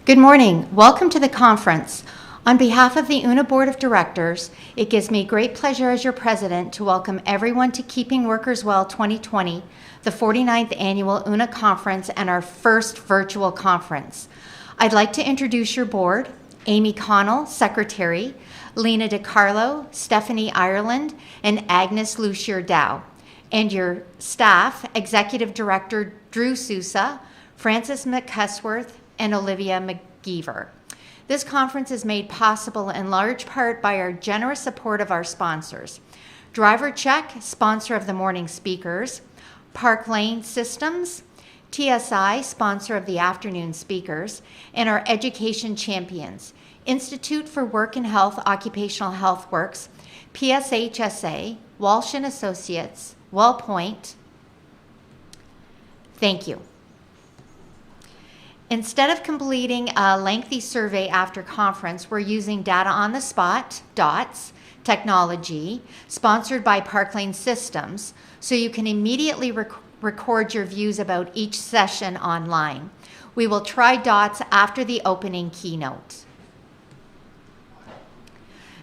Good morning. Welcome to the conference. On behalf of the OOHNA Board of Directors, it gives me great pleasure as your president to welcome everyone to Keeping Workers Well 2020, the 49th Annual OOHNA Conference and our first virtual conference. I'd like to introduce your board, Amy Connell, Secretary, Lena DiCarlo, Stephanie Ireland, and Agnes Lucier-Dow, and your staff, Executive Director Drew Sousa, Francis McCusworth, and Olivia McGeever. This conference is made possible in large part by our generous support of our sponsors. Driver Check, sponsor of the morning speakers, Parklane Systems, TSI, sponsor of the afternoon speakers, and our education champions, Institute for Work and Health Occupational Health Works, PSHSA, Walsh & Associates, WellPoint. Thank you. Instead of completing a lengthy survey after conference, we're using data on the spot, DOTS, technology, sponsored by Parklane Systems, so you can immediately record your views about each session online. We will try DOTS after the opening keynote.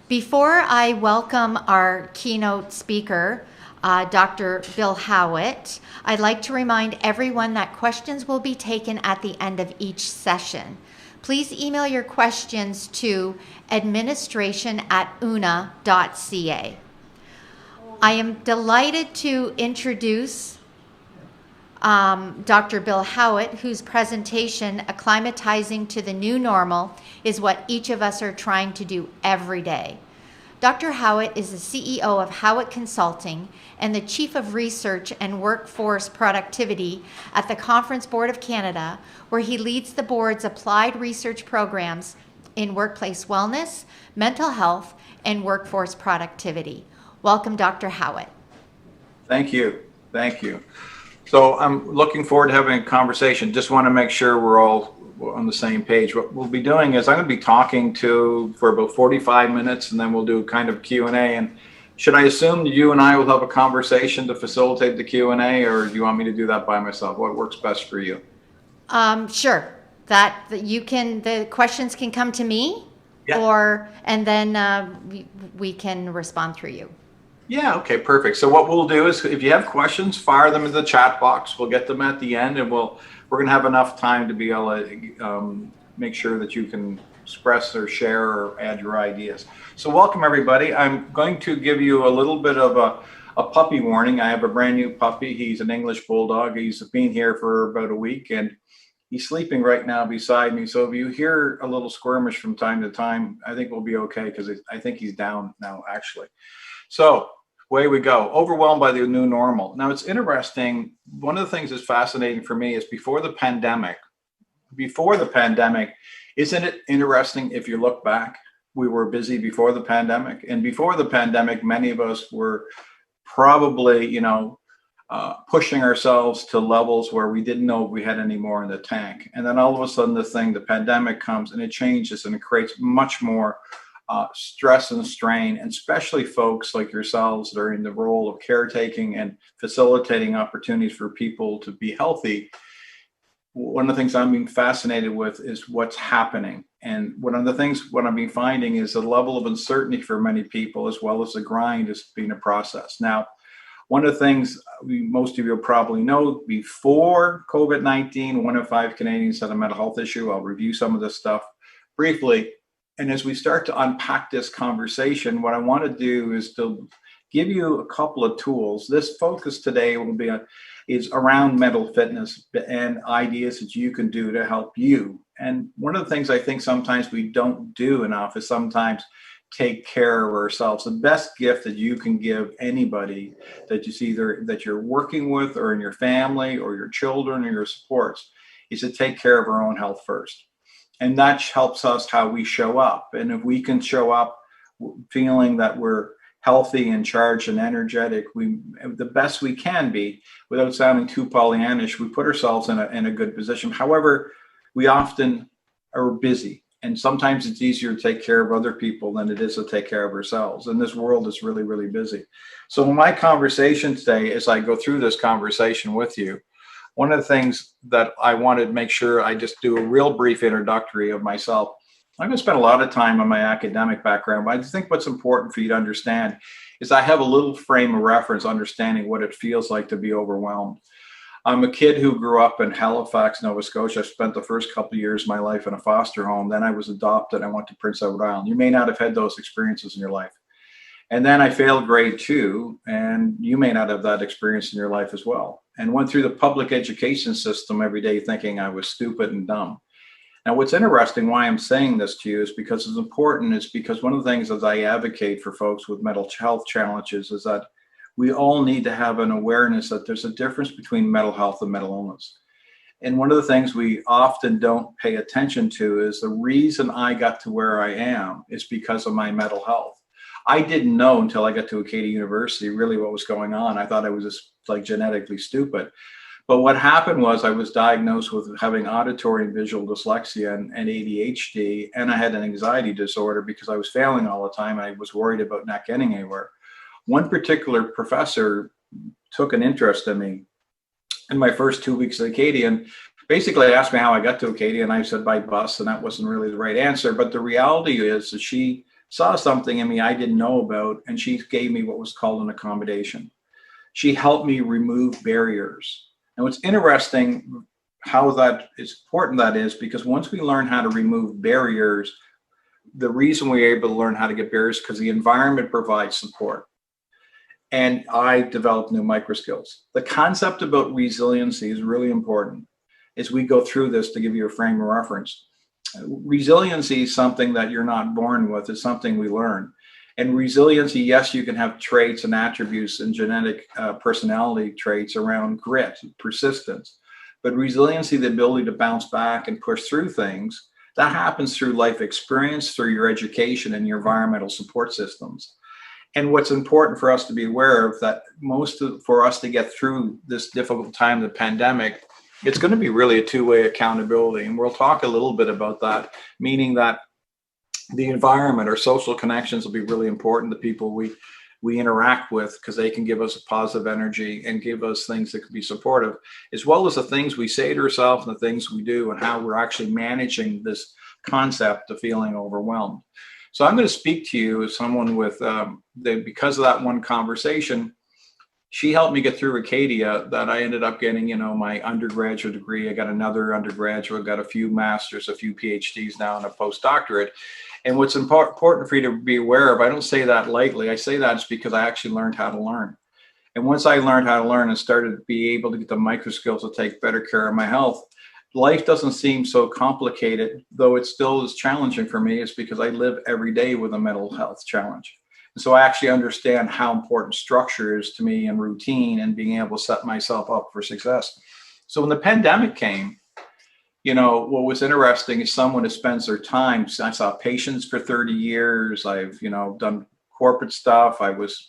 Before I welcome our keynote speaker, Dr. Bill Howatt, I'd like to remind everyone that questions will be taken at the end of each session. Please email your questions to administration@oohna.ca. I am delighted to introduce Dr. Bill Howatt, whose presentation, Acclimatizing to the New Normal, is what each of us are trying to do every day. Dr. Howatt is the CEO of Howatt Consulting and the Chief of Research and Workforce Productivity at the Conference Board of Canada, where he leads the board's applied research programs in workplace wellness, mental health, and workforce productivity. Welcome, Dr. Howatt. Thank you. Thank you. So I'm looking forward to having a conversation. Just want to make sure we're all on the same page. What we'll be doing is I'm going to be talking for about 45 minutes, and then we'll do kind of Q&A. And should I assume that you and I will have a conversation to facilitate the Q&A, or do you want me to do that by myself? What works best for you? Sure. That you can. The questions can come to me, yeah. and then we can respond through you. Yeah, okay, perfect. So what we'll do is, if you have questions, fire them in the chat box. We'll get them at the end, and we're going to have enough time to be able to make sure that you can express or share or add your ideas. So welcome, everybody. I'm going to give you a little bit of a puppy warning. I have a brand new puppy. He's an English Bulldog. He's been here for about a week, and he's sleeping right now beside me. So if you hear a little squirmish from time to time, I think we'll be okay, because I think he's down now, actually. So away we go. Overwhelmed by the new normal. Now, it's interesting. One of the things that's fascinating for me is before the pandemic, isn't it interesting if you look back? We were busy before the pandemic. And before the pandemic, many of us were probably, pushing ourselves to levels where we didn't know we had any more in the tank. And then all of a sudden, the pandemic comes and it changes, and it creates much more stress and strain, and especially folks like yourselves that are in the role of caretaking and facilitating opportunities for people to be healthy. One of the things I'm being fascinated with is what's happening. And one of the things what I've been finding is the level of uncertainty for many people, as well as the grind, is being a process. Now, one of the things most of you probably know, before COVID-19, 1 in 5 Canadians had a mental health issue. I'll review some of this stuff briefly. And as we start to unpack this conversation, what I want to do is to give you a couple of tools. This focus today is around mental fitness and ideas that you can do to help you. And one of the things I think sometimes we don't do enough is sometimes take care of ourselves. The best gift that you can give anybody that you're working with, or in your family, or your children, or your supports, is to take care of our own health first. And that helps us how we show up. And if we can show up feeling that we're healthy and charged and energetic, the best we can be, without sounding too Pollyannish, we put ourselves in a good position. However, we often are busy. And sometimes it's easier to take care of other people than it is to take care of ourselves. And this world is really, really busy. So in my conversation today, as I go through this conversation with you, one of the things that I wanted to make sure I just do a real brief introductory of myself. I'm going to spend a lot of time on my academic background, but I think what's important for you to understand is I have a little frame of reference understanding what it feels like to be overwhelmed. I'm a kid who grew up in Halifax, Nova Scotia. I spent the first couple of years of my life in a foster home. Then I was adopted. I went to Prince Edward Island. You may not have had those experiences in your life. And then I failed grade 2, and you may not have that experience in your life as well. And went through the public education system every day thinking I was stupid and dumb. Now, what's interesting, why I'm saying this to you is because it's important, is because one of the things that I advocate for folks with mental health challenges is that we all need to have an awareness that there's a difference between mental health and mental illness. And one of the things we often don't pay attention to is the reason I got to where I am is because of my mental health. I didn't know until I got to Acadia University really what was going on. I thought I was just like genetically stupid. But what happened was I was diagnosed with having auditory and visual dyslexia and ADHD, and I had an anxiety disorder because I was failing all the time. I was worried about not getting anywhere. One particular professor took an interest in me in my first 2 weeks at Acadia, and basically asked me how I got to Acadia, and I said by bus, and that wasn't really the right answer. But the reality is that she saw something in me I didn't know about, and she gave me what was called an accommodation. She helped me remove barriers. And what's interesting, how that is important that is, because once we learn how to remove barriers, the reason we're able to learn how to get barriers because the environment provides support. And I developed new micro skills. The concept about resiliency is really important as we go through this to give you a frame of reference. Resiliency is something that you're not born with. It's something we learn. And resiliency, yes, you can have traits and attributes and genetic personality traits around grit, persistence. But resiliency, the ability to bounce back and push through things, that happens through life experience, through your education and your environmental support systems. And what's important for us to be aware of that for us to get through this difficult time, the pandemic, it's going to be really a two-way accountability. And we'll talk a little bit about that, meaning that the environment or social connections will be really important. The people we interact with, because they can give us a positive energy and give us things that can be supportive, as well as the things we say to ourselves and the things we do and how we're actually managing this concept of feeling overwhelmed. So I'm going to speak to you as someone with, because of that one conversation, she helped me get through Acadia, that I ended up getting, my undergraduate degree. I got another undergraduate, got a few masters, a few PhDs now, and a postdoctorate. And what's important for you to be aware of, I don't say that lightly. I say that it's because I actually learned how to learn. And once I learned how to learn and started to be able to get the micro skills to take better care of my health, life doesn't seem so complicated, though it still is challenging for me. It's because I live every day with a mental health challenge. And so I actually understand how important structure is to me and routine and being able to set myself up for success. So when the pandemic came, what was interesting is someone who spends their time. I saw patients for 30 years. I've, done corporate stuff.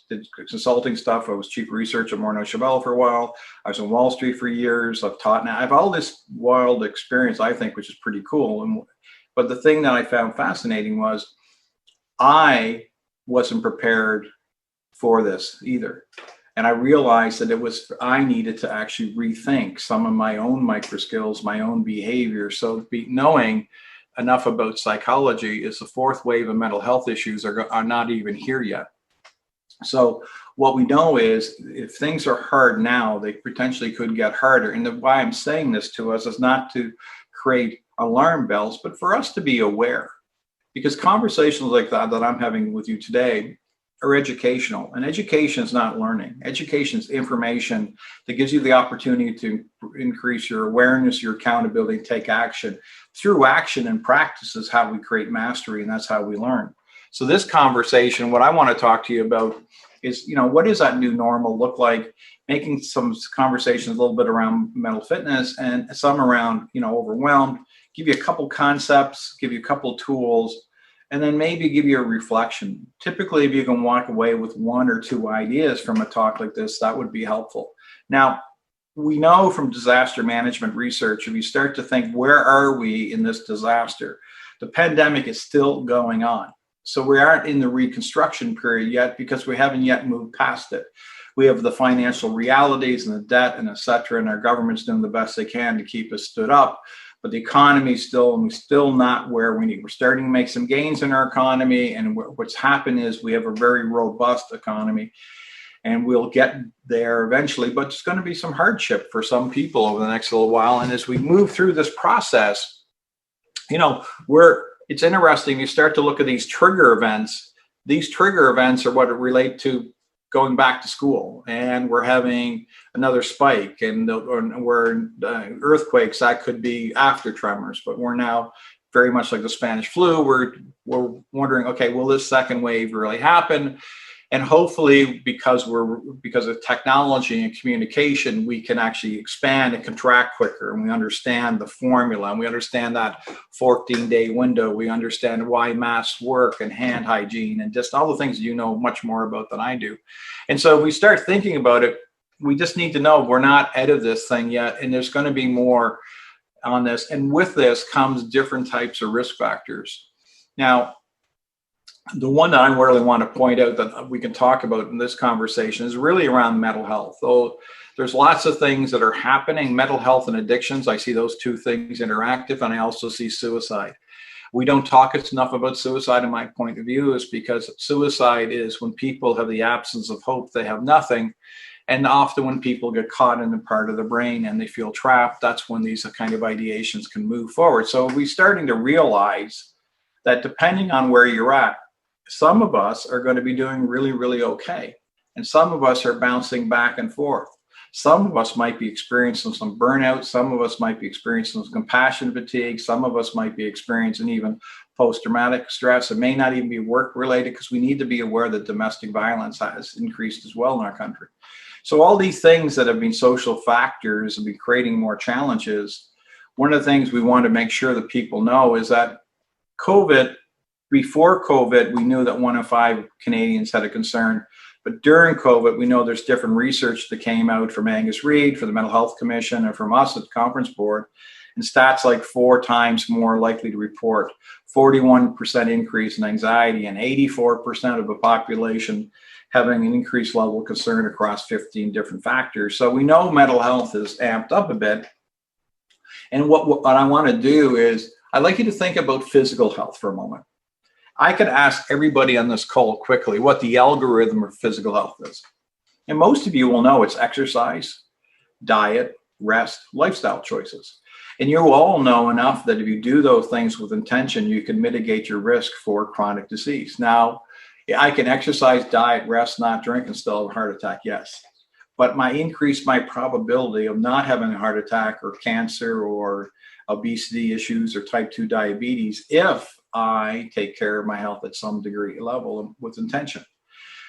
Did consulting stuff. I was chief researcher at Morley for a while. I was on Wall Street for years. I've taught now. I have all this wild experience, I think, which is pretty cool. But the thing that I found fascinating was I wasn't prepared for this either. And I realized that I needed to actually rethink some of my own micro skills, my own behavior. So knowing enough about psychology is the fourth wave of mental health issues are not even here yet. So what we know is if things are hard now, they potentially could get harder. And why I'm saying this to us is not to create alarm bells, but for us to be aware. Because conversations like that I'm having with you today are educational. And education is not learning. Education is information that gives you the opportunity to increase your awareness, your accountability, take action. Through action and practice is how we create mastery, and that's how we learn. So this conversation, what I want to talk to you about is, what does that new normal look like? Making some conversations a little bit around mental fitness and some around, overwhelmed. Give you a couple concepts, give you a couple tools, and then maybe give you a reflection. Typically, if you can walk away with one or two ideas from a talk like this, that would be helpful. Now, we know from disaster management research, if you start to think, where are we in this disaster? The pandemic is still going on. So we aren't in the reconstruction period yet because we haven't yet moved past it. We have the financial realities and the debt and et cetera, and our government's doing the best they can to keep us stood up. But the economy is still not where we need. We're starting to make some gains in our economy, and what's happened is we have a very robust economy, and we'll get there eventually. But there's going to be some hardship for some people over the next little while. And as we move through this process, it's interesting. You start to look at these trigger events. These trigger events are what relate to going back to school, and we're having another spike, and we're earthquakes that could be after tremors, but we're now very much like the Spanish flu. We're wondering, okay, will this second wave really happen? And hopefully, because of technology and communication, we can actually expand and contract quicker, and we understand the formula, and we understand that 14-day window. We understand why masks work and hand hygiene and just all the things you know much more about than I do. And so if we start thinking about it, we just need to know we're not out of this thing yet, and there's going to be more on this. And with this comes different types of risk factors. Now, the one that I really want to point out that we can talk about in this conversation is really around mental health. Though there's lots of things that are happening, mental health and addictions, I see those two things interactive, and I also see suicide. We don't talk enough about suicide, in my point of view, is because suicide is when people have the absence of hope, they have nothing. And often when people get caught in a part of the brain and they feel trapped, that's when these kind of ideations can move forward. So we're starting to realize that depending on where you're at, some of us are going to be doing really, really okay. And some of us are bouncing back and forth. Some of us might be experiencing some burnout. Some of us might be experiencing some compassion fatigue. Some of us might be experiencing even post-traumatic stress. It may not even be work-related, because we need to be aware that domestic violence has increased as well in our country. So all these things that have been social factors have been creating more challenges. One of the things we want to make sure that people know is that before COVID, we knew that 1 in 5 Canadians had a concern. But during COVID, we know there's different research that came out from Angus Reid, for the Mental Health Commission, and from us at the Conference Board. And stats like 4 times more likely to report, 41% increase in anxiety, and 84% of the population having an increased level of concern across 15 different factors. So we know mental health is amped up a bit. And what I want to do is, I'd like you to think about physical health for a moment. I could ask everybody on this call quickly what the algorithm of physical health is. And most of you will know it's exercise, diet, rest, lifestyle choices. And you all know enough that if you do those things with intention, you can mitigate your risk for chronic disease. Now, I can exercise, diet, rest, not drink, and still have a heart attack, yes. But increase my probability of not having a heart attack or cancer or obesity issues or type 2 diabetes if I take care of my health at some degree level with intention.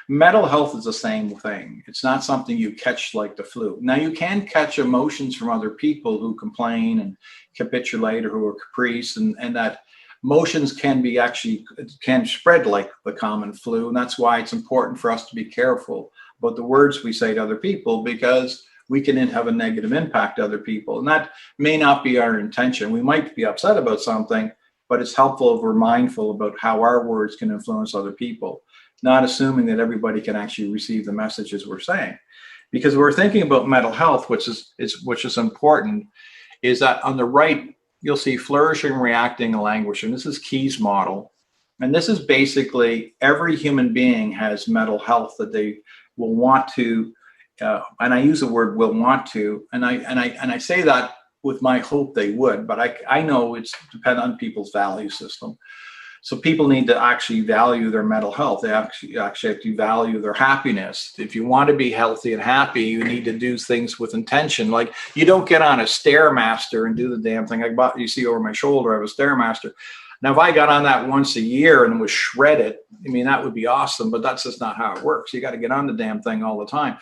Mental health is the same thing. It's not something you catch like the flu. Now, you can catch emotions from other people who complain and capitulate or who are caprice, and that emotions can spread like the common flu. And that's why it's important for us to be careful about the words we say to other people, because we can have a negative impact to other people. And that may not be our intention. We might be upset about something, but it's helpful if we're mindful about how our words can influence other people, not assuming that everybody can actually receive the messages we're saying. Because we're thinking about mental health, which is important, is that on the right, you'll see flourishing, reacting, and languishing. This is Key's model. And this is basically every human being has mental health that they will want to, and I use the word will want to, and I say that with my hope they would, but I know it's dependent on people's value system. So people need to actually value their mental health. They actually have to value their happiness. If you want to be healthy and happy, you need to do things with intention. Like, you don't get on a Stairmaster and do the damn thing. You see over my shoulder, I have a Stairmaster. Now, if I got on that once a year and was shredded, I mean, that would be awesome, but that's just not how it works. You got to get on the damn thing all the time.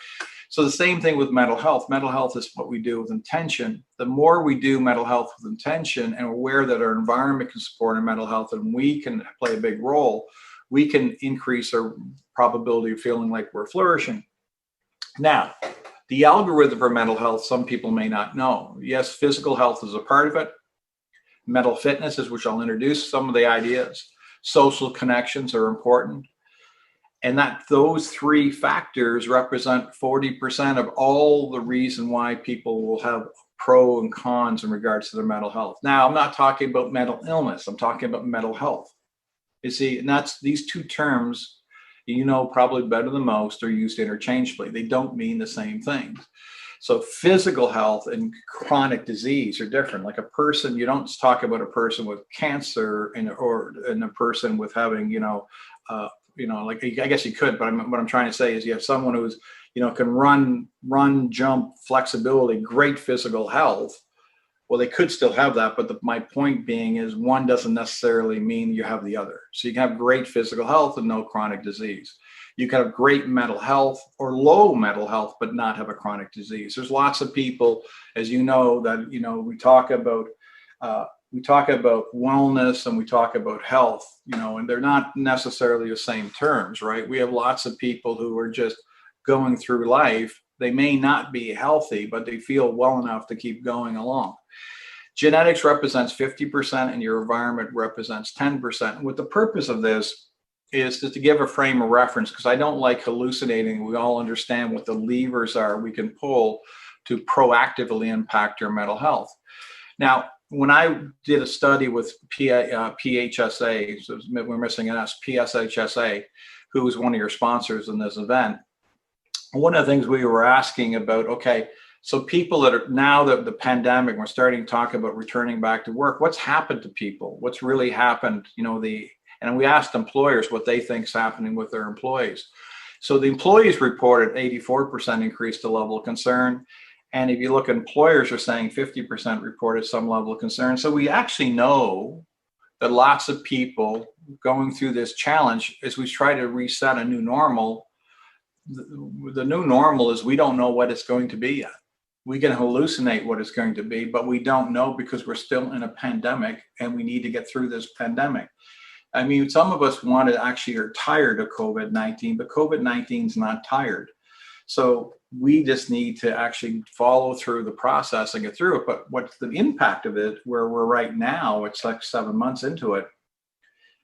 So the same thing with mental health. Mental health is what we do with intention. The more we do mental health with intention and aware that our environment can support our mental health and we can play a big role, we can increase our probability of feeling like we're flourishing. Now, the algorithm for mental health, some people may not know. Yes, physical health is a part of it. Mental fitness is, which I'll introduce some of the ideas. social connections are important. And that those three factors represent 40% of all the reason why people will have pro and cons in regards to their mental health. Now, I'm not talking about mental illness. I'm talking about mental health. You see, and that's these two terms, you know, probably better than most, are used interchangeably. They don't mean the same things. So physical health and chronic disease are different. Like a person, you don't talk about a person with cancer or a person with having, like, I guess you could, but what I'm trying to say is you have someone who's, can run, jump, flexibility, great physical health. Well, they could still have that, but my point being is one doesn't necessarily mean you have the other. So you can have great physical health and no chronic disease. You can have great mental health or low mental health, but not have a chronic disease. There's lots of people, as you know, that, we talk about wellness and we talk about health, and they're not necessarily the same terms, right? We have lots of people who are just going through life. They may not be healthy, but they feel well enough to keep going along. Genetics represents 50% and your environment represents 10%. And what the purpose of this is to give a frame of reference, because I don't like hallucinating. We all understand what the levers are we can pull to proactively impact your mental health. Now, when I did a study with PHSA, so we're missing an S, PSHSA, who was one of your sponsors in this event, one of the things we were asking about, okay, so people that are now that the pandemic, we're starting to talk about returning back to work, what's happened to people? What's really happened? And we asked employers what they think is happening with their employees. So the employees reported 84% increased the level of concern. And if you look at employers are saying 50% reported some level of concern. So we actually know that lots of people going through this challenge as we try to reset a new normal. The new normal is we don't know what it's going to be yet. We can hallucinate what it's going to be, but we don't know because we're still in a pandemic and we need to get through this pandemic. I mean, some of us actually are tired of COVID-19, but COVID-19 is not tired. So we just need to actually follow through the process and get through it. But what's the impact of it, where we're right now, it's like 7 months into it,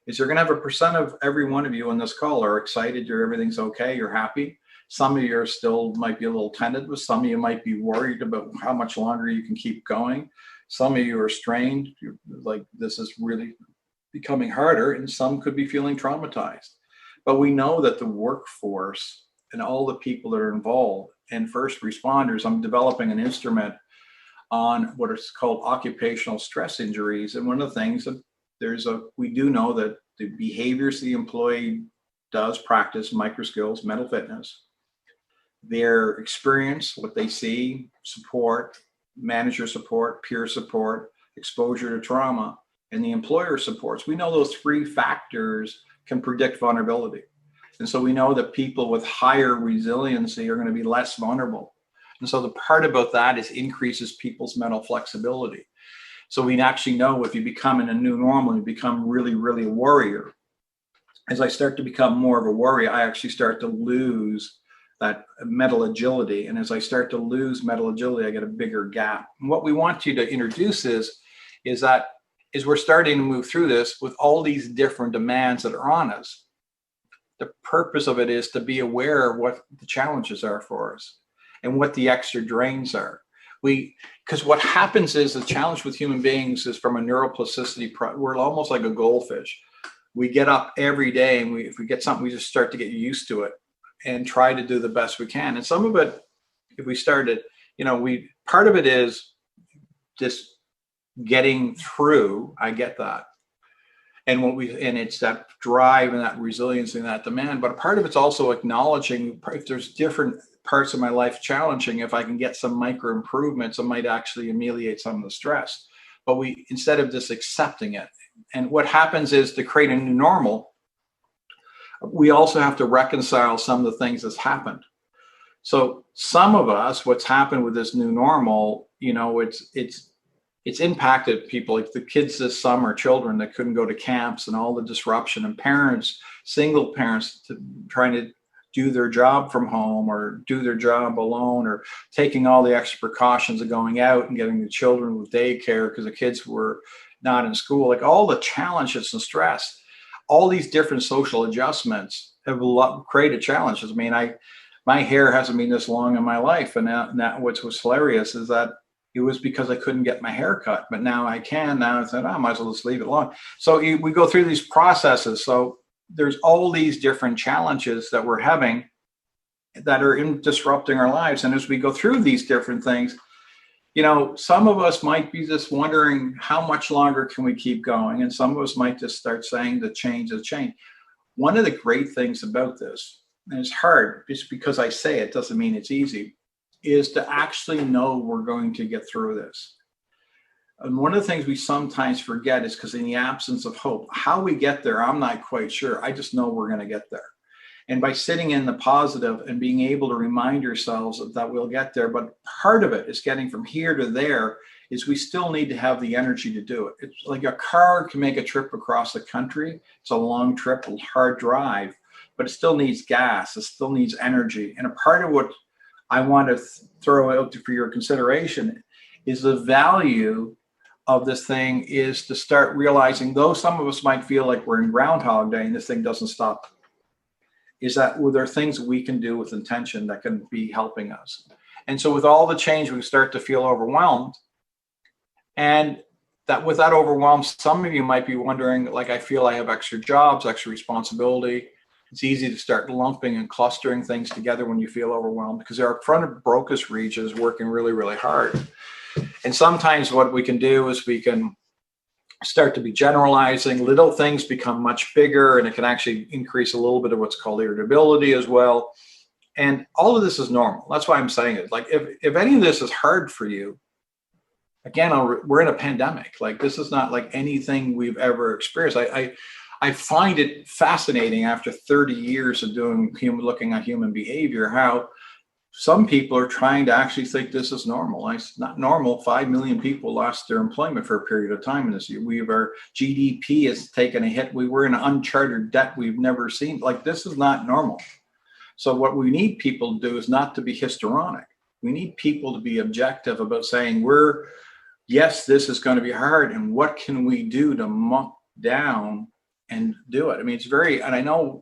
is you're going to have a percent of every one of you on this call are excited, everything's okay, you're happy. Some of you are still might be a little tentative. Some of you might be worried about how much longer you can keep going. Some of you are strained, you're like, this is really becoming harder, and some could be feeling traumatized. But we know that the workforce and all the people that are involved and first responders, I'm developing an instrument on what is called occupational stress injuries. And one of the things that we do know that the behaviors the employee does practice, micro skills, mental fitness, their experience, what they see, support, manager support, peer support, exposure to trauma, and the employer supports. We know those three factors can predict vulnerability. And so we know that people with higher resiliency are going to be less vulnerable. And so the part about that is increases people's mental flexibility. So we actually know if you become in a new normal, you become really, really a warrior. As I start to become more of a warrior, I actually start to lose that mental agility. And as I start to lose mental agility, I get a bigger gap. And what we want you to introduce is that as we're starting to move through this with all these different demands that are on us, the purpose of it is to be aware of what the challenges are for us and what the extra drains are. Because what happens is the challenge with human beings is from a neuroplasticity, we're almost like a goldfish. We get up every day and if we get something, we just start to get used to it and try to do the best we can. And some of it, if we started, part of it is just getting through. I get that. And it's that drive and that resilience and that demand. But part of it's also acknowledging if there's different parts of my life challenging, if I can get some micro improvements, it might actually ameliorate some of the stress. But instead of just accepting it. And what happens is to create a new normal, we also have to reconcile some of the things that's happened. So some of us, what's happened with this new normal, it's impacted people, like the kids this summer, children that couldn't go to camps and all the disruption, and parents, single parents trying to do their job from home or do their job alone, or taking all the extra precautions of going out and getting the children with daycare because the kids were not in school, like all the challenges and stress. all these different social adjustments have created challenges. I mean, my hair hasn't been this long in my life, and now what was hilarious is that it was because I couldn't get my hair cut, but now I can. Now I said, I might as well just leave it alone. So we go through these processes. So there's all these different challenges that we're having that are disrupting our lives. And as we go through these different things, you know, some of us might be just wondering how much longer can we keep going? And some of us might just start saying the change is change. One of the great things about this, and it's hard, just because I say it doesn't mean it's easy, is to actually know we're going to get through this. And one of the things we sometimes forget is because in the absence of hope, how we get there, I'm not quite sure. I just know we're going to get there. And by sitting in the positive and being able to remind ourselves that we'll get there, but part of it is getting from here to there, is we still need to have the energy to do it. It's like a car can make a trip across the country. It's a long trip, a hard drive, but it still needs gas. It still needs energy. And a part of what I want to throw out for your consideration is the value of this thing is to start realizing, though some of us might feel like we're in Groundhog Day and this thing doesn't stop, is that there are things we can do with intention that can be helping us. And so with all the change, we start to feel overwhelmed. And that with that overwhelm, some of you might be wondering, like, I feel I have extra jobs, extra responsibility. It's easy to start lumping and clustering things together when you feel overwhelmed, because our frontal Broca's region is working really, really hard. And sometimes what we can do is we can start to be generalizing. Little things become much bigger, and it can actually increase a little bit of what's called irritability as well. And all of this is normal. That's why I'm saying it. Like, if any of this is hard for you, again, we're in a pandemic. Like, this is not like anything we've ever experienced. I find it fascinating after 30 years of looking at human behavior, how some people are trying to actually think this is normal. It's not normal. 5 million people lost their employment for a period of time in this year. Our GDP has taken a hit. We were in uncharted debt we've never seen. Like, this is not normal. So what we need people to do is not to be histrionic. We need people to be objective about saying, yes, this is going to be hard, and what can we do to muck down and do it? I mean, it's and I know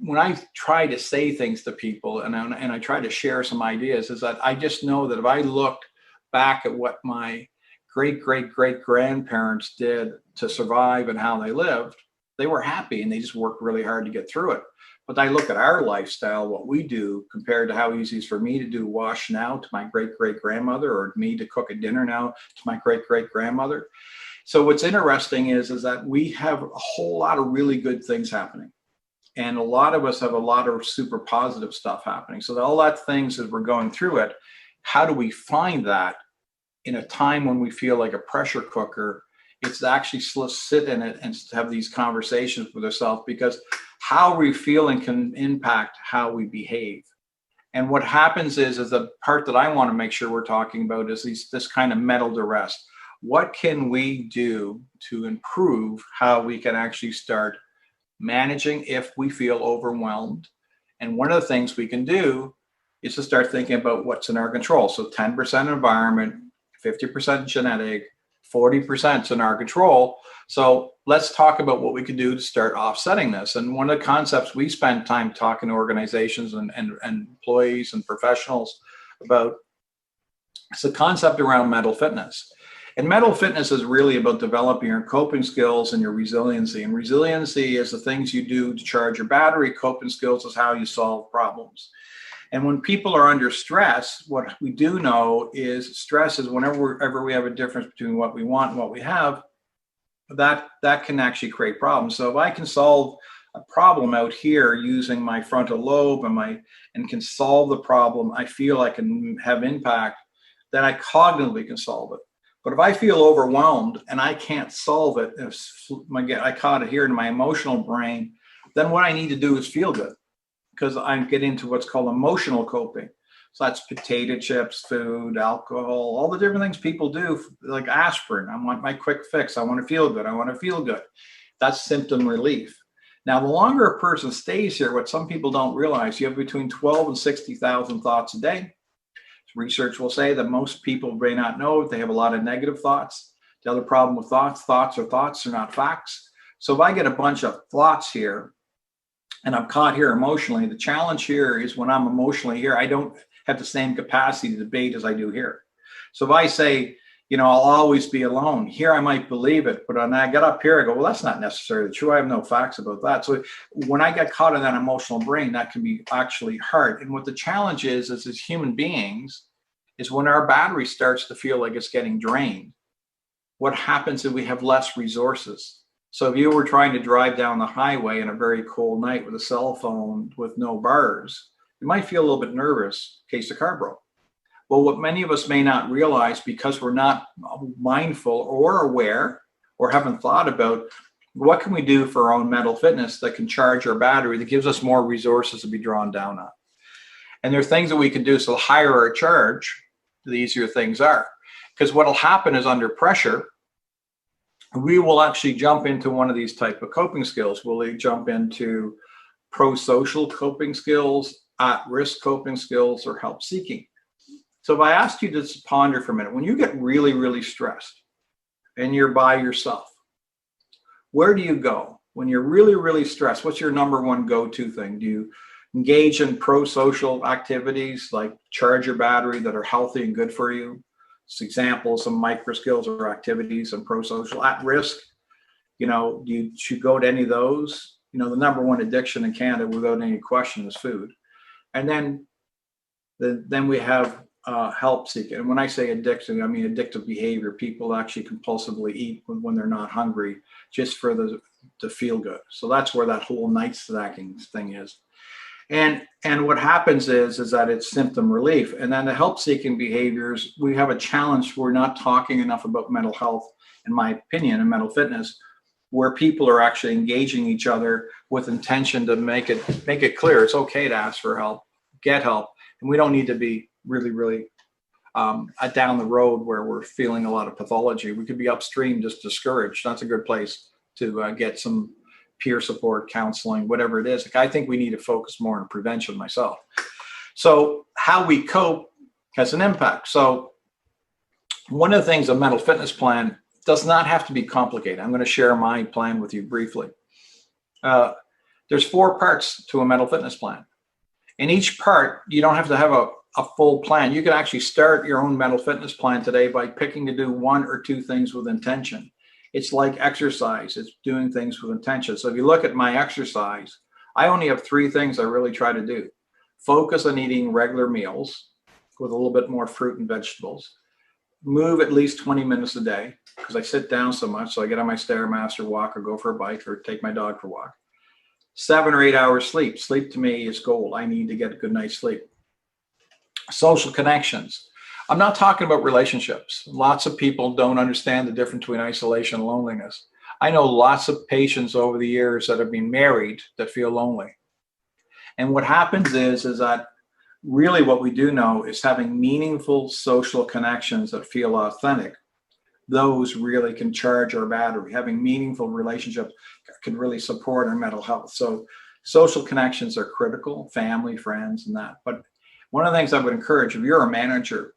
when I try to say things to people and I try to share some ideas, is that I just know that if I look back at what my great-great-great-grandparents did to survive and how they lived, they were happy and they just worked really hard to get through it. But I look at our lifestyle, what we do, compared to how easy it is for me to do wash now to my great-great-grandmother, or me to cook a dinner now to my great-great-grandmother. So what's interesting is that we have a whole lot of really good things happening. And a lot of us have a lot of super positive stuff happening. So all that things as we're going through it, how do we find that in a time when we feel like a pressure cooker? It's to actually sit in it and have these conversations with ourselves, because how we feel and can impact how we behave. And what happens is the part that I want to make sure we're talking about is this kind of mental duress. What can we do to improve how we can actually start managing if we feel overwhelmed? And one of the things we can do is to start thinking about what's in our control. So 10% environment, 50% genetic, 40% is in our control. So let's talk about what we can do to start offsetting this. And one of the concepts we spend time talking to organizations and employees and professionals about is the concept around mental fitness. And mental fitness is really about developing your coping skills and your resiliency. And resiliency is the things you do to charge your battery. Coping skills is how you solve problems. And when people are under stress, what we do know is stress is whenever we have a difference between what we want and what we have, that can actually create problems. So if I can solve a problem out here using my frontal lobe and can solve the problem, I feel I can have impact, then I cognitively can solve it. But if I feel overwhelmed and I can't solve it, I caught it here in my emotional brain, then what I need to do is feel good, because I get into what's called emotional coping. So that's potato chips, food, alcohol, all the different things people do, like aspirin. I want my quick fix. I want to feel good. I want to feel good. That's symptom relief. Now, the longer a person stays here, what some people don't realize, you have between 12 and 60,000 thoughts a day. Research will say that most people may not know they have a lot of negative thoughts. The other problem with thoughts are thoughts, they're not facts. So if I get a bunch of thoughts here and I'm caught here emotionally, the challenge here is when I'm emotionally here, I don't have the same capacity to debate as I do here. So if I say, you know, I'll always be alone, here I might believe it, but when I get up here, I go, well, that's not necessarily true. I have no facts about that. So when I get caught in that emotional brain, that can be actually hard. And what the challenge is as human beings, is when our battery starts to feel like it's getting drained, what happens is we have less resources. So if you were trying to drive down the highway on a very cold night with a cell phone with no bars, you might feel a little bit nervous in case the car broke. Well, what many of us may not realize, because we're not mindful or aware or haven't thought about what can we do for our own mental fitness that can charge our battery, that gives us more resources to be drawn down on. And there are things that we can do. So the higher our charge, the easier things are. Because what will happen is under pressure, we will actually jump into one of these type of coping skills. We'll jump into pro-social coping skills, at-risk coping skills, or help-seeking. So if I asked you to just ponder for a minute, when you get really, really stressed and you're by yourself, where do you go? When you're really, really stressed, what's your number one go-to thing? Do you engage in pro-social activities like charge your battery that are healthy and good for you? It's examples, some micro skills or activities and pro-social. At risk, you know, you should go to any of those. You know, the number one addiction in Canada, without any question, is food. And then we have help seeking. And when I say addiction, I mean addictive behavior. People actually compulsively eat when they're not hungry, just for to feel good. So that's where that whole night snacking thing is. And what happens is that it's symptom relief. And then the help-seeking behaviors, we have a challenge. We're not talking enough about mental health, in my opinion, and mental fitness, where people are actually engaging each other with intention to make it clear it's okay to ask for help, get help, and we don't need to be really, really down the road where we're feeling a lot of pathology. We could be upstream, just discouraged. That's a good place to get some peer support, counseling, whatever it is. Like, I think we need to focus more on prevention myself. So how we cope has an impact. So one of the things, a mental fitness plan does not have to be complicated. I'm going to share my plan with you briefly. There's 4 parts to a mental fitness plan. In each part, you don't have to have a full plan. You can actually start your own mental fitness plan today by picking to do 1 or 2 things with intention. It's like exercise. It's doing things with intention. So if you look at my exercise, I only have 3 things I really try to do. Focus on eating regular meals with a little bit more fruit and vegetables. Move at least 20 minutes a day, because I sit down so much. So I get on my Stairmaster, walk, or go for a bike, or take my dog for a walk. 7 or 8 hours sleep. Sleep to me is gold. I need to get a good night's sleep. Social connections. I'm not talking about relationships. Lots of people don't understand the difference between isolation and loneliness. I know lots of patients over the years that have been married that feel lonely. And what happens is that really what we do know is having meaningful social connections that feel authentic. Those really can charge our battery. Having meaningful relationships can really support our mental health. So social connections are critical, family, friends, and that. But one of the things I would encourage, if you're a manager,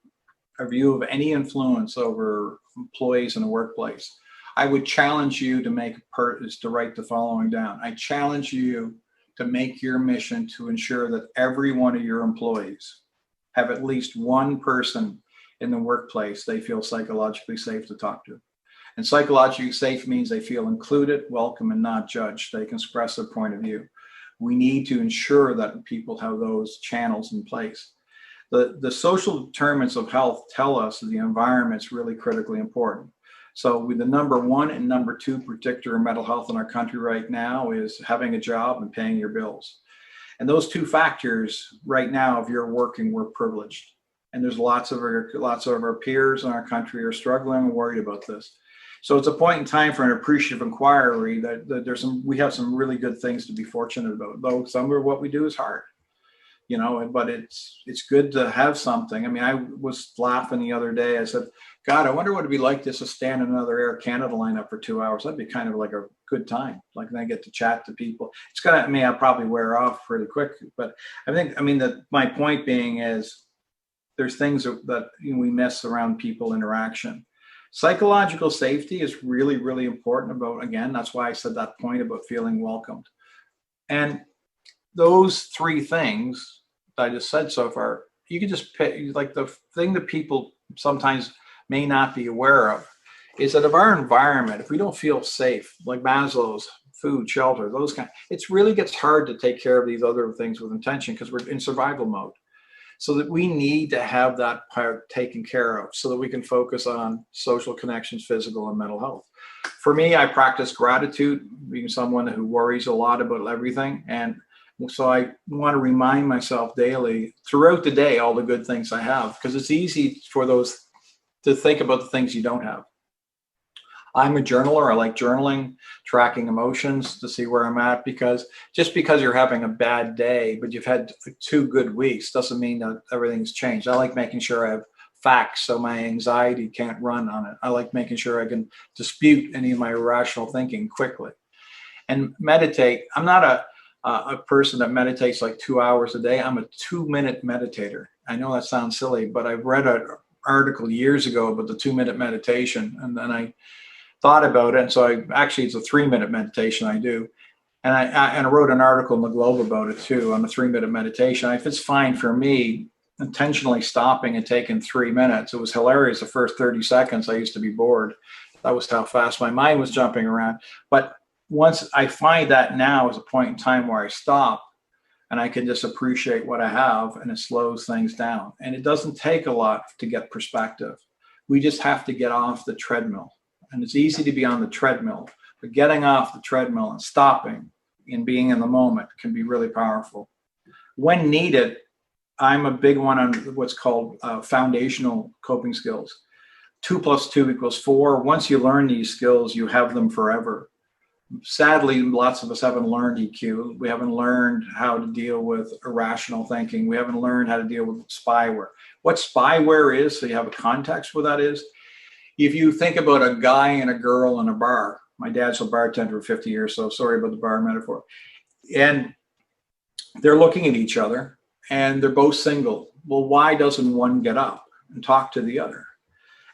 if you have any influence over employees in the workplace, I would challenge you to write the following down. I challenge you to make your mission to ensure that every one of your employees have at least one person in the workplace they feel psychologically safe to talk to. And psychologically safe means they feel included, welcome, and not judged. They can express their point of view. We need to ensure that people have those channels in place. The social determinants of health tell us that the environment's really critically important. So with the number 1 and number 2 predictor of mental health in our country right now is having a job and paying your bills. And those 2 factors right now, if you're working, we're privileged. And there's lots of our peers in our country are struggling and worried about this. So it's a point in time for an appreciative inquiry that we have some really good things to be fortunate about, though some of what we do is hard. You know, but it's good to have something. I mean, I was laughing the other day. I said, God, I wonder what it'd be like just to stand in another Air Canada lineup for 2 hours. That'd be kind of like a good time. Like, then I get to chat to people. I'll probably wear off pretty quick. But my point being is there's things that we miss around people interaction. Psychological safety is really, really important about, again, that's why I said that point about feeling welcomed. And those three things that I just said so far, you can just pick, like the thing that people sometimes may not be aware of is that if our environment, if we don't feel safe, like Maslow's food, shelter, those kind, it really gets hard to take care of these other things with intention because we're in survival mode. So that we need to have that part taken care of so that we can focus on social connections, physical and mental health. For me, I practice gratitude, being someone who worries a lot about everything. And so I want to remind myself daily throughout the day, all the good things I have, because it's easy for those to think about the things you don't have. I'm a journaler. I like journaling, tracking emotions to see where I'm at, because just because you're having a bad day, but you've had 2 good weeks, doesn't mean that everything's changed. I like making sure I have facts so my anxiety can't run on it. I like making sure I can dispute any of my irrational thinking quickly. And meditate. I'm not a person that meditates like 2 hours a day. I'm a 2-minute meditator. I know that sounds silly, but I read an article years ago about the 2-minute meditation, and then I thought about it. And so it's a 3-minute meditation I do. And I wrote an article in the Globe about it too, on a 3-minute meditation. If it's fine for me, intentionally stopping and taking 3 minutes. It was hilarious. The first 30 seconds, I used to be bored. That was how fast my mind was jumping around. But once I find that now is a point in time where I stop and I can just appreciate what I have, and it slows things down. And it doesn't take a lot to get perspective. We just have to get off the treadmill. And it's easy to be on the treadmill, but getting off the treadmill and stopping and being in the moment can be really powerful. When needed, I'm a big one on what's called foundational coping skills. 2 + 2 = 4. Once you learn these skills, you have them forever. Sadly, lots of us haven't learned EQ. We haven't learned how to deal with irrational thinking. We haven't learned how to deal with spyware. What spyware is, so you have a context what that is. If you think about a guy and a girl in a bar, my dad's a bartender for 50 years, so sorry about the bar metaphor. And they're looking at each other and they're both single. Well, why doesn't one get up and talk to the other?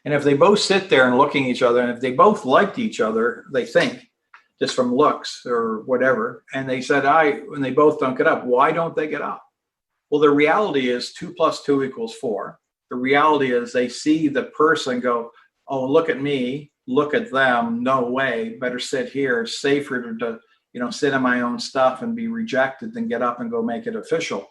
And if they both sit there and looking at each other, and if they both liked each other, they think, just from looks or whatever, and they said, when they both don't get up, why don't they get up? Well, the reality is 2 + 2 = 4. The reality is they see the person go, oh, look at me, look at them, no way, better sit here, safer to sit in my own stuff and be rejected than get up and go make it official.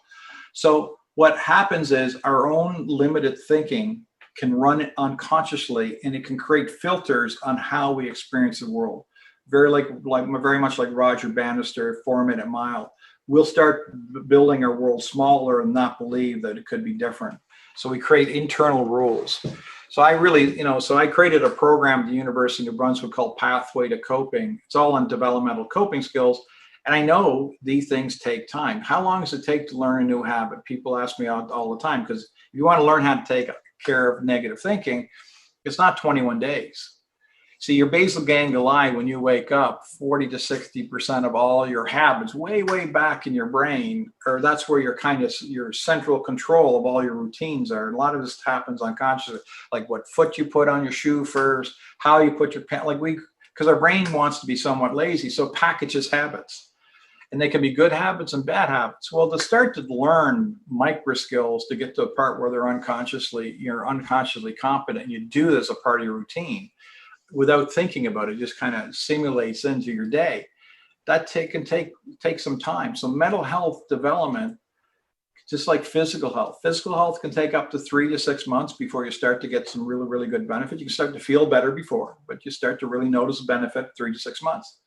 So what happens is our own limited thinking can run unconsciously, and it can create filters on how we experience the world. Very much like Roger Bannister, 4-Minute Mile. We'll start building our world smaller and not believe that it could be different. So we create internal rules. So I created a program at the University of New Brunswick called Pathway to Coping. It's all on developmental coping skills. And I know these things take time. How long does it take to learn a new habit? People ask me all the time, because if you want to learn how to take care of negative thinking, it's not 21 days. See, your basal ganglia, when you wake up, 40 to 60% of all your habits way, way back in your brain, or that's where your central control of all your routines are. And a lot of this happens unconsciously, like what foot you put on your shoe first, how you put your pants, because our brain wants to be somewhat lazy, so it packages habits. And they can be good habits and bad habits. Well, to start to learn micro skills to get to a part where you're unconsciously competent, and you do this as a part of your routine, without thinking about it, just kind of simulates into your day. That can take some time. So mental health development, just like physical health can take up to 3 to 6 months before you start to get some really, really good benefit. You can start to feel better before, but you start to really notice a benefit 3 to 6 months.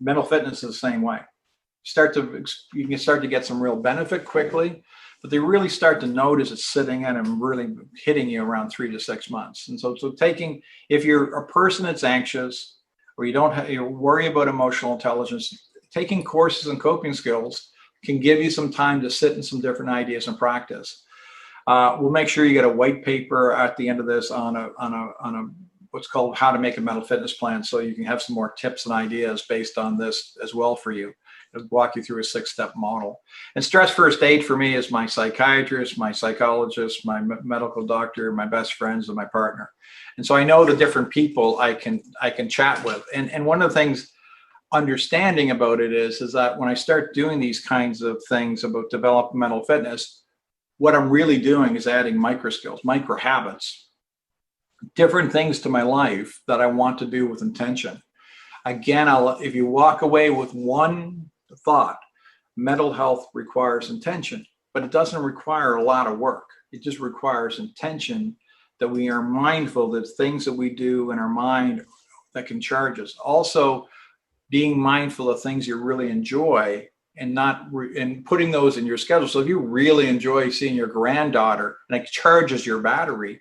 Mental fitness is the same way. You can start to get some real benefit quickly, but they really start to notice it sitting in and really hitting you around 3 to 6 months. And so if you're a person that's anxious, or you worry about emotional intelligence, taking courses in coping skills can give you some time to sit in some different ideas and practice. We'll make sure you get a white paper at the end of this on what's called How to Make a Mental Fitness Plan, so you can have some more tips and ideas based on this as well for you. It'll walk you through a 6-step model. And Stress First Aid for me is my psychiatrist, my psychologist, my medical doctor, my best friends, and my partner. And so I know the different people I can chat with. And one of the things understanding about it is that when I start doing these kinds of things about developmental fitness, what I'm really doing is adding micro skills, micro habits, different things to my life that I want to do with intention. Again, if you walk away with one thought, mental health requires intention, but it doesn't require a lot of work. It just requires intention, that we are mindful that things that we do in our mind that can charge us. Also, being mindful of things you really enjoy and and putting those in your schedule. So if you really enjoy seeing your granddaughter and it charges your battery,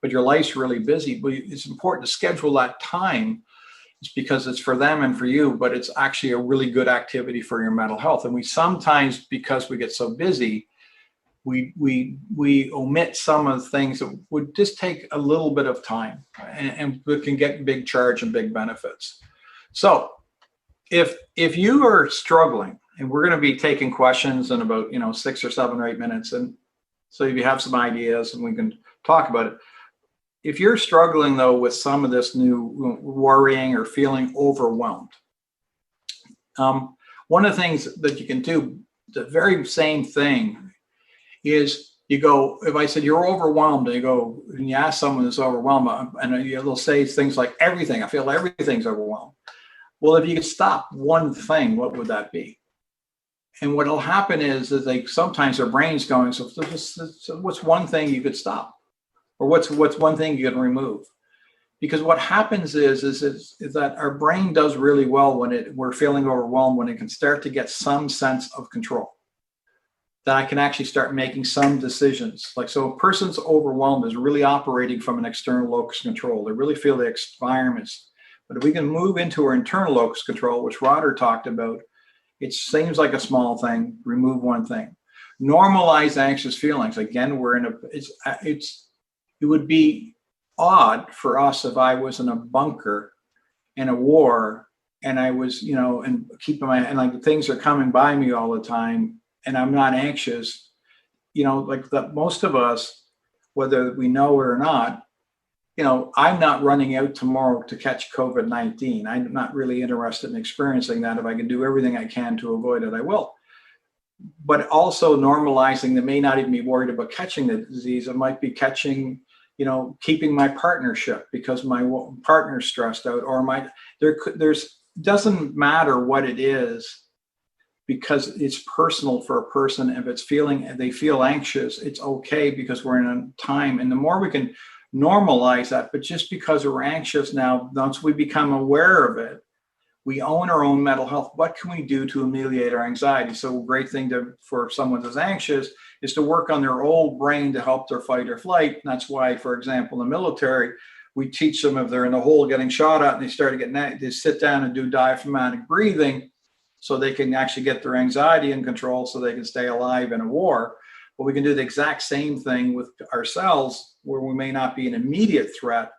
but your life's really busy, but it's important to schedule that time. It's because it's for them and for you, but it's actually a really good activity for your mental health. And we sometimes, because we get so busy, we omit some of the things that would just take a little bit of time, and we can get big charge and big benefits. So if you are struggling, and we're going to be taking questions in about 6 or 7 or 8 minutes, and so if you have some ideas and we can talk about it. If you're struggling though with some of this new worrying or feeling overwhelmed, one of the things that you can do, the very same thing, is you go, if I said you're overwhelmed, and you ask someone who's overwhelmed, and they'll say things like, everything, I feel everything's overwhelmed. Well, if you could stop one thing, what would that be? And what will happen is sometimes their brain's going, so what's one thing you could stop? Or what's one thing you can remove? Because what happens is that our brain does really well when we're feeling overwhelmed, when it can start to get some sense of control. That I can actually start making some decisions. Like, so a person's overwhelmed is really operating from an external locus control. They really feel the environments. But if we can move into our internal locus control, which Roder talked about, it seems like a small thing, remove one thing. Normalize anxious feelings. Again, it would be odd for us if I was in a bunker in a war and I was, and keeping and things are coming by me all the time and I'm not anxious, like that most of us, whether we know it or not, I'm not running out tomorrow to catch COVID-19. I'm not really interested in experiencing that. If I can do everything I can to avoid it, I will. But also normalizing that may not even be worried about catching the disease. It might be catching, keeping my partnership because my partner's stressed out, or doesn't matter what it is, because it's personal for a person. If they feel anxious, it's okay, because we're in a time, and the more we can normalize that. But just because we're anxious now, once we become aware of it, we own our own mental health. What can we do to ameliorate our anxiety? So a great thing for someone that's anxious is to work on their old brain to help their fight or flight. And that's why, for example, in the military, we teach them, if they're in the hole getting shot at and they start to they sit down and do diaphragmatic breathing so they can actually get their anxiety in control so they can stay alive in a war. But we can do the exact same thing with ourselves, where we may not be an immediate threat,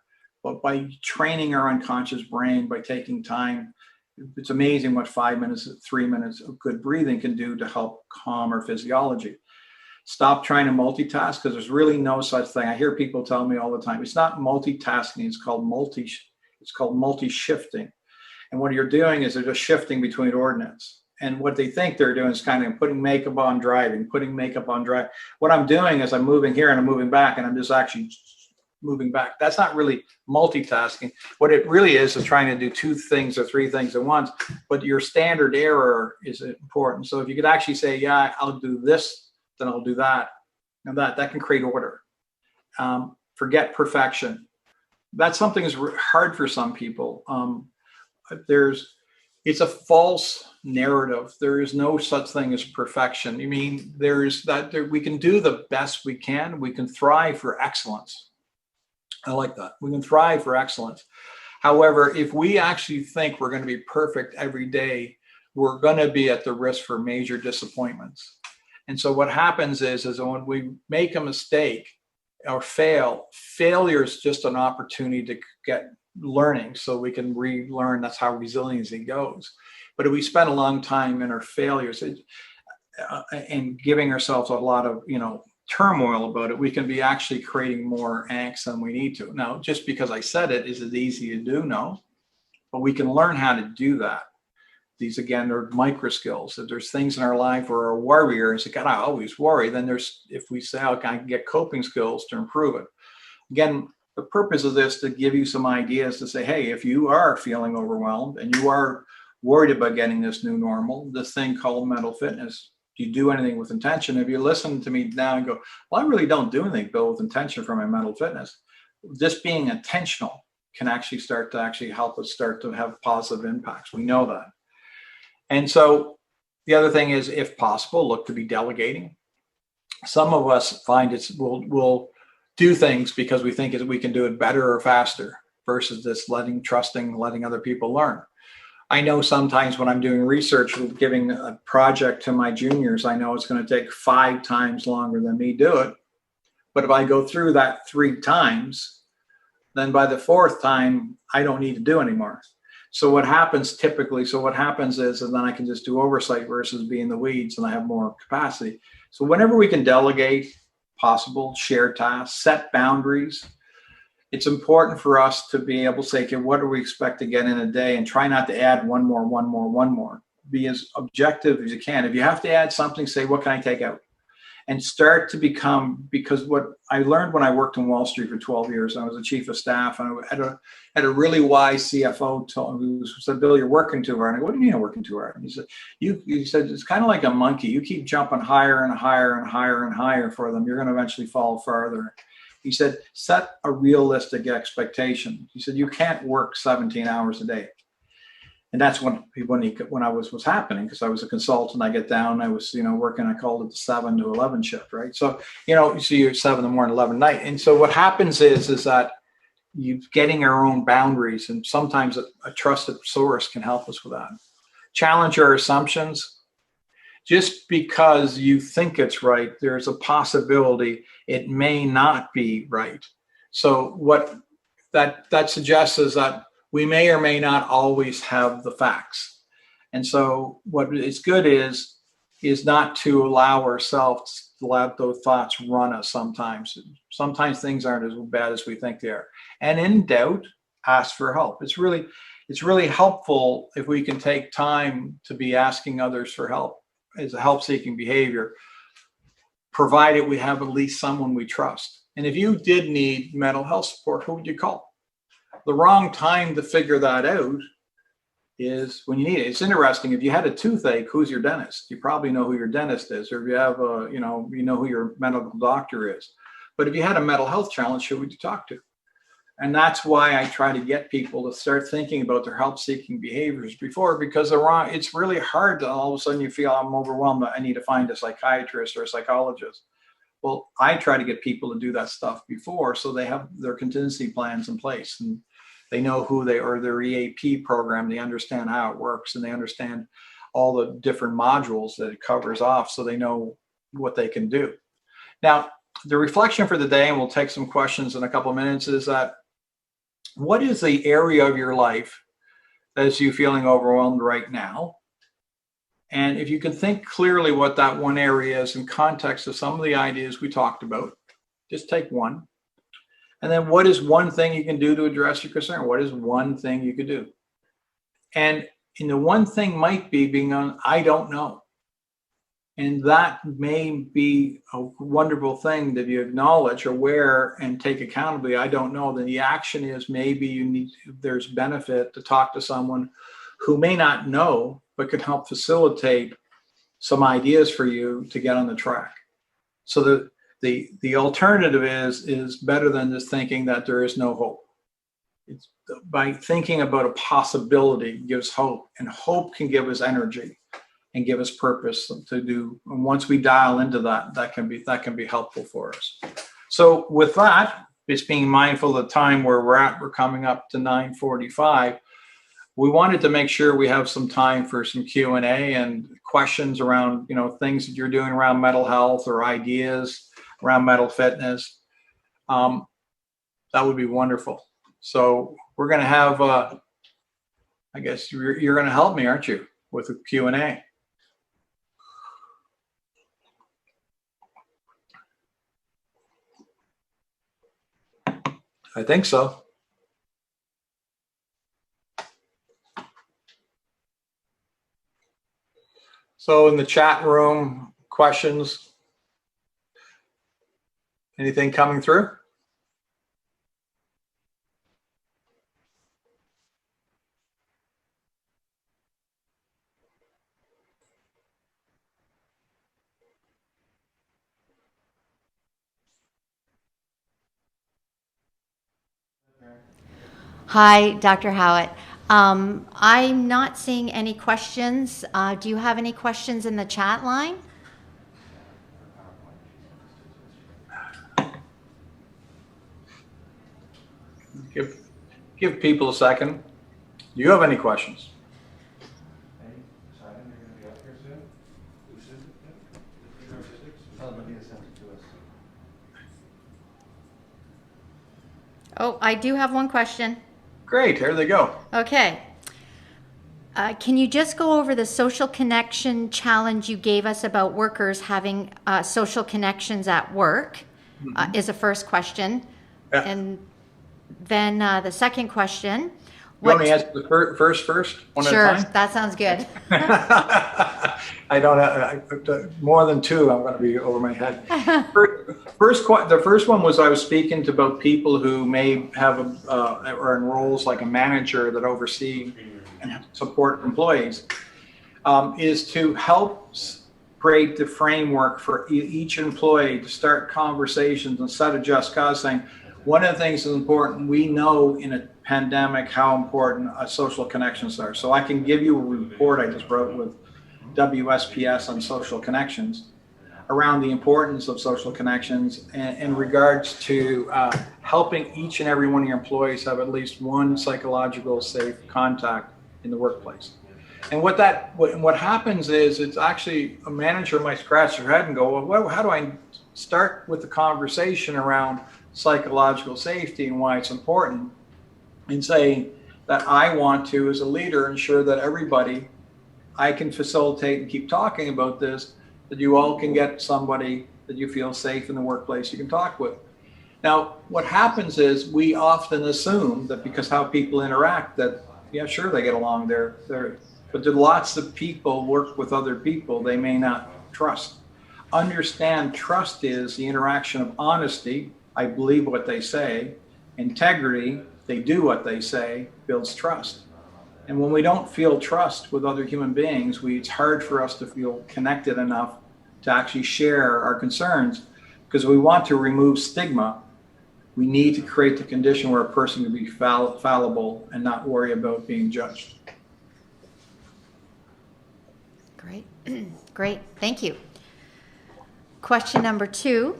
but by training our unconscious brain, by taking time. It's amazing what 5 minutes, 3 minutes of good breathing can do to help calm our physiology. Stop trying to multitask, because there's really no such thing. I hear people tell me all the time, it's not multitasking, it's called multi-shifting. And what you're doing is they're just shifting between ordinates. And what they think they're doing is kind of putting makeup on driving, What I'm doing is I'm moving here and I'm moving back, and I'm just actually moving back. That's not really multitasking. What it really is trying to do 2 things or 3 things at once, but your standard error is important. So if you could actually say, yeah, I'll do this, then I'll do that, and that can create order. Forget perfection. That's something that's hard for some people. It's a false narrative. There is no such thing as perfection. I mean, we can do the best we can. We can thrive for excellence. I like that. We can thrive for excellence. However, if we actually think we're going to be perfect every day, we're going to be at the risk for major disappointments. And so what happens is when we make a mistake, or fail. Failure is just an opportunity to get learning so we can relearn. That's how resiliency goes. But if we spend a long time in our failures and giving ourselves a lot of, turmoil about it, we can be actually creating more angst than we need to. Now, just because I said it, is it easy to do? No, but we can learn how to do that. These, again, are micro skills. If there's things in our life where a warrior is, God, I always worry, then if we say, I can get coping skills to improve it. Again, the purpose of this to give you some ideas to say, hey, if you are feeling overwhelmed and you are worried about getting this new normal, this thing called mental fitness, do you do anything with intention? If you listen to me now and go, well, I really don't do anything, Bill, with intention for my mental fitness. This being intentional can actually start to help us start to have positive impacts. We know that. And so the other thing is, if possible, look to be delegating. Some of us find we'll do things because we think we can do it better or faster versus this letting other people learn. I know sometimes when I'm doing research, giving a project to my juniors, I know it's going to take 5 times longer than me do it. But if I go through that 3 times, then by the 4th time, I don't need to do anymore. So what happens is then I can just do oversight versus be in the weeds, and I have more capacity. So whenever we can delegate, possible, share tasks, set boundaries, it's important for us to be able to say, okay, what do we expect to get in a day, and try not to add one more. Be as objective as you can. If you have to add something, say, what can I take out? And start to become, because what I learned when I worked in Wall Street for 12 years, I was a chief of staff, and I had a really wise CFO who said, Bill, you're working too hard. And I go, what do you mean I'm working too hard? And he said, it's kind of like a monkey. You keep jumping higher and higher and higher and higher for them, you're going to eventually fall farther. He said, set a realistic expectation. He said, you can't work 17 hours a day. And that's when I was happening, because I was a consultant. I get down, I was, working, I called it the 7 to 11 shift, right? So, you see you're 7 in the morning, 11 at night. And so what happens is that you getting our own boundaries, and sometimes a trusted source can help us with that. Challenge your assumptions. Just because you think it's right, there's a possibility it may not be right. So what that suggests is that we may or may not always have the facts. And so what is good is not to allow ourselves to let those thoughts run us sometimes. Sometimes things aren't as bad as we think they are. And in doubt, ask for help. It's really helpful if we can take time to be asking others for help as a help-seeking behavior, provided we have at least someone we trust. And if you did need mental health support, who would you call? The wrong time to figure that out is when you need it. It's interesting. If you had a toothache, who's your dentist? You probably know who your dentist is, or if you have you know who your medical doctor is. But if you had a mental health challenge, who would you talk to? And that's why I try to get people to start thinking about their help-seeking behaviors before, because it's really hard to all of a sudden you feel, I'm overwhelmed, I need to find a psychiatrist or a psychologist. Well, I try to get people to do that stuff before, so they have their contingency plans in place, and they know who they are, their EAP program, they understand how it works, and they understand all the different modules that it covers off, so they know what they can do. Now, the reflection for the day, and we'll take some questions in a couple of minutes, is that what is the area of your life that is you feeling overwhelmed right now? And if you can think clearly what that one area is in context of some of the ideas we talked about, just take one. And then what is one thing you can do to address your concern? What is one thing you could do? And the one thing might be being on, I don't know. And that may be a wonderful thing that you acknowledge, aware, and take accountability. I don't know. Then the action is maybe there's benefit to talk to someone who may not know, but could help facilitate some ideas for you to get on the track. So the alternative is better than just thinking that there is no hope. It's by thinking about a possibility gives hope, and hope can give us energy and give us purpose to do. And once we dial into that can be helpful for us. So with that, just being mindful of the time where we're at, we're coming up to 9:45. We wanted to make sure we have some time for some Q&A and questions around, things that you're doing around mental health or ideas around mental fitness. that would be wonderful. So we're going to have, I guess you're going to help me, aren't you, with a Q&A? I think so. So in the chat room, questions? Anything coming through? Hi, Dr. Howatt. I'm not seeing any questions. Do you have any questions in the chat line? Give people a second. Do you have any questions? Oh, I do have one question. Great, here they go. Okay. Can you just go over the social connection challenge you gave us about workers having social connections at work? Is the first question. Yeah. And then the second question. You want me to answer the first? One Sure, at a time? that sounds good. I don't have more than two. I'm going to be over my head. The first one was I was speaking to about people who may have or in roles like a manager that oversee and support employees, is to help create the framework for each employee to start conversations instead of just cause saying, one of the things that's important, we know in a pandemic how important social connections are. So I can give you a report I just wrote with WSPS on social connections around the importance of social connections and in regards to helping each and every one of your employees have at least one psychological safe contact in the workplace. And what happens is it's actually a manager might scratch their head and go, well, how do I start with the conversation around psychological safety and why it's important, and saying that I want to, as a leader, ensure that everybody, I can facilitate and keep talking about this, that you all can get somebody that you feel safe in the workplace you can talk with. Now, what happens is we often assume that because how people interact that, yeah, sure, they get along there, but do lots of people work with other people they may not trust. Understand trust is the interaction of honesty, I believe what they say, integrity, they do what they say, builds trust. And when we don't feel trust with other human beings, it's hard for us to feel connected enough to actually share our concerns, because we want to remove stigma. We need to create the condition where a person can be fallible and not worry about being judged. Great. Great. Thank you. Question number 2.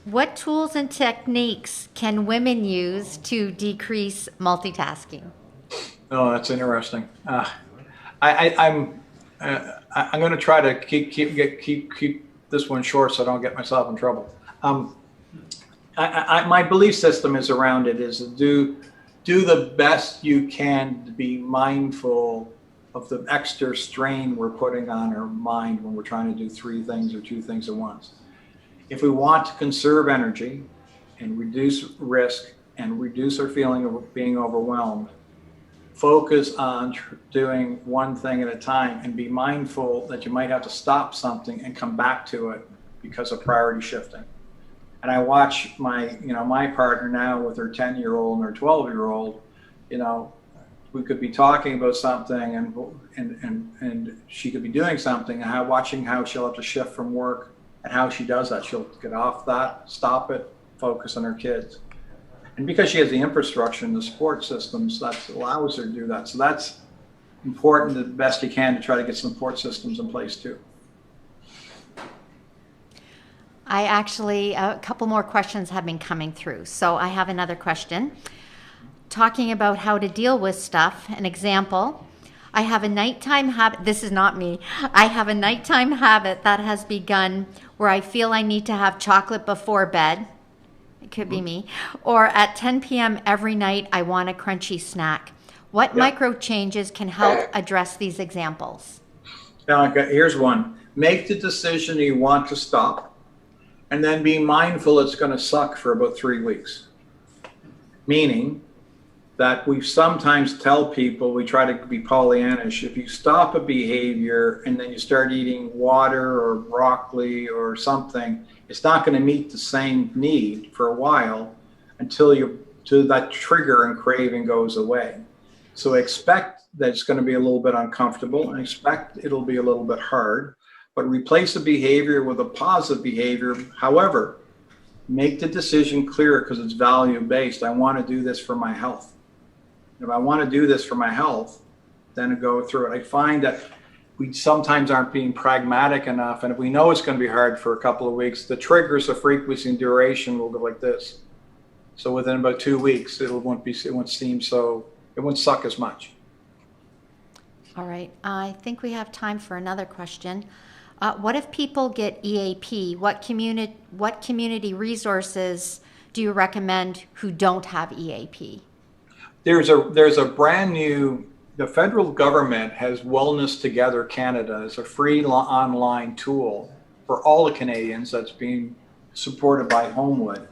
What tools and techniques can women use to decrease multitasking? Oh, that's interesting. I'm going to try to keep this one short so I don't get myself in trouble. My belief system is around it is to do the best you can to be mindful of the extra strain we're putting on our mind when we're trying to do 3 things or 2 things at once. If we want to conserve energy and reduce risk and reduce our feeling of being overwhelmed, focus on doing one thing at a time and be mindful that you might have to stop something and come back to it because of priority shifting. And I watch my partner now with her 10-year-old and her 12-year-old, we could be talking about something and she could be doing something, and watching how she'll have to shift from work and how she does that. She'll get off that, stop it, focus on her kids. And because she has the infrastructure and the support systems, that allows her to do that. So that's important, the best you can, to try to get some support systems in place too. I actually, a couple more questions have been coming through. So I have another question. Talking about how to deal with stuff, an example, I have a nighttime habit, this is not me, I have a nighttime habit that has begun where I feel I need to have chocolate before bed. It could be me. Or at 10 p.m. every night, I want a crunchy snack. What micro changes can help address these examples? Now, here's one. Make the decision you want to stop, and then be mindful it's going to suck for about 3 weeks. Meaning that we sometimes tell people, we try to be Pollyannish, if you stop a behavior and then you start eating water or broccoli or something, it's not going to meet the same need for a while until that trigger and craving goes away. So expect that it's going to be a little bit uncomfortable, and expect it'll be a little bit hard, but replace a behavior with a positive behavior. However, make the decision clear because it's value-based. I want to do this for my health. If I want to do this for my health, then I go through it. I find that we sometimes aren't being pragmatic enough, and if we know it's going to be hard for a couple of weeks, the triggers of frequency and duration will go like this. So within about 2 weeks, it won't suck as much. All right. I think we have time for another question. What if people get EAP? What community resources do you recommend who don't have EAP? There's a brand new, the federal government has Wellness Together Canada as a free online tool for all the Canadians that's being supported by Homewood.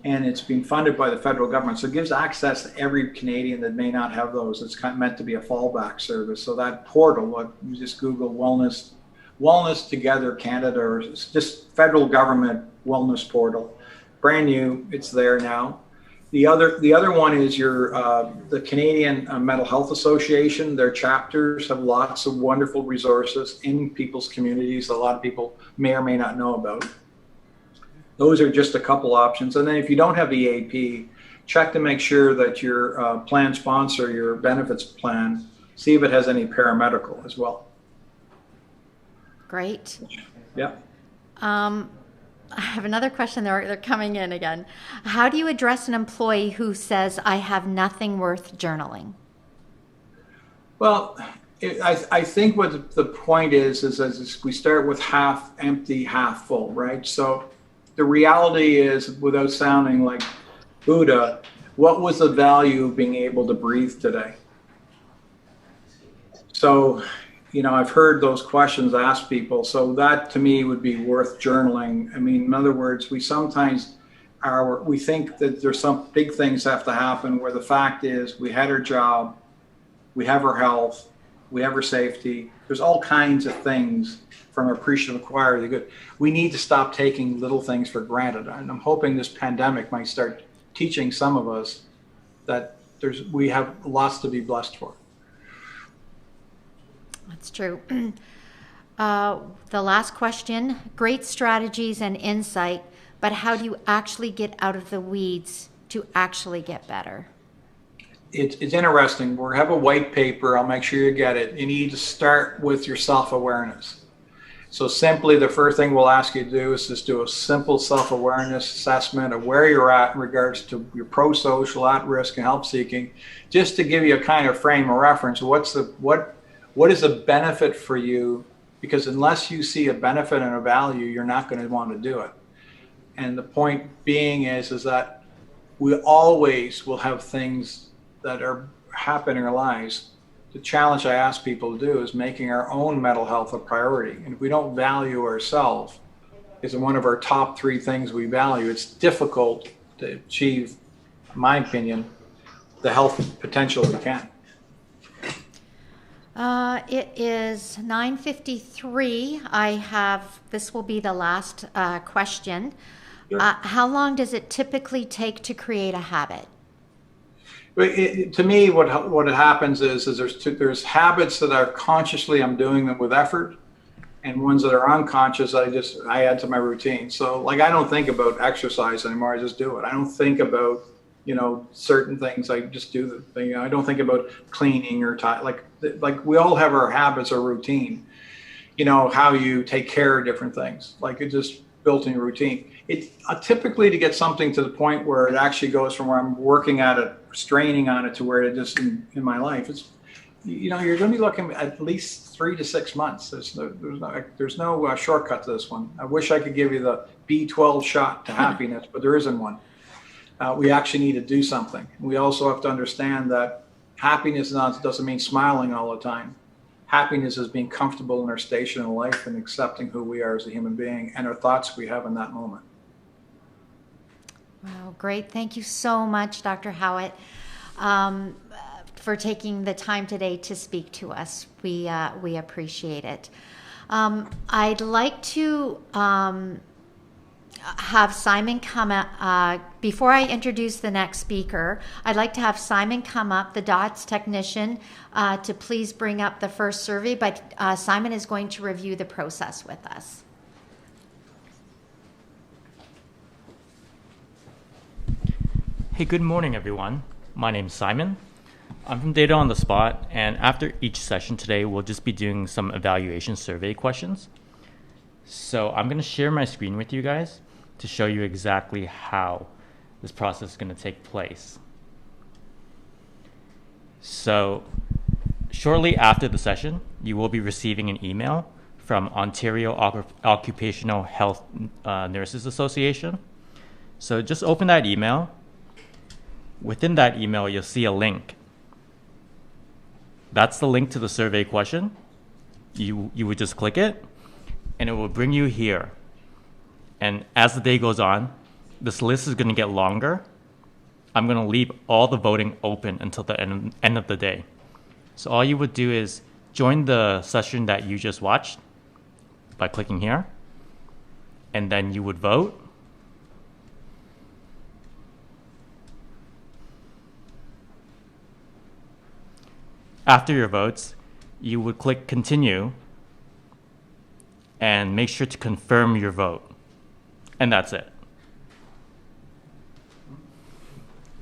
And it's being funded by the federal government. So it gives access to every Canadian that may not have those. It's kind of meant to be a fallback service. So that portal, you just Google Wellness Together Canada, or just federal government wellness portal. Brand new, it's there now. The other one is the Canadian Mental Health Association. Their chapters have lots of wonderful resources in people's communities that a lot of people may or may not know about. Those are just a couple options. And then if you don't have EAP, check to make sure that your plan sponsor, your benefits plan, see if it has any paramedical as well. Great. Yeah. I have another question. They're coming in again. How do you address an employee who says, I have nothing worth journaling? Well, I think what the point is we start with half empty, half full, right? So the reality is, without sounding like Buddha, what was the value of being able to breathe today? So, I've heard those questions asked people. So that to me would be worth journaling. I mean, in other words, we sometimes we think that there's some big things have to happen where the fact is we had our job, we have our health, we have our safety. There's all kinds of things from appreciative acquire the good. We need to stop taking little things for granted. And I'm hoping this pandemic might start teaching some of us that we have lots to be blessed for. That's true. The last question, great strategies and insight, but how do you actually get out of the weeds to actually get better? It's interesting. We have a white paper. I'll make sure you get it. You need to start with your self-awareness. So simply the first thing we'll ask you to do is just do a simple self-awareness assessment of where you're at in regards to your pro-social, at-risk, and help-seeking, just to give you a kind of frame of reference. What is a benefit for you? Because unless you see a benefit and a value, you're not going to want to do it. And the point being is that we always will have things that are happening in our lives. The challenge I ask people to do is making our own mental health a priority. And if we don't value ourselves as one of our top 3 things we value, it's difficult to achieve, in my opinion, the health potential we can. It is 9:53. This will be the last question. Sure. How long does it typically take to create a habit? To me, what happens is there's habits that are consciously I'm doing them with effort, and ones that are unconscious I add to my routine. So like I don't think about exercise anymore. I just do it. I don't think about certain things. I just do the thing. I don't think about cleaning or like we all have our habits or routine. How you take care of different things. Like it's just built in your routine. It typically to get something to the point where it actually goes from where I'm working at it, straining on it, to where it just in my life. you're going to be looking at least 3 to 6 months. There's no shortcut to this one. I wish I could give you the B12 shot to happiness, but there isn't one. We actually need to do something. We also have to understand that happiness doesn't mean smiling all the time. Happiness is being comfortable in our station in life and accepting who we are as a human being and our thoughts we have in that moment. Wow, great. Thank you so much, Dr. Howatt, for taking the time today to speak to us. We appreciate it. I'd like to have Simon come up. Before I introduce the next speaker, I'd like to have Simon come up, the DOTS technician, to please bring up the first survey, but Simon is going to review the process with us. Hey, good morning, everyone. My name's Simon. I'm from Data on the Spot, and after each session today, we'll just be doing some evaluation survey questions. So I'm going to share my screen with you guys to show you exactly how this process is going to take place. So shortly after the session, you will be receiving an email from Ontario Occupational Health Nurses Association. So just open that email. Within that email, you'll see a link. That's the link to the survey question. You would just click it, and it will bring you here. And as the day goes on, this list is going to get longer. I'm going to leave all the voting open until the end of the day. So all you would do is join the session that you just watched by clicking here, and then you would vote. After your votes, you would click continue and make sure to confirm your vote. And that's it.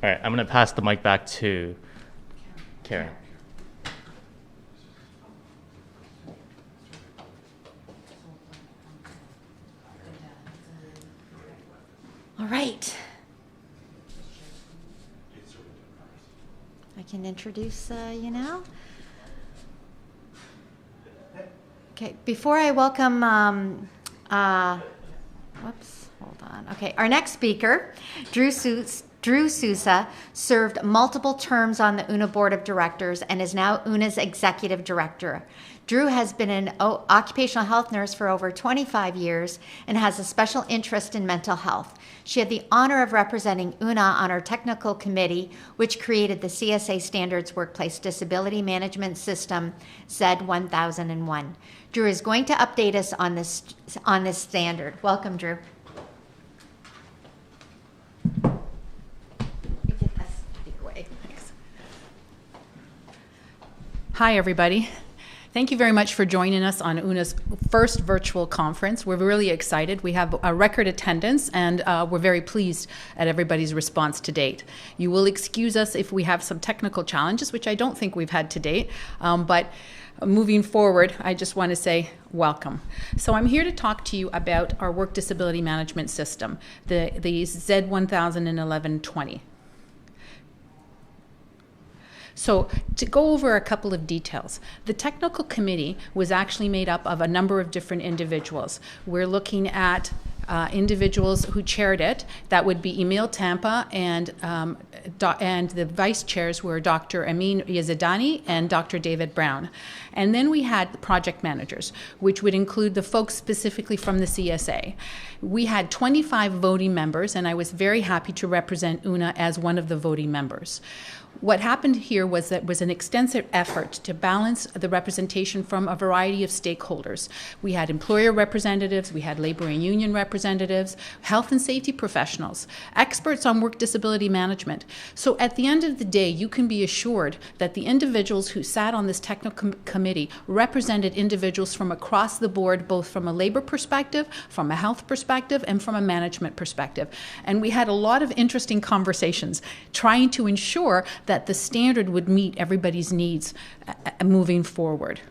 All right, I'm going to pass the mic back to Karen. All right. I can introduce you now. Okay, before I welcome, whoops, hold on. Okay, our next speaker, Drew Sousa, served multiple terms on the OOHNA Board of Directors and is now OOHNA's Executive Director. Drew has been an occupational health nurse for over 25 years and has a special interest in mental health. She had the honor of representing OOHNA on our technical committee, which created the CSA Standards Workplace Disability Management System, ZED 1001. Drew is going to update us on this standard. Welcome, Drew. Hi, everybody. Thank you very much for joining us on OOHNA's first virtual conference. We're really excited. We have a record attendance, and we're very pleased at everybody's response to date. You will excuse us if we have some technical challenges, which I don't think we've had to date, but moving forward, I just want to say welcome. So I'm here to talk to you about our work disability management system, the ZED 1011-20. So to go over a couple of details, the technical committee was actually made up of a number of different individuals. We're looking at individuals who chaired it. That would be Emil Tampa, and the vice chairs were Dr. Amin Yazidani and Dr. David Brown. And then we had the project managers, which would include the folks specifically from the CSA. We had 25 voting members, and I was very happy to represent OOHNA as one of the voting members. What happened here was that was an extensive effort to balance the representation from a variety of stakeholders. We had employer representatives, we had labor and union representatives, health and safety professionals, experts on work disability management. So at the end of the day, you can be assured that the individuals who sat on this technical committee represented individuals from across the board, both from a labor perspective, from a health perspective, and from a management perspective. And we had a lot of interesting conversations trying to ensure that the standard would meet everybody's needs moving forward.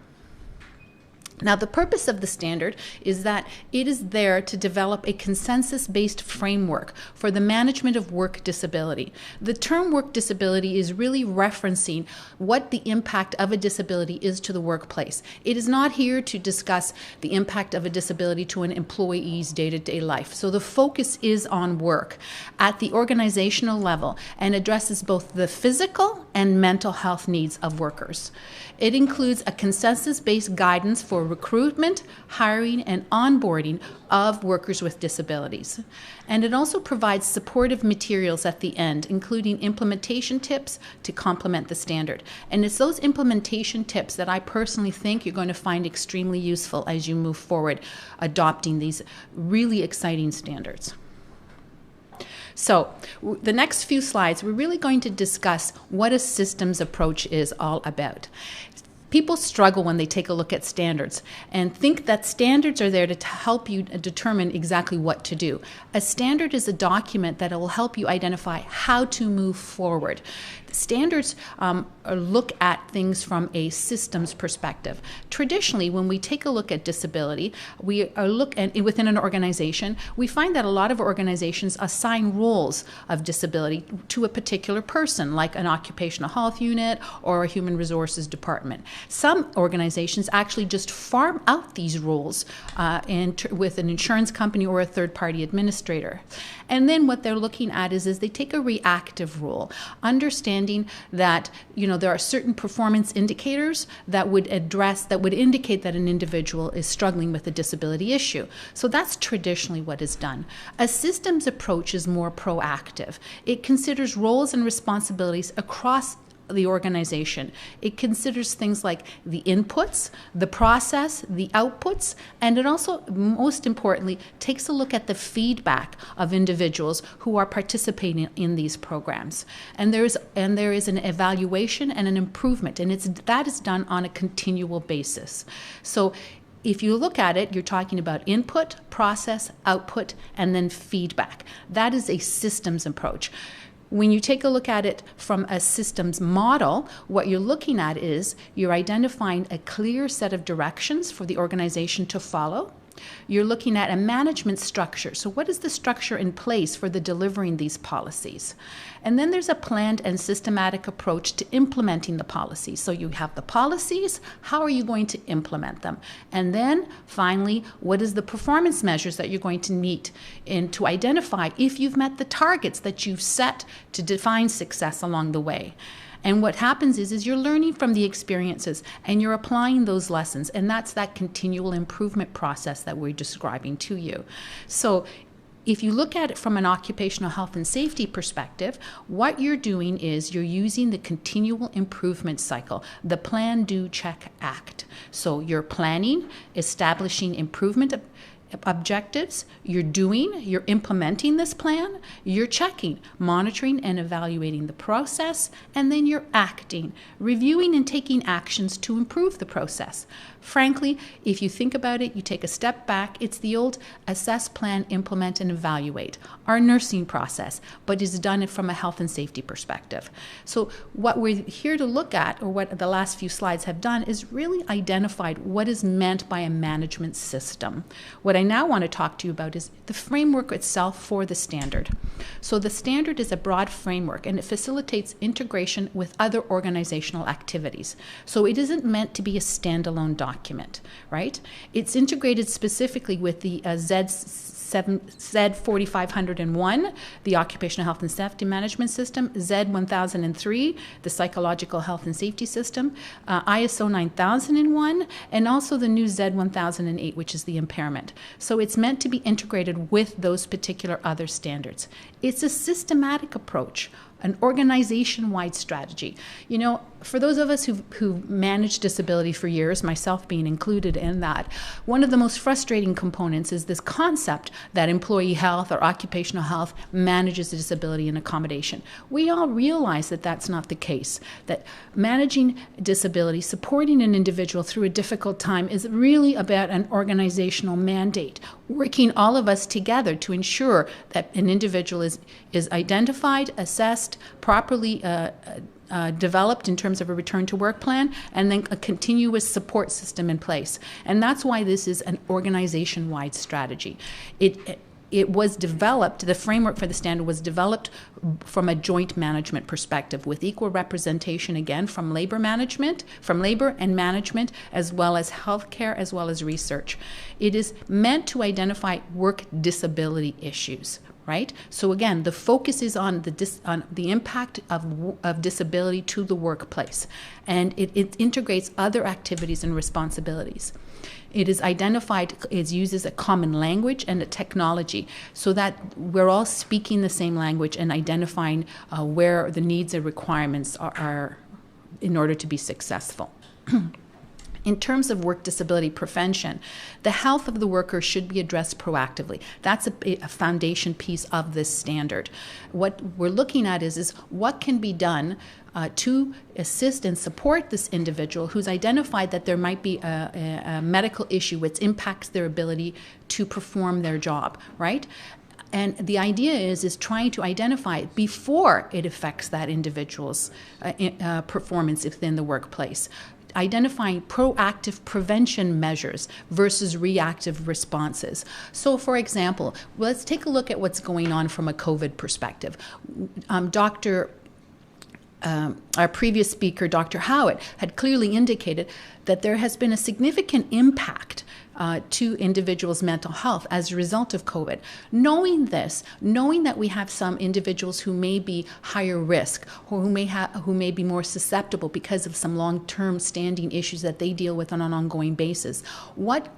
Now, the purpose of the standard is that it is there to develop a consensus-based framework for the management of work disability. The term work disability is really referencing what the impact of a disability is to the workplace. It is not here to discuss the impact of a disability to an employee's day-to-day life. So the focus is on work at the organizational level and addresses both the physical and mental health needs of workers. It includes a consensus-based guidance for recruitment, hiring, and onboarding of workers with disabilities. And it also provides supportive materials at the end, including implementation tips to complement the standard. And it's those implementation tips that I personally think you're going to find extremely useful as you move forward adopting these really exciting standards. So the next few slides, we're really going to discuss what a systems approach is all about. People struggle when they take a look at standards and think that standards are there to help you determine exactly what to do. A standard is a document that will help you identify how to move forward. Standards look at things from a systems perspective. Traditionally, when we take a look at disability, we look at within an organization, we find that a lot of organizations assign roles of disability to a particular person, like an occupational health unit or a human resources department. Some organizations actually just farm out these roles with an insurance company or a third-party administrator. And then what they're looking at is they take a reactive role, understanding that there are certain performance indicators that would indicate that an individual is struggling with a disability issue. So that's traditionally what is done. A systems approach is more proactive. It considers roles and responsibilities across the organization. It considers things like the inputs, the process, the outputs, and it also, most importantly, takes a look at the feedback of individuals who are participating in these programs. And there is an evaluation and an improvement, and that is done on a continual basis. So if you look at it, you're talking about input, process, output, and then feedback. That is a systems approach. When you take a look at it from a systems model, what you're looking at is you're identifying a clear set of directions for the organization to follow. You're looking at a management structure. So what is the structure in place for the delivering these policies? And then there's a planned and systematic approach to implementing the policies. So you have the policies, how are you going to implement them? And then finally, what is the performance measures that you're going to meet and to identify if you've met the targets that you've set to define success along the way. And what happens is you're learning from the experiences and you're applying those lessons. And that's that continual improvement process that we're describing to you. So if you look at it from an occupational health and safety perspective, what you're doing is you're using the continual improvement cycle, the plan, do, check, act. So you're planning, establishing improvement objectives, you're implementing this plan, you're checking, monitoring and evaluating the process, and then you're acting, reviewing and taking actions to improve the process. Frankly, if you think about it, you take a step back, it's the old assess, plan, implement, and evaluate. Our nursing process, but is done from a health and safety perspective. So what we're here to look at, or what the last few slides have done, is really identified what is meant by a management system. What I now want to talk to you about is the framework itself for the standard. So the standard is a broad framework and it facilitates integration with other organizational activities. So it isn't meant to be a standalone document, right? It's integrated specifically with the Z4501, the Occupational Health and Safety Management System, Z1003, the Psychological Health and Safety System, ISO 9001, and also the new Z1008, which is the impairment. So it's meant to be integrated with those particular other standards. It's a systematic approach, an organization-wide strategy. For those of us who've managed disability for years, myself being included in that, one of the most frustrating components is this concept that employee health or occupational health manages disability and accommodation. We all realize that that's not the case, that managing disability, supporting an individual through a difficult time is really about an organizational mandate, working all of us together to ensure that an individual is identified, assessed, properly developed in terms of a return to work plan, and then a continuous support system in place. And that's why this is an organization-wide strategy. It was developed, the framework for the standard was developed from a joint management perspective with equal representation, again, from labor and management, as well as healthcare, as well as research. It is meant to identify work disability issues, right? So again, the focus is on the impact of disability to the workplace, and it integrates other activities and responsibilities. It is identified, it uses a common language and a technology so that we're all speaking the same language and identifying where the needs and requirements are in order to be successful. In terms of work disability prevention, the health of the worker should be addressed proactively. That's a foundation piece of this standard. What we're looking at is what can be done to assist and support this individual who's identified that there might be a medical issue which impacts their ability to perform their job, right? And the idea is trying to identify it before it affects that individual's performance within the workplace. Identifying proactive prevention measures versus reactive responses. So, for example, let's take a look at what's going on from a COVID perspective. Our previous speaker, Dr. Howatt, had clearly indicated that there has been a significant impact to individuals' mental health as a result of COVID. Knowing this, knowing that we have some individuals who may be higher risk or who may be more susceptible because of some long-term standing issues that they deal with on an ongoing basis, what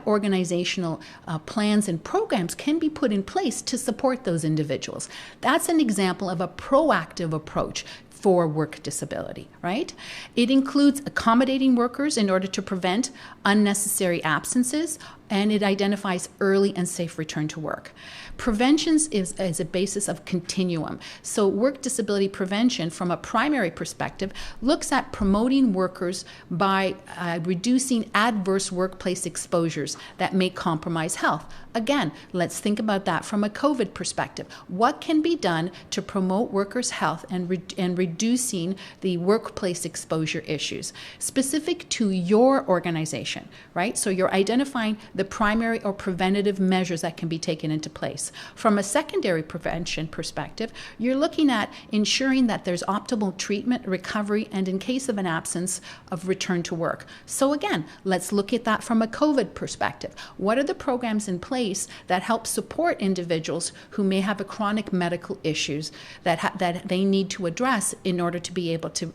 organizational plans and programs can be put in place to support those individuals? That's an example of a proactive approach for work disability, right? It includes accommodating workers in order to prevent unnecessary absences, and it identifies early and safe return to work. Prevention is a basis of continuum. So work disability prevention from a primary perspective looks at promoting workers by reducing adverse workplace exposures that may compromise health. Again, let's think about that from a COVID perspective. What can be done to promote workers' health and reducing the workplace exposure issues specific to your organization, right? So you're identifying the primary or preventative measures that can be taken into place. From a secondary prevention perspective, you're looking at ensuring that there's optimal treatment, recovery, and in case of an absence, of return to work. So again, let's look at that from a COVID perspective. What are the programs in place that help support individuals who may have a chronic medical issues that they need to address in order to be able to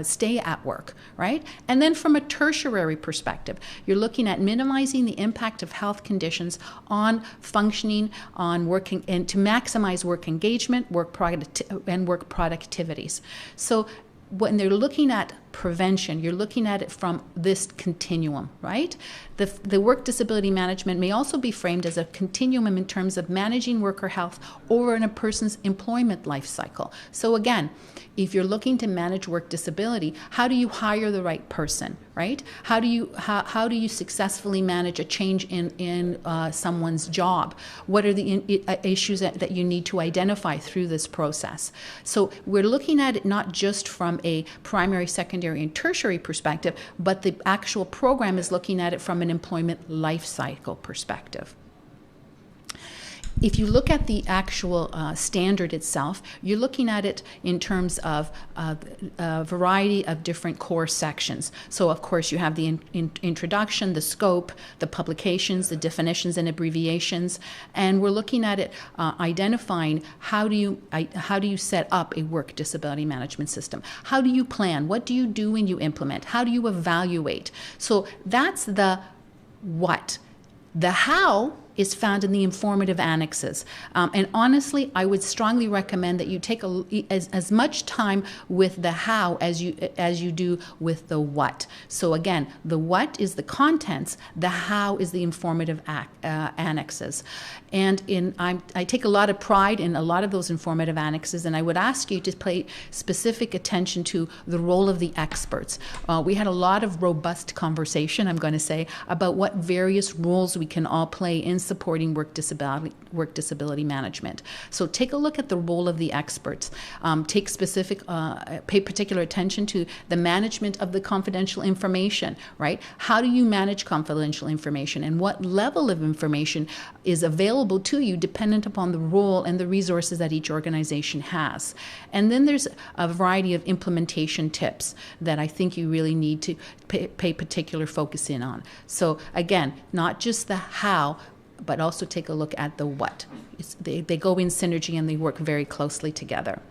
stay at work, right? And then from a tertiary perspective, you're looking at minimizing the impact of health conditions on functioning, on working, and to maximize work engagement, and work productivities. So when they're looking at prevention, you're looking at it from this continuum, right? The work disability management may also be framed as a continuum in terms of managing worker health over in a person's employment life cycle. So again, if you're looking to manage work disability, how do you hire the right person, right? How do you successfully manage a change in someone's job? What are the issues that you need to identify through this process? So we're looking at it not just from a primary, secondary, and tertiary perspective, but the actual program is looking at it from an employment life cycle perspective. If you look at the actual standard itself, you're looking at it in terms of a variety of different core sections. So, of course, you have the introduction, the scope, the publications, the definitions and abbreviations, and we're looking at it identifying how do you set up a work disability management system? How do you plan? What do you do when you implement? How do you evaluate? So that's the what. The how is found in the informative annexes. And honestly, I would strongly recommend that you take as much time with the how as you do with the what. So again, the what is the contents, the how is the informative annexes. And I take a lot of pride in a lot of those informative annexes, and I would ask you to pay specific attention to the role of the experts. We had a lot of robust conversation, I'm going to say, about what various roles we can all play in supporting work disability management. So take a look at the role of the experts. Pay particular attention to the management of the confidential information, right? How do you manage confidential information, and what level of information is available to you dependent upon the role and the resources that each organization has. And then there's a variety of implementation tips that I think you really need to pay particular focus in on. So again, not just the how, but also take a look at the what. They go in synergy and they work very closely together.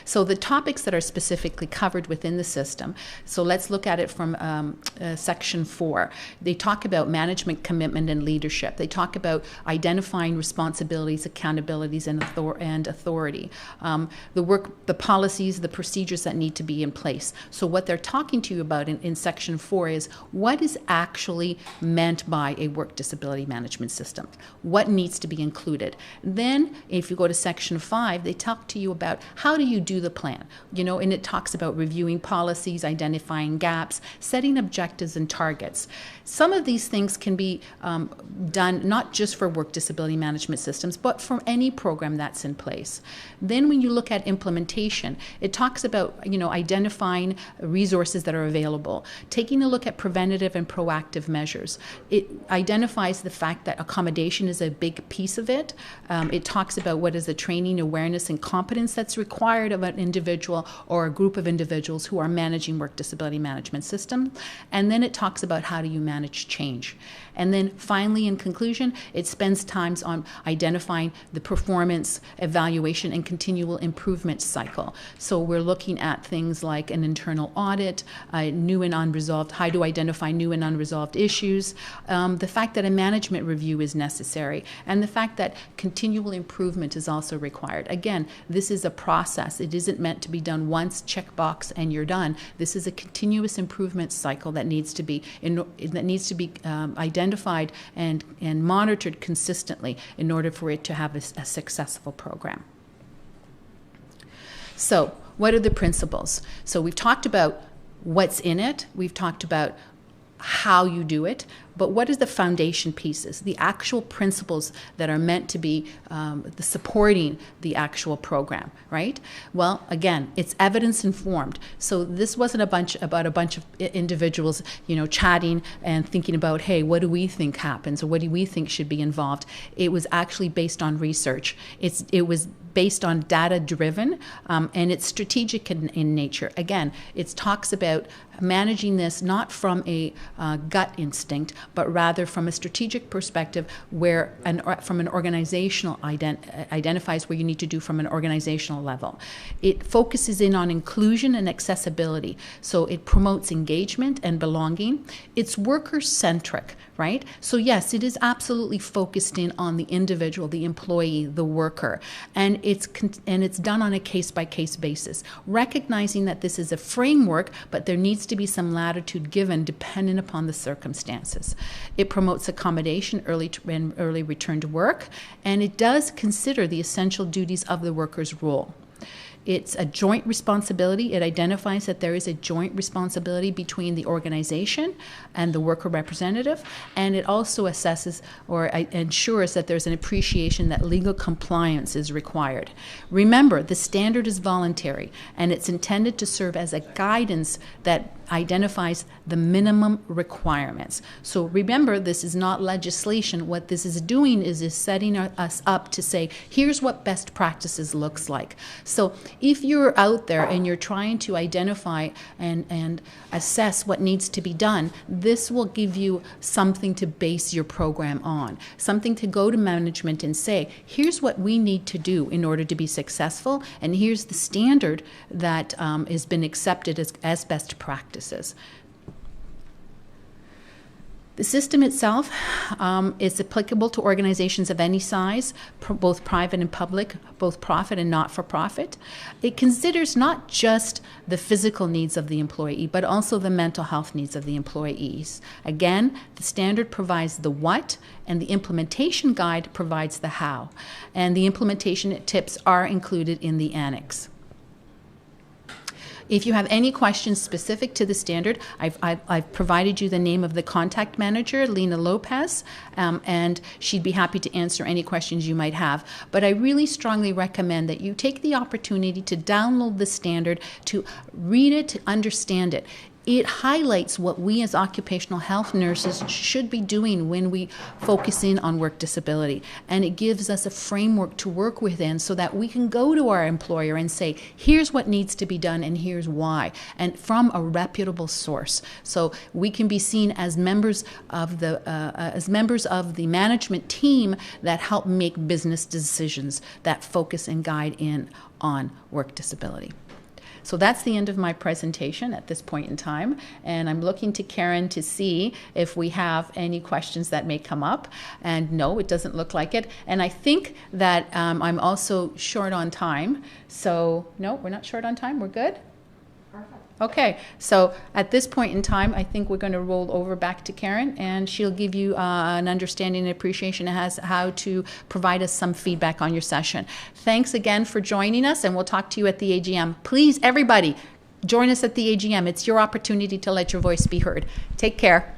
So the topics that are specifically covered within the system, so let's look at it from section 4. They talk about management, commitment, and leadership. They talk about identifying responsibilities, accountabilities, and authority. The policies, the procedures that need to be in place. So what they're talking to you about in section 4 is what is actually meant by a work disability management system. What needs to be included. Then, if you go to section 5, they talk to you about how do you do the plan, and it talks about reviewing policies, identifying gaps, setting objectives and targets. Some of these things can be done not just for work disability management systems, but for any program that's in place. Then when you look at implementation, it talks about, identifying resources that are available, taking a look at preventative and proactive measures. It identifies the fact that accommodation is a big piece of it. It talks about what is the training, awareness, and competence that's required of an individual or a group of individuals who are managing work disability management system. And then it talks about how do you manage change. And then finally, in conclusion, it spends time on identifying the performance, evaluation, and continual improvement cycle. So we're looking at things like an internal audit, new and unresolved, how to identify new and unresolved issues, the fact that a management review is necessary, and the fact that continual improvement is also required. Again, this is a process. It isn't meant to be done once, check box, and you're done. This is a continuous improvement cycle that needs to be identified and monitored consistently in order for it to have a successful program. So, what are the principles? So we've talked about what's in it. We've talked about how you do it, but what is the foundation pieces, the actual principles that are meant to be supporting the actual program, right? Well, again, it's evidence informed. So this wasn't about a bunch of individuals, chatting and thinking about, hey, what do we think happens, or what do we think should be involved? It was actually based on research. It was based on data-driven, and it's strategic in nature. Again, it talks about managing this not from a gut instinct, but rather from a strategic perspective where from an organizational identifies where you need to do from an organizational level. It focuses in on inclusion and accessibility. So it promotes engagement and belonging. It's worker-centric, right? So yes, it is absolutely focused in on the individual, the employee, the worker, and it's done on a case-by-case basis, recognizing that this is a framework, but there needs to be some latitude given dependent upon the circumstances. It promotes accommodation, early return to work, and it does consider the essential duties of the worker's role. It's a joint responsibility. It identifies that there is a joint responsibility between the organization and the worker representative, and it also assesses or ensures that there's an appreciation that legal compliance is required. Remember, the standard is voluntary, and it's intended to serve as a guidance that identifies the minimum requirements. So remember, this is not legislation. What this is doing is setting us up to say, here's what best practices looks like. So if you're out there and you're trying to identify and assess what needs to be done, this will give you something to base your program on, something to go to management and say, here's what we need to do in order to be successful, and here's the standard that has been accepted as best practices. The system itself is applicable to organizations of any size, both private and public, both profit and not-for-profit. It considers not just the physical needs of the employee, but also the mental health needs of the employees. Again, the standard provides the what, and the implementation guide provides the how. And the implementation tips are included in the annex. if you have any questions specific to the standard, I've provided you the name of the contact manager, Lena Lopez, and she'd be happy to answer any questions you might have. But I really strongly recommend that you take the opportunity to download the standard, to read it, to understand it. It highlights what we as occupational health nurses should be doing when we focus in on work disability. And it gives us a framework to work within so that we can go to our employer and say, here's what needs to be done and here's why, and from a reputable source. So we can be seen as members of the management team that help make business decisions that focus and guide in on work disability. So that's the end of my presentation at this point in time, and I'm looking to Karen to see if we have any questions that may come up, and no, it doesn't look like it. And I think that I'm also short on time, so no, we're not short on time, we're good? Okay, so at this point in time, I think we're going to roll over back to Karen, and she'll give you an understanding and appreciation as how to provide us some feedback on your session. Thanks again for joining us, and we'll talk to you at the AGM. Please, everybody, join us at the AGM. It's your opportunity to let your voice be heard. Take care.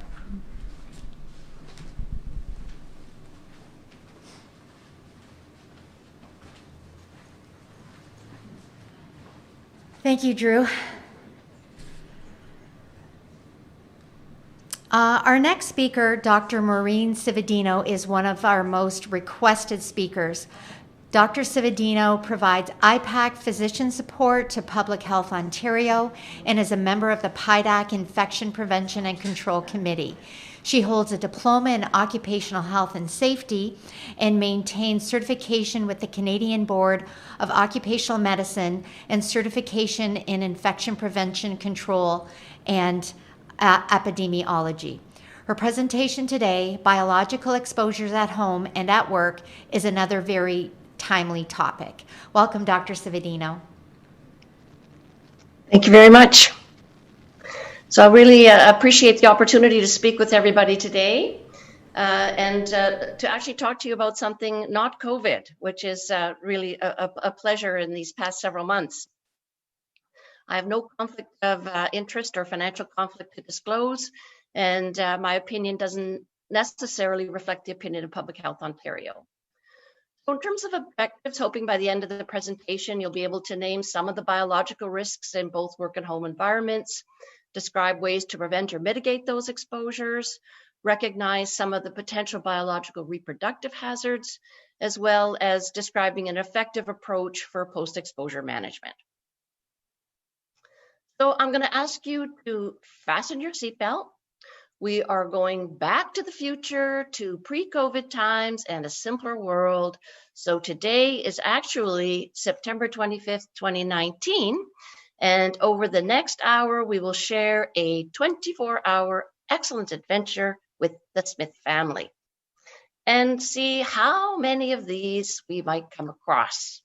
Thank you, Drew. Our next speaker, Dr. Maureen Cividino, is one of our most requested speakers. Dr. Cividino provides IPAC physician support to Public Health Ontario and is a member of the PIDAC Infection Prevention and Control Committee. She holds a diploma in occupational health and safety and maintains certification with the Canadian Board of Occupational Medicine and certification in infection prevention, control, and epidemiology. Her presentation today, Biological Exposures at Home and at Work, is another very timely topic. Welcome, Dr. Cividino. Thank you very much. So I really appreciate the opportunity to speak with everybody today and to actually talk to you about something not COVID, which is really a pleasure in these past several months. I have no conflict of interest or financial conflict to disclose, and my opinion doesn't necessarily reflect the opinion of Public Health Ontario. So in terms of objectives, hoping by the end of the presentation, you'll be able to name some of the biological risks in both work and home environments, describe ways to prevent or mitigate those exposures, recognize some of the potential biological reproductive hazards, as well as describing an effective approach for post-exposure management. So I'm going to ask you to fasten your seatbelt. We are going back to the future, to pre-COVID times and a simpler world. So today is actually September 25th, 2019. And over the next hour, we will share a 24-hour excellent adventure with the Smith family and see how many of these we might come across.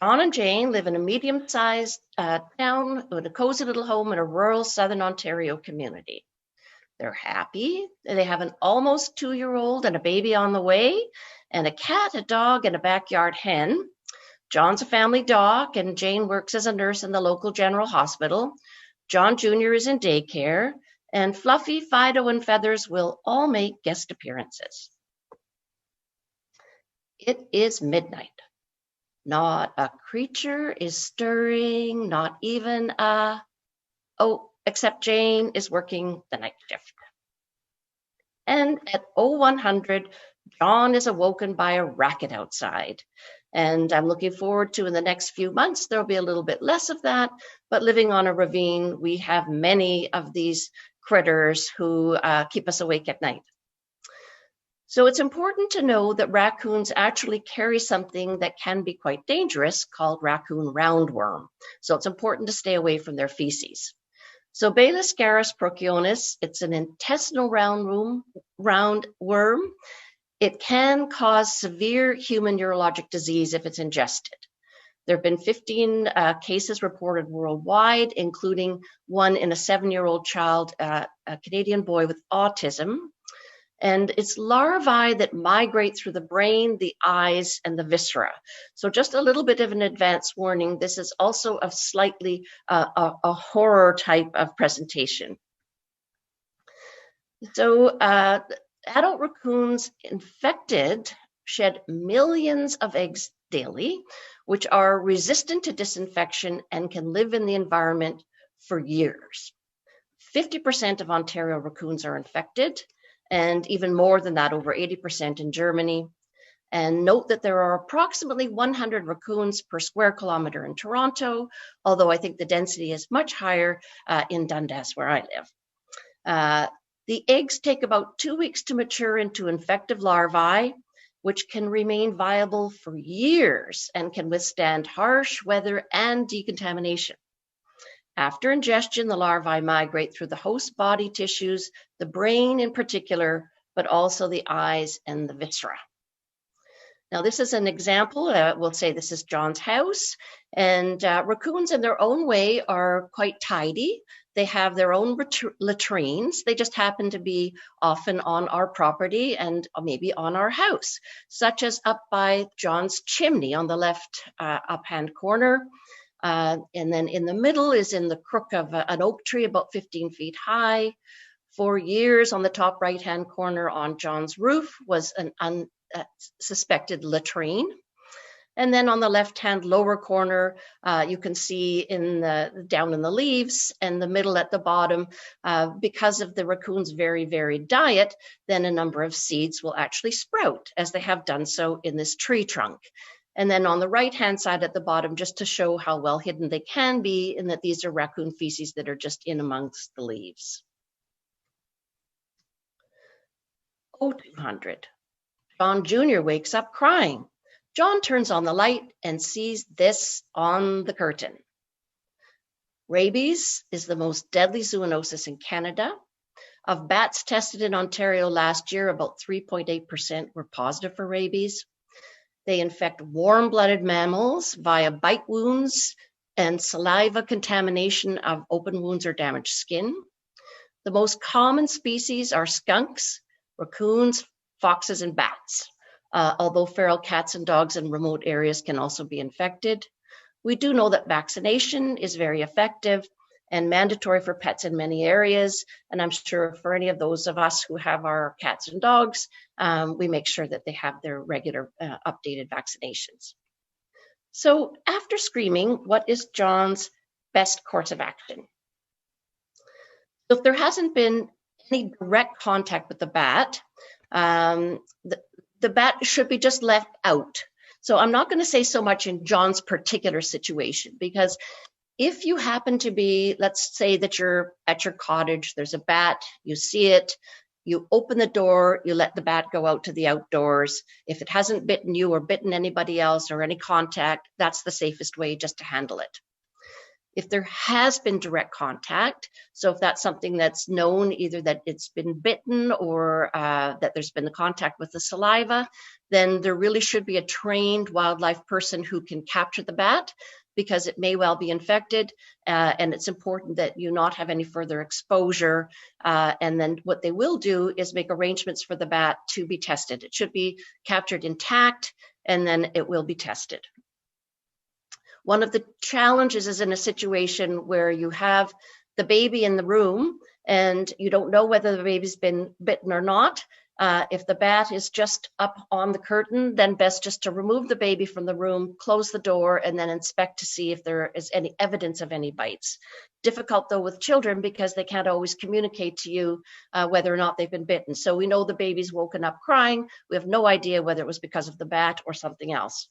John and Jane live in a medium-sized town with a cozy little home in a rural southern Ontario community. They're happy. They have an almost 2-year-old and a baby on the way, and a cat, a dog, and a backyard hen. John's a family doc, and Jane works as a nurse in the local general hospital. John Jr. is in daycare, and Fluffy, Fido, and Feathers will all make guest appearances. It is midnight. Not a creature is stirring, not even except Jane is working the night shift. And at 0100, John is awoken by a racket outside. And I'm looking forward to, in the next few months, there'll be a little bit less of that, but living on a ravine, we have many of these critters who keep us awake at night. So it's important to know that raccoons actually carry something that can be quite dangerous called raccoon roundworm. So it's important to stay away from their feces. So Balascaris procyonis, it's an intestinal roundworm. It can cause severe human neurologic disease if it's ingested. There have been 15 cases reported worldwide, including one in a 7-year-old child, a Canadian boy with autism. And it's larvae that migrate through the brain, the eyes, and the viscera. So just a little bit of an advance warning, this is also a slightly a horror type of presentation. So adult raccoons infected shed millions of eggs daily, which are resistant to disinfection and can live in the environment for years. 50% of Ontario raccoons are infected, and even more than that, over 80% in Germany. And note that there are approximately 100 raccoons per square kilometer in Toronto, although I think the density is much higher in Dundas, where I live. The eggs take about 2 weeks to mature into infective larvae, which can remain viable for years and can withstand harsh weather and decontamination. After ingestion, the larvae migrate through the host body tissues, the brain in particular, but also the eyes and the viscera. Now, this is an example. We'll say this is John's house, and raccoons in their own way are quite tidy. They have their own latrines. They just happen to be often on our property and maybe on our house, such as up by John's chimney on the left up-hand corner. And then in the middle is in the crook of an oak tree about 15 feet high. For years on the top right-hand corner on John's roof was an unsuspected latrine. And then on the left-hand lower corner, you can see down in the leaves, and the middle at the bottom, because of the raccoon's very varied diet, then a number of seeds will actually sprout, as they have done so in this tree trunk. And then on the right-hand side at the bottom, just to show how well hidden they can be, in that these are raccoon feces that are just in amongst the leaves. O200. John Jr. wakes up crying. John turns on the light and sees this on the curtain. Rabies is the most deadly zoonosis in Canada. Of bats tested in Ontario last year, about 3.8% were positive for rabies. They infect warm-blooded mammals via bite wounds and saliva contamination of open wounds or damaged skin. The most common species are skunks, raccoons, foxes, and bats, although feral cats and dogs in remote areas can also be infected. We do know that vaccination is very effective and mandatory for pets in many areas. And I'm sure for any of those of us who have our cats and dogs, we make sure that they have their regular updated vaccinations. So after screaming, what is John's best course of action? So if there hasn't been any direct contact with the bat, the bat should be just left out. So I'm not going to say so much in John's particular situation, because if you happen to be, let's say that you're at your cottage, there's a bat, you see it, you open the door, you let the bat go out to the outdoors. If it hasn't bitten you or bitten anybody else or any contact, that's the safest way just to handle it. If there has been direct contact, so if that's something that's known, either that it's been bitten or that there's been the contact with the saliva, then there really should be a trained wildlife person who can capture the bat, because it may well be infected, and it's important that you not have any further exposure. And then what they will do is make arrangements for the bat to be tested. It should be captured intact, and then it will be tested. One of the challenges is in a situation where you have the baby in the room and you don't know whether the baby's been bitten or not. If the bat is just up on the curtain, then best just to remove the baby from the room, close the door, and then inspect to see if there is any evidence of any bites. Difficult though with children, because they can't always communicate to you whether or not they've been bitten. So we know the baby's woken up crying. We have no idea whether it was because of the bat or something else.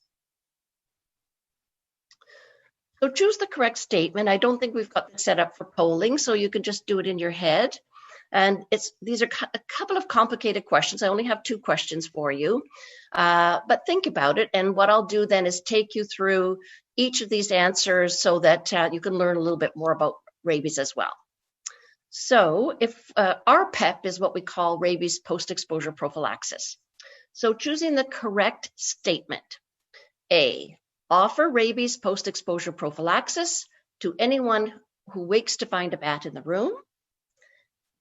So choose the correct statement. I don't think we've got this set up for polling, so you can just do it in your head. And these are a couple of complicated questions. I only have 2 questions for you, but think about it. And what I'll do then is take you through each of these answers so that you can learn a little bit more about rabies as well. So if our PEP is what we call rabies post-exposure prophylaxis. So choosing the correct statement. A, offer rabies post-exposure prophylaxis to anyone who wakes to find a bat in the room.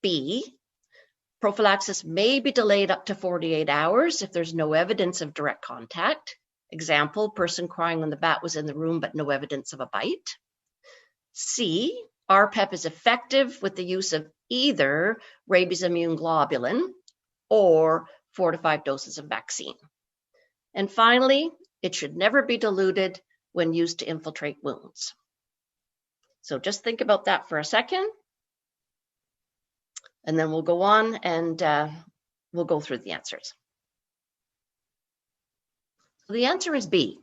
B, Prophylaxis may be delayed up to 48 hours if there's no evidence of direct contact. Example, person crying when the bat was in the room, but no evidence of a bite. C, RPEP is effective with the use of either rabies immune globulin or 4 to 5 doses of vaccine. And finally, it should never be diluted when used to infiltrate wounds. So just think about that for a second, and then we'll go on and we'll go through the answers. The answer is B.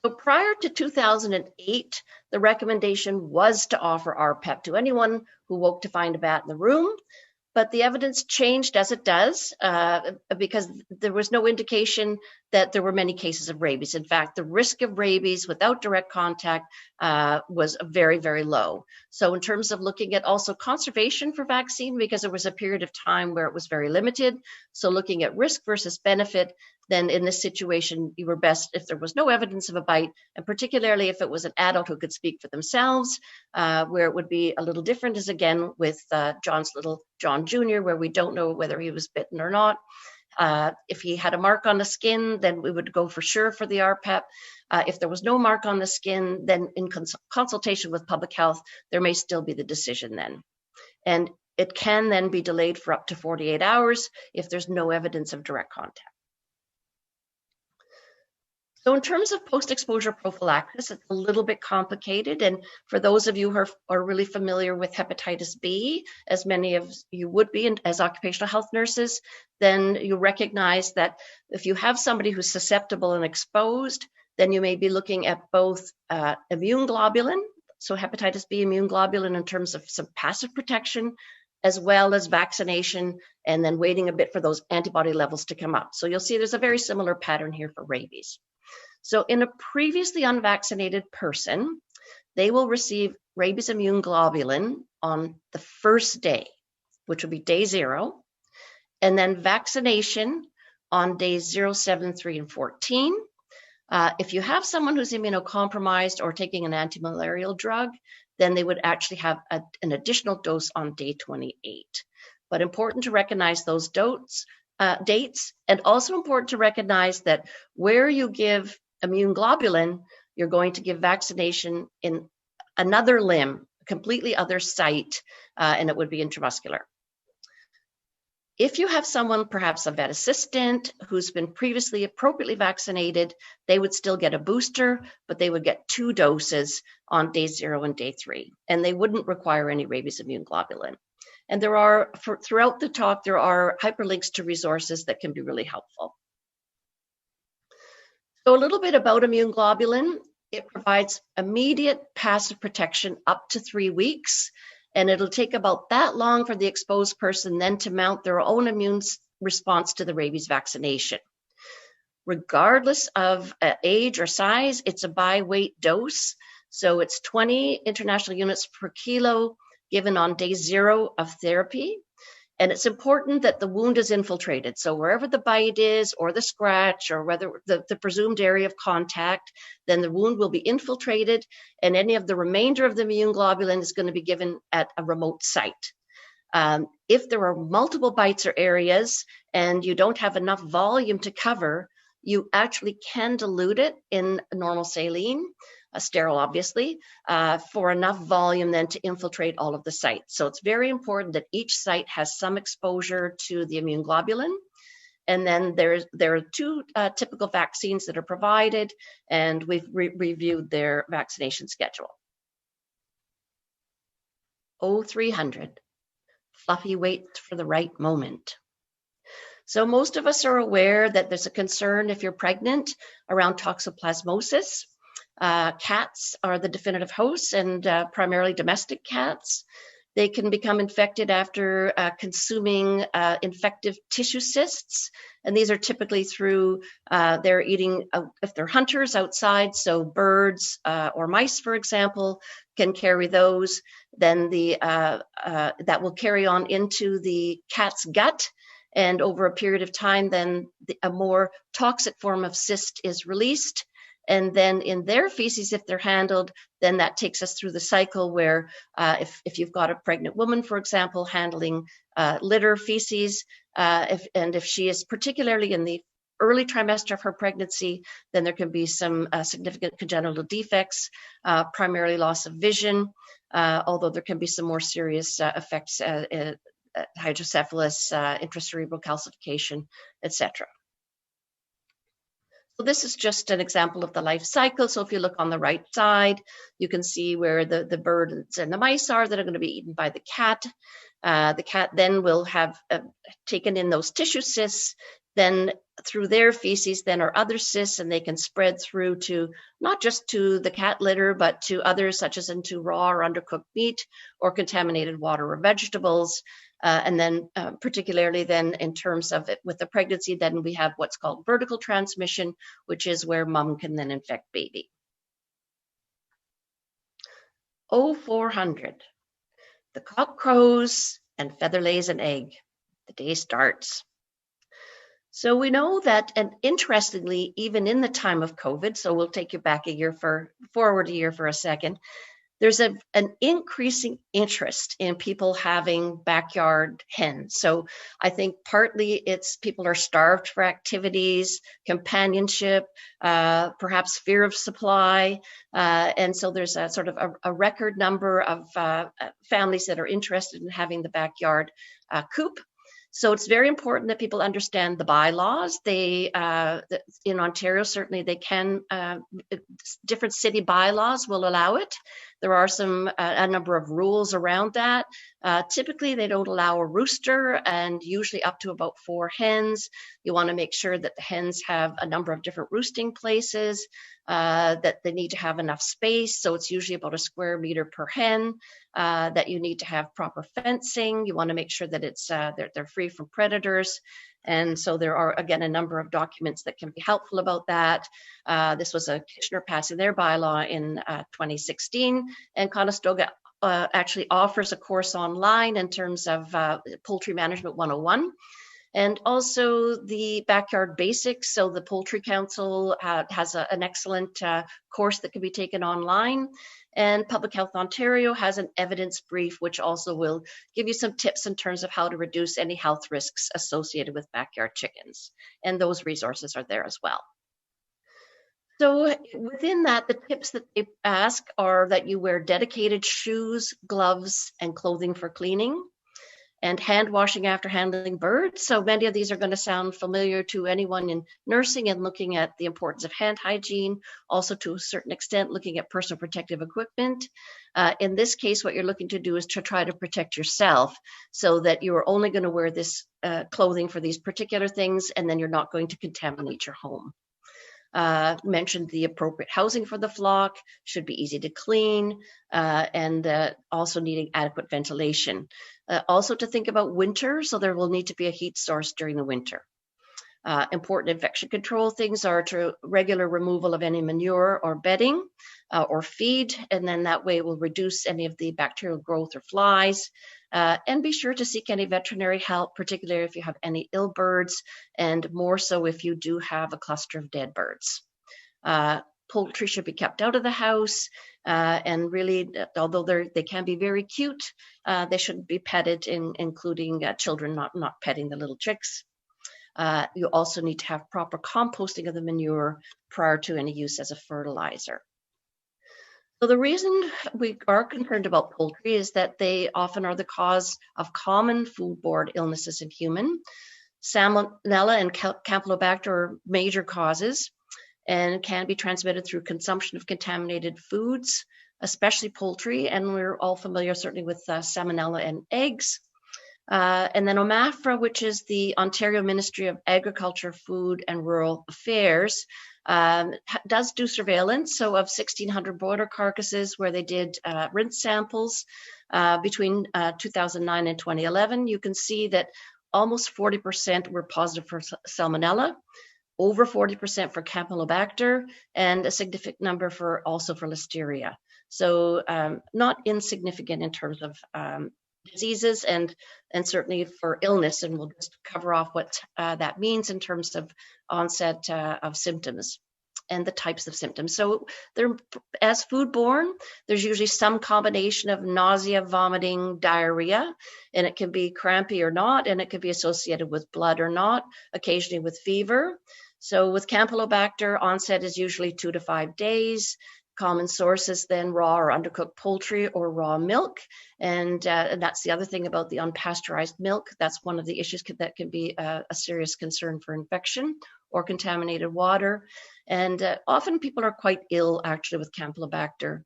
So prior to 2008, the recommendation was to offer RPEP to anyone who woke to find a bat in the room, but the evidence changed as it does because there was no indication that there were many cases of rabies. In fact, the risk of rabies without direct contact was very, very low. So in terms of looking at also conservation for vaccine, because there was a period of time where it was very limited, so looking at risk versus benefit, then in this situation, you were best if there was no evidence of a bite, and particularly if it was an adult who could speak for themselves. Where it would be a little different is again with John's little John Jr., where we don't know whether he was bitten or not. If he had a mark on the skin, then we would go for sure for the RPEP. If there was no mark on the skin, then in consultation with public health, there may still be the decision then. And it can then be delayed for up to 48 hours if there's no evidence of direct contact. So in terms of post-exposure prophylaxis, it's a little bit complicated. And for those of you who are really familiar with hepatitis B, as many of you would be as occupational health nurses, then you recognize that if you have somebody who's susceptible and exposed, then you may be looking at both immune globulin, so hepatitis B immune globulin in terms of some passive protection, as well as vaccination, and then waiting a bit for those antibody levels to come up. So you'll see there's a very similar pattern here for rabies. So in a previously unvaccinated person, they will receive rabies immune globulin on the first day, which will be day 0, and then vaccination on days 0, 7, 3, and 14. If you have someone who's immunocompromised or taking an antimalarial drug, then they would actually have an additional dose on day 28. But important to recognize those dates, and also important to recognize that where you give immune globulin, you're going to give vaccination in another limb, a completely other site, and it would be intramuscular. If you have someone, perhaps a vet assistant, who's been previously appropriately vaccinated, they would still get a booster, but they would get 2 doses on day 0 and day 3, and they wouldn't require any rabies immune globulin. And there are, throughout the talk, there are hyperlinks to resources that can be really helpful. So a little bit about immune globulin. It provides immediate passive protection up to 3 weeks, and it'll take about that long for the exposed person then to mount their own immune response to the rabies vaccination. Regardless of age or size, it's a by-weight dose. So it's 20 international units per kilo given on day 0 of therapy. And it's important that the wound is infiltrated. So wherever the bite is or the scratch or whether the presumed area of contact, then the wound will be infiltrated, and any of the remainder of the immune globulin is going to be given at a remote site. If there are multiple bites or areas and you don't have enough volume to cover, you actually can dilute it in normal saline, sterile obviously, for enough volume then to infiltrate all of the sites. So it's very important that each site has some exposure to the immune globulin. And then there are 2 typical vaccines that are provided, and we've reviewed their vaccination schedule. OOHNA, fluffy wait for the right moment. So most of us are aware that there's a concern if you're pregnant around toxoplasmosis. Cats are the definitive hosts, and primarily domestic cats. They can become infected after consuming infective tissue cysts, and these are typically through they're eating, if they're hunters outside, so birds or mice, for example, can carry those. Then that will carry on into the cat's gut, and over a period of time, then a more toxic form of cyst is released. And then in their feces, if they're handled, then that takes us through the cycle where if you've got a pregnant woman, for example, handling litter feces, if she is particularly in the early trimester of her pregnancy, then there can be some significant congenital defects, primarily loss of vision, although there can be some more serious effects, hydrocephalus, intracerebral calcification, etc. So this is just an example of the life cycle. So if you look on the right side, you can see where the birds and the mice are that are going to be eaten by the cat. The cat then will have taken in those tissue cysts, then through their feces then are other cysts, and they can spread through to not just to the cat litter, but to others such as into raw or undercooked meat or contaminated water or vegetables. And then particularly then in terms of it with the pregnancy, then we have what's called vertical transmission, which is where mom can then infect baby. O400, the cock crows and feather lays an egg. The day starts. So we know that, and interestingly, even in the time of COVID, so we'll take you back forward a year for a second, there's an increasing interest in people having backyard hens. So I think partly it's people are starved for activities, companionship, perhaps fear of supply. And so there's a sort of a record number of families that are interested in having the backyard coop. So it's very important that people understand the bylaws. They, in Ontario, certainly they can, different city bylaws will allow it. There are a number of rules around that. Typically, they don't allow a rooster, and usually up to about 4 hens. You want to make sure that the hens have a number of different roosting places, that they need to have enough space. So it's usually about a square meter per hen, that you need to have proper fencing. You want to make sure that it's they're free from predators. And so there are, again, a number of documents that can be helpful about that. This was a Kitchener passing their bylaw in 2016, and Conestoga actually offers a course online in terms of Poultry Management 101. And also the Backyard Basics. So the Poultry Council has an excellent course that can be taken online. And Public Health Ontario has an evidence brief, which also will give you some tips in terms of how to reduce any health risks associated with backyard chickens. And those resources are there as well. So within that, the tips that they ask are that you wear dedicated shoes, gloves, and clothing for cleaning, and hand washing after handling birds. So many of these are going to sound familiar to anyone in nursing and looking at the importance of hand hygiene, also to a certain extent looking at personal protective equipment. In this case, what you're looking to do is to try to protect yourself so that you are only going to wear this clothing for these particular things, and then you're not going to contaminate your home. Mentioned the appropriate housing for the flock, should be easy to clean, and also needing adequate ventilation. Also to think about winter, so there will need to be a heat source during the winter. Important infection control things are to regular removal of any manure or bedding or feed, and then that way will reduce any of the bacterial growth or flies. And be sure to seek any veterinary help, particularly if you have any ill birds, and more so if you do have a cluster of dead birds. Poultry should be kept out of the house, and really, although they can be very cute, they shouldn't be petted, including children not petting the little chicks. You also need to have proper composting of the manure prior to any use as a fertilizer. So the reason we are concerned about poultry is that they often are the cause of common foodborne illnesses in human. Salmonella and Campylobacter are major causes and can be transmitted through consumption of contaminated foods, especially poultry, and we're all familiar certainly with salmonella in eggs. And then OMAFRA, which is the Ontario Ministry of Agriculture, Food and Rural Affairs, does do surveillance. So of 1,600 broiler carcasses where they did rinse samples between 2009 and 2011, you can see that almost 40% were positive for salmonella, over 40% for Campylobacter, and a significant number also for Listeria. So not insignificant in terms of diseases and certainly for illness, and we'll just cover off what that means in terms of onset of symptoms. and the types of symptoms. So they're, as foodborne, there's usually some combination of nausea, vomiting, diarrhea, and it can be crampy or not, and it can be associated with blood or not, occasionally with fever. So with Campylobacter, onset is usually 2 to 5 days. Common sources then raw or undercooked poultry or raw milk. And that's the other thing about the unpasteurized milk. That's one of the issues that can be a serious concern for infection, or contaminated water. And often people are quite ill actually with Campylobacter.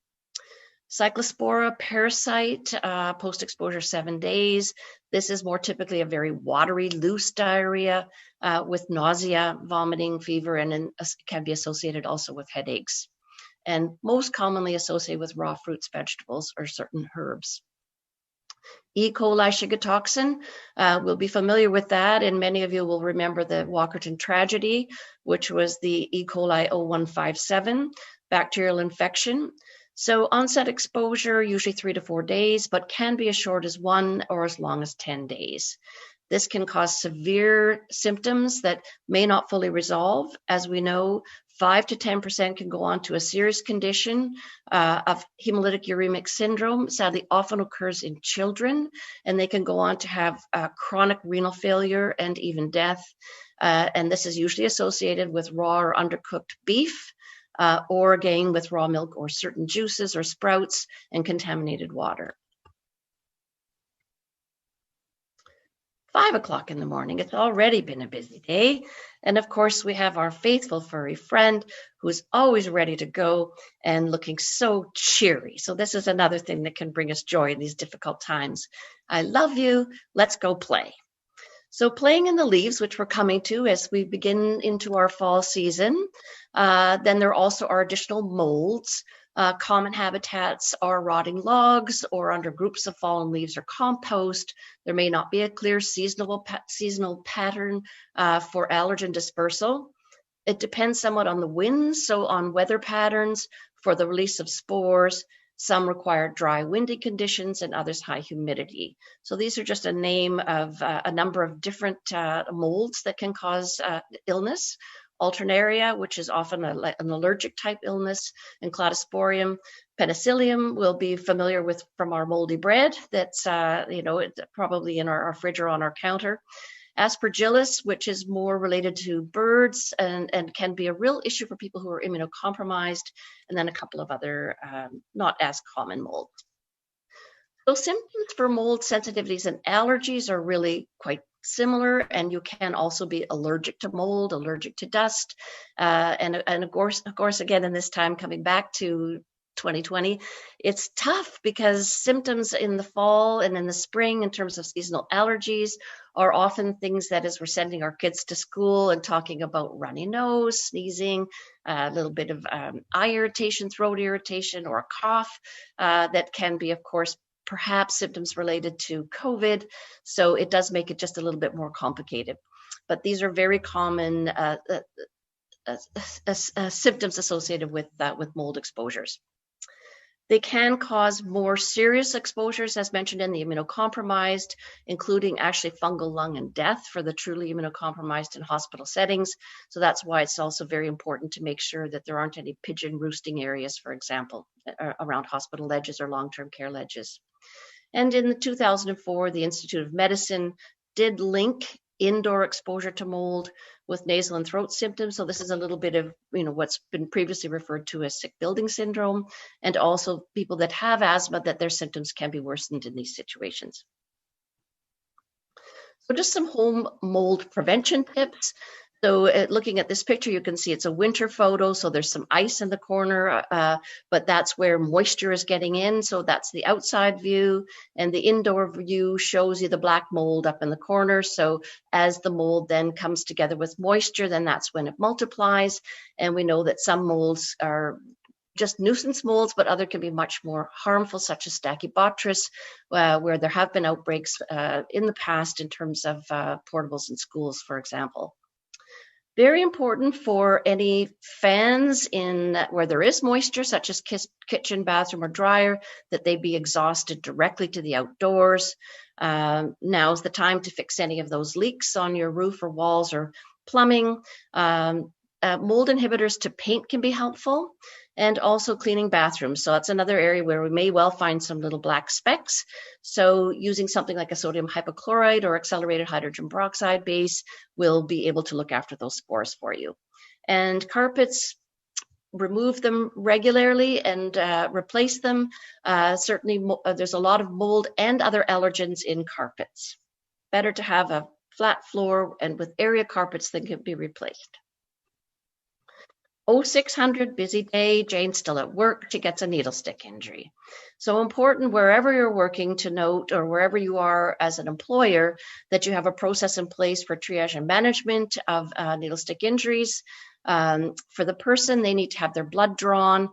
Cyclospora parasite, post-exposure 7 days. This is more typically a very watery, loose diarrhea with nausea, vomiting, fever, and can be associated also with headaches, and most commonly associated with raw fruits, vegetables, or certain herbs. E. coli Shiga toxin, we'll be familiar with that, and many of you will remember the Walkerton tragedy, which was the E. coli 0157 bacterial infection. So onset exposure, usually 3 to 4 days, but can be as short as 1 or as long as 10 days. This can cause severe symptoms that may not fully resolve. As we know, 5 to 10% can go on to a serious condition of hemolytic uremic syndrome. Sadly, often occurs in children, and they can go on to have chronic renal failure and even death. And this is usually associated with raw or undercooked beef, or again with raw milk or certain juices or sprouts and contaminated water. 5 o'clock in the morning. It's already been a busy day. And of course, we have our faithful furry friend who's always ready to go and looking so cheery. So this is another thing that can bring us joy in these difficult times. I love you. Let's go play. So playing in the leaves, which we're coming to as we begin into our fall season, then there also are additional molds. Common habitats are rotting logs or under groups of fallen leaves or compost. There may not be a clear seasonal pattern for allergen dispersal. It depends somewhat on the winds, so on weather patterns for the release of spores. Some require dry, windy conditions, and others high humidity. So these are just a name of a number of different molds that can cause illness. Alternaria, which is often an allergic type illness, and Cladosporium penicillium we'll be familiar with from our moldy bread that's probably in our fridge or on our counter. Aspergillus, which is more related to birds and can be a real issue for people who are immunocompromised, and then a couple of other not as common molds. So symptoms for mold sensitivities and allergies are really quite similar, and you can also be allergic to mold, allergic to dust, and of course, again, in this time coming back to 2020, it's tough because symptoms in the fall and in the spring in terms of seasonal allergies are often things that as we're sending our kids to school and talking about runny nose, sneezing, a little bit of eye irritation, throat irritation, or a cough that can be, of course, perhaps symptoms related to COVID. So it does make it just a little bit more complicated. But these are very common symptoms associated with mold exposures. They can cause more serious exposures, as mentioned, in the immunocompromised, including actually fungal lung and death for the truly immunocompromised in hospital settings. So that's why it's also very important to make sure that there aren't any pigeon roosting areas, for example, around hospital ledges or long-term care ledges. And in 2004, the Institute of Medicine did link indoor exposure to mold with nasal and throat symptoms. So this is a little bit of, what's been previously referred to as sick building syndrome, and also people that have asthma, that their symptoms can be worsened in these situations. So just some home mold prevention tips. So looking at this picture, you can see it's a winter photo. So there's some ice in the corner, but that's where moisture is getting in. So that's the outside view. And the indoor view shows you the black mold up in the corner. So as the mold then comes together with moisture, then that's when it multiplies. And we know that some molds are just nuisance molds, but other can be much more harmful, such as Stachybotrys, where there have been outbreaks in the past in terms of portables in schools, for example. Very important for any fans where there is moisture, such as kitchen, bathroom, or dryer, that they be exhausted directly to the outdoors. Now's the time to fix any of those leaks on your roof or walls or plumbing. mold inhibitors to paint can be helpful, and also cleaning bathrooms. So that's another area where we may well find some little black specks. So using something like a sodium hypochlorite or accelerated hydrogen peroxide base will be able to look after those spores for you. And carpets, remove them regularly and replace them. Certainly, there's a lot of mold and other allergens in carpets. Better to have a flat floor and with area carpets that can be replaced. 0600, busy day, Jane's still at work, she gets a needle stick injury. So important wherever you're working to note, or wherever you are as an employer, that you have a process in place for triage and management of needle stick injuries. For the person, they need to have their blood drawn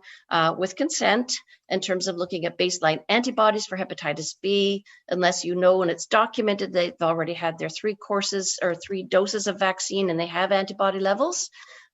with consent in terms of looking at baseline antibodies for hepatitis B, unless you know and it's documented they've already had their 3 courses or 3 doses of vaccine and they have antibody levels.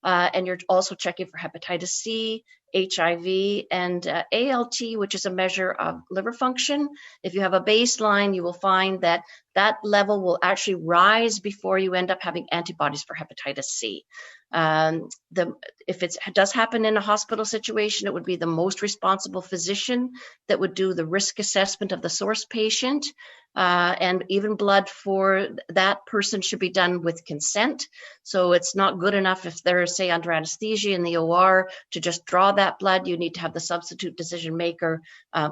And you're also checking for hepatitis C, HIV, and ALT, which is a measure of liver function. If you have a baseline, you will find that that level will actually rise before you end up having antibodies for hepatitis C. If it does happen in a hospital situation, it would be the most responsible physician that would do the risk assessment of the source patient. And even blood for that person should be done with consent. So it's not good enough if they're, say, under anesthesia in the OR to just draw that blood. You need to have the substitute decision maker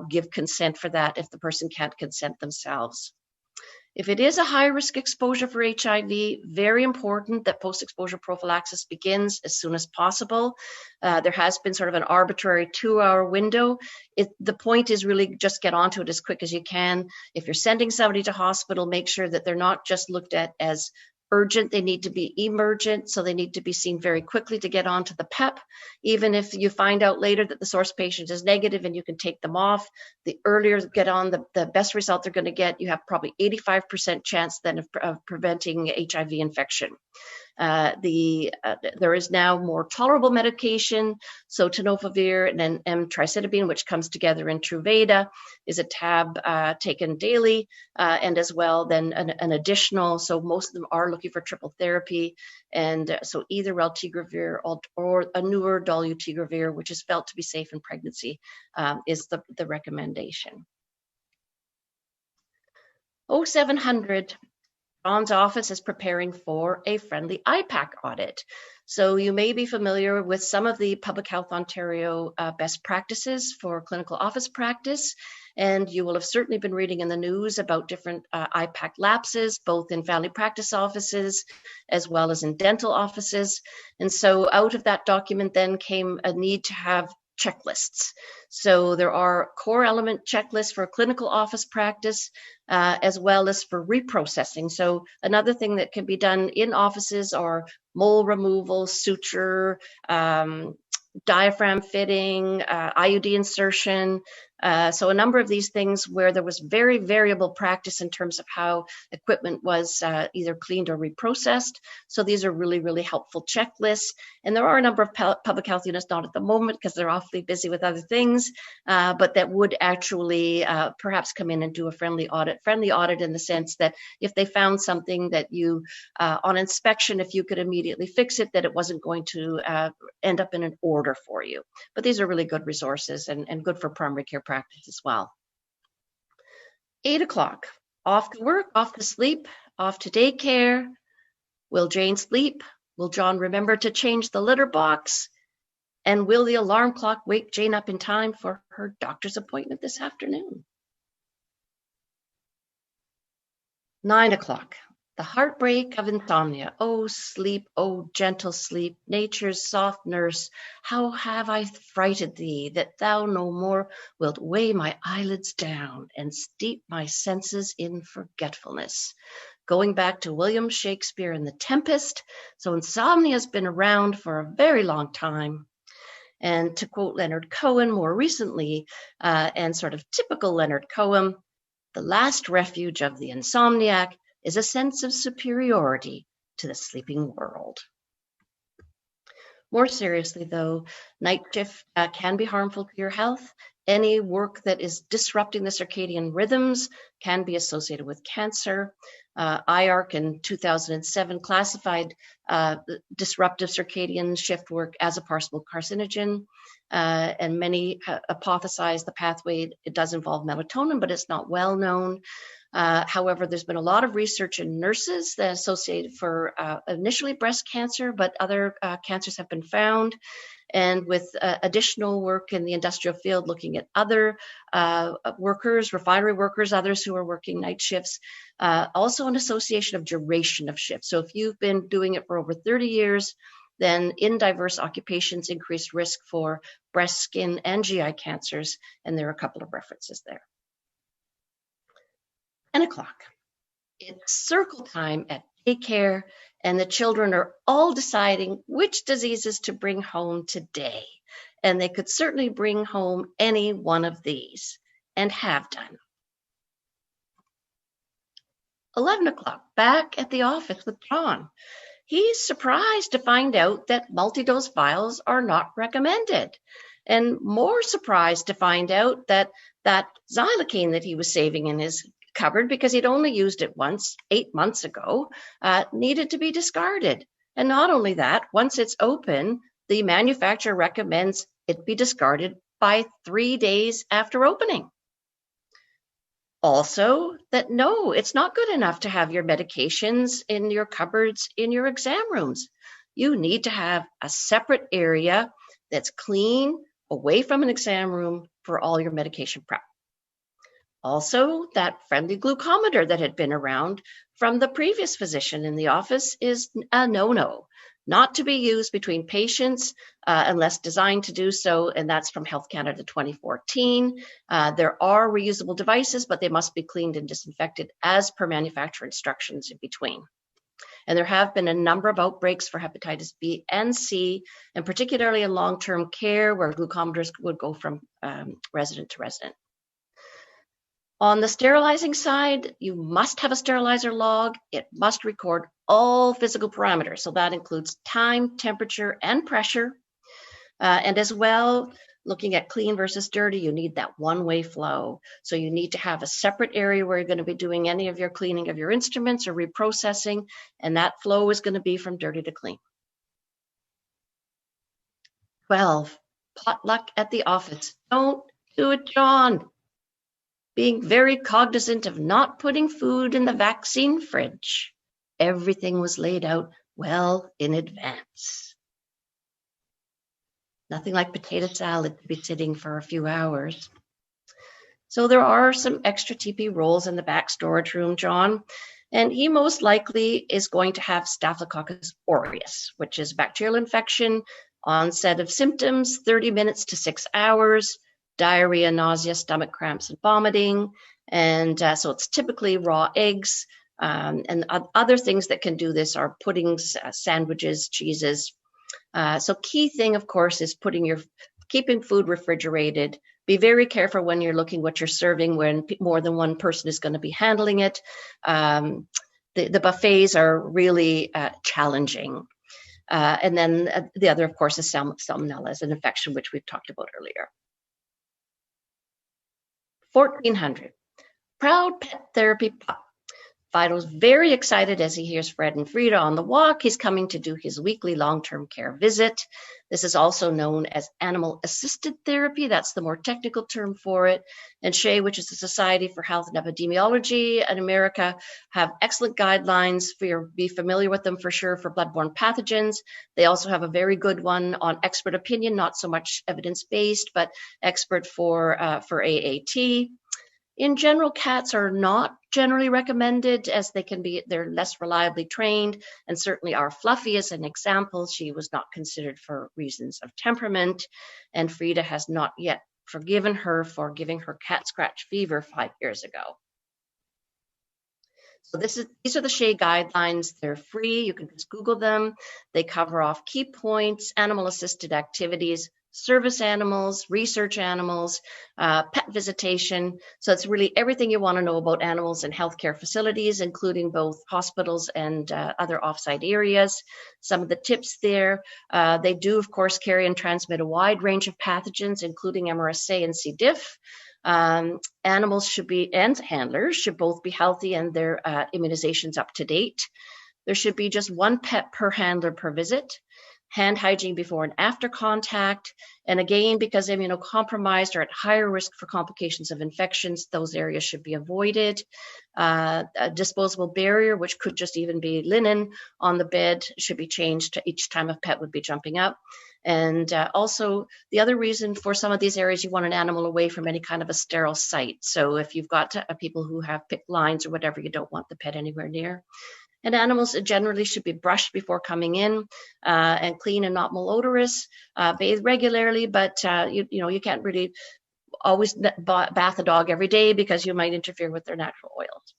give consent for that if the person can't consent themselves. If it is a high-risk exposure for HIV, very important that post-exposure prophylaxis begins as soon as possible. There has been sort of an arbitrary 2-hour window. The point is really just get onto it as quick as you can. If you're sending somebody to hospital, make sure that they're not just looked at as urgent, they need to be emergent, so they need to be seen very quickly to get onto the PEP. Even if you find out later that the source patient is negative and you can take them off, the earlier get on, the best result they're going to get. You have probably 85% chance then of preventing HIV infection. There is now more tolerable medication, so tenofovir and emtricitabine, which comes together in Truvada, is a tab taken daily, and as well then an additional, so most of them are looking for triple therapy, and so either raltegravir or a newer dolutegravir, which is felt to be safe in pregnancy, is the recommendation. 0700. John's office is preparing for a friendly IPAC audit. So you may be familiar with some of the Public Health Ontario best practices for clinical office practice, and you will have certainly been reading in the news about different IPAC lapses, both in family practice offices as well as in dental offices. And so out of that document then came a need to have checklists. So there are core element checklists for clinical office practice, as well as for reprocessing. So another thing that can be done in offices are mole removal, suture, diaphragm fitting, IUD insertion. So a number of these things where there was very variable practice in terms of how equipment was either cleaned or reprocessed. So these are really, really helpful checklists. And there are a number of public health units, not at the moment because they're awfully busy with other things, but that would actually perhaps come in and do a friendly audit in the sense that if they found something that you, on inspection, if you could immediately fix it, that it wasn't going to end up in an order for you. But these are really good resources and good for primary care practice as well. 8 o'clock, off to work, off to sleep, off to daycare. Will Jane sleep? Will John remember to change the litter box? And will the alarm clock wake Jane up in time for her doctor's appointment this afternoon? 9 o'clock. The heartbreak of insomnia. Oh, sleep, oh, gentle sleep, nature's soft nurse, how have I frighted thee, that thou no more wilt weigh my eyelids down and steep my senses in forgetfulness. Going back to William Shakespeare in The Tempest, so insomnia has been around for a very long time. And to quote Leonard Cohen more recently, and sort of typical Leonard Cohen, the last refuge of the insomniac is a sense of superiority to the sleeping world. More seriously, though, night shift can be harmful to your health, any work that is disrupting the circadian rhythms can be associated with cancer. IARC in 2007 classified disruptive circadian shift work as a possible carcinogen, and many hypothesize the pathway. It does involve melatonin, but it's not well known. However, there's been a lot of research in nurses that associated for initially breast cancer, but other cancers have been found. And with additional work in the industrial field, looking at other workers, refinery workers, others who are working night shifts, also an association of duration of shift. So if you've been doing it for over 30 years, then in diverse occupations, increased risk for breast, skin, and GI cancers. And there are a couple of references there. 10 o'clock. It's circle time at daycare, and the children are all deciding which diseases to bring home today. And they could certainly bring home any one of these, and have done. 11 o'clock, back at the office with John. He's surprised to find out that multi-dose vials are not recommended, and more surprised to find out that that xylocaine that he was saving in his cupboard, because he'd only used it once 8 months ago, needed to be discarded. And not only that, once it's open, the manufacturer recommends it be discarded by 3 days after opening. Also, that no, it's not good enough to have your medications in your cupboards in your exam rooms. You need to have a separate area that's clean, away from an exam room, for all your medication prep. Also, that friendly glucometer that had been around from the previous physician in the office is a no-no, not to be used between patients unless designed to do so, and that's from Health Canada 2014. There are reusable devices, but they must be cleaned and disinfected as per manufacturer instructions in between. And there have been a number of outbreaks for hepatitis B and C, and particularly in long-term care where glucometers would go from resident to resident. On the sterilizing side, you must have a sterilizer log. It must record all physical parameters. So that includes time, temperature, and pressure. And as well, looking at clean versus dirty, you need that one-way flow. So you need to have a separate area where you're going to be doing any of your cleaning of your instruments or reprocessing, and that flow is going to be from dirty to clean. 12, potluck at the office. Don't do it, John. Being very cognizant of not putting food in the vaccine fridge. Everything was laid out well in advance. Nothing like potato salad to be sitting for a few hours. So there are some extra TP rolls in the back storage room, John, and he most likely is going to have Staphylococcus aureus, which is bacterial infection, onset of symptoms, 30 minutes to 6 hours, diarrhea, nausea, stomach cramps, and vomiting. And so it's typically raw eggs. And other things that can do this are puddings, sandwiches, cheeses. So key thing, of course, is keeping food refrigerated. Be very careful when you're looking what you're serving when more than one person is going to be handling it. The buffets are really challenging. And then the other, of course, is salmonella as an infection, which we've talked about earlier. 1400, proud pet therapy pup. Fido's very excited as he hears Fred and Frida on the walk. He's coming to do his weekly long-term care visit. This is also known as animal-assisted therapy. That's the more technical term for it. And SHEA, which is the Society for Health and Epidemiology in America, have excellent guidelines. Be familiar with them for sure for bloodborne pathogens. They also have a very good one on expert opinion, not so much evidence-based, but expert for AAT. In general, cats are not generally recommended as they're less reliably trained, and certainly our Fluffy is an example. She was not considered for reasons of temperament, and Frida has not yet forgiven her for giving her cat scratch fever 5 years ago. So these are the SHEA guidelines. They're free. You can just Google them. They cover off key points, animal-assisted activities, service animals, research animals, pet visitation. So it's really everything you want to know about animals in healthcare facilities, including both hospitals and other offsite areas. Some of the tips there, they do, of course, carry and transmit a wide range of pathogens, including MRSA and C. diff. Animals should be, and handlers should both be healthy and their immunizations up to date. There should be just one pet per handler per visit. Hand hygiene before and after contact. And again, because immunocompromised are at higher risk for complications of infections, those areas should be avoided. A disposable barrier, which could just even be linen on the bed, should be changed each time a pet would be jumping up. And also, the other reason for some of these areas, you want an animal away from any kind of a sterile site. So if you've got people who have picked lines or whatever, you don't want the pet anywhere near. And animals generally should be brushed before coming in and clean and not malodorous, bathe regularly, but you can't really always bath a dog every day because you might interfere with their natural oils.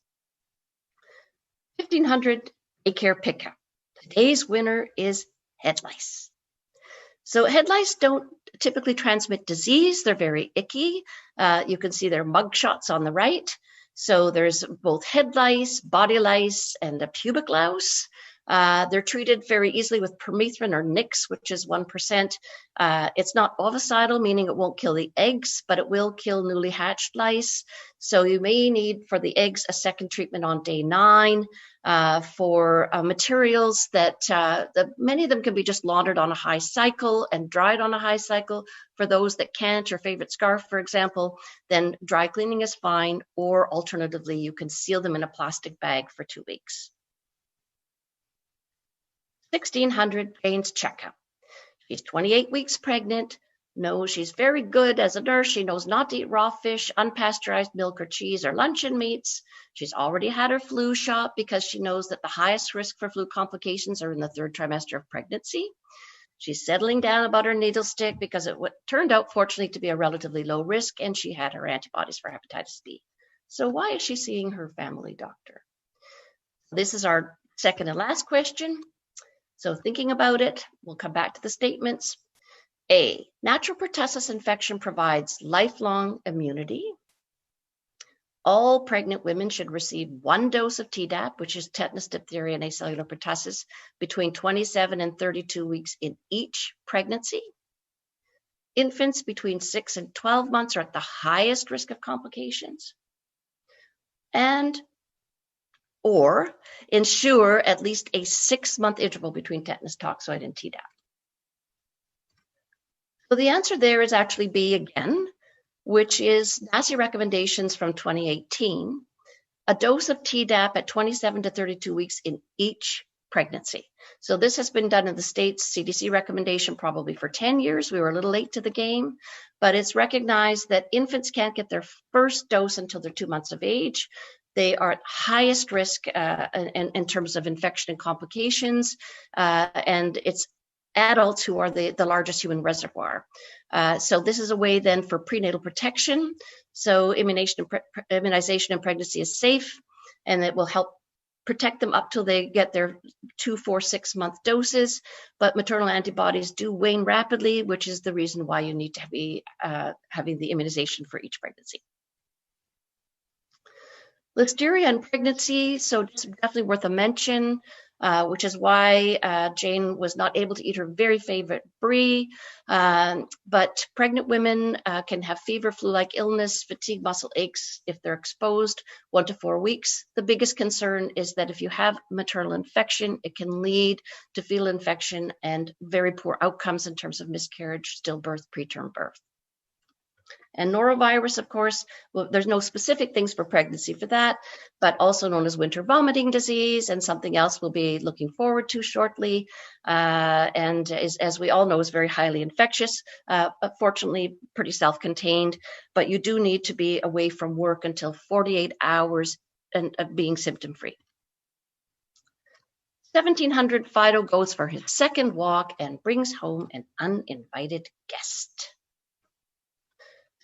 1500 daycare pickup. Today's winner is head lice. So head lice don't typically transmit disease. They're very icky. You can see their mug shots on the right. So there's both head lice, body lice, and a pubic louse. They're treated very easily with permethrin or Nix, which is 1%. It's not ovicidal, meaning it won't kill the eggs, but it will kill newly hatched lice. So you may need for the eggs a second treatment on day 9 for materials that many of them can be just laundered on a high cycle and dried on a high cycle. For those that can't, your favorite scarf, for example, then dry cleaning is fine, or alternatively, you can seal them in a plastic bag for 2 weeks. 1600 Jane's checkup. She's 28 weeks pregnant. No, she's very good as a nurse. She knows not to eat raw fish, unpasteurized milk or cheese, or luncheon meats. She's already had her flu shot because she knows that the highest risk for flu complications are in the 3rd trimester of pregnancy. She's settling down about her needle stick because it turned out, fortunately, to be a relatively low risk, and she had her antibodies for hepatitis B. So why is she seeing her family doctor? This is our second and last question. So thinking about it, we'll come back to the statements. A, natural pertussis infection provides lifelong immunity. All pregnant women should receive 1 dose of Tdap, which is tetanus, diphtheria, and acellular pertussis, between 27 and 32 weeks in each pregnancy. Infants between 6 and 12 months are at the highest risk of complications. Or ensure at least a 6-month interval between tetanus toxoid and Tdap. So the answer there is actually B again, which is NACI recommendations from 2018, a dose of Tdap at 27 to 32 weeks in each pregnancy. So this has been done in the States, CDC recommendation probably for 10 years. We were a little late to the game, but it's recognized that infants can't get their first dose until they're 2 months of age. They are at highest risk in terms of infection and complications, and it's adults who are the largest human reservoir. So this is a way then for prenatal protection. So immunization in pregnancy is safe, and it will help protect them up till they get their 2, 4, 6-month doses. But maternal antibodies do wane rapidly, which is the reason why you need to be having the immunization for each pregnancy. Listeria in pregnancy, so it's definitely worth a mention, which is why Jane was not able to eat her very favorite brie. But pregnant women can have fever, flu-like illness, fatigue, muscle aches if they're exposed 1 to 4 weeks. The biggest concern is that if you have maternal infection, it can lead to fetal infection and very poor outcomes in terms of miscarriage, stillbirth, preterm birth. And norovirus, of course, well, there's no specific things for pregnancy for that, but also known as winter vomiting disease, and something else we'll be looking forward to shortly. And as we all know, is very highly infectious, but fortunately pretty self-contained. But you do need to be away from work until 48 hours and being symptom-free. 1700 Fido goes for his second walk and brings home an uninvited guest.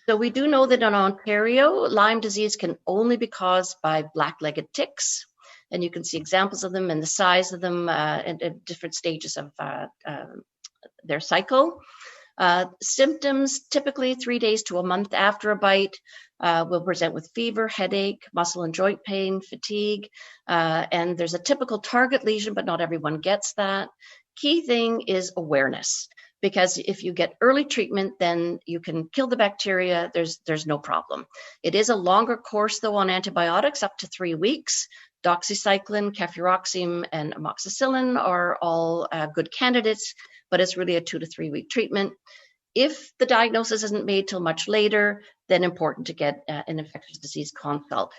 So we do know that in Ontario, Lyme disease can only be caused by black-legged ticks. And you can see examples of them and the size of them at different stages of their cycle. Symptoms, typically 3 days to a month after a bite, will present with fever, headache, muscle and joint pain, fatigue, and there's a typical target lesion, but not everyone gets that. Key thing is awareness, because if you get early treatment, then you can kill the bacteria. There's no problem. It is a longer course, though, on antibiotics, up to 3 weeks. Doxycycline, cefuroxime, and amoxicillin are all good candidates, but it's really a 2 to 3 week treatment. If the diagnosis isn't made till much later, then important to get an infectious disease consult.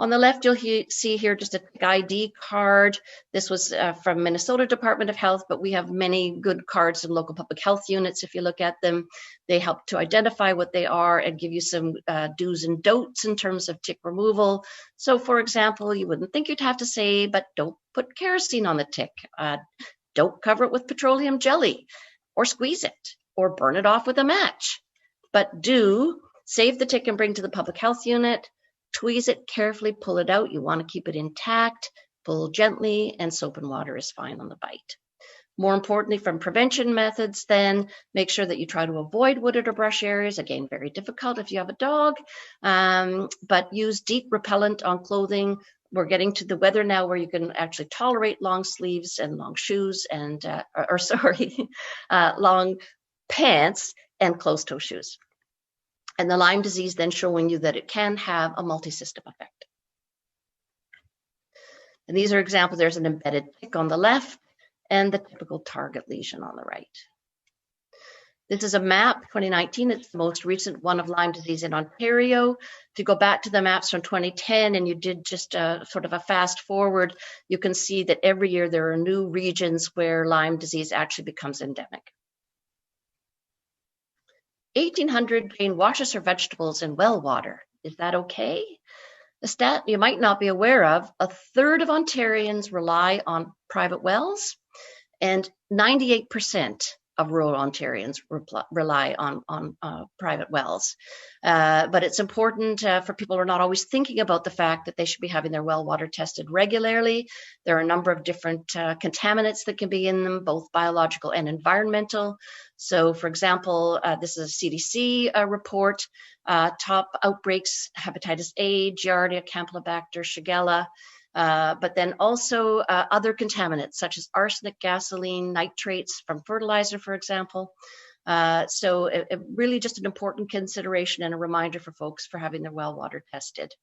On the left, you'll see here just a ID card. This was from Minnesota Department of Health, but we have many good cards in local public health units. If you look at them, they help to identify what they are and give you some do's and don'ts in terms of tick removal. So, for example, you wouldn't think you'd have to say, but don't put kerosene on the tick. Don't cover it with petroleum jelly, or squeeze it, or burn it off with a match. But do save the tick and bring to the public health unit. Tweeze it carefully, pull it out. You want to keep it intact, pull gently, and soap and water is fine on the bite. More importantly, from prevention methods, then make sure that you try to avoid wooded or brush areas. Again, very difficult if you have a dog, but use deep repellent on clothing. We're getting to the weather now where you can actually tolerate long sleeves and long shoes and, long pants and closed-toe shoes. And the Lyme disease then showing you that it can have a multi-system effect. And these are examples. There's an embedded tick on the left and the typical target lesion on the right. This is a map, 2019. It's the most recent one of Lyme disease in Ontario. If you go back to the maps from 2010 and you did just sort of a fast forward, you can see that every year there are new regions where Lyme disease actually becomes endemic. 1,800 drain washes or vegetables in well water. Is that okay? The stat you might not be aware of, 1/3 of Ontarians rely on private wells, and 98% of rural Ontarians rely on private wells. But it's important for people who are not always thinking about the fact that they should be having their well water tested regularly. There are a number of different contaminants that can be in them, both biological and environmental. So, for example, this is a CDC report. Top outbreaks: hepatitis A, Giardia, Campylobacter, Shigella. But then also other contaminants such as arsenic, gasoline, nitrates from fertilizer, for example. So it really just an important consideration and a reminder for folks for having their well water tested.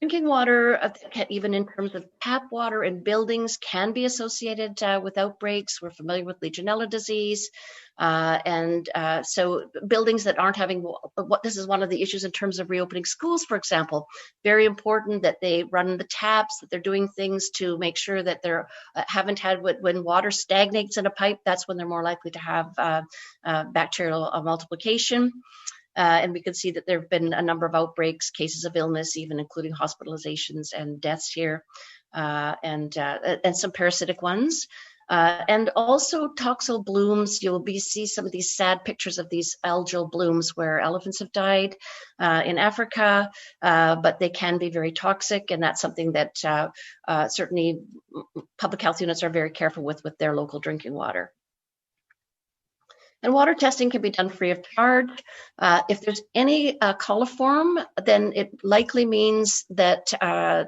Drinking water, even in terms of tap water in buildings, can be associated with outbreaks. We're familiar with Legionella disease. So buildings that aren't having, this is one of the issues in terms of reopening schools, for example. Very important that they run the taps, that they're doing things to make sure that they're haven't had, when water stagnates in a pipe, that's when they're more likely to have bacterial multiplication. And we can see that there have been a number of outbreaks, cases of illness, even including hospitalizations and deaths here, and some parasitic ones. And also toxal blooms. You'll see some of these sad pictures of these algal blooms where elephants have died in Africa, but they can be very toxic, and that's something that certainly public health units are very careful with their local drinking water. And water testing can be done free of charge. If there's any coliform, then it likely means that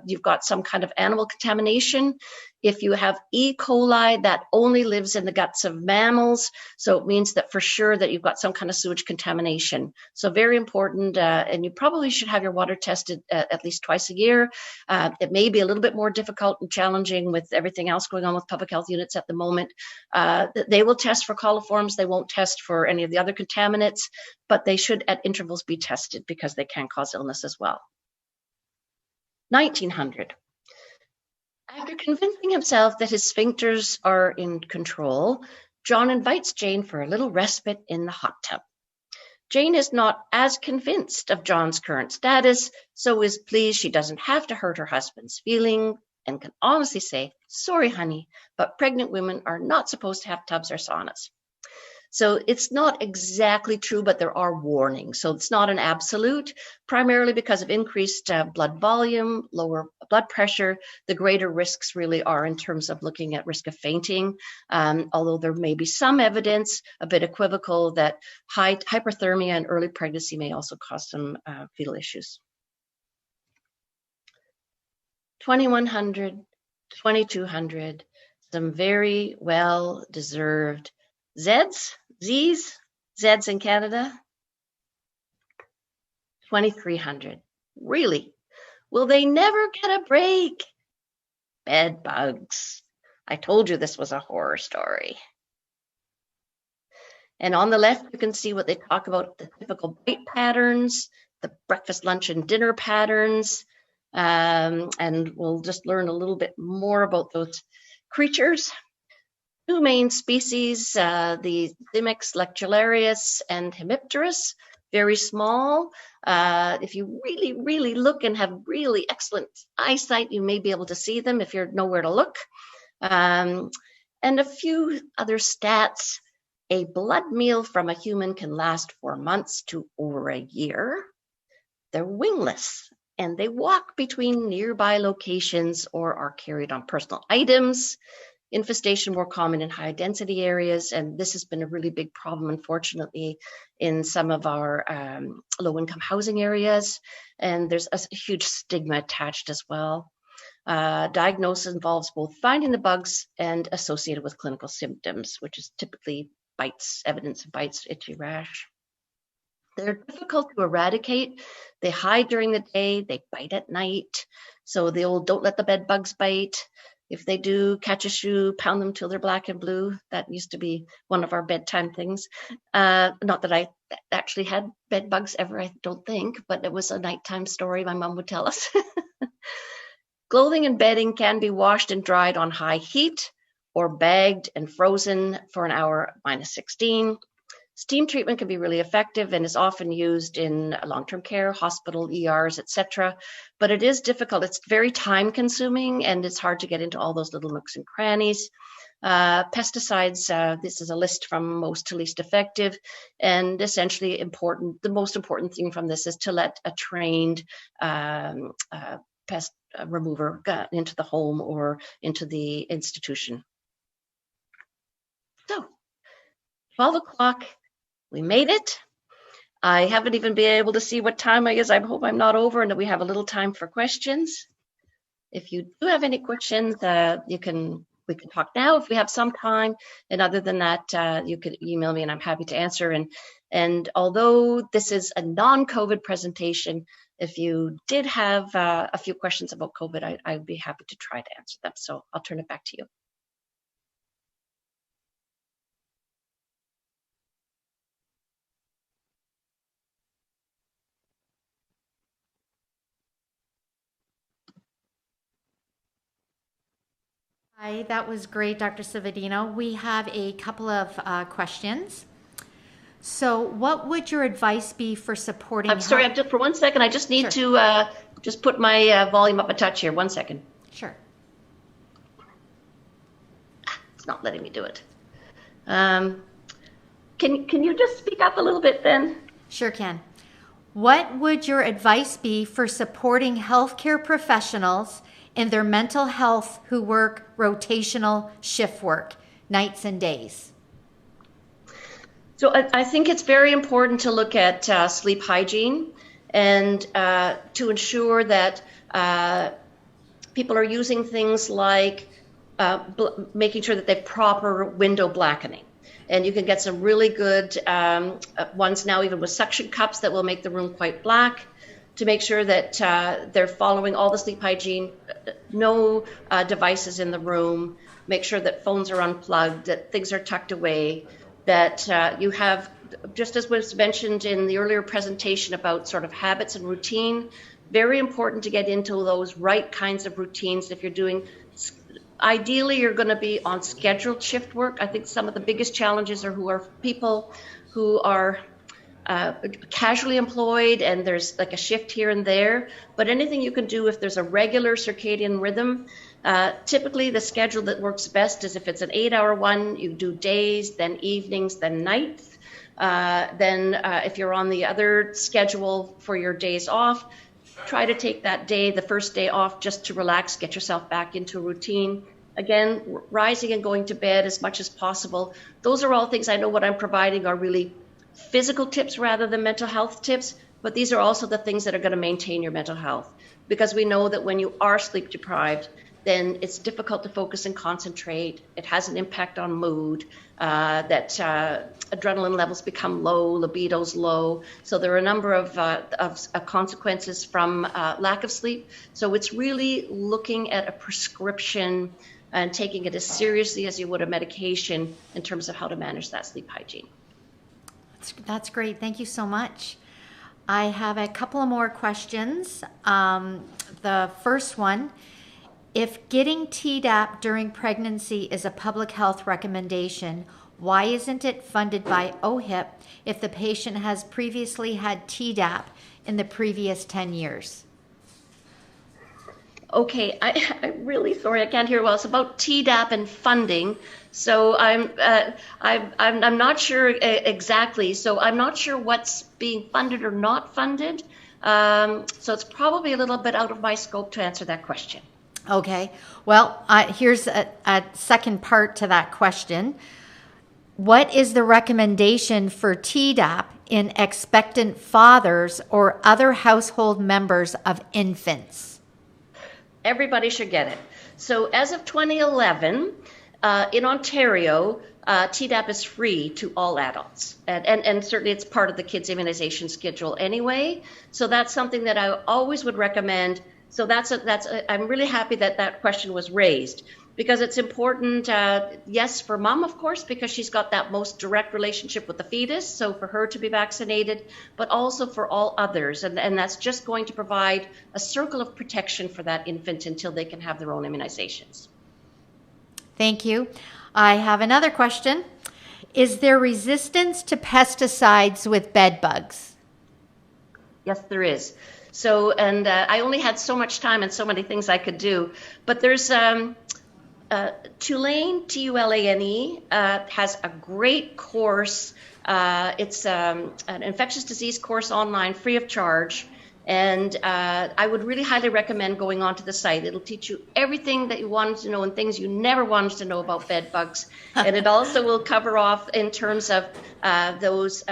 you've got some kind of animal contamination. If you have E. coli, that only lives in the guts of mammals. So it means that for sure that you've got some kind of sewage contamination. So very important, and you probably should have your water tested at least twice a year. It may be a little bit more difficult and challenging with everything else going on with public health units at the moment. They will test for coliforms. They won't test for any of the other contaminants, but they should at intervals be tested because they can cause illness as well. 1900. After convincing himself that his sphincters are in control, John invites Jane for a little respite in the hot tub. Jane is not as convinced of John's current status, so is pleased she doesn't have to hurt her husband's feeling, and can honestly say, "Sorry, honey, but pregnant women are not supposed to have tubs or saunas." So it's not exactly true, but there are warnings. So it's not an absolute, primarily because of increased blood volume, lower blood pressure. The greater risks really are in terms of looking at risk of fainting, although there may be some evidence, a bit equivocal, that high hyperthermia and early pregnancy may also cause some fetal issues. 2100, 2200, some very well-deserved Zs in Canada. 2300, really? Will they never get a break? Bed bugs. I told you this was a horror story. And on the left, you can see what they talk about, the typical bite patterns, the breakfast, lunch, and dinner patterns. And we'll just learn a little bit more about those creatures. Two main species, the Thymex lectularius and hemipterus, very small. If you really, really look and have really excellent eyesight, you may be able to see them if you're nowhere to look. And a few other stats. A blood meal from a human can last 4 months to over a year. They're wingless, and they walk between nearby locations or are carried on personal items. Infestation more common in high density areas, and this has been a really big problem, unfortunately, in some of our low income housing areas. And there's a huge stigma attached as well. Diagnosis involves both finding the bugs and associated with clinical symptoms, which is typically bites, evidence of bites, itchy rash. They're difficult to eradicate. They hide during the day, they bite at night. So the old don't let the bed bugs bite. If they do catch a shoe, pound them till they're black and blue. That used to be one of our bedtime things. Not that I actually had bed bugs ever, I don't think, but it was a nighttime story my mom would tell us. Clothing and bedding can be washed and dried on high heat or bagged and frozen for an hour -16. Steam treatment can be really effective and is often used in long-term care, hospital, ERs, etc. But it is difficult. It's very time-consuming, and it's hard to get into all those little nooks and crannies. Pesticides, this is a list from most to least effective, and essentially important. The most important thing from this is to let a trained pest remover into the home or into the institution. So, 12 o'clock, we made it. I haven't even been able to see what time it is. I hope I'm not over and that we have a little time for questions. If you do have any questions, we can talk now if we have some time. And other than that, you could email me and I'm happy to answer. And although this is a non-COVID presentation, if you did have a few questions about COVID, I'd be happy to try to answer them. So I'll turn it back to you. Hi, that was great, Dr. Cividino. We have a couple of questions. So what would your advice be for supporting... I'm sorry, just for 1 second, I just need to just put my volume up a touch here. 1 second. Sure. It's not letting me do it. Can you just speak up a little bit then? Sure can. What would your advice be for supporting healthcare professionals in their mental health who work rotational shift work, nights and days? So I think it's very important to look at sleep hygiene and to ensure that people are using things like making sure that they have proper window blackening. And you can get some really good ones now, even with suction cups, that will make the room quite black, to make sure that they're following all the sleep hygiene, no devices in the room, make sure that phones are unplugged, that things are tucked away, that you have, just as was mentioned in the earlier presentation about sort of habits and routine, very important to get into those right kinds of routines. If you're doing, ideally you're going to be on scheduled shift work. I think some of the biggest challenges are people who are casually employed and there's like a shift here and there, but anything you can do if there's a regular circadian rhythm, Typically, the schedule that works best is if it's an 8-hour one, you do days, then evenings, then nights. Then if you're on the other schedule for your days off, try to take that day, the first day off, just to relax, get yourself back into a routine. Again, rising and going to bed as much as possible. Those are all things I know what I'm providing are really physical tips rather than mental health tips, but these are also the things that are going to maintain your mental health, because we know that when you are sleep deprived, then it's difficult to focus and concentrate. It has an impact on mood, that adrenaline levels become low, libido's low. So there are a number of consequences from lack of sleep. So it's really looking at a prescription and taking it as seriously as you would a medication in terms of how to manage that sleep hygiene. That's great. Thank you so much. I have a couple of more questions. The first one, if getting Tdap during pregnancy is a public health recommendation, why isn't it funded by OHIP if the patient has previously had Tdap in the previous 10 years? Okay, I'm really sorry, I can't hear well. It's about Tdap and funding. So I'm not sure exactly. So I'm not sure what's being funded or not funded. So it's probably a little bit out of my scope to answer that question. Okay, well, here's a second part to that question. What is the recommendation for Tdap in expectant fathers or other household members of infants? Everybody should get it. So as of 2011, in Ontario, Tdap is free to all adults. And certainly it's part of the kids' immunization schedule anyway. So that's something that I always would recommend. So I'm really happy that that question was raised, because it's important, yes, for mom, of course, because she's got that most direct relationship with the fetus, so for her to be vaccinated, but also for all others. And that's just going to provide a circle of protection for that infant until they can have their own immunizations. Thank you. I have another question. Is there resistance to pesticides with bed bugs? Yes, there is. So, and I only had so much time and so many things I could do, but there's Tulane, T-U-L-A-N-E, has a great course. It's an infectious disease course online, free of charge. And I would really highly recommend going onto the site. It'll teach you everything that you wanted to know and things you never wanted to know about bed bugs. And it also will cover off in terms of those,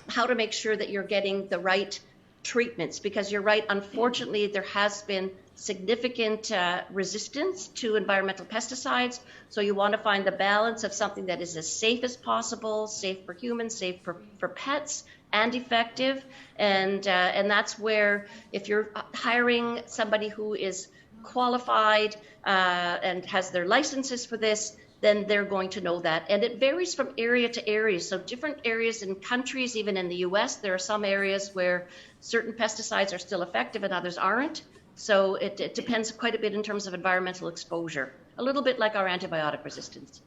how to make sure that you're getting the right treatments, because you're right, unfortunately, there has been significant resistance to environmental pesticides. So you want to find the balance of something that is as safe as possible, safe for humans, safe for pets, and effective. And that's where, if you're hiring somebody who is qualified and has their licenses for this, then they're going to know that. And it varies from area to area. So different areas in countries, even in the US, there are some areas where certain pesticides are still effective and others aren't. So it depends quite a bit in terms of environmental exposure, a little bit like our antibiotic resistance.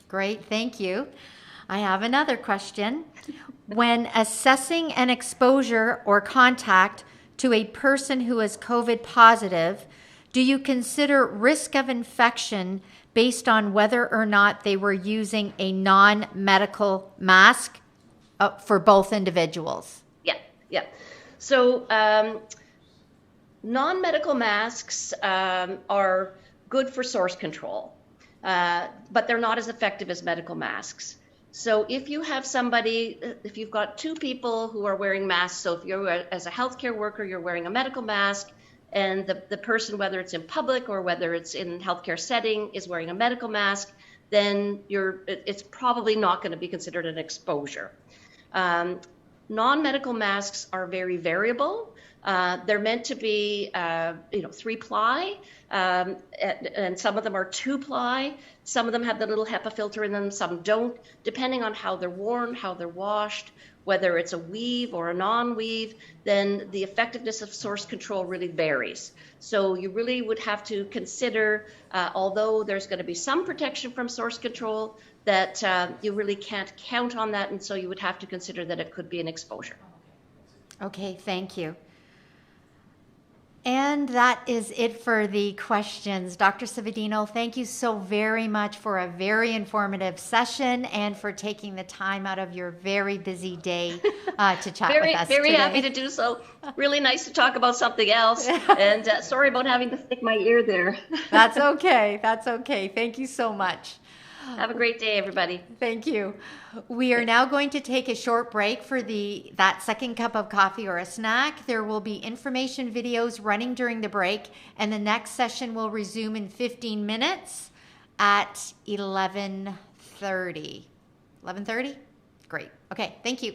Great, thank you. I have another question. When assessing an exposure or contact to a person who is COVID positive, do you consider risk of infection based on whether or not they were using a non-medical mask for both individuals? Yeah. So non-medical masks are good for source control, but they're not as effective as medical masks. So if you have somebody, if you've got two people who are wearing masks, so if you're as a healthcare worker, you're wearing a medical mask, and the person, whether it's in public or whether it's in healthcare setting, is wearing a medical mask, then it's probably not going to be considered an exposure. Non-medical masks are very variable. They're meant to be, 3-ply, and some of them are 2-ply. Some of them have the little HEPA filter in them, some don't, depending on how they're worn, how they're washed, whether it's a weave or a non-weave, then the effectiveness of source control really varies. So you really would have to consider, although there's going to be some protection from source control, that you really can't count on that, and so you would have to consider that it could be an exposure. Okay, thank you. And that is it for the questions. Dr. Cividino, thank you so very much for a very informative session and for taking the time out of your very busy day to chat with us Very today. happy to do so. Really nice to talk about something else. And sorry about having to stick my ear there. That's okay. That's okay. Thank you so much. Have a great day, everybody. Thank you. We are now going to take a short break for that second cup of coffee or a snack. There will be information videos running during the break, and the next session will resume in 15 minutes at 11:30. 11:30? Great. Okay, thank you.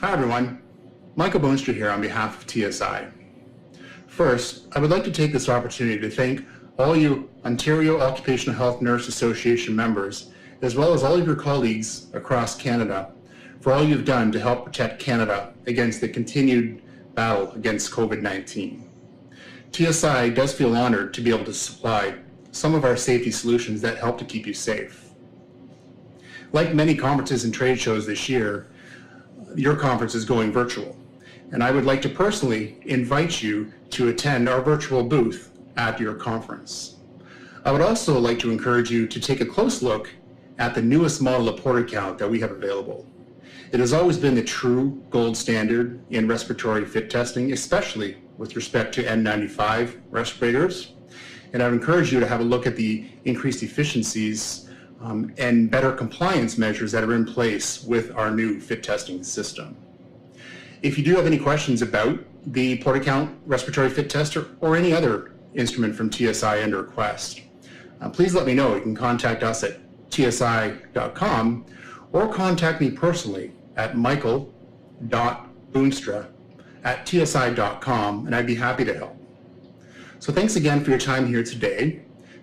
Hi everyone, Michael Boonstra here on behalf of TSI. First, I would like to take this opportunity to thank all you Ontario Occupational Health Nurse Association members, as well as all of your colleagues across Canada, for all you've done to help protect Canada against the continued battle against COVID-19. TSI does feel honored to be able to supply some of our safety solutions that help to keep you safe. Like many conferences and trade shows this year, your conference is going virtual, and I would like to personally invite you to attend our virtual booth at your conference. I would also like to encourage you to take a close look at the newest model of port account that we have available. It has always been the true gold standard in respiratory fit testing, especially with respect to N95 respirators, and I would encourage you to have a look at the increased efficiencies and better compliance measures that are in place with our new fit testing system. If you do have any questions about the port account respiratory fit tester or any other instrument from TSI under request, please let me know. You can contact us at tsi.com or contact me personally at michael.boonstra@tsi.com, and I'd be happy to help. So thanks again for your time here today.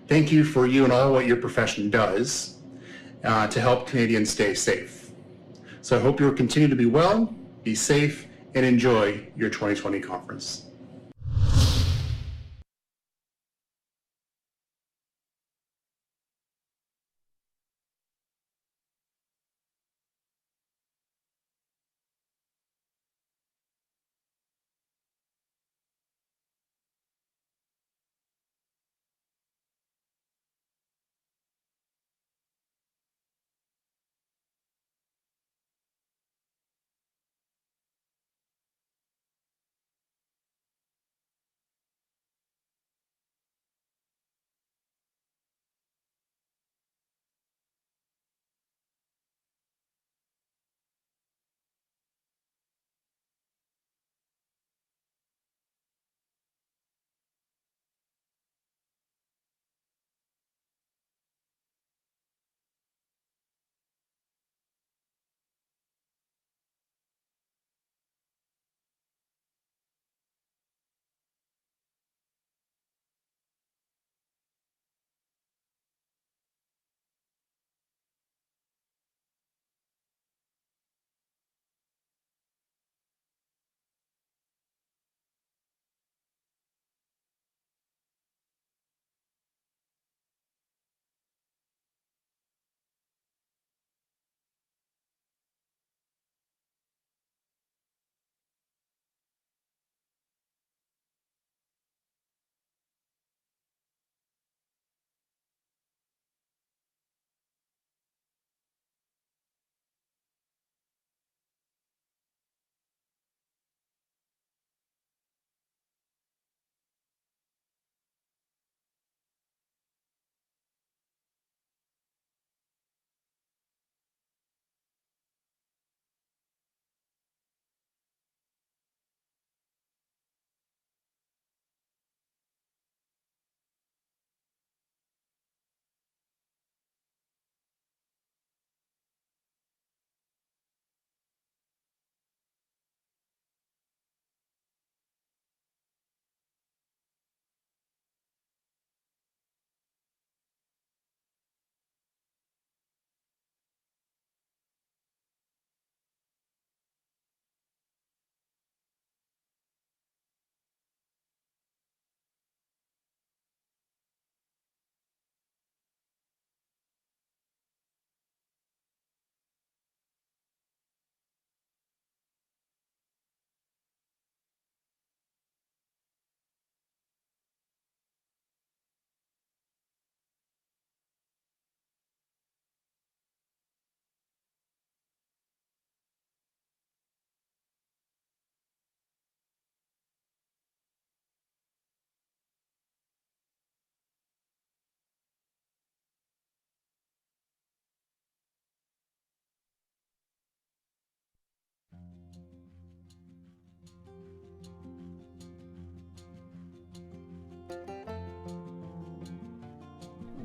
Thank you for you and all what your profession does to help Canadians stay safe. So I hope you'll continue to be well, be safe, and enjoy your 2020 conference.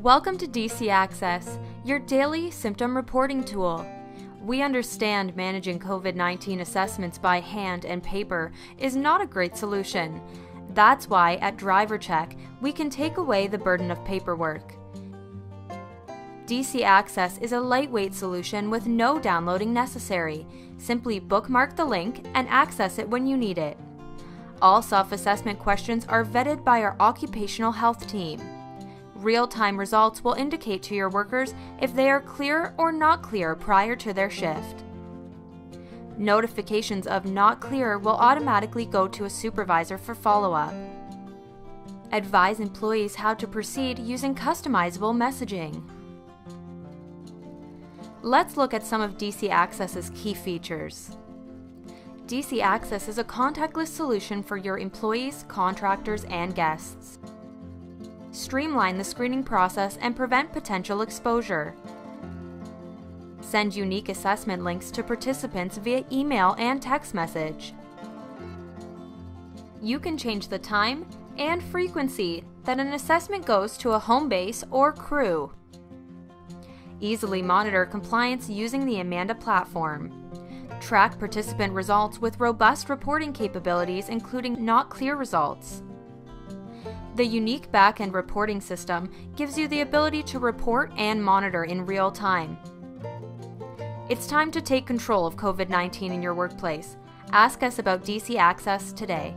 Welcome to DC Access, your daily symptom reporting tool. We understand managing COVID-19 assessments by hand and paper is not a great solution. That's why at DriverCheck, we can take away the burden of paperwork. DC Access is a lightweight solution with no downloading necessary. Simply bookmark the link and access it when you need it. All self-assessment questions are vetted by our occupational health team. Real-time results will indicate to your workers if they are clear or not clear prior to their shift. Notifications of not clear will automatically go to a supervisor for follow-up. Advise employees how to proceed using customizable messaging. Let's look at some of DC Access's key features. DC Access is a contactless solution for your employees, contractors, and guests. Streamline the screening process and prevent potential exposure. Send unique assessment links to participants via email and text message. You can change the time and frequency that an assessment goes to a home base or crew. Easily monitor compliance using the Amanda platform. Track participant results with robust reporting capabilities, including not clear results. The unique back-end reporting system gives you the ability to report and monitor in real time. It's time to take control of COVID-19 in your workplace. Ask us about DC Access today.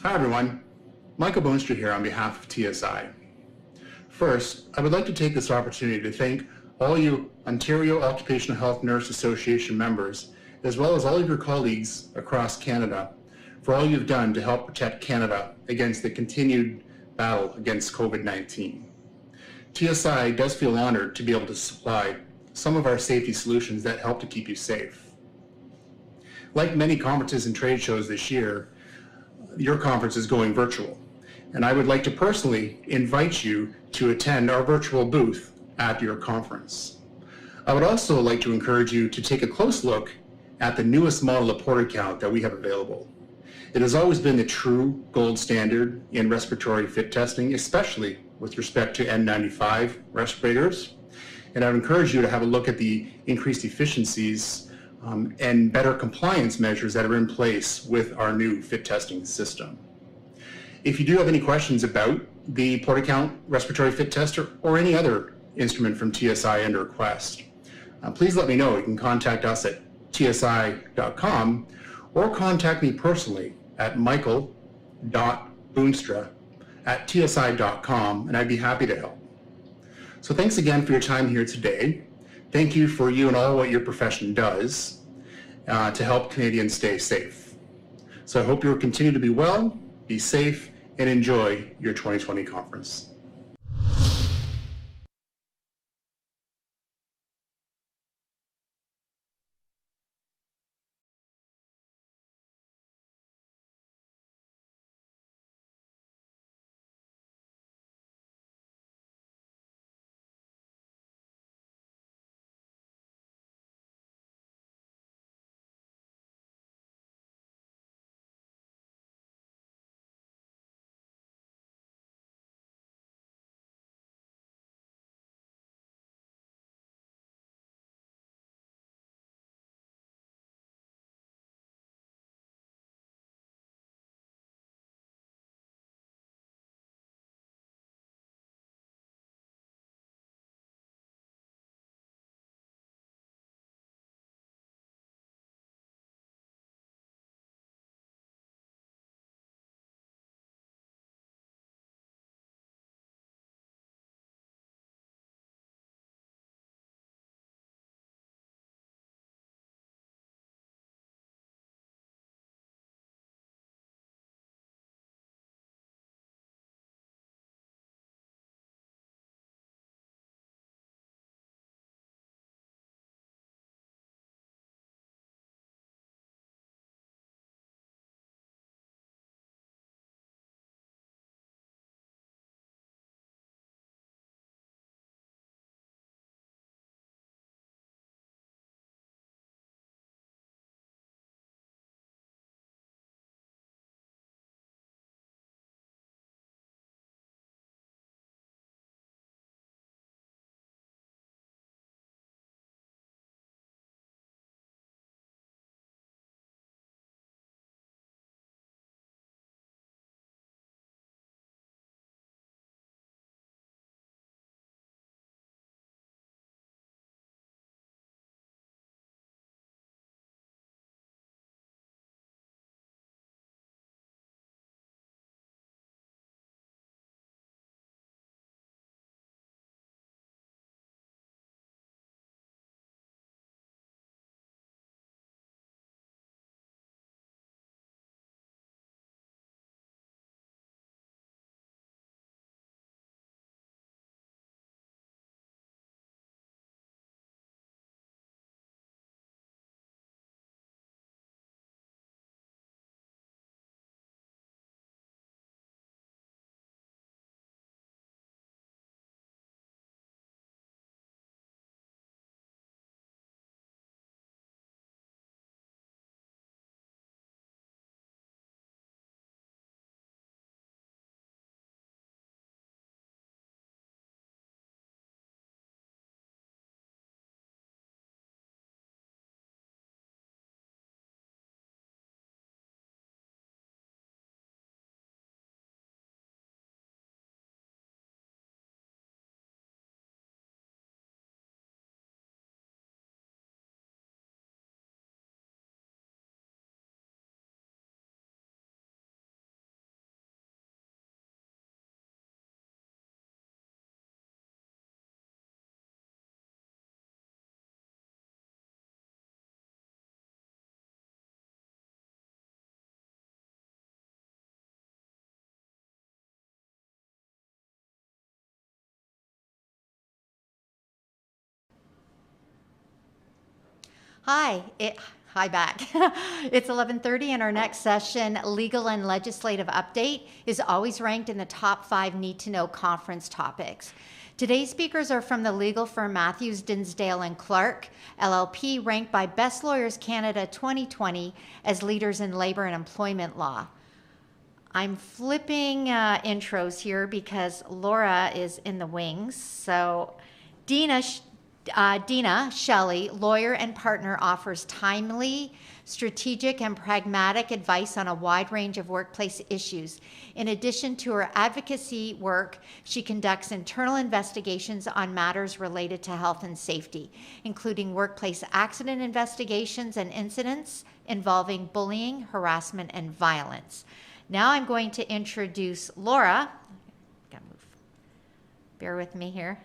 Hi everyone, Michael Boonstra here on behalf of TSI. First, I would like to take this opportunity to thank all you Ontario Occupational Health Nurse Association members, as well as all of your colleagues across Canada, for all you've done to help protect Canada against the continued battle against COVID-19. TSI does feel honored to be able to supply some of our safety solutions that help to keep you safe. Like many conferences and trade shows this year, your conference is going virtual, and I would like to personally invite you to attend our virtual booth at your conference. I would also like to encourage you to take a close look at the newest model of port account that we have available. It has always been the true gold standard in respiratory fit testing, especially with respect to N95 respirators. And I would encourage you to have a look at the increased efficiencies and better compliance measures that are in place with our new fit testing system. If you do have any questions about the port account respiratory fit tester or any other instrument from TSI under request, please let me know. You can contact us at tsi.com or contact me personally at michael.boonstra@tsi.com, and I'd be happy to help. So thanks again for your time here today. Thank you for you and all what your profession does to help Canadians stay safe. So I hope you'll continue to be well, be safe, and enjoy your 2020 conference. Hi back. It's 11:30 and our next session, Legal and Legislative Update, is always ranked in the top 5 need-to-know conference topics. Today's speakers are from the legal firm Mathews, Dinsdale & Clark, LLP, ranked by Best Lawyers Canada 2020 as leaders in labor and employment law. I'm flipping intros here because Laura is in the wings. So Dina Shelley, lawyer and partner, offers timely, strategic, and pragmatic advice on a wide range of workplace issues. In addition to her advocacy work, she conducts internal investigations on matters related to health and safety, including workplace accident investigations and incidents involving bullying, harassment, and violence. Now I'm going to introduce Laura. Gotta move. Bear with me here.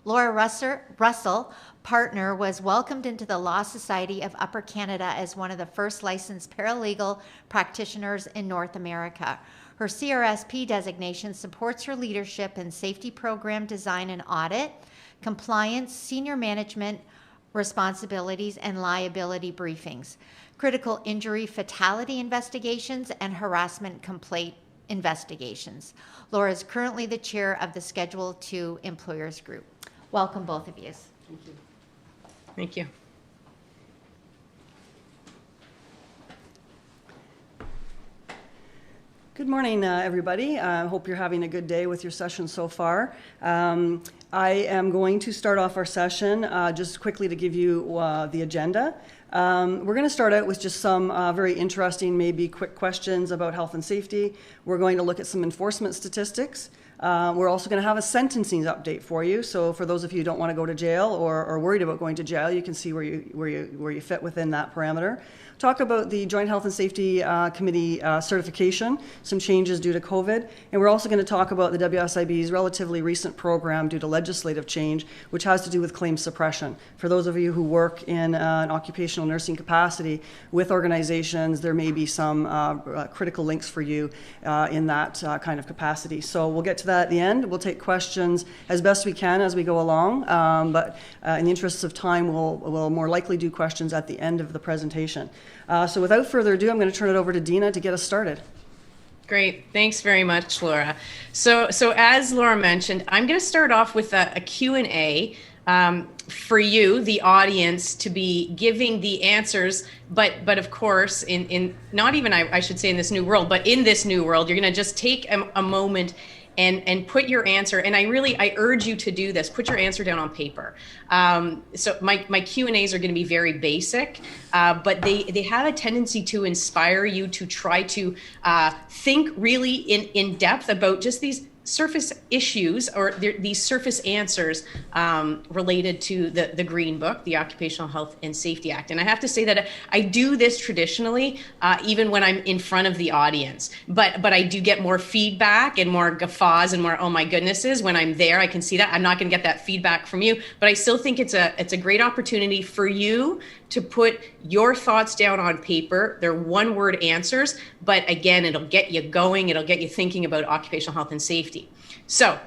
Laura Russell, partner, was welcomed into the Law Society of Upper Canada as one of the first licensed paralegal practitioners in North America. Her CRSP designation supports her leadership in safety program design and audit, compliance, senior management responsibilities, and liability briefings, critical injury fatality investigations, and harassment complaint investigations. Laura is currently the chair of the Schedule II Employers Group. Welcome, both of you. Thank you. Thank you. Good morning, everybody. I hope you're having a good day with your session so far. I am going to start off our session just quickly to give you the agenda. We're going to start out with just some very interesting, maybe quick questions about health and safety. We're going to look at some enforcement statistics. We're also going to have a sentencing update for you. So for those of you who don't want to go to jail or are worried about going to jail, you can see where you fit within that parameter. Talk about the Joint Health and Safety Committee certification, some changes due to COVID. And we're also going to talk about the WSIB's relatively recent program due to legislative change, which has to do with claim suppression. For those of you who work in an occupational nursing capacity with organizations, there may be some critical links for you in that kind of capacity. So we'll get to that at the end. We'll take questions as best we can as we go along, but in the interests of time, we'll more likely do questions at the end of the presentation. So without further ado, I'm going to turn it over to Dina to get us started. Great. Thanks very much, Laura. So as Laura mentioned, I'm going to start off with a Q&A for you, the audience, to be giving the answers. But of course, in not even, I should say in this new world, but in this new world, you're going to just take a moment and put your answer, and I urge you to do this, put your answer down on paper. So my Q&As are going to be very basic, but they have a tendency to inspire you to try to think really in depth about just these surface issues or these surface answers related to the Green Book, the Occupational Health and Safety Act. And I have to say that I do this traditionally, even when I'm in front of the audience, but I do get more feedback and more guffaws and more, oh my goodnesses, when I'm there. I can see that. I'm not going to get that feedback from you, but I still think it's a great opportunity for you to put your thoughts down on paper. They're one-word answers, but again, it'll get you going. It'll get you thinking about occupational health and safety. So,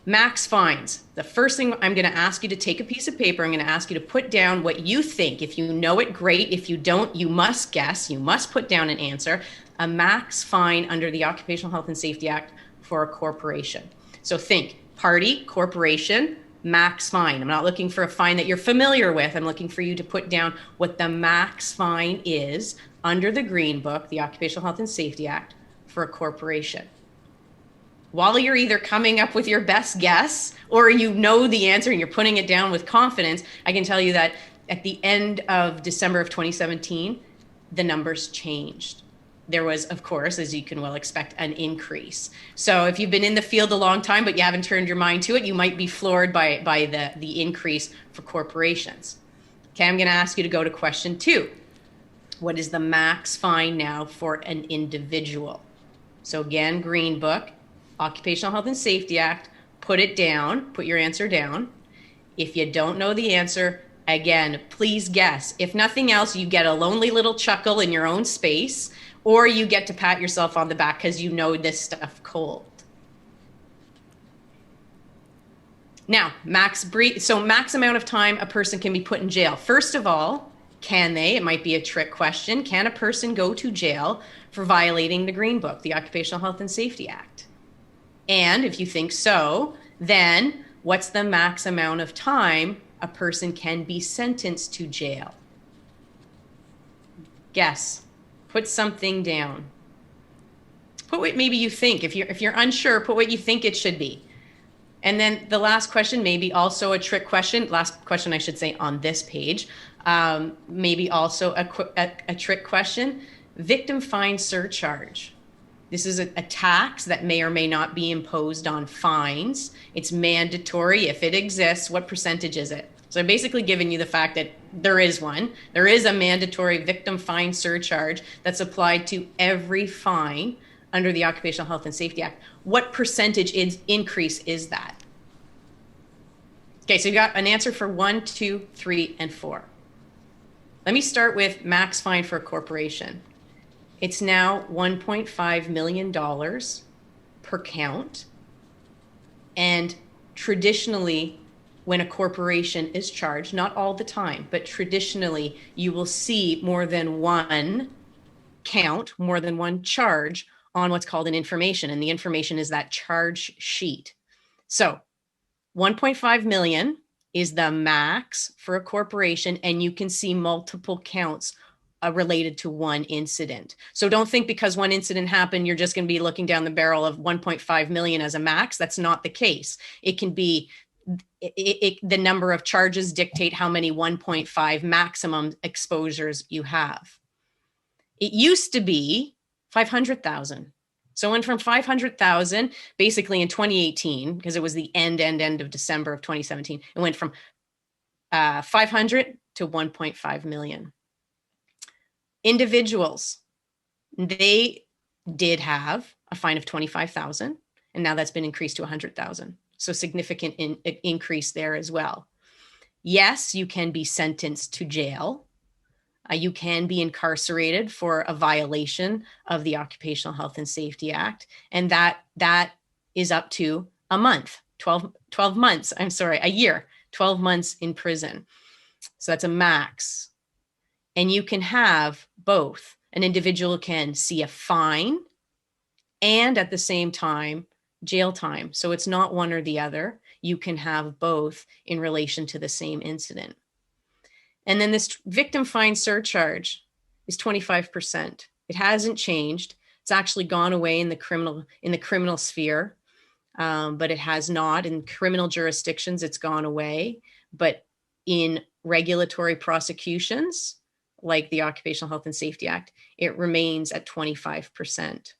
max fines. The first thing I'm going to ask you to take a piece of paper. I'm going to ask you to put down what you think. If you know it, great. If you don't, you must guess. You must put down an answer. A max fine under the Occupational Health and Safety Act for a corporation. So think party, corporation, max fine. I'm not looking for a fine that you're familiar with. I'm looking for you to put down what the max fine is under the Green Book, the Occupational Health and Safety Act, for a corporation. While you're either coming up with your best guess or you know the answer and you're putting it down with confidence, I can tell you that at the end of December of 2017, the numbers changed. There was, of course, as you can well expect, an increase. So if you've been in the field a long time, but you haven't turned your mind to it, you might be floored by the increase for corporations. Okay, I'm going to ask you to go to question 2. What is the max fine now for an individual? So again, Green Book, Occupational Health and Safety Act, put it down, put your answer down. If you don't know the answer, again, please guess. If nothing else, you get a lonely little chuckle in your own space, or you get to pat yourself on the back because you know this stuff cold. Now, max amount of time a person can be put in jail. First of all, can they? It might be a trick question. Can a person go to jail for violating the Green Book, the Occupational Health and Safety Act? And if you think so, then what's the max amount of time a person can be sentenced to jail? Guess. Put something down. Put what maybe you think. If you're unsure, put what you think it should be. And then the last question, maybe also a trick question. Last question, I should say, on this page. Maybe also a trick question. Victim fine surcharge. This is a tax that may or may not be imposed on fines. It's mandatory if it exists. What percentage is it? So I'm basically giving you the fact that there is one. There is a mandatory victim fine surcharge that's applied to every fine under the Occupational Health and Safety Act. What percentage increase is that? Okay, so you got an answer for 1, 2, 3, and 4. Let me start with max fine for a corporation. It's now $1.5 million per count. And traditionally, when a corporation is charged, not all the time, but traditionally, you will see more than one count, more than one charge on what's called an information. And the information is that charge sheet. So 1.5 million is the max for a corporation, and you can see multiple counts related to one incident. So don't think because one incident happened, you're just going to be looking down the barrel of 1.5 million as a max. That's not the case. It can be the number of charges dictate how many 1.5 maximum exposures you have. It used to be 500,000. So it went from 500,000 basically in 2018, because it was the end of December of 2017. It went from 500 to 1.5 million. Individuals, they did have a fine of 25,000, and now that's been increased to 100,000. So significant increase there as well. Yes, you can be sentenced to jail. You can be incarcerated for a violation of the Occupational Health and Safety Act. And that is up to a month, 12 months, a year, 12 months in prison. So that's a max. And you can have both. An individual can see a fine and at the same time, jail time. So it's not one or the other. You can have both in relation to the same incident. And then this victim fine surcharge is 25%. It hasn't changed. It's actually gone away in the criminal sphere, but it has not. In criminal jurisdictions, it's gone away. But in regulatory prosecutions, like the Occupational Health and Safety Act, it remains at 25%.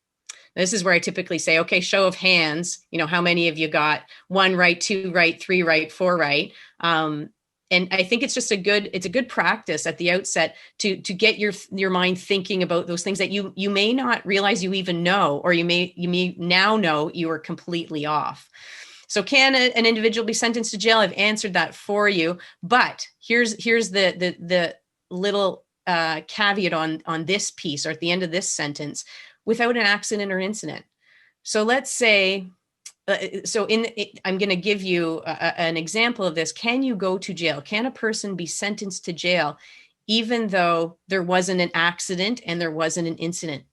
This is where I typically say, okay, show of hands, how many of you got 1 right, 2 right, 3 right, 4 right? And I think it's just a good practice at the outset to get your mind thinking about those things that you may not realize you even know, or you may now know you are completely off. So can an individual be sentenced to jail? I've answered that for you, but here's the little caveat on this piece, or at the end of this sentence: without an accident or incident. So let's say, I'm going to give you an example of this. Can you go to jail? Can a person be sentenced to jail even though there wasn't an accident and there wasn't an incident?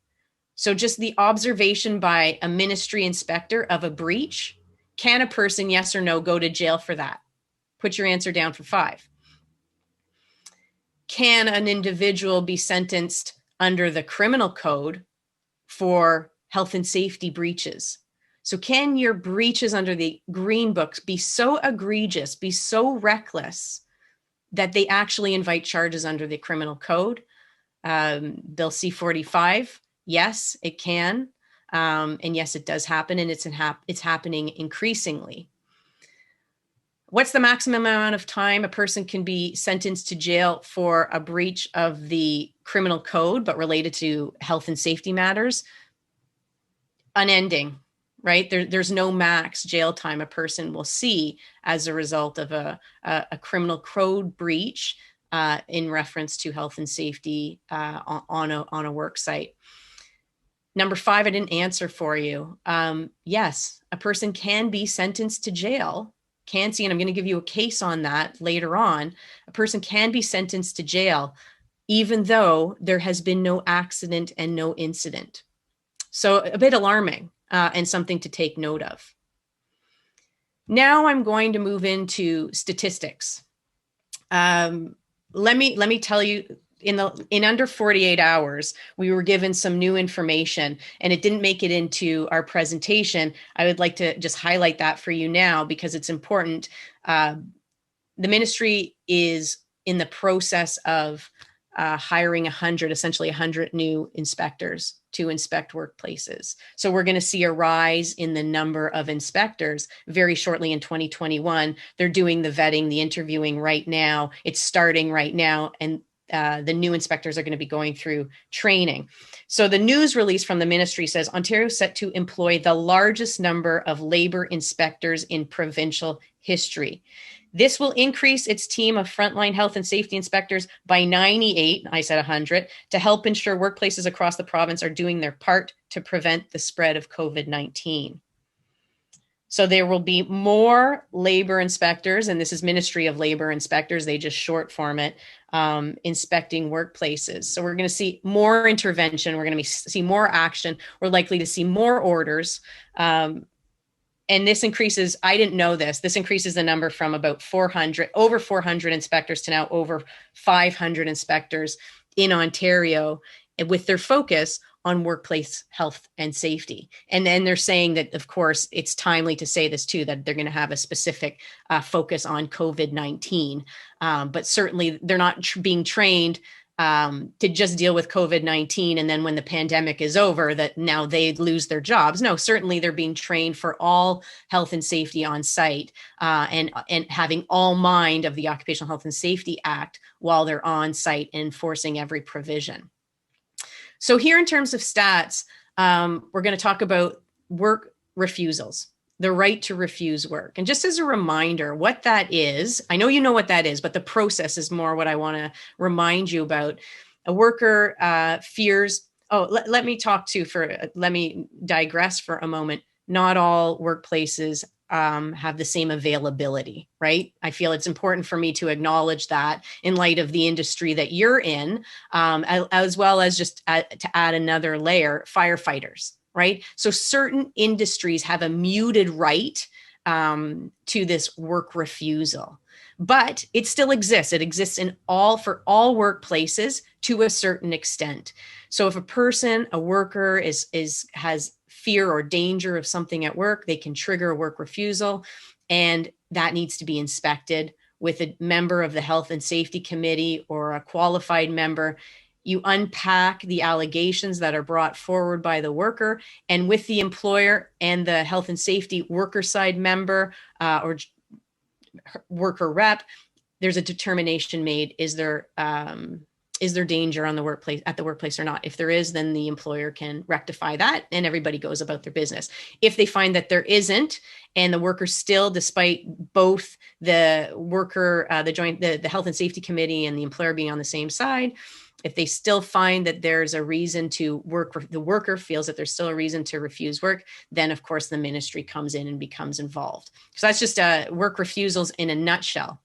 So just the observation by a ministry inspector of a breach, can a person, yes or no, go to jail for that? Put your answer down for 5. Can an individual be sentenced under the criminal code for health and safety breaches? So can your breaches under the Green Book be so egregious, be so reckless that they actually invite charges under the criminal code? Bill C-45, yes, it can. And yes, it does happen, and it's happening increasingly. What's the maximum amount of time a person can be sentenced to jail for a breach of the criminal code, but related to health and safety matters? Unending, right? There's no max jail time a person will see as a result of a criminal code breach in reference to health and safety on a work site. Number 5, I didn't answer for you. Yes, a person can be sentenced to jail can see, and I'm going to give you a case on that later on, a person can be sentenced to jail even though there has been no accident and no incident. So a bit alarming and something to take note of. Now I'm going to move into statistics. Let me tell you, in under 48 hours, we were given some new information, and it didn't make it into our presentation. I would like to just highlight that for you now because it's important. The ministry is in the process of hiring essentially 100 new inspectors to inspect workplaces. So we're going to see a rise in the number of inspectors very shortly in 2021. They're doing the vetting, the interviewing right now. It's starting right now. And the new inspectors are going to be going through training. So the news release from the ministry says Ontario is set to employ the largest number of labor inspectors in provincial history. This will increase its team of frontline health and safety inspectors by 98, I said 100, to help ensure workplaces across the province are doing their part to prevent the spread of COVID-19. So there will be more labor inspectors, and this is Ministry of Labor inspectors, they just short form it, inspecting workplaces. So we're going to see more intervention, we're going to see more action, we're likely to see more orders. And this increases, I didn't know this increases the number from about over 400 inspectors to now over 500 inspectors in Ontario, with their focus on workplace health and safety. And then they're saying that, of course, it's timely to say this too, that they're going to have a specific focus on COVID-19. But certainly they're not being trained to just deal with COVID-19. And then when the pandemic is over, that now they lose their jobs. No, certainly they're being trained for all health and safety on site and having all mind of the Occupational Health and Safety Act while they're on site, enforcing every provision. So here in terms of stats, we're going to talk about work refusals, the right to refuse work. And just as a reminder, what that is, I know you know what that is, but the process is more what I want to remind you about. A worker fears, let me digress for a moment. Not all workplaces have the same availability, right? I feel it's important for me to acknowledge that in light of the industry that you're in, as well as just to add another layer, firefighters, right? So certain industries have a muted right to this work refusal, but it still exists. It exists for all workplaces to a certain extent. So if a worker has fear or danger of something at work, they can trigger a work refusal, and that needs to be inspected with a member of the Health and Safety Committee or a qualified member. You unpack the allegations that are brought forward by the worker, and with the employer and the health and safety worker side member or worker rep, there's a determination made. Is there danger on the workplace or not? If there is, then the employer can rectify that and everybody goes about their business. If they find that there isn't, and the worker still, despite both the worker, the health and safety committee and the employer being on the same side, if they still find that there's a reason to the worker feels that there's still a reason to refuse work, then of course the ministry comes in and becomes involved. So that's just work refusals in a nutshell.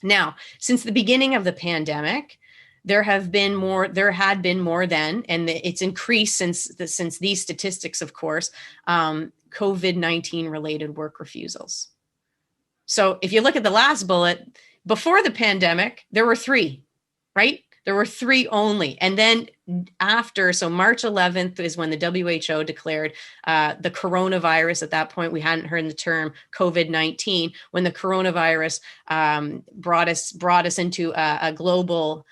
Now, since the beginning of the pandemic, there had been more then, and it's increased since these statistics, of course, COVID-19 related work refusals. So if you look at the last bullet, before the pandemic, there were 3, right? There were 3 only. And then after, so March 11th is when the WHO declared the coronavirus. At that point, we hadn't heard the term COVID-19. When the coronavirus brought us into a global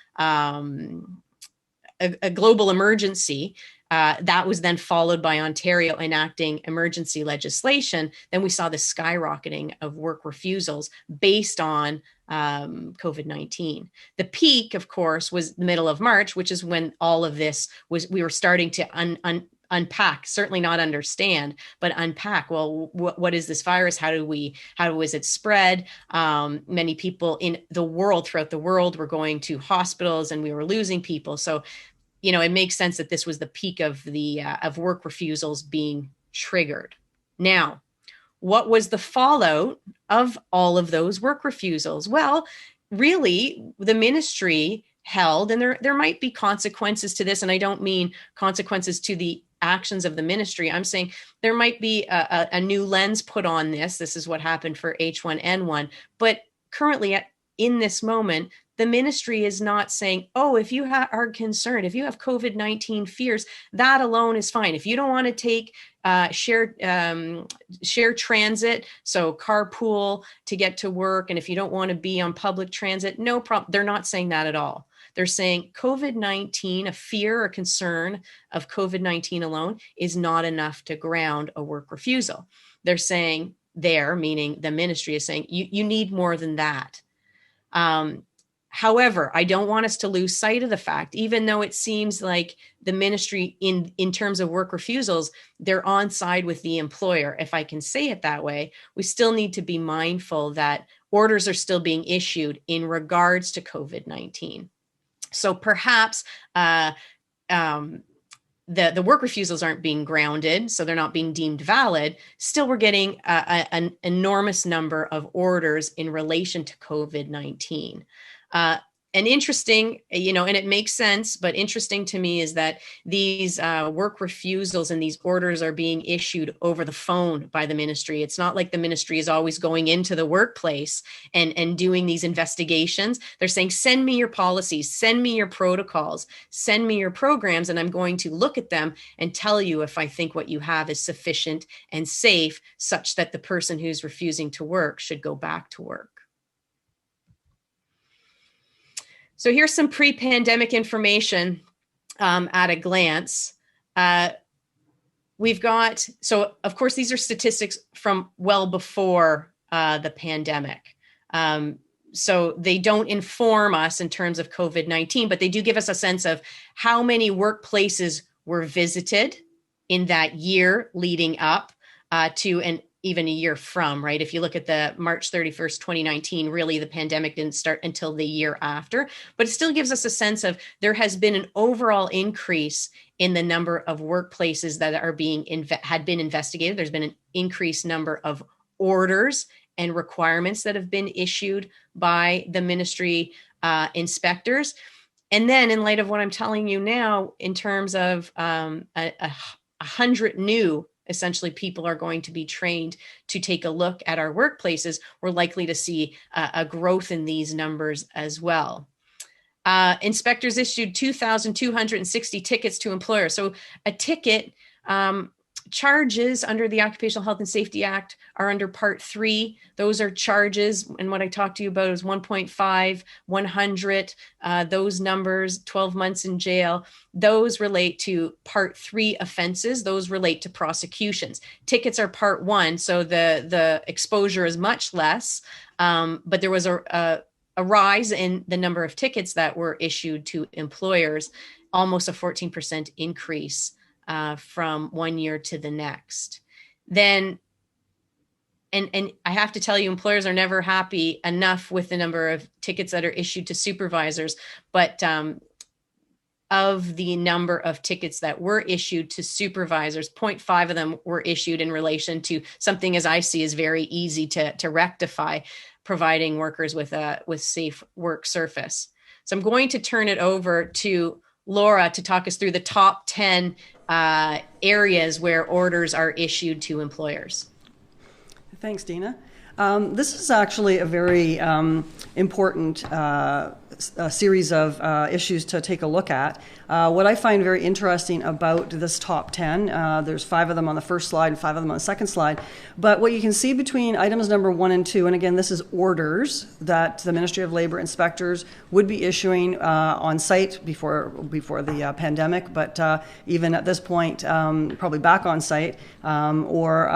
emergency, that was then followed by Ontario enacting emergency legislation. Then we saw the skyrocketing of work refusals based on COVID-19. The peak, of course, was the middle of March, which is when all of this we were starting to unpack, certainly not understand, but unpack. Well, what is this virus? How is it spread? Many people in the world, throughout the world, were going to hospitals and we were losing people. So, it makes sense that this was the peak of the of work refusals being triggered. Now, what was the fallout of all of those work refusals? Well, really, the ministry held, and there might be consequences to this, and I don't mean consequences to the actions of the ministry. I'm saying there might be a new lens put on this. This is what happened for H1N1. But currently, in this moment, the ministry is not saying, oh, if you are concerned, if you have COVID-19 fears, that alone is fine. If you don't want to take share transit, so carpool to get to work, and if you don't want to be on public transit, no problem. They're not saying that at all. They're saying COVID-19, a fear or concern of COVID-19 alone is not enough to ground a work refusal. They're saying meaning the ministry is saying, you need more than that. However, I don't want us to lose sight of the fact, even though it seems like the ministry in terms of work refusals, they're on side with the employer, if I can say it that way, we still need to be mindful that orders are still being issued in regards to COVID-19. So perhaps the work refusals aren't being grounded, so they're not being deemed valid. Still, we're getting an enormous number of orders in relation to COVID-19. And interesting, and it makes sense, but interesting to me is that these work refusals and these orders are being issued over the phone by the ministry. It's not like the ministry is always going into the workplace and doing these investigations. They're saying, send me your policies, send me your protocols, send me your programs, and I'm going to look at them and tell you if I think what you have is sufficient and safe, such that the person who's refusing to work should go back to work. So here's some pre-pandemic information at a glance. We've got, so of course, these are statistics from well before the pandemic. So they don't inform us in terms of COVID-19, but they do give us a sense of how many workplaces were visited in that year leading up to an even a year from, right? If you look at the March 31st, 2019, really the pandemic didn't start until the year after, but it still gives us a sense of there has been an overall increase in the number of workplaces that are had been investigated. There's been an increased number of orders and requirements that have been issued by the ministry inspectors. And then in light of what I'm telling you now, in terms of 100 new essentially people are going to be trained to take a look at our workplaces, we're likely to see a growth in these numbers as well. Inspectors issued 2,260 tickets to employers. So a ticket, charges under the Occupational Health and Safety Act are under Part 3. Those are charges, and what I talked to you about is 1.5, 100, those numbers, 12 months in jail. Those relate to Part 3 offenses. Those relate to prosecutions. Tickets are Part 1, so the exposure is much less, but there was a rise in the number of tickets that were issued to employers, almost a 14% increase from one year to the next. Then, and I have to tell you, employers are never happy enough with the number of tickets that are issued to supervisors, but of the number of tickets that were issued to supervisors, 0.5 of them were issued in relation to something, as I see, is very easy to rectify, providing workers with safe work surface. So I'm going to turn it over to Laura to talk us through the top 10 areas where orders are issued to employers. Thanks, Dina. This is actually a very important series of issues to take a look at. What I find very interesting about this top 10, there's 5 of them on the first slide and 5 of them on the second slide, but what you can see between items number 1 and 2, and again, this is orders that the Ministry of Labour inspectors would be issuing on site before the pandemic, but even at this point, probably back on site or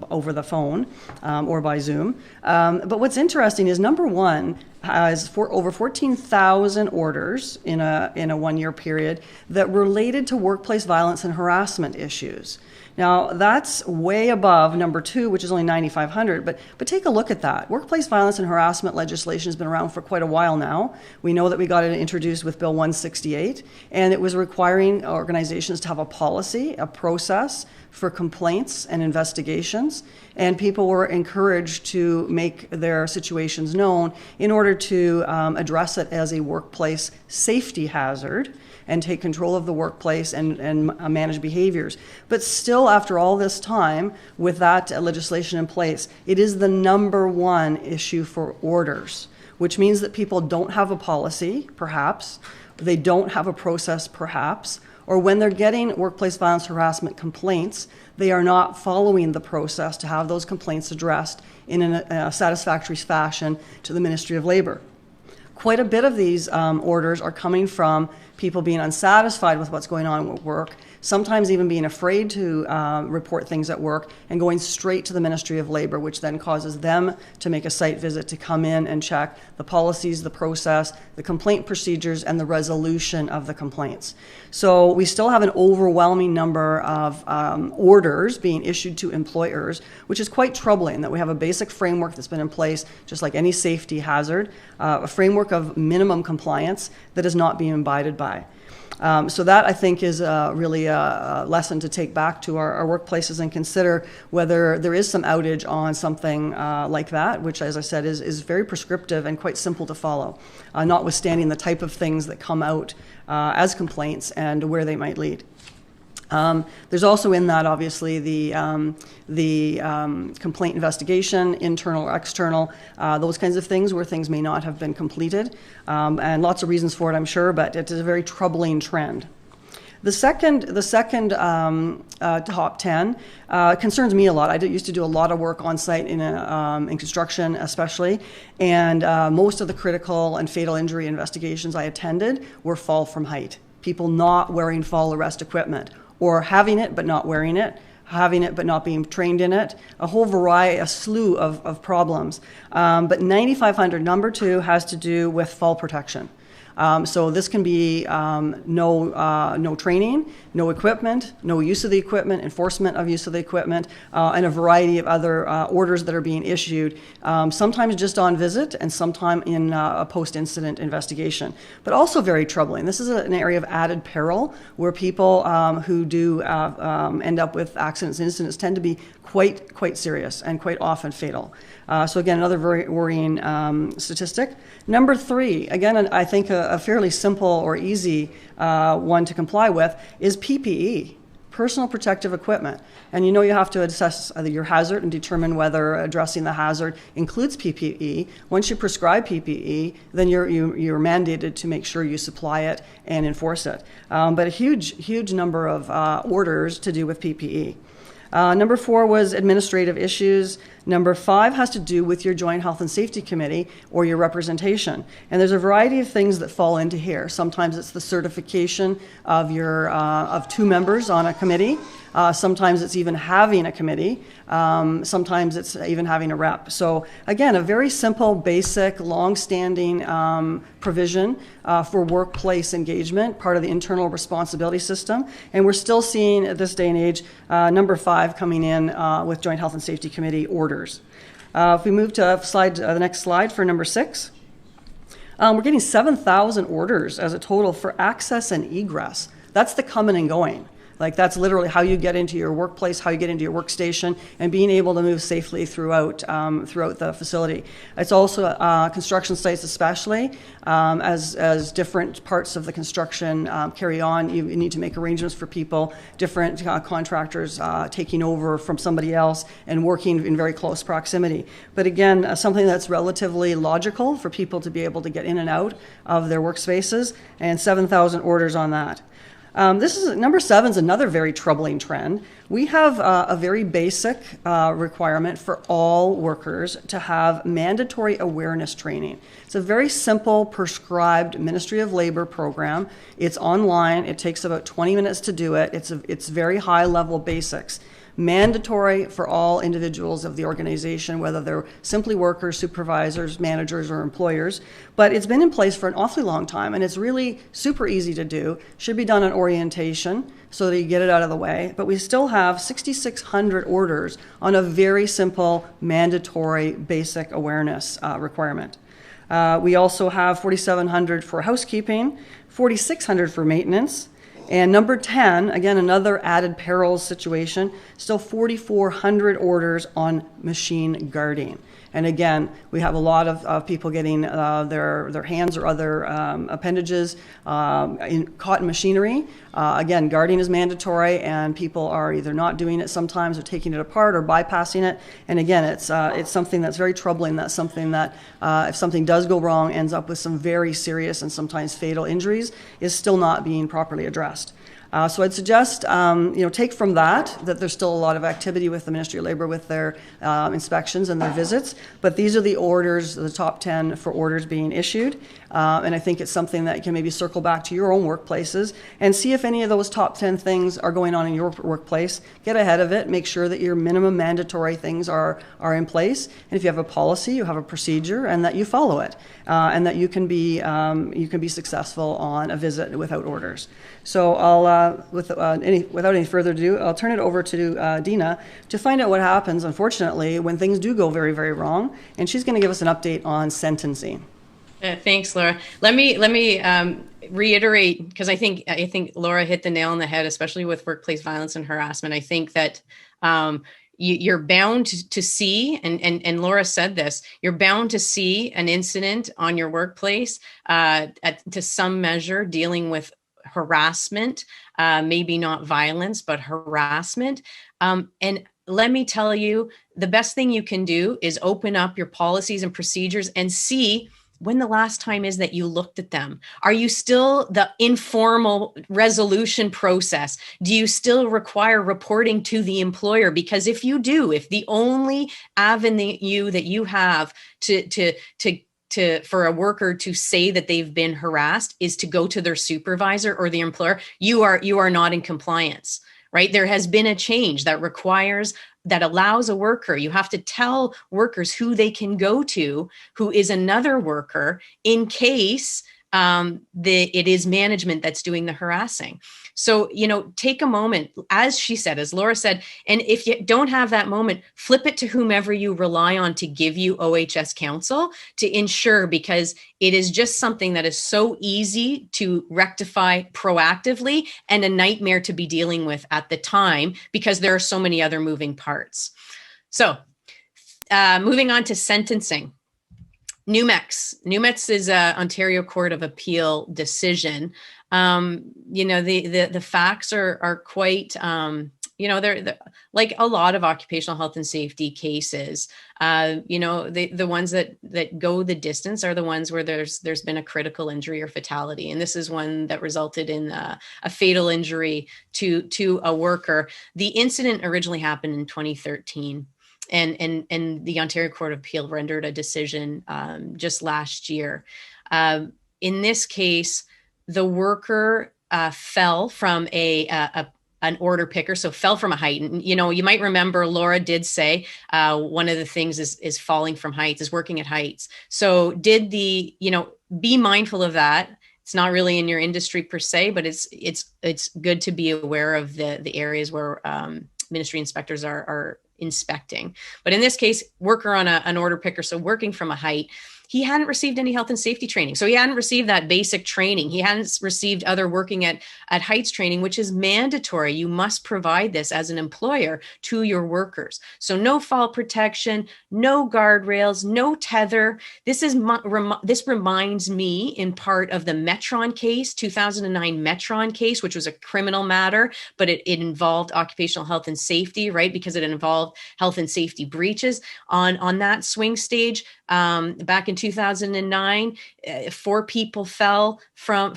over the phone or by Zoom. But what's interesting is number 1 has over 14,000 orders in a 1-year period that related to workplace violence and harassment issues. Now, that's way above number 2, which is only 9,500, but take a look at that. Workplace violence and harassment legislation has been around for quite a while now. We know that we got it introduced with Bill 168, and it was requiring organizations to have a policy, a process for complaints and investigations, and people were encouraged to make their situations known in order to address it as a workplace safety hazard and take control of the workplace and manage behaviors. But still, after all this time, with that legislation in place, it is the number one issue for orders, which means that people don't have a policy, perhaps, they don't have a process, perhaps, or when they're getting workplace violence harassment complaints, they are not following the process to have those complaints addressed in a satisfactory fashion to the Ministry of Labour. Quite a bit of these orders are coming from people being unsatisfied with what's going on at work, sometimes even being afraid to report things at work and going straight to the Ministry of Labour, which then causes them to make a site visit to come in and check the policies, the process, the complaint procedures, and the resolution of the complaints. So we still have an overwhelming number of orders being issued to employers, which is quite troubling that we have a basic framework that's been in place, just like any safety hazard, a framework of minimum compliance that is not being abided by. So that, I think, is really a lesson to take back to our workplaces and consider whether there is some outage on something like that, which, as I said, is very prescriptive and quite simple to follow, notwithstanding the type of things that come out as complaints and where they might lead. There's also in that, obviously, the complaint investigation, internal or external, those kinds of things where things may not have been completed, and lots of reasons for it, I'm sure, but it is a very troubling trend. The second top 10 concerns me a lot. I used to do a lot of work on site in construction, especially, and most of the critical and fatal injury investigations I attended were fall from height. People not wearing fall arrest equipment, or having it but not wearing it, having it but not being trained in it, a whole variety, a slew of problems. But 9,500, number 2, has to do with fall protection. So this can be no training, no equipment, no use of the equipment, enforcement of use of the equipment, and a variety of other orders that are being issued, sometimes just on visit and sometimes in a post-incident investigation. But also very troubling. This is an area of added peril where people who do end up with accidents and incidents tend to be quite serious and quite often fatal. So again, another very worrying statistic. Number 3, again, I think a fairly simple or easy one to comply with is PPE, personal protective equipment. And you have to assess your hazard and determine whether addressing the hazard includes PPE. Once you prescribe PPE, then you're mandated to make sure you supply it and enforce it. But a huge number of orders to do with PPE. Number 4 was administrative issues. Number 5 has to do with your Joint Health and Safety Committee or your representation. And there's a variety of things that fall into here. Sometimes it's the certification of of 2 members on a committee. Sometimes it's even having a committee. Sometimes it's even having a rep. So again, a very simple, basic, long-standing provision for workplace engagement, part of the internal responsibility system. And we're still seeing at this day and age, number 5 coming in with Joint Health and Safety Committee orders. If we move to the next slide for number 6, we're getting 7,000 orders as a total for access and egress. That's the coming and going. Like, that's literally how you get into your workplace, how you get into your workstation, and being able to move safely throughout the facility. It's also construction sites, especially as different parts of the construction carry on. You need to make arrangements for people, different contractors taking over from somebody else and working in very close proximity. But again, something that's relatively logical for people to be able to get in and out of their workspaces, and 7,000 orders on that. Number 7 is another very troubling trend. We have a very basic requirement for all workers to have mandatory awareness training. It's a very simple, prescribed Ministry of Labour program. It's online. It takes about 20 minutes to do it. It's very high-level basics. mandatory for all individuals of the organization, whether they're simply workers, supervisors, managers, or employers. But it's been in place for an awfully long time, and it's really super easy to do. Should be done on orientation so that you get it out of the way. But we still have 6,600 orders on a very simple, mandatory, basic awareness requirement. We also have 4,700 for housekeeping, 4,600 for maintenance, and number 10, again, another added perils situation, still 4,400 orders on machine guarding. And again, we have a lot of people getting their hands or other appendages caught in machinery. Again, guarding is mandatory, and people are either not doing it sometimes or taking it apart or bypassing it. And again, it's something that's very troubling. That's something that, if something does go wrong, ends up with some very serious and sometimes fatal injuries, is still not being properly addressed. So I'd suggest, take from that there's still a lot of activity with the Ministry of Labour with their inspections and their visits, but these are the orders, the top 10 for orders being issued. And I think it's something that you can maybe circle back to your own workplaces and see if any of those top 10 things are going on in your workplace. Get ahead of it, make sure that your minimum mandatory things are in place. And if you have a policy, you have a procedure, and that you follow it, and that you can be successful on a visit without orders. So I'll, without any further ado, I'll turn it over to Dina to find out what happens, unfortunately, when things do go very, very wrong. And she's going to give us an update on sentencing. Thanks, Laura. Let me reiterate, because I think Laura hit the nail on the head, especially with workplace violence and harassment. I think that you're bound to see, and Laura said this, you're bound to see an incident on your workplace to some measure dealing with harassment, maybe not violence, but harassment. And let me tell you, the best thing you can do is open up your policies and procedures and see when the last time is that you looked at them. Are you still the informal resolution process? Do you still require reporting to the employer? Because if you do, if the only avenue that you have for a worker to say that they've been harassed is to go to their supervisor or the employer, you are not in compliance, right? There has been a change that allows a worker, you have to tell workers who they can go to, who is another worker, in case it is management that's doing the harassing. So, take a moment, as she said, as Laura said, and if you don't have that moment, flip it to whomever you rely on to give you OHS counsel to ensure, because it is just something that is so easy to rectify proactively and a nightmare to be dealing with at the time, because there are so many other moving parts. So, moving on to sentencing. NUMEX is a Ontario Court of Appeal decision. The facts are quite, they're like a lot of occupational health and safety cases. The ones that go the distance are the ones where there's been a critical injury or fatality. And this is one that resulted in a fatal injury to a worker. The incident originally happened in 2013. And the Ontario Court of Appeal rendered a decision just last year. In this case, the worker fell from an order picker, so fell from a height. And you might remember Laura did say one of the things is falling from heights, is working at heights. So be mindful of that. It's not really in your industry per se, but it's good to be aware of the areas where ministry inspectors are inspecting. But in this case, worker on an order picker, so working from a height, he hadn't received any health and safety training. So he hadn't received that basic training. He hadn't received other working at heights training, which is mandatory. You must provide this as an employer to your workers. So no fall protection, no guardrails, no tether. This reminds me in part of the Metron case, 2009 Metron case, which was a criminal matter, but it involved occupational health and safety, right? Because it involved health and safety breaches on that swing stage. Back in 2009, 4 people fell from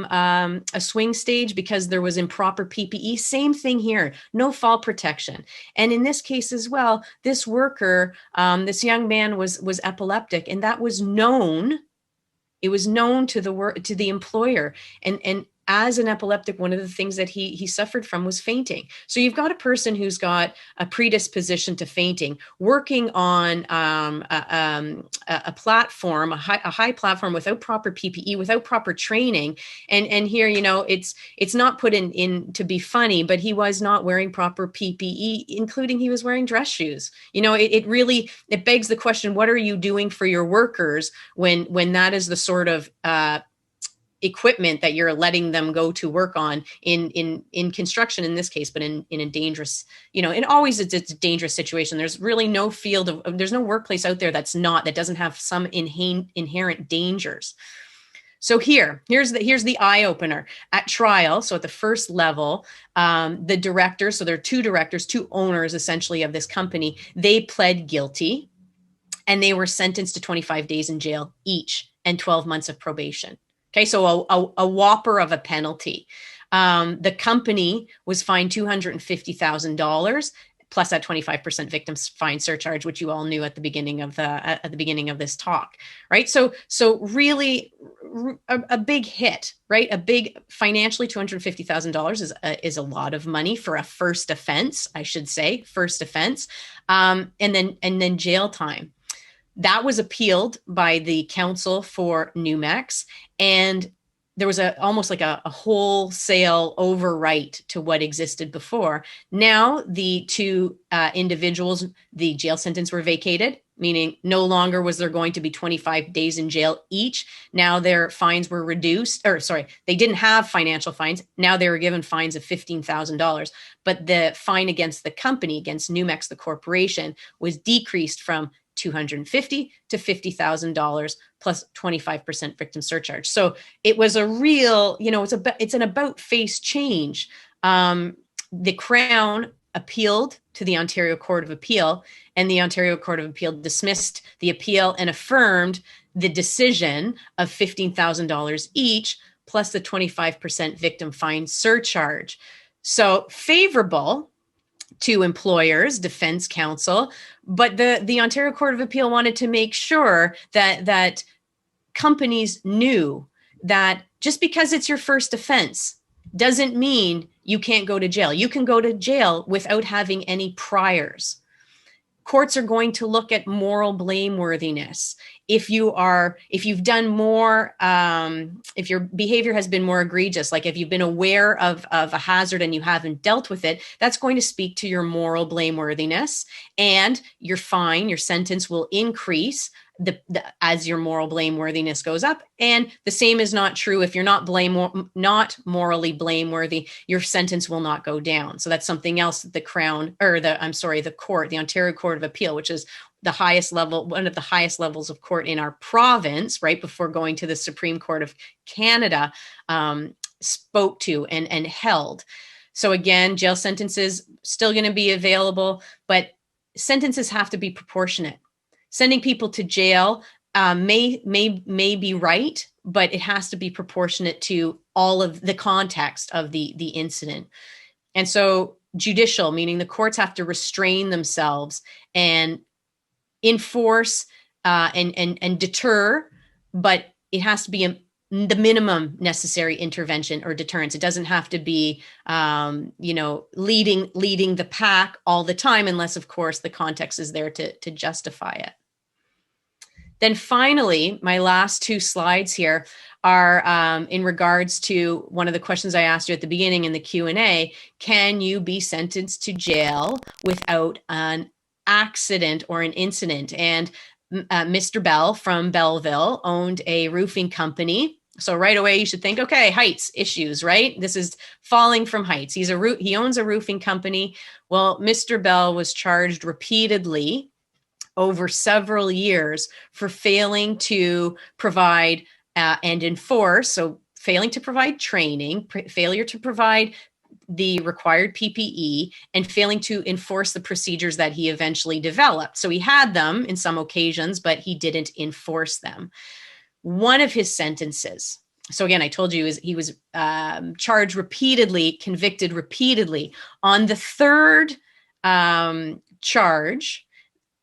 a swing stage because there was improper PPE. Same thing here, no fall protection. And in this case as well, this worker, this young man was epileptic, and that was known. It was known to the employer, and as an epileptic, one of the things that he suffered from was fainting. So you've got a person who's got a predisposition to fainting, working on a platform, a high platform without proper PPE, without proper training. And here, it's not put in to be funny, but he was not wearing proper PPE, including he was wearing dress shoes. It begs the question, what are you doing for your workers when that is the sort of equipment that you're letting them go to work on in construction in this case, but in a dangerous, and always it's a dangerous situation. There's really no there's no workplace out there that doesn't have some inherent dangers. So here's the eye opener at trial. So at the first level, the directors, so there are two directors, two owners essentially of this company, they pled guilty and they were sentenced to 25 days in jail each and 12 months of probation. Okay, so a whopper of a penalty. The company was fined $250,000 plus that 25% victim's fine surcharge, which you all knew at the beginning of this talk, right? So really a big hit, right? A big financially $250,000 is a lot of money for a first offense, I should say, first offense, and then jail time. That was appealed by the counsel for NUMEX, and there was almost like a wholesale overwrite to what existed before. Now the two individuals, the jail sentence were vacated, meaning no longer was there going to be 25 days in jail each. Now their fines were reduced, they didn't have financial fines. Now they were given fines of $15,000, but the fine against the company, against NUMEX, the corporation, was decreased from $250,000 to $50,000 plus 25% victim surcharge. So it was a real, it's an about face change. The Crown appealed to the Ontario Court of Appeal, and the Ontario Court of Appeal dismissed the appeal and affirmed the decision of $15,000 each plus the 25% victim fine surcharge. So favorable to employers, defense counsel, but the Ontario Court of Appeal wanted to make sure that companies knew that just because it's your first offense doesn't mean you can't go to jail. You can go to jail without having any priors. Courts are going to look at moral blameworthiness. If you've done more, if your behavior has been more egregious, like if you've been aware of a hazard and you haven't dealt with it, that's going to speak to your moral blameworthiness, and your fine, your sentence will increase as your moral blameworthiness goes up. And the same is not true if you're not morally blameworthy, your sentence will not go down. So that's something else that the Ontario Court of Appeal, which is the highest level, one of the highest levels of court in our province, right before going to the Supreme Court of Canada, spoke to and held. So again, jail sentences still going to be available, but sentences have to be proportionate. Sending people to jail may be right, but it has to be proportionate to all of the context of the incident. And so judicial, meaning the courts have to restrain themselves and enforce and deter, but it has to be the minimum necessary intervention or deterrence. It doesn't have to be, leading the pack all the time, unless, of course, the context is there to justify it. Then finally, my last two slides here are in regards to one of the questions I asked you at the beginning in the Q&A. Can you be sentenced to jail without an accident or an incident? And Mr. Bell from Belleville owned a roofing company. So right away you should think, okay, heights issues, right? This is falling from heights. He owns a roofing company. Well, Mr. Bell was charged repeatedly over several years for failing to provide and enforce, so failing to provide training, failure to provide the required PPE, and failing to enforce the procedures that he eventually developed. So he had them in some occasions, but he didn't enforce them. One of his sentences, so again, I told you he was charged repeatedly, convicted repeatedly. On the third charge,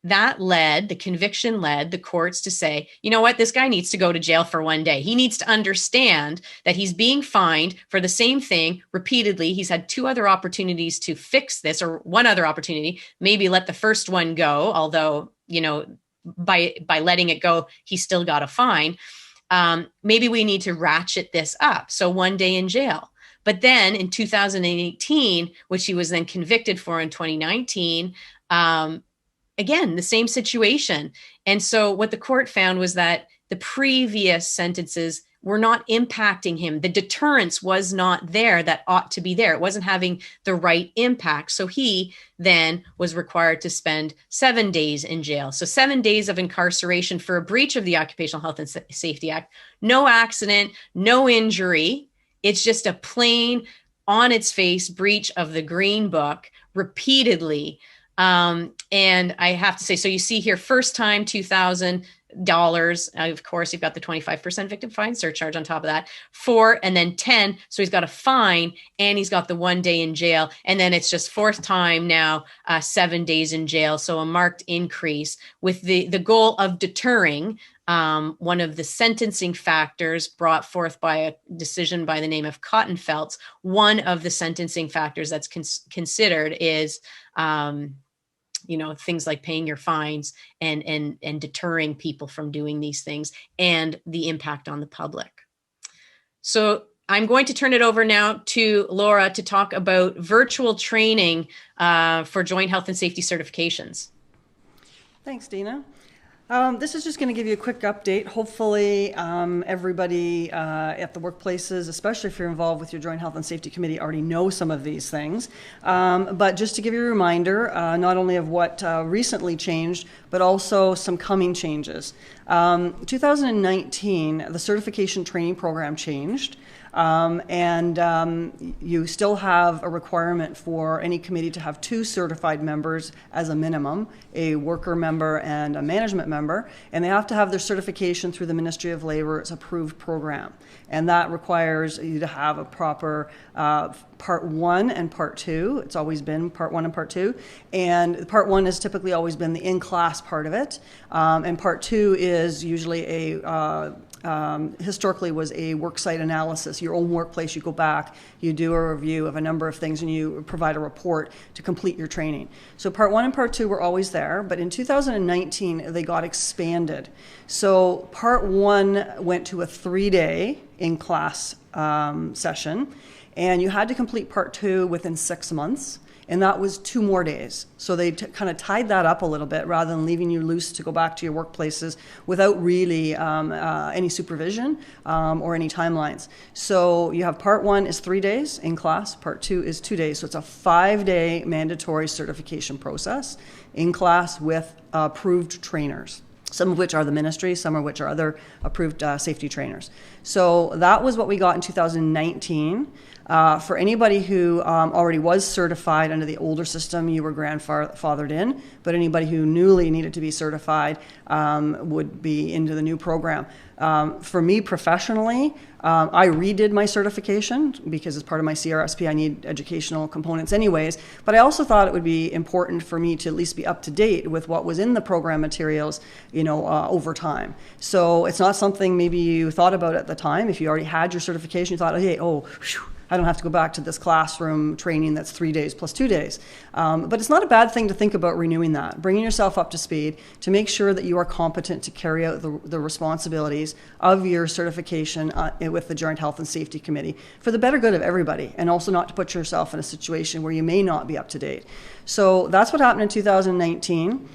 the conviction led the courts to say, you know what, this guy needs to go to jail for one day. He needs to understand that he's being fined for the same thing repeatedly. He's had 2 other opportunities to fix this, or 1 other opportunity, maybe let the first one go, although, by letting it go, he still got a fine. Maybe we need to ratchet this up. So 1 day in jail. But then in 2018, which he was then convicted for in 2019, again, the same situation. And so what the court found was that the previous sentences were not impacting him. The deterrence was not there that ought to be there. It wasn't having the right impact. So he then was required to spend 7 days in jail. So 7 days of incarceration for a breach of the Occupational Health and Safety Act. No accident, no injury. It's just a plain, on its face breach of the Green Book repeatedly. And I have to say, so you see here, first time, $2,000. Of course, you've got the 25% victim fine surcharge on top of that, 4, and then 10. So he's got a fine and he's got the 1 day in jail. And then it's just 4th time now, 7 days in jail. So a marked increase with the goal of deterring one of the sentencing factors brought forth by a decision by the name of Cottonfeltz. One of the sentencing factors that's considered is, things like paying your fines and deterring people from doing these things and the impact on the public. So I'm going to turn it over now to Laura to talk about virtual training for joint health and safety certifications. Thanks, Dina. This is just going to give you a quick update. Hopefully everybody at the workplaces, especially if you're involved with your Joint Health and Safety Committee, already know some of these things. But just to give you a reminder, not only of what recently changed, but also some coming changes. 2019, the certification training program changed. You still have a requirement for any committee to have 2 certified members as a minimum, a worker member and a management member, and they have to have their certification through the Ministry of Labor's approved program. And that requires you to have a proper Part 1 and Part 2. It's always been Part 1 and Part 2. And Part 1 has typically always been the in-class part of it. And Part 2 is usually historically was a worksite analysis, your own workplace. You go back, you do a review of a number of things, and you provide a report to complete your training. So Part 1 and Part 2 were always there, but in 2019, they got expanded. So Part 1 went to a 3-day in-class session, and you had to complete Part 2 within 6 months. And that was 2 more days. So they kind of tied that up a little bit rather than leaving you loose to go back to your workplaces without really any supervision or any timelines. So you have Part 1 is 3 days in class, Part 2 is 2 days. So it's a 5-day mandatory certification process in class with approved trainers. Some of which are the ministry, some of which are other approved safety trainers. So that was what we got in 2019. For anybody who already was certified under the older system, you were grandfathered in, but anybody who newly needed to be certified would be into the new program. For me professionally, I redid my certification because as part of my CRSP, I need educational components anyways, but I also thought it would be important for me to at least be up to date with what was in the program materials, over time. So it's not something maybe you thought about at the time. If you already had your certification, you thought, hey, I don't have to go back to this classroom training that's 3 days plus 2 days. But it's not a bad thing to think about renewing that, bringing yourself up to speed to make sure that you are competent to carry out the responsibilities of your certification with the Joint Health and Safety Committee for the better good of everybody, and also not to put yourself in a situation where you may not be up to date. So that's what happened in 2019,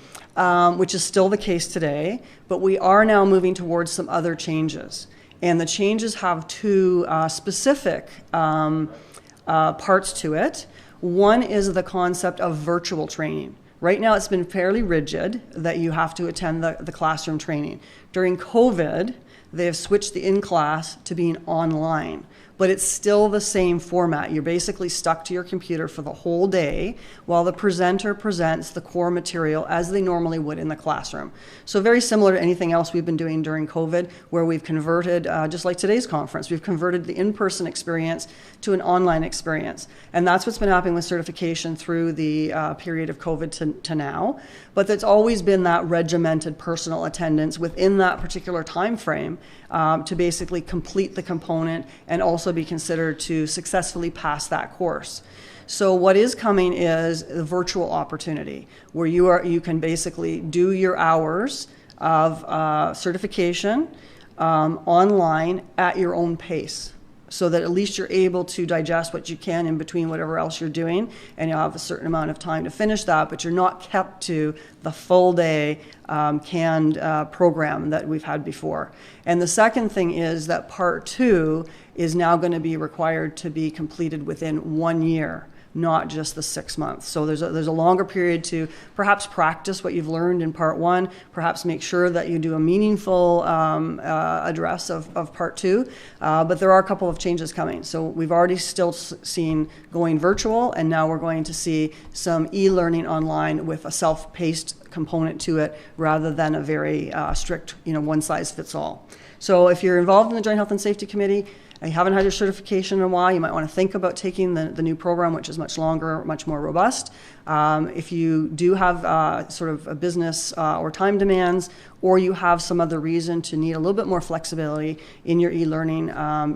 which is still the case today, but we are now moving towards some other changes. And the changes have 2 specific parts to it. One is the concept of virtual training. Right now it's been fairly rigid that you have to attend the classroom training. During COVID, they have switched the in-class to being online. but it's still the same format. You're basically stuck to your computer for the whole day while the presenter presents the core material as they normally would in the classroom. So very similar to anything else we've been doing during COVID, where we've converted, just like today's conference, we've converted the in-person experience to an online experience. And that's what's been happening with certification through the period of COVID to now. But there's always been that regimented personal attendance within that particular time frame to basically complete the component and also be considered to successfully pass that course. So what is coming is the virtual opportunity, where you can basically do your hours of certification online at your own pace, so that at least you're able to digest what you can in between whatever else you're doing, and you'll have a certain amount of time to finish that, but you're not kept to the full day canned program that we've had before. And the second thing is that part 2 is now going to be required to be completed within 1 year, not just the 6 months. So there's a longer period to perhaps practice what you've learned in part 1, perhaps make sure that you do a meaningful address of part 2, but there are a couple of changes coming. So we've already still seen going virtual, and now we're going to see some e-learning online with a self-paced component to it rather than a very strict, one-size-fits-all. So if you're involved in the Joint Health and Safety Committee, and you haven't had your certification in a while, you might want to think about taking the new program, which is much longer, much more robust. If you do have sort of a business or time demands, or you have some other reason to need a little bit more flexibility in your e-learning,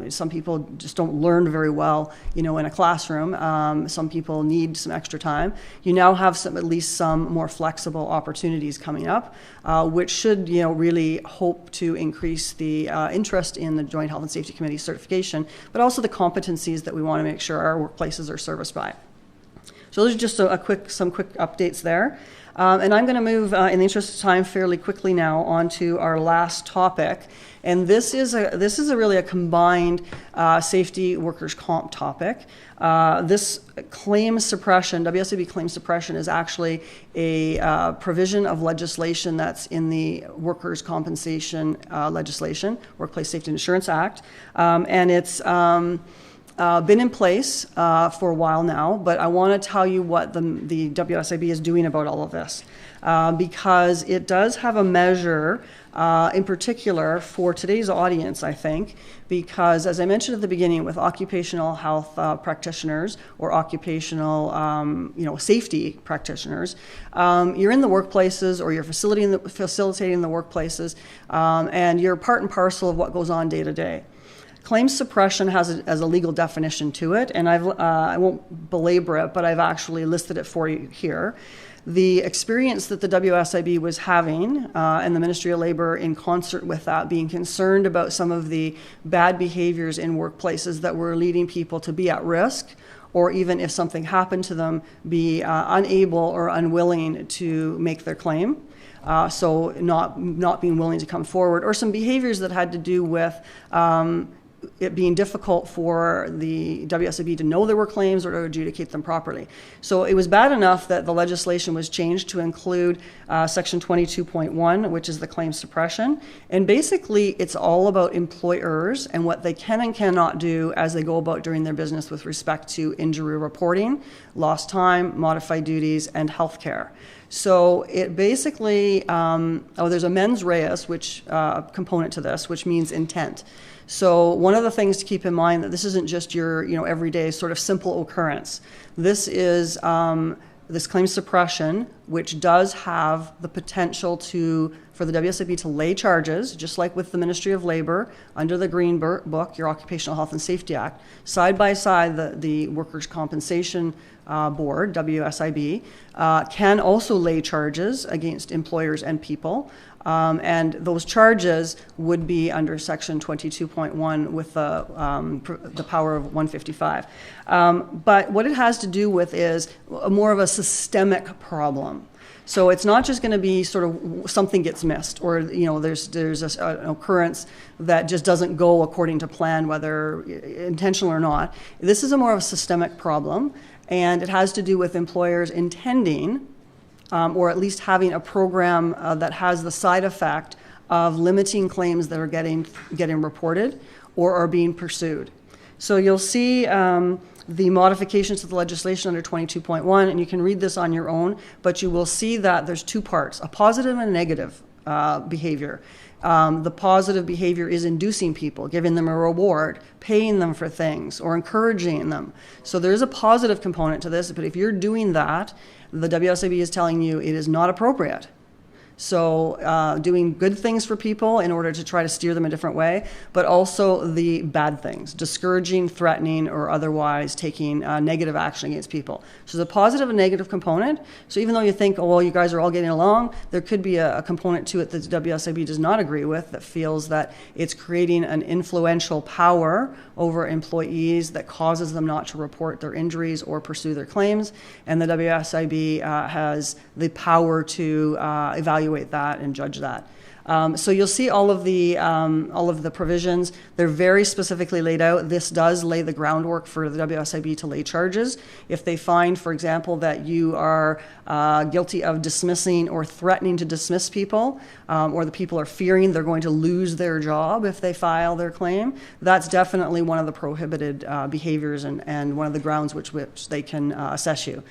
some people just don't learn very well, in a classroom. Some people need some extra time. You now have at least some more flexible opportunities coming up, which should, really hope to increase the interest in the Joint Health and Safety Committee certification, but also the competencies that we want to make sure our workplaces are serviced by. So those are just some quick updates there. And I'm going to move, in the interest of time, fairly quickly now onto our last topic. And this is really a combined safety workers' comp topic. This claims suppression, WSIB claims suppression, is actually a provision of legislation that's in the workers' compensation legislation, Workplace Safety and Insurance Act. And it's been in place for a while now, but I want to tell you what the WSIB is doing about all of this, because it does have a measure in particular for today's audience, I think, because as I mentioned at the beginning, with occupational health practitioners or occupational safety practitioners, you're in the workplaces, or you're facilitating the workplaces, and you're part and parcel of what goes on day to day. Claims suppression has a legal definition to it, and I won't belabor it, but I've actually listed it for you here. The experience that the WSIB was having, and the Ministry of Labour in concert with that, being concerned about some of the bad behaviours in workplaces that were leading people to be at risk, or even if something happened to them, be unable or unwilling to make their claim. So not being willing to come forward, or some behaviours that had to do with it being difficult for the WSIB to know there were claims or to adjudicate them properly. So it was bad enough that the legislation was changed to include Section 22.1, which is the claim suppression. And basically, it's all about employers and what they can and cannot do as they go about doing their business with respect to injury reporting, lost time, modified duties, and healthcare. So it basically, there's a mens reis, which component to this, which means intent. So one of the things to keep in mind that this isn't just your everyday sort of simple occurrence. This is this claim suppression, which does have the potential for the WSIB to lay charges, just like with the Ministry of Labour under the Green Book, your Occupational Health and Safety Act, side by side the Workers' Compensation Board, WSIB, can also lay charges against employers and people. And those charges would be under Section 22.1 with the power of 155. But what it has to do with is more of a systemic problem. So it's not just going to be sort of something gets missed, or there's an occurrence that just doesn't go according to plan, whether intentional or not. This is a more of a systemic problem, and it has to do with employers intending or at least having a program that has the side effect of limiting claims that are getting reported or are being pursued. So you'll see the modifications to the legislation under 22.1, and you can read this on your own, but you will see that there's two parts, a positive and a negative behavior. The positive behavior is inducing people, giving them a reward, paying them for things, or encouraging them. So there is a positive component to this, but if you're doing that, the WSIB is telling you it is not appropriate. So doing good things for people in order to try to steer them a different way, but also the bad things, discouraging, threatening, or otherwise taking negative action against people. So there's a positive and negative component. So even though you think, oh, well, you guys are all getting along, there could be a component to it that the WSIB does not agree with, that feels that it's creating an influential power over employees that causes them not to report their injuries or pursue their claims. And the WSIB has the power to evaluate that and judge that. So you'll see all of the provisions. They're very specifically laid out. This does lay the groundwork for the WSIB to lay charges. If they find, for example, that you are guilty of dismissing or threatening to dismiss people, or the people are fearing they're going to lose their job if they file their claim, that's definitely one of the prohibited behaviors and one of the grounds which they can assess you.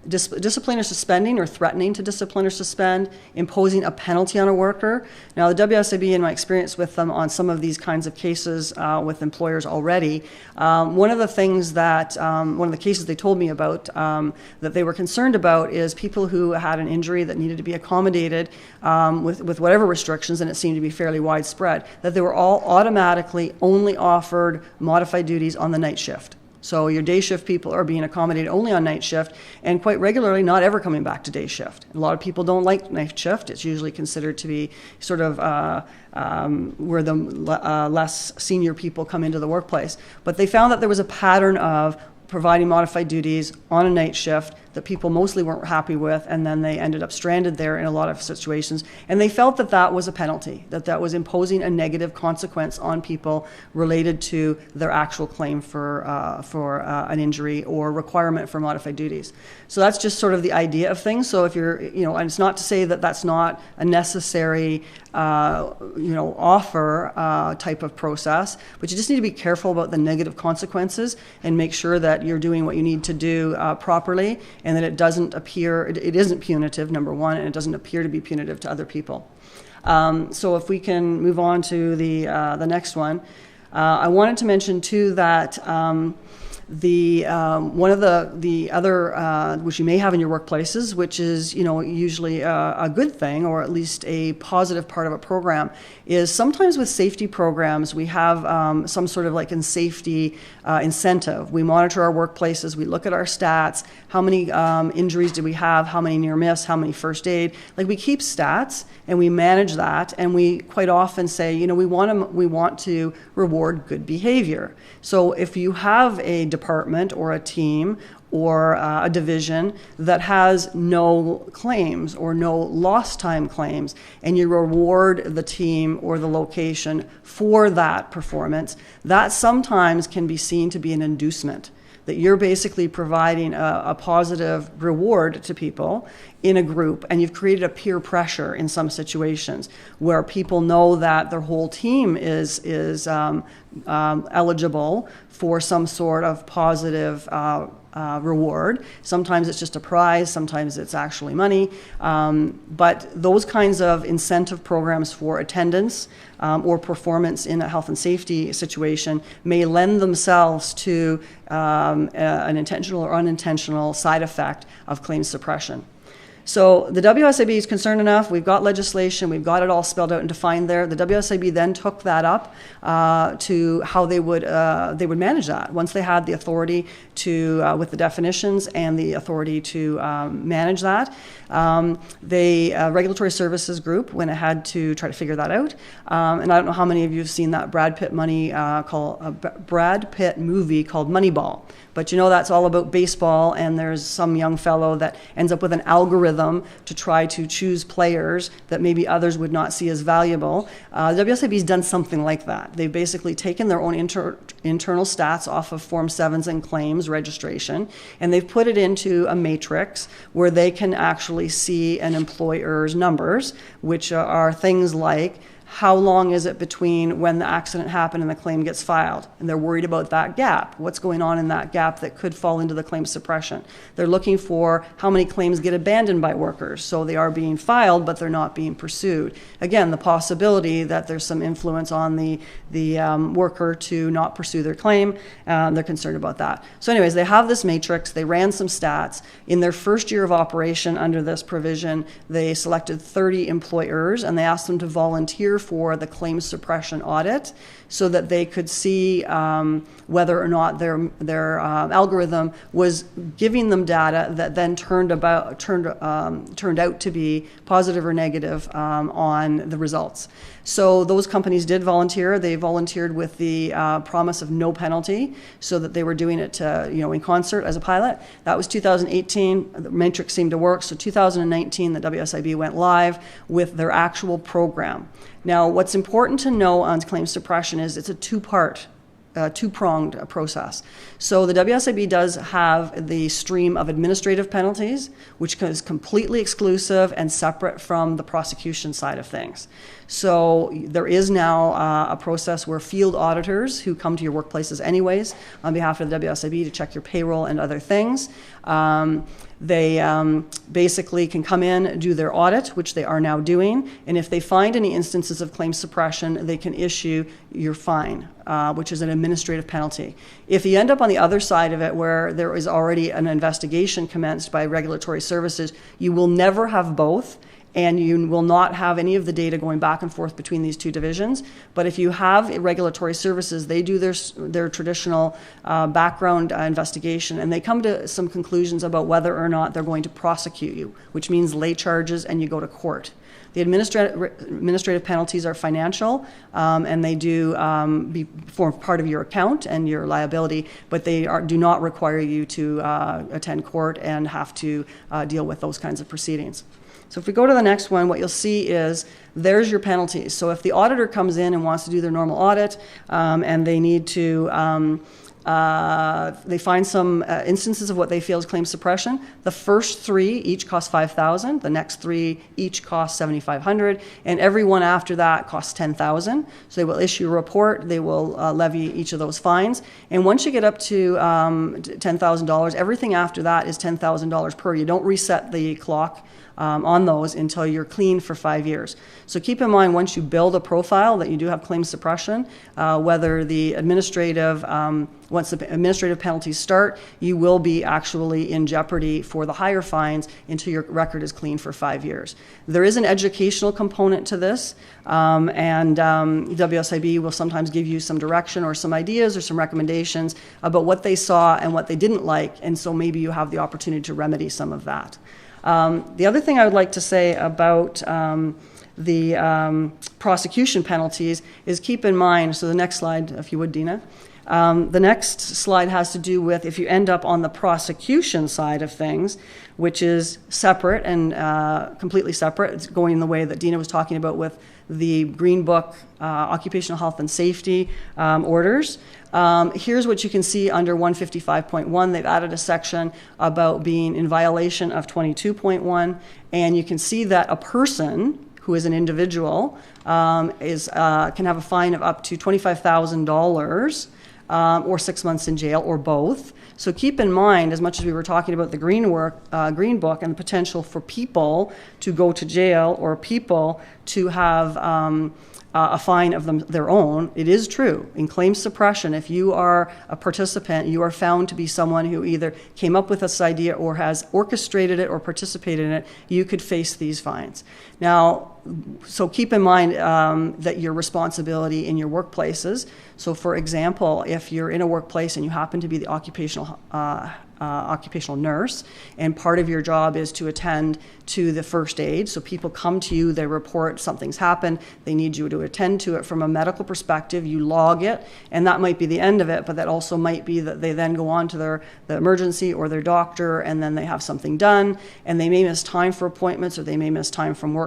Discipline or suspending or threatening to discipline or suspend, imposing a penalty on a worker. Now, the WSIB, in my experience with them on some of these kinds of cases with employers already, one of the things that, one of the cases they told me about that they were concerned about is people who had an injury that needed to be accommodated with whatever restrictions, and it seemed to be fairly widespread, that they were all automatically only offered modified duties on the night shift. So your day shift people are being accommodated only on night shift, and quite regularly not ever coming back to day shift. A lot of people don't like night shift. It's usually considered to be sort of where the less senior people come into the workplace. But they found that there was a pattern of providing modified duties on a night shift that people mostly weren't happy with, and then they ended up stranded there in a lot of situations. And they felt that that was a penalty, that was imposing a negative consequence on people related to their actual claim for an injury or requirement for modified duties. So that's just sort of the idea of things. So if you're, and it's not to say that that's not a necessary, offer type of process, but you just need to be careful about the negative consequences and make sure that you're doing what you need to do properly, and that it doesn't appear, it isn't punitive, number one, and it doesn't appear to be punitive to other people. So if we can move on to the next one. I wanted to mention too that one of the other which you may have in your workplaces, which is usually a good thing, or at least a positive part of a program, is sometimes with safety programs we have some sort of like in safety incentive. We monitor our workplaces, we look at our stats, how many injuries do we have, how many near miss, how many first aid. Like, we keep stats and we manage that, and we quite often say, we want to reward good behavior. So if you have a department or a team or a division that has no claims or no lost time claims, and you reward the team or the location for that performance, that sometimes can be seen to be an inducement, that you're basically providing a positive reward to people in a group, and you've created a peer pressure in some situations where people know that their whole team is eligible for some sort of positive reward. Sometimes it's just a prize, sometimes it's actually money, but those kinds of incentive programs for attendance or performance in a health and safety situation may lend themselves to an intentional or unintentional side effect of claims suppression. So the WSIB is concerned enough. We've got legislation. We've got it all spelled out and defined there. The WSIB then took that up to how they would manage that. Once they had the authority to, with the definitions and the authority to manage that, the Regulatory Services Group went ahead to try to figure that out. And I don't know how many of you have seen that Brad Pitt movie called Moneyball. But that's all about baseball, and there's some young fellow that ends up with an algorithm to try to choose players that maybe others would not see as valuable. The WSIB's done something like that. They've basically taken their own internal stats off of Form 7s and claims registration, and they've put it into a matrix where they can actually see an employer's numbers, which are things like how long is it between when the accident happened and the claim gets filed? And they're worried about that gap. What's going on in that gap that could fall into the claim suppression? They're looking for how many claims get abandoned by workers. So they are being filed, but they're not being pursued. Again, the possibility that there's some influence on the worker to not pursue their claim. They're concerned about that. So anyways, they have this matrix. They ran some stats. In their first year of operation under this provision, they selected 30 employers and they asked them to volunteer for the claims suppression audit so that they could see whether or not their algorithm was giving them data that then turned out to be positive or negative on the results. So those companies did volunteer. They volunteered with the promise of no penalty, so that they were doing it in concert as a pilot. That was 2018. The matrix seemed to work. So 2019, the WSIB went live with their actual program. Now, what's important to know on claim suppression is it's a two-pronged process. So the WSIB does have the stream of administrative penalties, which is completely exclusive and separate from the prosecution side of things. So there is now a process where field auditors who come to your workplaces anyways on behalf of the WSIB to check your payroll and other things, they basically can come in, do their audit, which they are now doing, and if they find any instances of claim suppression, they can issue your fine, which is an administrative penalty. If you end up on the other side of it, where there is already an investigation commenced by regulatory services, you will never have both, and you will not have any of the data going back and forth between these two divisions. But if you have regulatory services, they do their traditional background investigation, and they come to some conclusions about whether or not they're going to prosecute you, which means lay charges and you go to court. The administrative penalties are financial, and they do form part of your account and your liability, but they do not require you to attend court and have to deal with those kinds of proceedings. So if we go to the next one, what you'll see is there's your penalties. So if the auditor comes in and wants to do their normal audit, and they need to, they find some instances of what they feel is claim suppression, the first three each cost $5,000, the next three each cost $7,500, and every one after that costs $10,000. So they will issue a report, they will levy each of those fines, and once you get up to $10,000, everything after that is $10,000 per. You don't reset the clock on those until you're clean for 5 years. So keep in mind, once you build a profile that you do have claim suppression, whether the administrative, once the administrative penalties start, you will be actually in jeopardy for the higher fines until your record is clean for 5 years. There is an educational component to this, and WSIB will sometimes give you some direction or some ideas or some recommendations about what they saw and what they didn't like, and so maybe you have the opportunity to remedy some of that. The other thing I would like to say about the prosecution penalties is keep in mind, so the next slide, if you would, Dina. The next slide has to do with if you end up on the prosecution side of things, which is separate and completely separate. It's going the way that Dina was talking about with the Green Book occupational health and safety orders. Here's what you can see under 155.1. They've added a section about being in violation of 22.1, and you can see that a person who is an individual can have a fine of up to $25,000 or 6 months in jail, or both. So keep in mind, as much as we were talking about the Green Book and the potential for people to go to jail or people to have a fine of their own, it is true. In claim suppression, if you are a participant, you are found to be someone who either came up with this idea or has orchestrated it or participated in it, you could face these fines. Now, so keep in mind that your responsibility in your workplaces. So for example, if you're in a workplace and you happen to be the occupational nurse, and part of your job is to attend to the first aid. So people come to you, they report something's happened, they need you to attend to it from a medical perspective, you log it, and that might be the end of it, but that also might be that they then go on to the emergency or their doctor, and then they have something done, and they may miss time for appointments, or they may miss time from work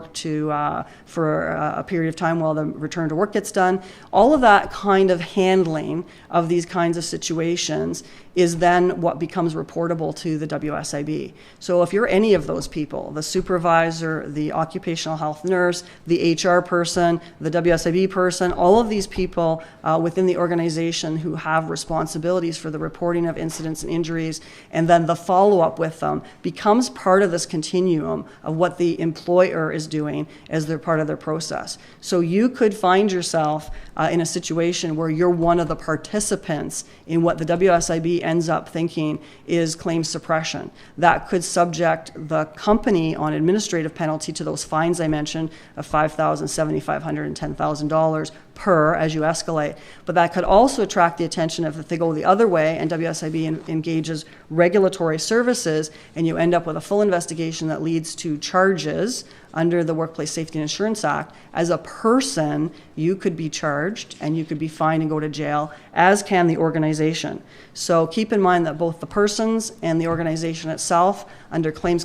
for a period of time while the return to work gets done. All of that kind of handling of these kinds of situations is then what becomes reportable to the WSIB. So if you're any of those people, the supervisor, the occupational health nurse, the HR person, the WSIB person, all of these people within the organization who have responsibilities for the reporting of incidents and injuries, and then the follow-up with them, becomes part of this continuum of what the employer is doing as they're part of their process. So you could find yourself in a situation where you're one of the participants in what the WSIB ends up thinking is claims suppression. That could subject the company on administrative penalty to those fines I mentioned of $5,000, $7,500, and $10,000 per as you escalate. But that could also attract the attention if they go the other way and WSIB engages regulatory services, and you end up with a full investigation that leads to charges under the Workplace Safety and Insurance Act. As a person, you could be charged and you could be fined and go to jail, as can the organization. So keep in mind that both the persons and the organization itself under claims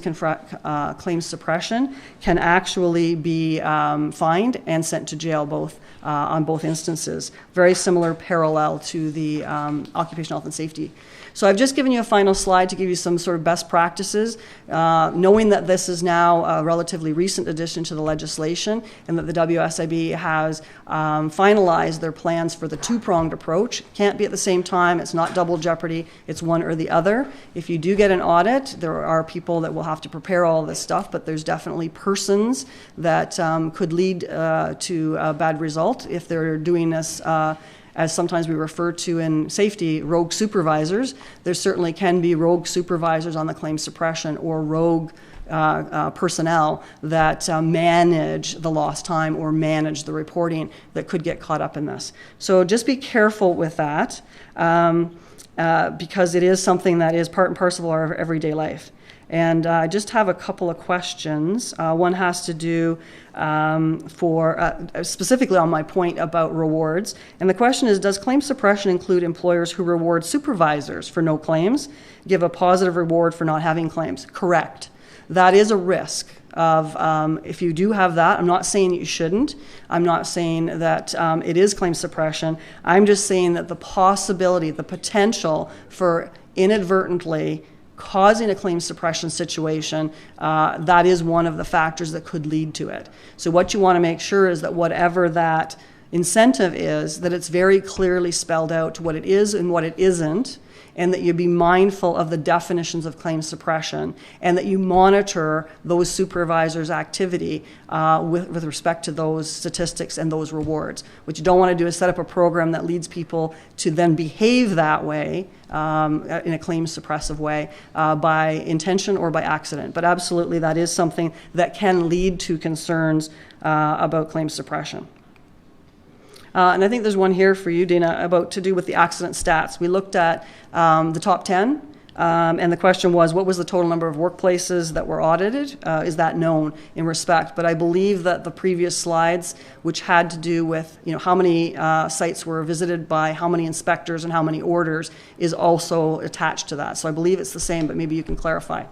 suppression can actually be fined and sent to jail both on both instances. Very similar parallel to the occupational health and safety. So I've just given you a final slide to give you some sort of best practices, knowing that this is now a relatively recent addition to the legislation and that the WSIB has finalized their plans for the two-pronged approach. Can't be at the same time. It's not double jeopardy. It's one or the other. If you do get an audit, there are people that will have to prepare all this stuff, but there's definitely persons that could lead to a bad result if they're doing this as sometimes we refer to in safety, rogue supervisors. There certainly can be rogue supervisors on the claim suppression or rogue personnel that manage the lost time or manage the reporting that could get caught up in this. So just be careful with that because it is something that is part and parcel of our everyday life. And I just have a couple of questions. One has to do specifically on my point about rewards. And the question is, does claim suppression include employers who reward supervisors for no claims, give a positive reward for not having claims? Correct. That is a risk of, if you do have that, I'm not saying you shouldn't. I'm not saying that it is claim suppression. I'm just saying that the possibility, the potential for inadvertently causing a claim suppression situation, that is one of the factors that could lead to it. So what you want to make sure is that whatever that incentive is, that it's very clearly spelled out what it is and what it isn't, and that you be mindful of the definitions of claim suppression, and that you monitor those supervisors' activity with respect to those statistics and those rewards. What you don't want to do is set up a program that leads people to then behave that way in a claim suppressive way by intention or by accident. But absolutely, that is something that can lead to concerns about claim suppression. And I think there's one here for you, Dana, about to do with the accident stats. We looked at the top 10, and the question was, what was the total number of workplaces that were audited? Is that known in respect? But I believe that the previous slides, which had to do with how many sites were visited by how many inspectors and how many orders, is also attached to that. So I believe it's the same, but maybe you can clarify.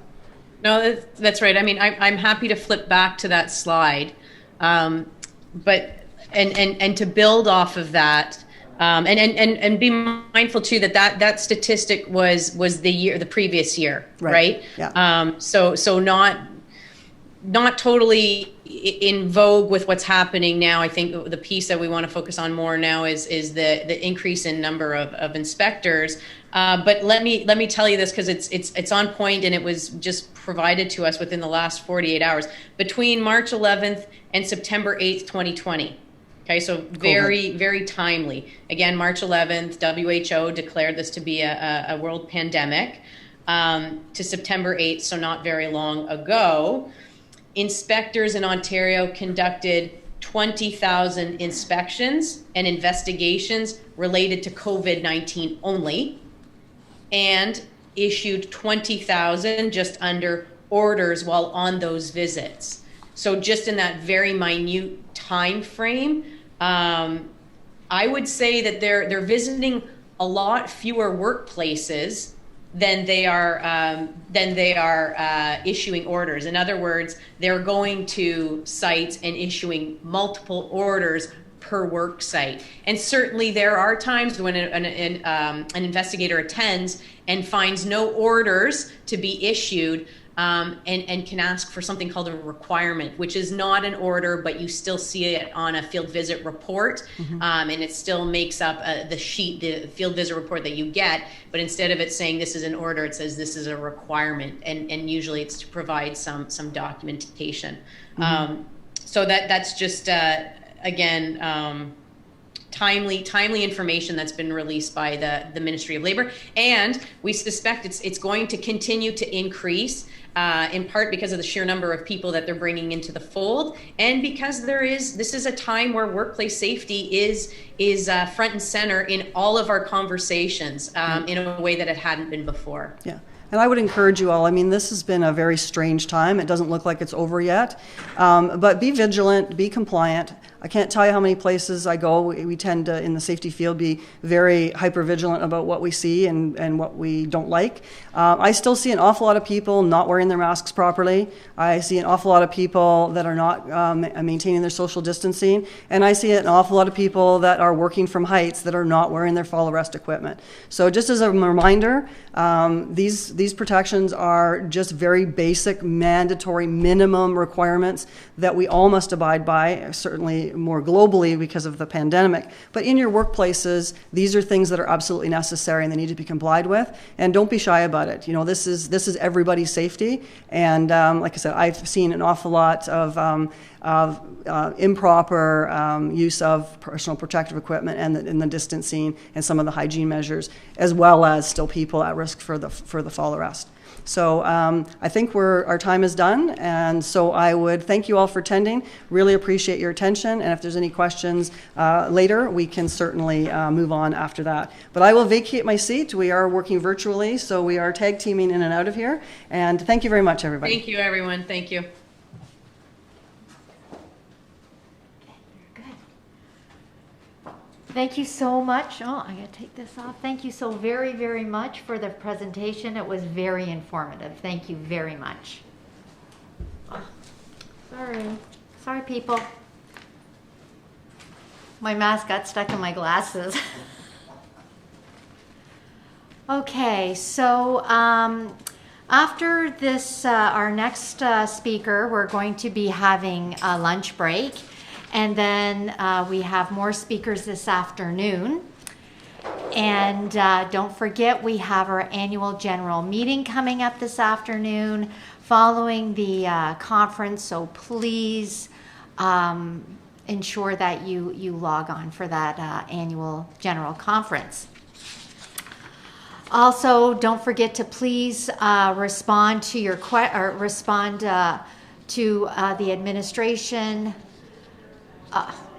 No, that's right. I mean, I'm happy to flip back to that slide, but and to build off of that, and be mindful too that statistic was the previous year, right? Yeah. So not totally in vogue with what's happening now. I think the piece that we want to focus on more now is the increase in number of inspectors. But let me tell you this, because it's on point, and it was just provided to us within the last 48 hours. Between March 11th and September 8th, 2020. Okay, so very, very timely. Again, March 11th, WHO declared this to be a world pandemic, to September 8th, so not very long ago. Inspectors in Ontario conducted 20,000 inspections and investigations related to COVID-19 only, and issued 20,000, just under, orders while on those visits. So just in that very minute time frame, I would say that they're visiting a lot fewer workplaces than they are issuing orders. In other words, they're going to sites and issuing multiple orders per work site. And certainly there are times when an investigator attends and finds no orders to be issued, and can ask for something called a requirement, which is not an order, but you still see it on a field visit report, and it still makes up the sheet, the field visit report that you get, but instead of it saying this is an order, it says this is a requirement, and usually it's to provide some documentation. So that's just, again, timely information that's been released by the Ministry of Labor, and we suspect it's going to continue to increase, in part because of the sheer number of people that they're bringing into the fold, and because this is a time where workplace safety is front and center in all of our conversations, in a way that it hadn't been before. Yeah. And I would encourage you all, I mean, this has been a very strange time. It doesn't look like it's over yet. But be vigilant, be compliant. I can't tell you how many places I go. We tend to, in the safety field, be very hyper-vigilant about what we see and what we don't like. I still see an awful lot of people not wearing their masks properly. I see an awful lot of people that are not maintaining their social distancing. And I see an awful lot of people that are working from heights that are not wearing their fall arrest equipment. So just as a reminder, these protections are just very basic, mandatory, minimum requirements that we all must abide by, certainly more globally because of the pandemic. But in your workplaces, these are things that are absolutely necessary and they need to be complied with. And don't be shy about it. You know, this is everybody's safety. And like I said, I've seen an awful lot of improper use of personal protective equipment and the distancing and some of the hygiene measures, as well as still people at risk for the fall arrest. So I think our time is done, and so I would thank you all for attending. Really appreciate your attention, and if there's any questions later, we can certainly move on after that. But I will vacate my seat. We are working virtually, so we are tag teaming in and out of here. And thank you very much, everybody. Thank you, everyone. Thank you. Thank you so much. Oh, I gotta take this off. Thank you so very, very much for the presentation. It was very informative. Thank you very much. Oh, sorry people. My mask got stuck in my glasses. Okay, so after this, our next speaker, we're going to be having a lunch break. And then we have more speakers this afternoon. And don't forget, we have our annual general meeting coming up this afternoon following the conference. So please ensure that you log on for that annual general conference. Also, don't forget to please respond to your to the administration.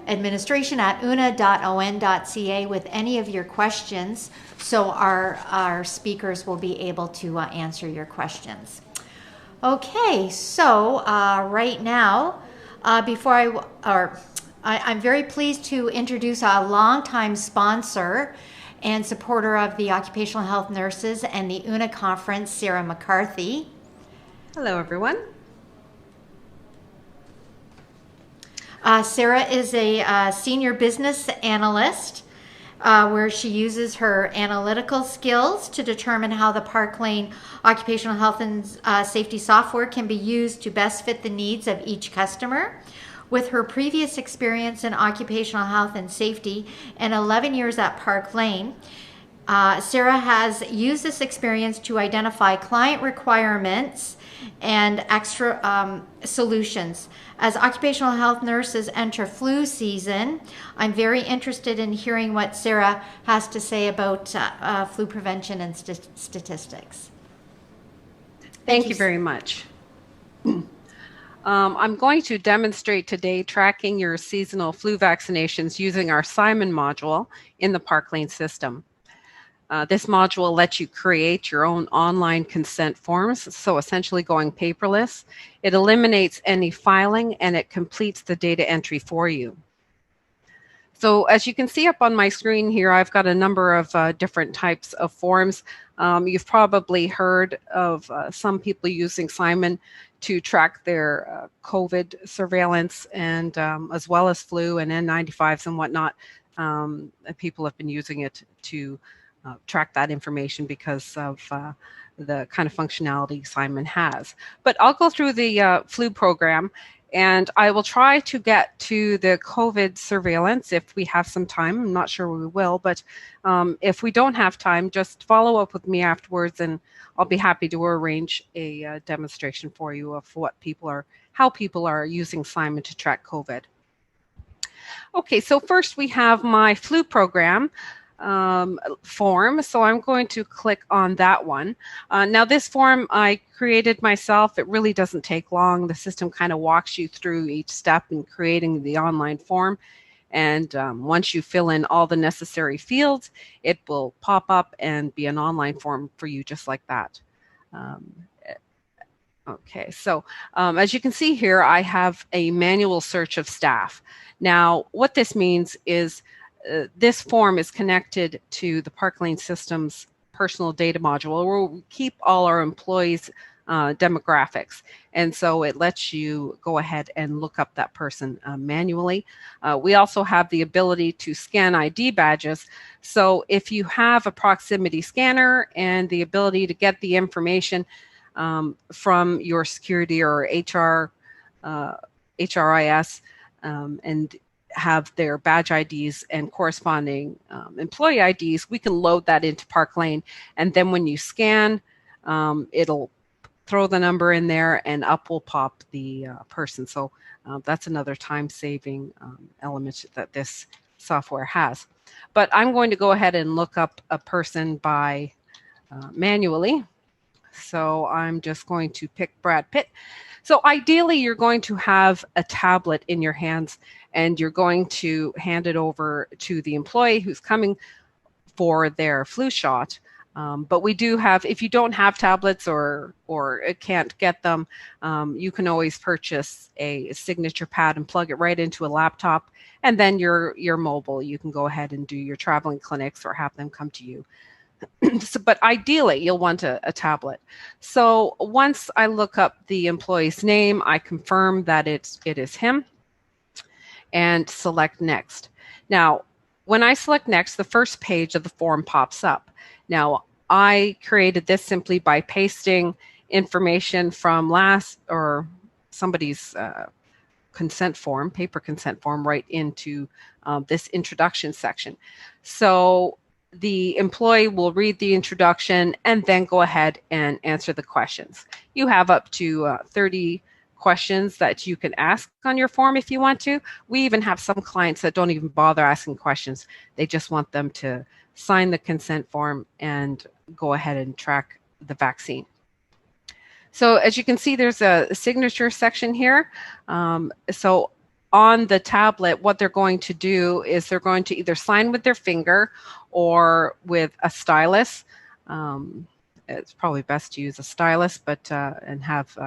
Administration at oona.on.ca with any of your questions, so our speakers will be able to answer your questions. Okay, so right now, I'm very pleased to introduce a longtime sponsor and supporter of the occupational health nurses and the OOHNA conference, Sarah McCarthy. Hello, everyone. Sarah is a senior business analyst where she uses her analytical skills to determine how the Parklane occupational health and safety software can be used to best fit the needs of each customer. With her previous experience in occupational health and safety and 11 years at Parklane, Sarah has used this experience to identify client requirements and extra solutions. As occupational health nurses enter flu season, I'm very interested in hearing what Sarah has to say about flu prevention and statistics. Thank you very much. I'm going to demonstrate today tracking your seasonal flu vaccinations using our Simon module in the Parklane system. This module lets you create your own online consent forms, so essentially going paperless. It eliminates any filing and it completes the data entry for you. So as you can see up on my screen here, I've got a number of different types of forms. You've probably heard of some people using Simon to track their COVID surveillance and as well as flu and N95s and whatnot. People have been using it to track that information because of the kind of functionality Simon has. But I'll go through the flu program, and I will try to get to the COVID surveillance if we have some time. I'm not sure we will, but if we don't have time, just follow up with me afterwards, and I'll be happy to arrange a demonstration for you of how people are using Simon to track COVID. Okay, so first we have my flu program form. So I'm going to click on that one. Now this form I created myself. It really doesn't take long. The system kind of walks you through each step in creating the online form. And once you fill in all the necessary fields, it will pop up and be an online form for you just like that. Okay, so as you can see here, I have a manual search of staff. Now, what this means is this form is connected to the Parklane Systems personal data module where we keep all our employees' demographics. And so it lets you go ahead and look up that person manually. We also have the ability to scan ID badges. So if you have a proximity scanner and the ability to get the information from your security or HRIS and have their badge IDs and corresponding employee IDs, we can load that into Parklane. And then when you scan, it'll throw the number in there and up will pop the person. So that's another time-saving element that this software has. But I'm going to go ahead and look up a person by manually. So I'm just going to pick Brad Pitt. So ideally, you're going to have a tablet in your hands and you're going to hand it over to the employee who's coming for their flu shot. But we do have, if you don't have tablets or can't get them, you can always purchase a signature pad and plug it right into a laptop. And then you're mobile. You can go ahead and do your traveling clinics or have them come to you. But ideally, you'll want a tablet. So once I look up the employee's name, I confirm that it is him and select next. Now, when I select next, the first page of the form pops up. Now, I created this simply by pasting information from somebody's consent form, paper consent form, right into this introduction section. So the employee will read the introduction and then go ahead and answer the questions. You have up to 30 questions that you can ask on your form if you want to. We even have some clients that don't even bother asking questions. They just want them to sign the consent form and go ahead and track the vaccine. So as you can see, there's a signature section here. So on the tablet, what they're going to do is they're going to either sign with their finger or with a stylus. It's probably best to use a stylus, but and have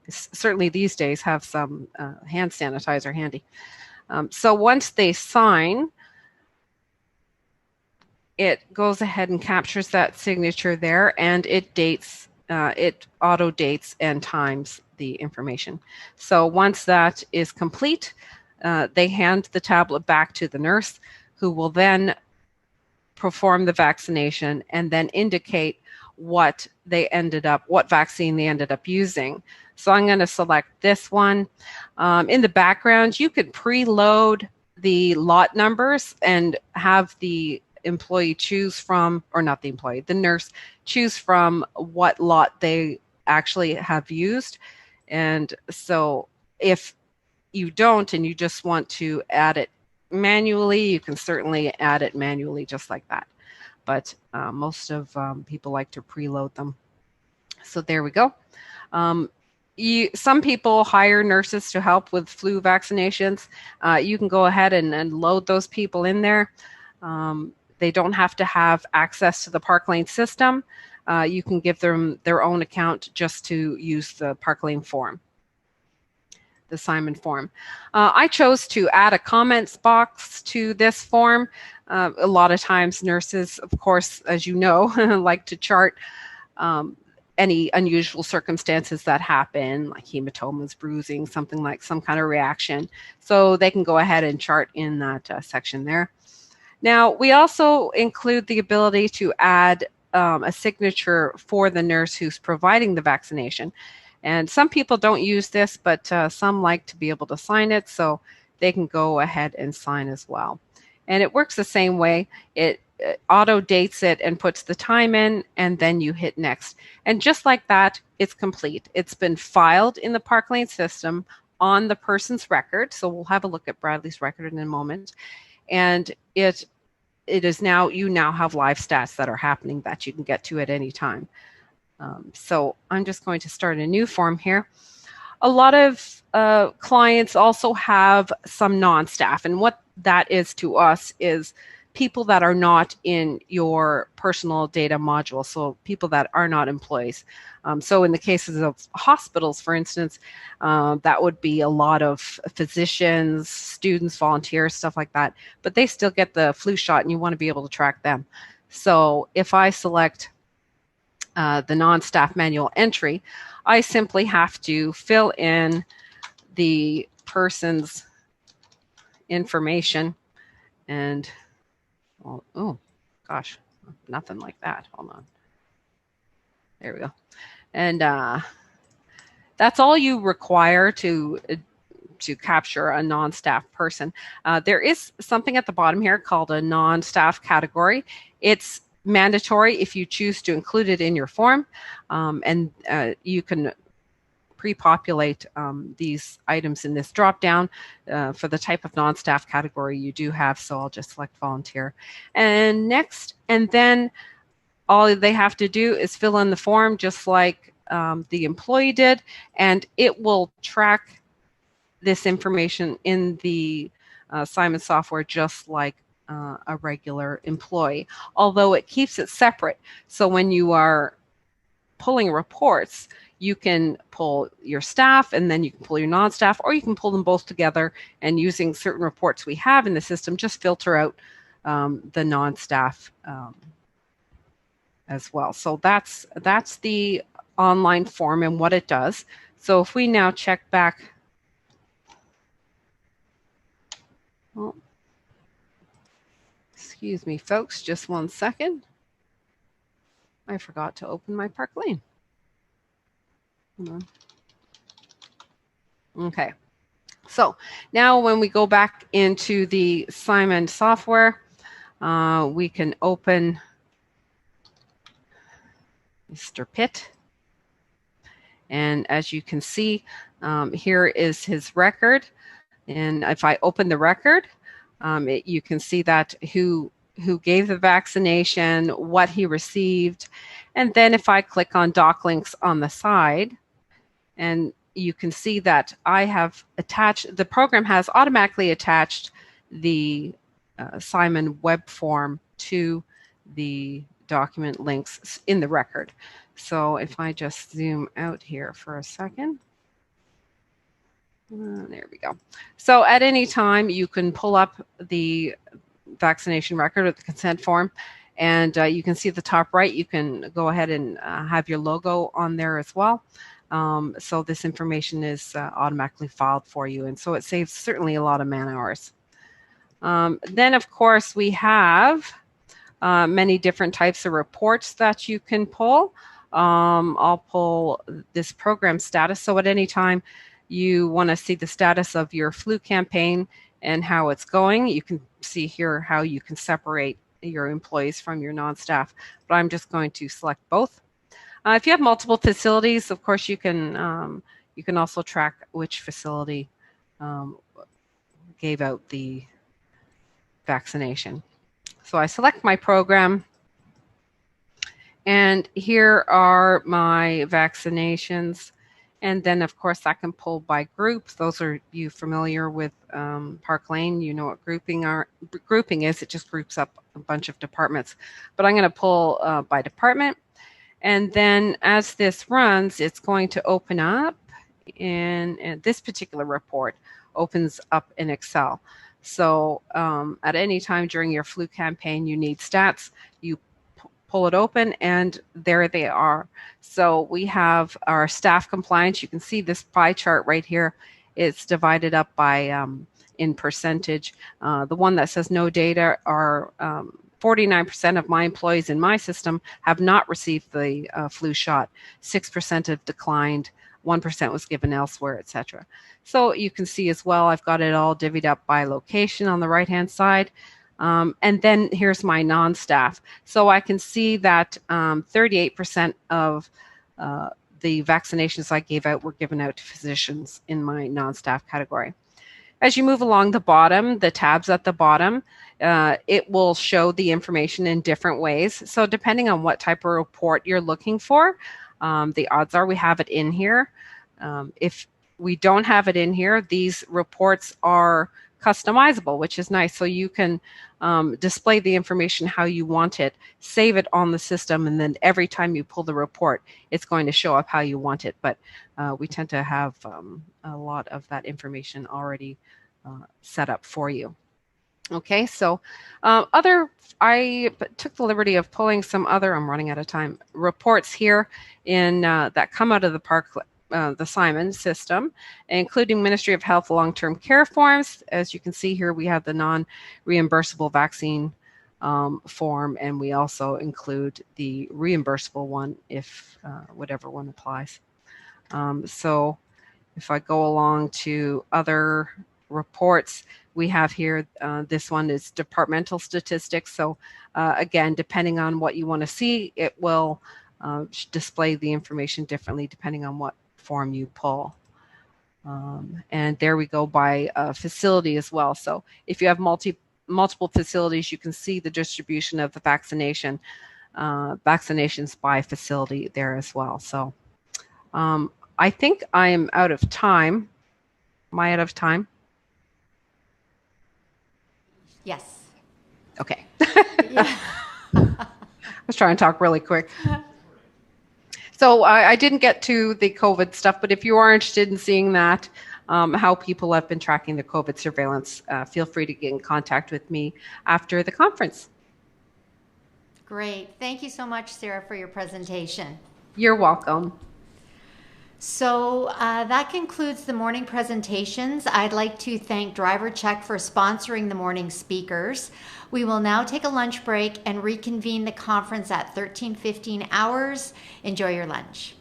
certainly these days have some hand sanitizer handy. So once they sign, it goes ahead and captures that signature there, and it dates, it auto dates and times the information. So once that is complete, they hand the tablet back to the nurse, who will then perform the vaccination and then indicate what vaccine they ended up using. So I'm going to select this one. In the background, you could preload the lot numbers and have the employee choose from, or not the employee, the nurse choose from what lot they actually have used. And so if you don't and you just want to add it manually, you can certainly add it manually just like that. But most of people like to preload them. So there we go. Some people hire nurses to help with flu vaccinations. You can go ahead and load those people in there. They don't have to have access to the Parklane system. You can give them their own account just to use the Parklane form, the Simon form. I chose to add a comments box to this form. A lot of times nurses, of course, as you know, like to chart any unusual circumstances that happen, like hematomas, bruising, something like some kind of reaction. So they can go ahead and chart in that section there. Now, we also include the ability to add a signature for the nurse who's providing the vaccination. And some people don't use this, but some like to be able to sign it, so they can go ahead and sign as well. And it works the same way. It auto dates it and puts the time in, and then you hit next. And just like that, it's complete. It's been filed in the Parklane system on the person's record. So we'll have a look at Bradley's record in a moment. And it is now, you now have live stats that are happening that you can get to at any time. So I'm just going to start a new form here. A lot of clients also have some non-staff, and what that is to us is people that are not in your personal data module, so people that are not employees. So in the cases of hospitals, for instance, that would be a lot of physicians, students, volunteers, stuff like that, but they still get the flu shot and you want to be able to track them. So if I select the non-staff manual entry, I simply have to fill in the person's information and, oh gosh, nothing like that. Hold on. There we go. And that's all you require to capture a non-staff person. There is something at the bottom here called a non-staff category. It's mandatory if you choose to include it in your form, and you can pre-populate these items in this drop-down for the type of non-staff category you do have. So I'll just select volunteer and next, and then all they have to do is fill in the form just like the employee did, and it will track this information in the Simon software just like a regular employee, although it keeps it separate. So when you are pulling reports, you can pull your staff and then you can pull your non-staff, or you can pull them both together and using certain reports we have in the system, just filter out the non-staff as well. So that's the online form and what it does. So if we now check back, oh, excuse me, folks, just 1 second. I forgot to open my Parklane. Hold on. Okay, so now when we go back into the Simon software, we can open Mr. Pitt. And as you can see, here is his record. And if I open the record, you can see that who gave the vaccination, what he received. And then if I click on doc links on the side, and you can see that I have attached, the program has automatically attached the Simon web form to the document links in the record. So if I just zoom out here for a second, there we go. So at any time you can pull up the vaccination record or the consent form, and you can see at the top right, you can go ahead and have your logo on there as well. So this information is automatically filed for you, and so it saves certainly a lot of man hours. Then of course we have many different types of reports that you can pull. I'll pull this program status. So at any time you want to see the status of your flu campaign and how it's going, you can see here how you can separate your employees from your non-staff. But I'm just going to select both. If you have multiple facilities, of course, you can also track which facility gave out the vaccination. So I select my program, and here are my vaccinations. And then, of course, I can pull by groups. Those are you familiar with Parklane. You know what grouping is. It just groups up a bunch of departments. But I'm going to pull by department. And then as this runs, it's going to open up, and this particular report opens up in Excel. So at any time during your flu campaign, you need stats, you pull it open, and there they are. So we have our staff compliance. You can see this pie chart right here. It's divided up by in percentage. The one that says no data are 49% of my employees in my system have not received the flu shot. 6% have declined. 1% was given elsewhere, etc. So you can see as well, I've got it all divvied up by location on the right-hand side. And then here's my non-staff. So I can see that 38% of the vaccinations I gave out were given out to physicians in my non-staff category. As you move along the bottom, the tabs at the bottom, it will show the information in different ways. So depending on what type of report you're looking for, the odds are we have it in here. If we don't have it in here, these reports are customizable, which is nice. So you can display the information how you want it, save it on the system, and then every time you pull the report, it's going to show up how you want it. But we tend to have a lot of that information already set up for you. Okay, so I took the liberty of pulling some other, I'm running out of time, reports here in that come out of the Simon system, including Ministry of Health long-term care forms. As you can see here, we have the non-reimbursable vaccine form, and we also include the reimbursable one if whatever one applies. So if I go along to other reports, we have here, this one is departmental statistics. So again, depending on what you want to see, it will display the information differently depending on what form you pull. And there we go by facility as well. So if you have multiple facilities, you can see the distribution of the vaccinations by facility there as well. So I think I am out of time. Am I out of time? Yes. Okay. Yeah. I was trying to talk really quick. So I didn't get to the COVID stuff, but if you are interested in seeing that, how people have been tracking the COVID surveillance, feel free to get in contact with me after the conference. Great. Thank you so much, Sarah, for your presentation. You're welcome. So that concludes the morning presentations. I'd like to thank Driver Check for sponsoring the morning speakers. We will now take a lunch break and reconvene the conference at 13:15 hours. Enjoy your lunch.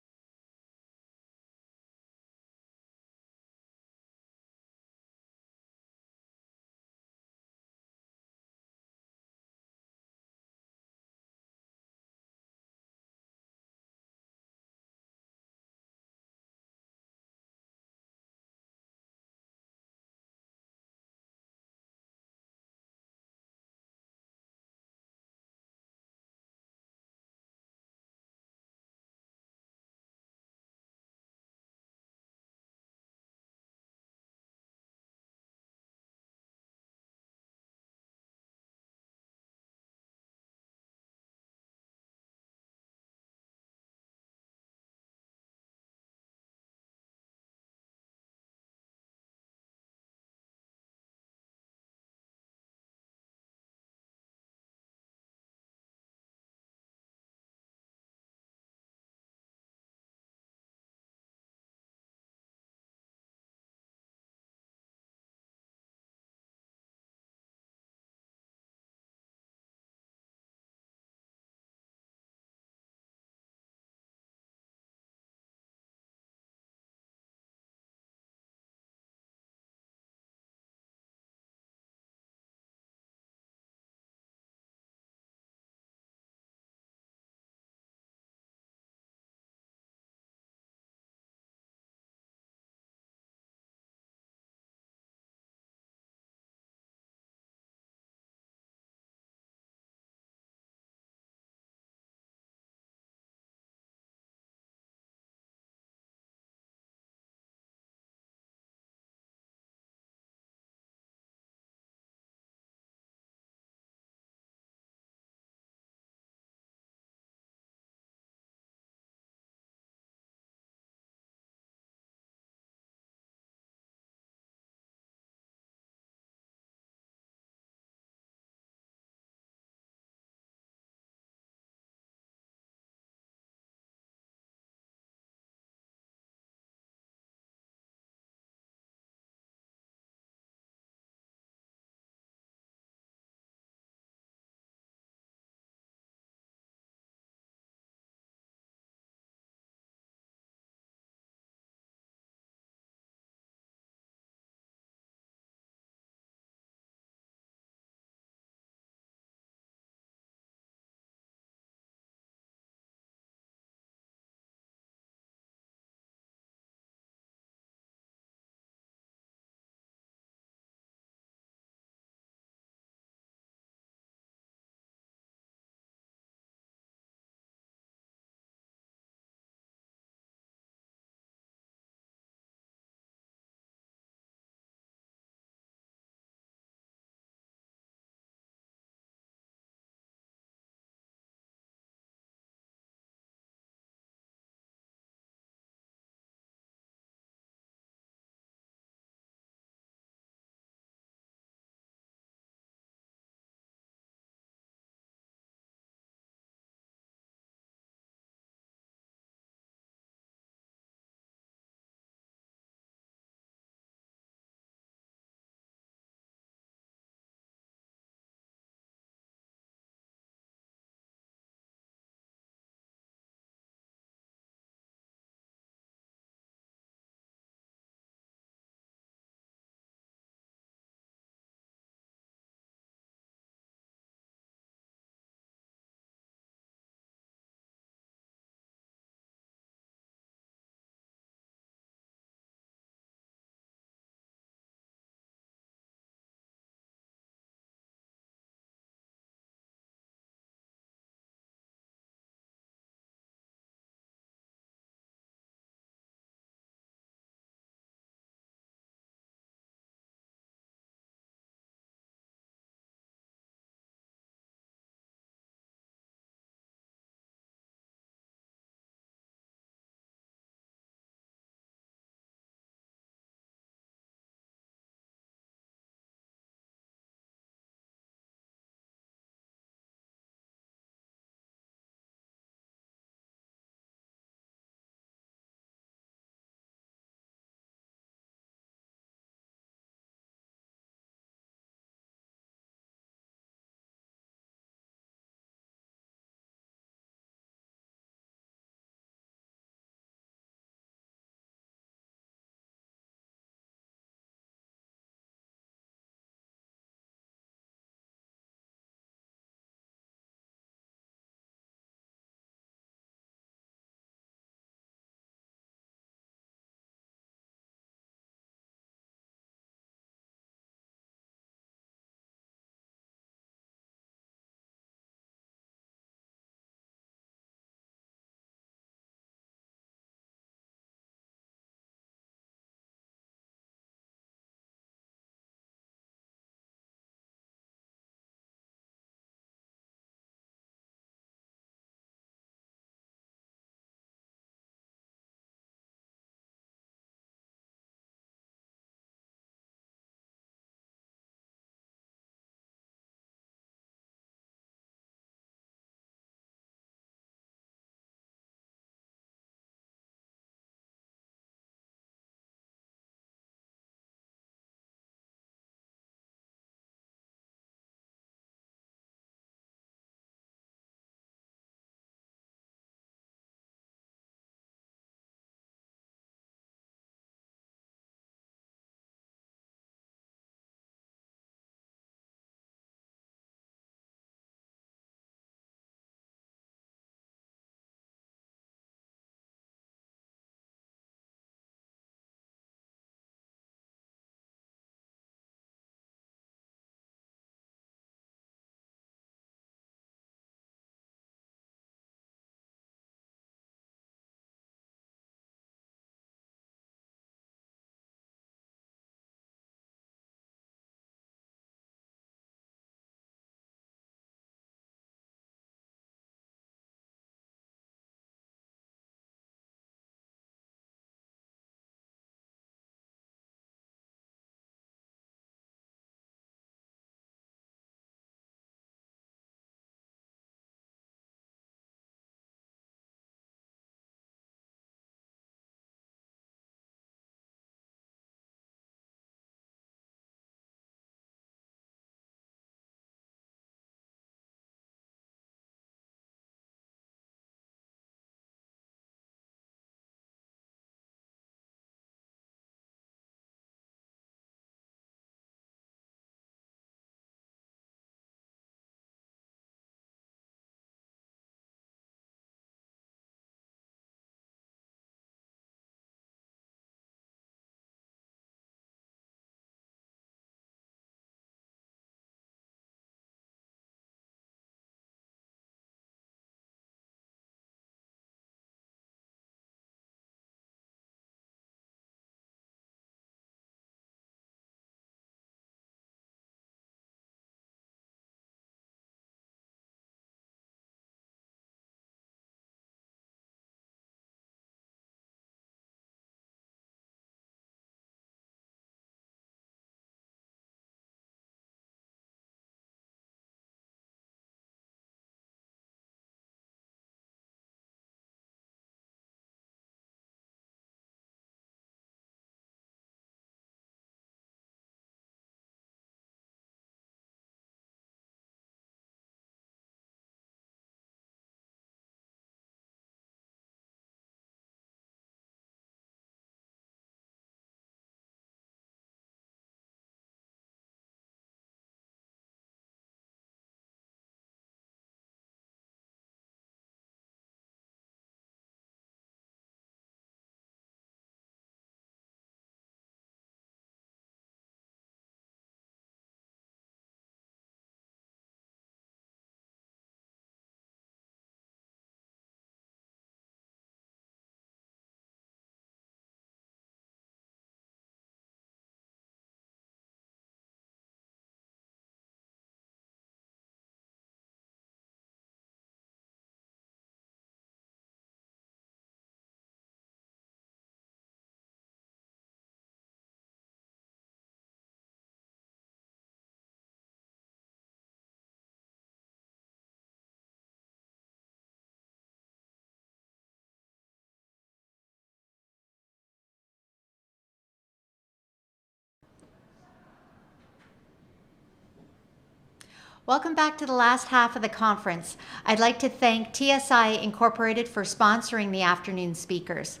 Welcome back to the last half of the conference. I'd like to thank TSI Incorporated for sponsoring the afternoon speakers.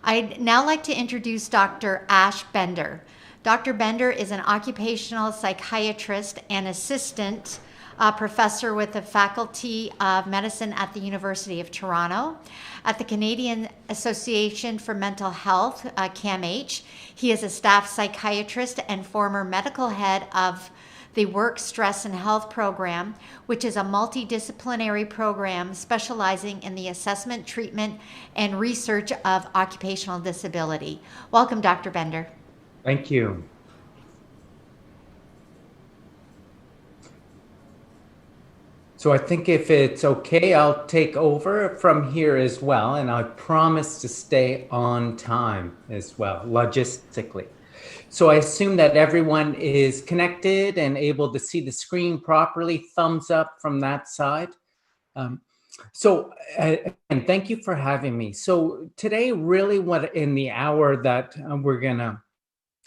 I'd now like to introduce Dr. Ash Bender. Dr. Bender is an occupational psychiatrist and assistant professor with the Faculty of Medicine at the University of Toronto. At the Canadian Association for Mental Health, CAMH, he is a staff psychiatrist and former medical head of the Work, Stress, and Health Program, which is a multidisciplinary program specializing in the assessment, treatment, and research of occupational disability. Welcome, Dr. Bender. Thank you. So I think if it's okay, I'll take over from here as well, and I promise to stay on time as well, logistically. So I assume that everyone is connected and able to see the screen properly. Thumbs up from that side. And thank you for having me. So today, really what in the hour that we're gonna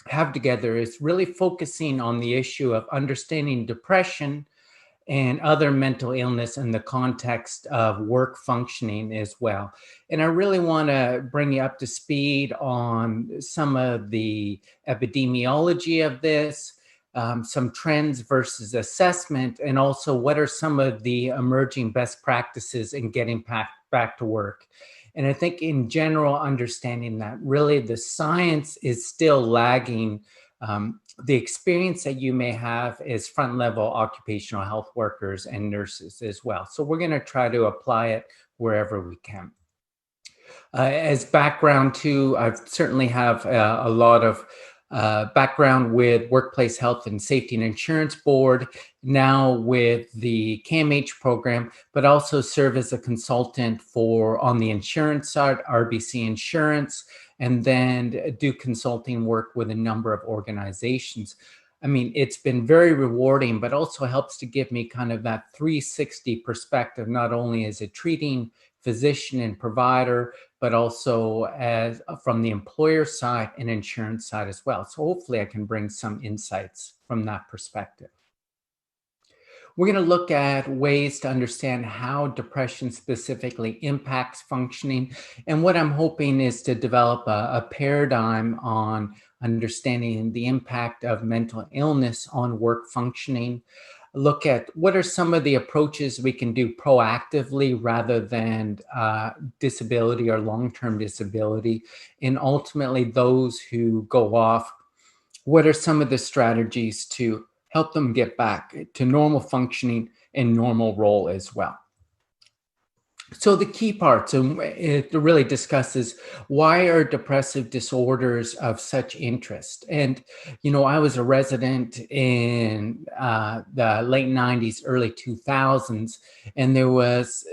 have together is really focusing on the issue of understanding depression and other mental illness in the context of work functioning as well. And I really want to bring you up to speed on some of the epidemiology of this, some trends versus assessment, and also what are some of the emerging best practices in getting back to work. And I think in general, understanding that really the science is still lagging the experience that you may have as front-level occupational health workers and nurses as well. So we're going to try to apply it wherever we can. As background too, I certainly have a lot of background with Workplace Health and Safety and Insurance Board, now with the CAMH program, but also serve as a consultant on the insurance side, RBC Insurance, and then do consulting work with a number of organizations. I mean, it's been very rewarding, but also helps to give me kind of that 360 perspective, not only as a treating physician and provider, but also as from the employer side and insurance side as well. So hopefully I can bring some insights from that perspective. We're going to look at ways to understand how depression specifically impacts functioning. And what I'm hoping is to develop a paradigm on understanding the impact of mental illness on work functioning. Look at what are some of the approaches we can do proactively rather than disability or long-term disability. And ultimately those who go off, what are some of the strategies to help them get back to normal functioning and normal role as well. So the key parts, and it really discusses why are depressive disorders of such interest. And, you know, I was a resident in the late 90s, early 2000s, and there was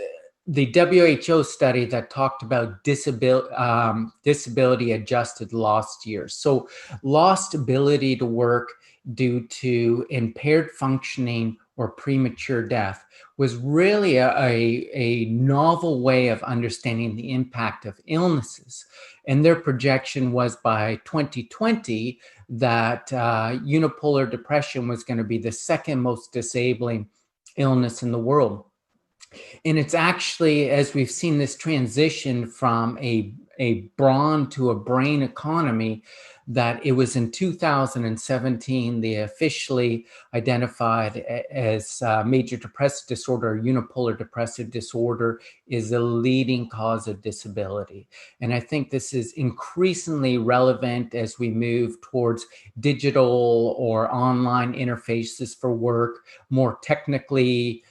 the WHO study that talked about disability adjusted lost years. So lost ability to work due to impaired functioning or premature death was really a novel way of understanding the impact of illnesses. And their projection was by 2020 that unipolar depression was going to be the second most disabling illness in the world. And it's actually, as we've seen this transition from a brawn to a brain economy, that it was in 2017 they officially identified as major depressive disorder, or unipolar depressive disorder, is the leading cause of disability. And I think this is increasingly relevant as we move towards digital or online interfaces for work, more technically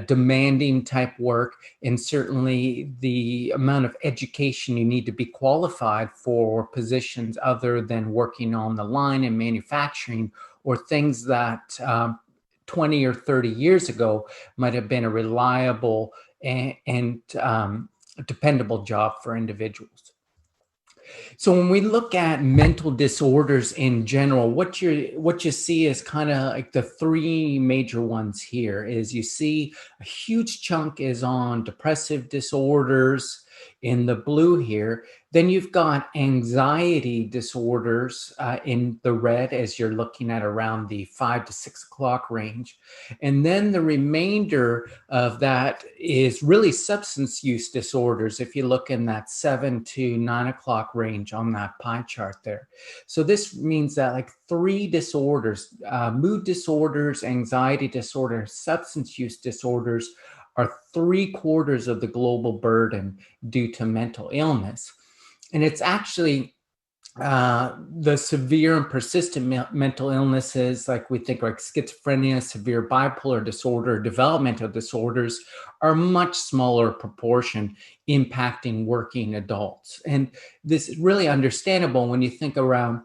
demanding type work, and certainly the amount of education you need to be qualified for positions other than working on the line in manufacturing, or things that 20 or 30 years ago might have been a reliable and dependable job for individuals. So when we look at mental disorders in general, what you see is kind of like the three major ones here is you see a huge chunk is on depressive disorders, in the blue here. Then you've got anxiety disorders in the red as you're looking at around the 5 to 6 o'clock range. And then the remainder of that is really substance use disorders if you look in that 7 to 9 o'clock range on that pie chart there. So this means that like 3 disorders, mood disorders, anxiety disorders, substance use disorders are 3/4 of the global burden due to mental illness. And it's actually the severe and persistent mental illnesses, like we think like schizophrenia, severe bipolar disorder, developmental disorders, are much smaller proportion impacting working adults. And this is really understandable when you think around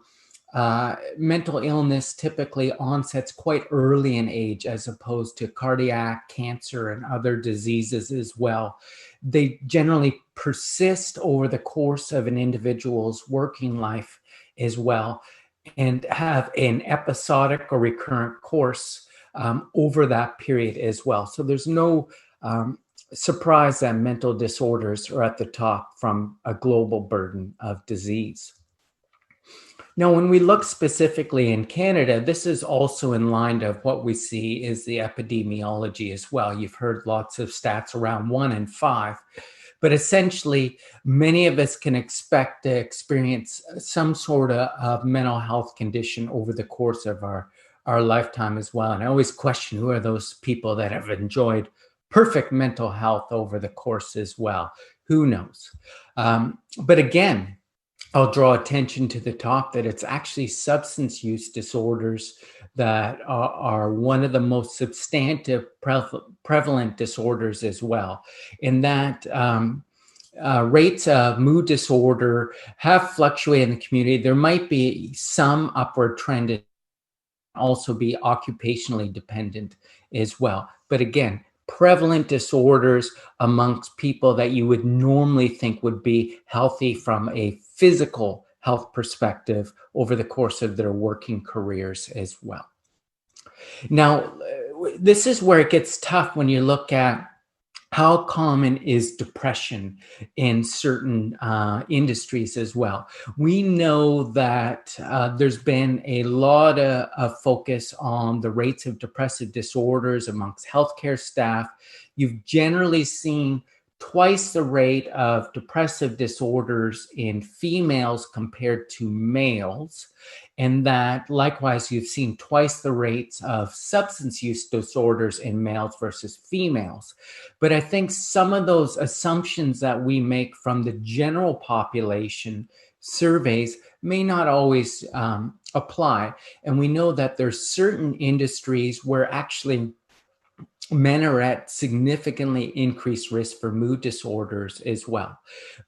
mental illness typically onsets quite early in age as opposed to cardiac, cancer, and other diseases as well. They generally persist over the course of an individual's working life as well and have an episodic or recurrent course over that period as well. So there's no surprise that mental disorders are at the top from a global burden of disease. Now, when we look specifically in Canada, this is also in line of what we see is the epidemiology as well. You've heard lots of stats around 1 in 5, but essentially many of us can expect to experience some sort of mental health condition over the course of our lifetime as well. And I always question who are those people that have enjoyed perfect mental health over the course as well. Who knows? But again, I'll draw attention to the top that it's actually substance use disorders that are one of the most substantive prevalent disorders as well. In that rates of mood disorder have fluctuated in the community. There might be some upward trend, also be occupationally dependent as well. But again, prevalent disorders amongst people that you would normally think would be healthy from a physical health perspective over the course of their working careers as well. Now, this is where it gets tough when you look at how common is depression in certain industries as well. We know that there's been a lot of focus on the rates of depressive disorders amongst healthcare staff. You've generally seen twice the rate of depressive disorders in females compared to males. And that likewise, you've seen twice the rates of substance use disorders in males versus females. But I think some of those assumptions that we make from the general population surveys may not always apply. And we know that there's certain industries where actually men are at significantly increased risk for mood disorders as well.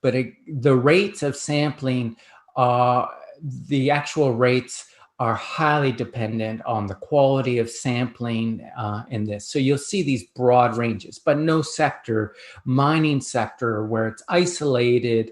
But the rates of sampling, the actual rates are highly dependent on the quality of sampling in this. So you'll see these broad ranges, but no sector, mining sector, where it's isolated,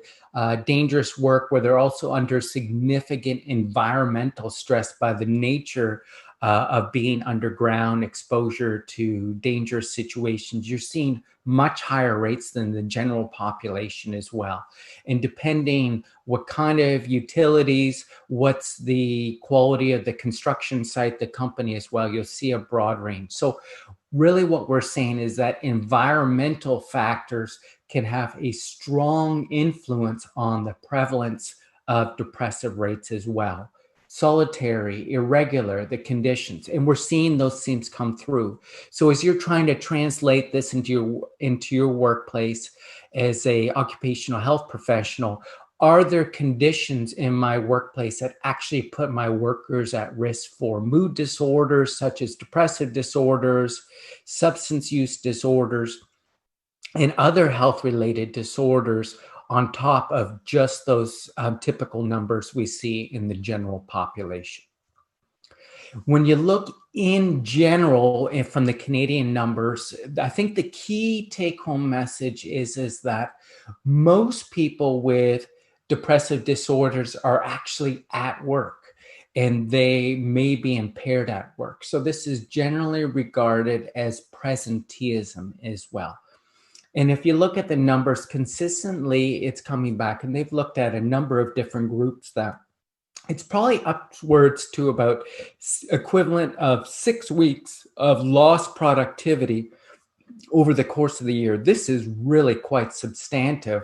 dangerous work, where they're also under significant environmental stress by the nature of being underground, exposure to dangerous situations. You're seeing much higher rates than the general population as well. And depending what kind of utilities, what's the quality of the construction site, the company as well, you'll see a broad range. So really what we're saying is that environmental factors can have a strong influence on the prevalence of depressive rates as well. Solitary, irregular, the conditions, and we're seeing those themes come through. So as you're trying to translate this into your workplace as a occupational health professional, are there conditions in my workplace that actually put my workers at risk for mood disorders such as depressive disorders, substance use disorders, and other health-related disorders on top of just those typical numbers we see in the general population? When you look in general and from the Canadian numbers, I think the key take-home message is that most people with depressive disorders are actually at work and they may be impaired at work. So this is generally regarded as presenteeism as well. And if you look at the numbers consistently, it's coming back. And they've looked at a number of different groups that it's probably upwards to about equivalent of 6 weeks of lost productivity over the course of the year. This is really quite substantive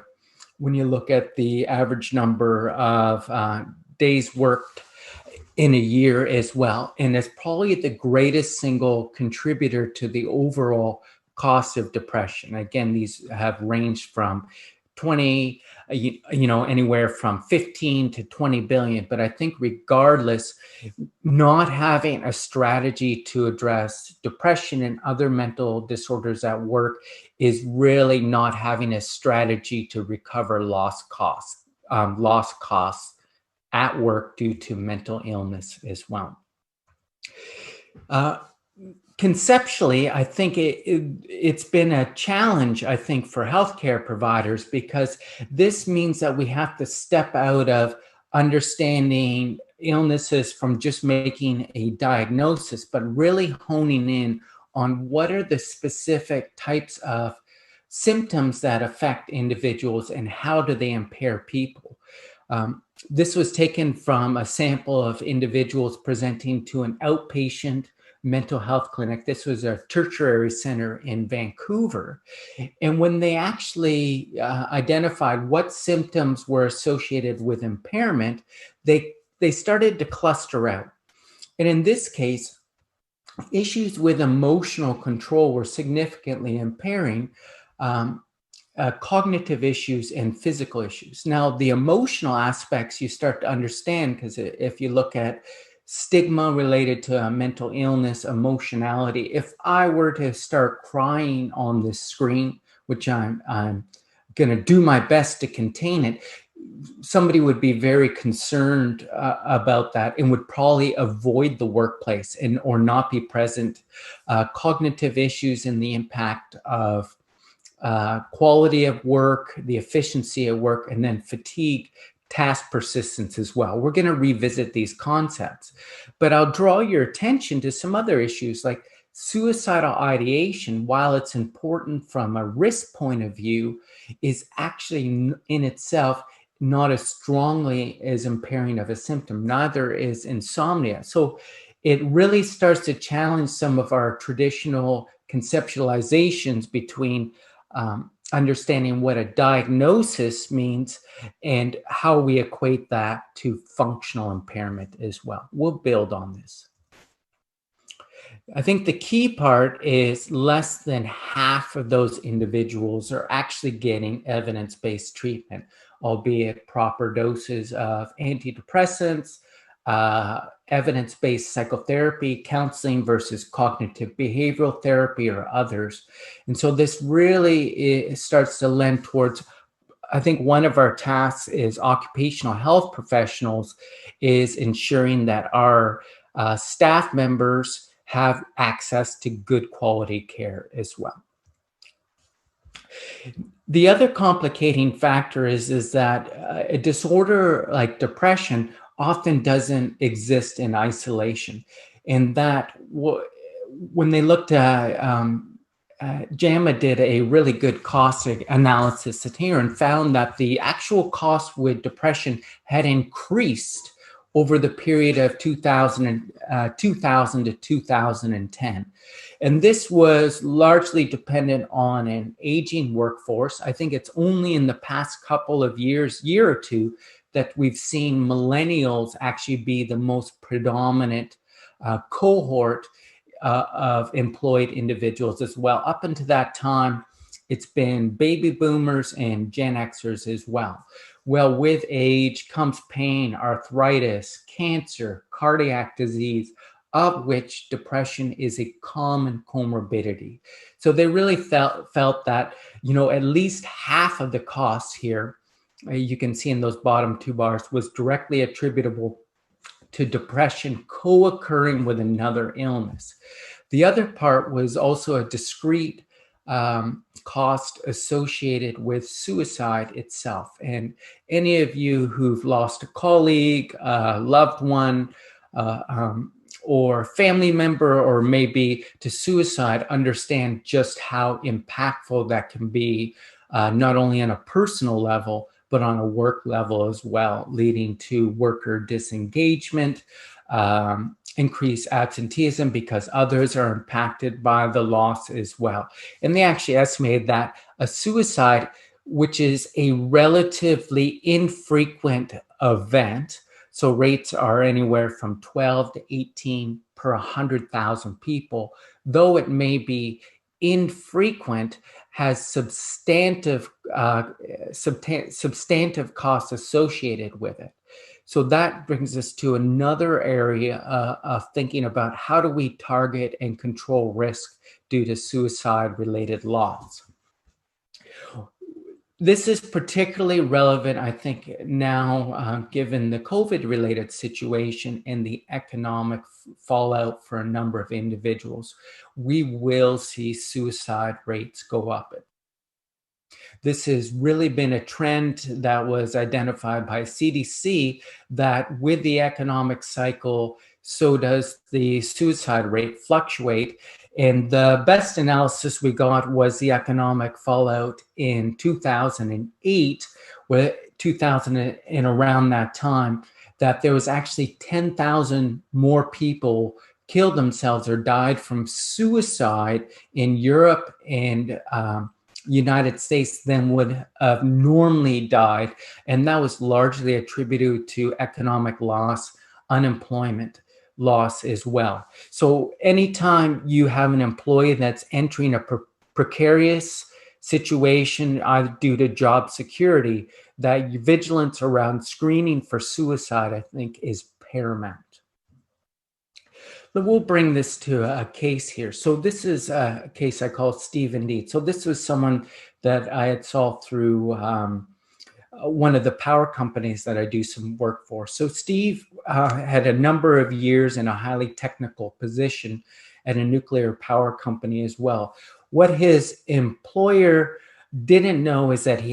when you look at the average number of days worked in a year as well. And it's probably the greatest single contributor to the overall cost of depression. Again, these have ranged from 20, anywhere from 15 to 20 billion. But I think regardless, not having a strategy to address depression and other mental disorders at work is really not having a strategy to recover lost costs at work due to mental illness as well. Conceptually, I think it's been a challenge, I think, for healthcare providers, because this means that we have to step out of understanding illnesses from just making a diagnosis, but really honing in on what are the specific types of symptoms that affect individuals and how do they impair people. This was taken from a sample of individuals presenting to an outpatient mental health clinic. This was a tertiary center in Vancouver. And when they actually identified what symptoms were associated with impairment, they started to cluster out. And in this case, issues with emotional control were significantly impairing cognitive issues and physical issues. Now, the emotional aspects you start to understand, because if you look at stigma related to a mental illness, emotionality, if I were to start crying on this screen, which I'm going to do my best to contain it, somebody would be very concerned about that and would probably avoid the workplace or not be present. Cognitive issues and the impact of quality of work, the efficiency of work, and then fatigue, task persistence as well. We're going to revisit these concepts, but I'll draw your attention to some other issues like suicidal ideation. While it's important from a risk point of view, is actually in itself not as strongly as impairing of a symptom. Neither is insomnia. So it really starts to challenge some of our traditional conceptualizations between understanding what a diagnosis means and how we equate that to functional impairment as well. We'll build on this. I think the key part is less than half of those individuals are actually getting evidence-based treatment, albeit proper doses of antidepressants, evidence-based psychotherapy, counseling versus cognitive behavioral therapy or others. And so this really starts to lend towards, I think one of our tasks is occupational health professionals is ensuring that our staff members have access to good quality care as well. The other complicating factor is that a disorder like depression often doesn't exist in isolation. And that when they looked at, JAMA did a really good cost analysis here and found that the actual cost with depression had increased over the period of 2000 to 2010. And this was largely dependent on an aging workforce. I think it's only in the past couple of years, year or two, that we've seen millennials actually be the most predominant cohort of employed individuals as well. Up until that time, it's been baby boomers and Gen Xers as well. Well, with age comes pain, arthritis, cancer, cardiac disease, of which depression is a common comorbidity. So they really felt that, at least half of the costs here, you can see in those bottom two bars, was directly attributable to depression co-occurring with another illness. The other part was also a discrete cost associated with suicide itself. And any of you who've lost a colleague, a loved one, or family member or maybe to suicide understand just how impactful that can be, not only on a personal level, but on a work level as well, leading to worker disengagement, increased absenteeism because others are impacted by the loss as well. And they actually estimated that a suicide, which is a relatively infrequent event, so rates are anywhere from 12 to 18 per 100,000 people, though it may be infrequent, has substantive costs associated with it. So that brings us to another area of thinking about how do we target and control risk due to suicide-related loss. This is particularly relevant, I think, now, given the COVID-related situation and the economic fallout for a number of individuals. We will see suicide rates go up. This has really been a trend that was identified by CDC, that with the economic cycle, so does the suicide rate fluctuate. And the best analysis we got was the economic fallout in 2008, and around that time, that there was actually 10,000 more people killed themselves or died from suicide in Europe and United States than would have normally died. And that was largely attributed to economic loss, unemployment loss as well. So anytime you have an employee that's entering a precarious situation, either due to job security, that vigilance around screening for suicide, I think, is paramount. But we'll bring this to a case here. So this is a case I call Steve Indeed. So this was someone that I had solved through one of the power companies that I do some work for. So Steve had a number of years in a highly technical position at a nuclear power company as well. What his employer didn't know is that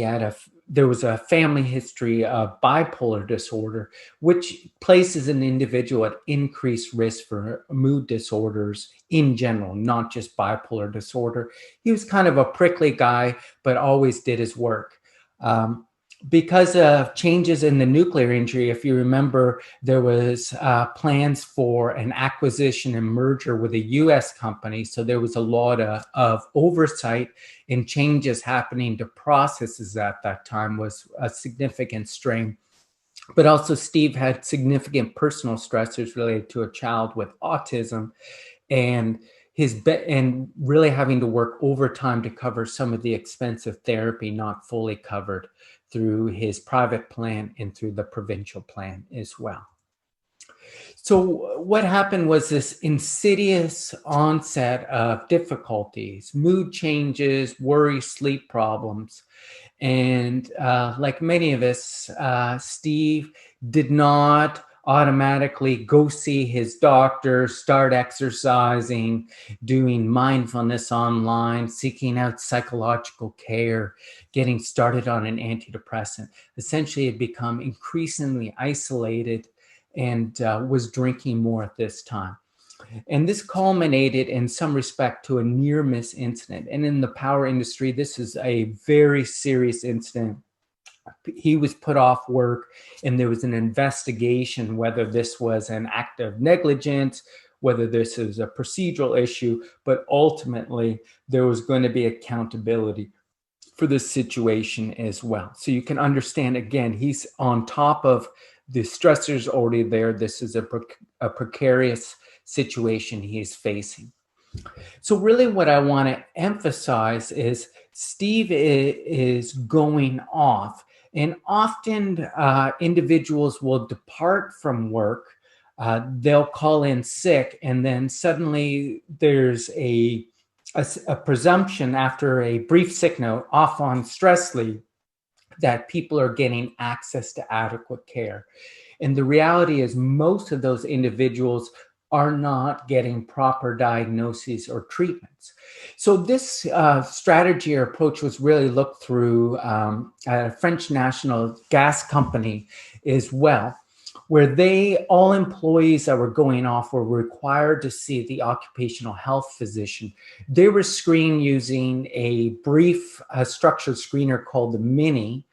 there was a family history of bipolar disorder, which places an individual at increased risk for mood disorders in general, not just bipolar disorder. He was kind of a prickly guy, but always did his work. Because of changes in the nuclear industry, if you remember, there was plans for an acquisition and merger with a U.S. company. So there was a lot of oversight, and changes happening to processes at that time was a significant strain. But also Steve had significant personal stressors related to a child with autism, and really having to work overtime to cover some of the expensive therapy not fully covered through his private plan and through the provincial plan as well. So what happened was this insidious onset of difficulties, mood changes, worry, sleep problems. And like many of us, Steve did not automatically go see his doctor, start exercising, doing mindfulness online, seeking out psychological care, getting started on an antidepressant. Essentially, had become increasingly isolated and was drinking more at this time. And this culminated in some respect to a near-miss incident. And in the power industry, this is a very serious incident. He was put off work, and there was an investigation whether this was an act of negligence, whether this is a procedural issue, but ultimately there was going to be accountability for this situation as well. So you can understand, again, he's on top of the stressors already there. This is a precarious situation he is facing. So really what I want to emphasize is Steve is going off, and often individuals will depart from work. They'll call in sick, and then suddenly there's a presumption after a brief sick note off on stress leave that people are getting access to adequate care. And the reality is most of those individuals are not getting proper diagnoses or treatments. So this strategy or approach was really looked through a French national gas company as well, where all employees that were going off were required to see the occupational health physician. They were screened using a brief structured screener called the MINI.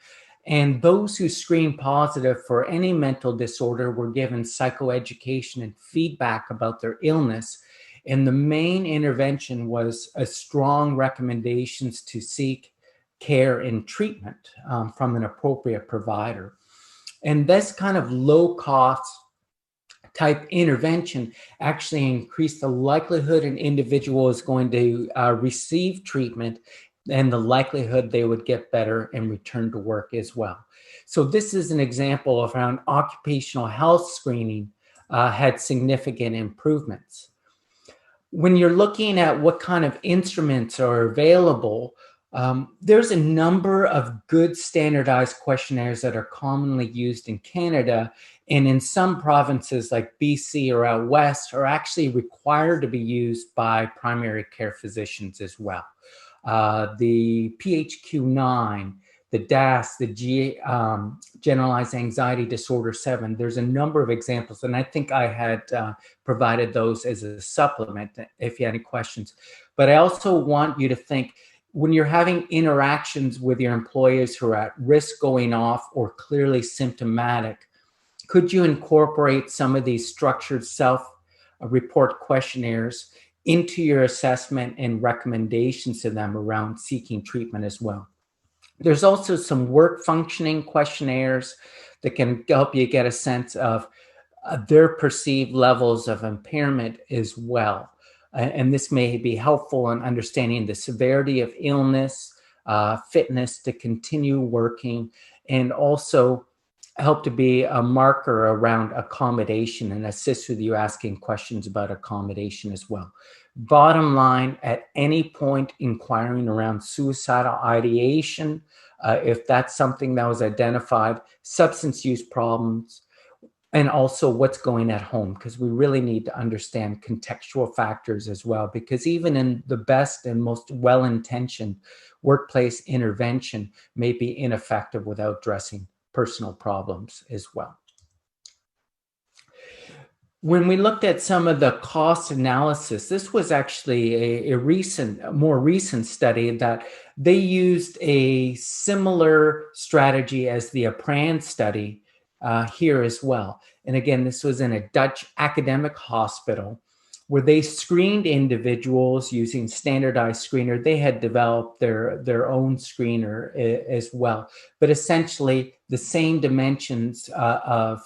And those who screened positive for any mental disorder were given psychoeducation and feedback about their illness. And the main intervention was a strong recommendations to seek care and treatment from an appropriate provider. And this kind of low cost type intervention actually increased the likelihood an individual is going to receive treatment and the likelihood they would get better and return to work as well. So this is an example of how an occupational health screening had significant improvements. When you're looking at what kind of instruments are available, there's a number of good standardized questionnaires that are commonly used in Canada, and in some provinces like BC or out west are actually required to be used by primary care physicians as well. The PHQ-9, the DAS, the Generalized Anxiety Disorder 7, there's a number of examples, and I think I had provided those as a supplement if you had any questions. But I also want you to think, when you're having interactions with your employees who are at risk going off or clearly symptomatic, could you incorporate some of these structured self-report questionnaires into your assessment and recommendations to them around seeking treatment as well? There's also some work functioning questionnaires that can help you get a sense of their perceived levels of impairment as well. And this may be helpful in understanding the severity of illness, fitness to continue working, and also help to be a marker around accommodation and assist with you asking questions about accommodation as well. Bottom line, at any point inquiring around suicidal ideation, if that's something that was identified, substance use problems, and also what's going at home, because we really need to understand contextual factors as well, because even in the best and most well-intentioned workplace intervention may be ineffective without addressing personal problems as well. When we looked at some of the cost analysis, this was actually a more recent study that they used a similar strategy as the APRAN study here as well. And again, this was in a Dutch academic hospital where they screened individuals using standardized screener. They had developed their own screener as well, but essentially the same dimensions of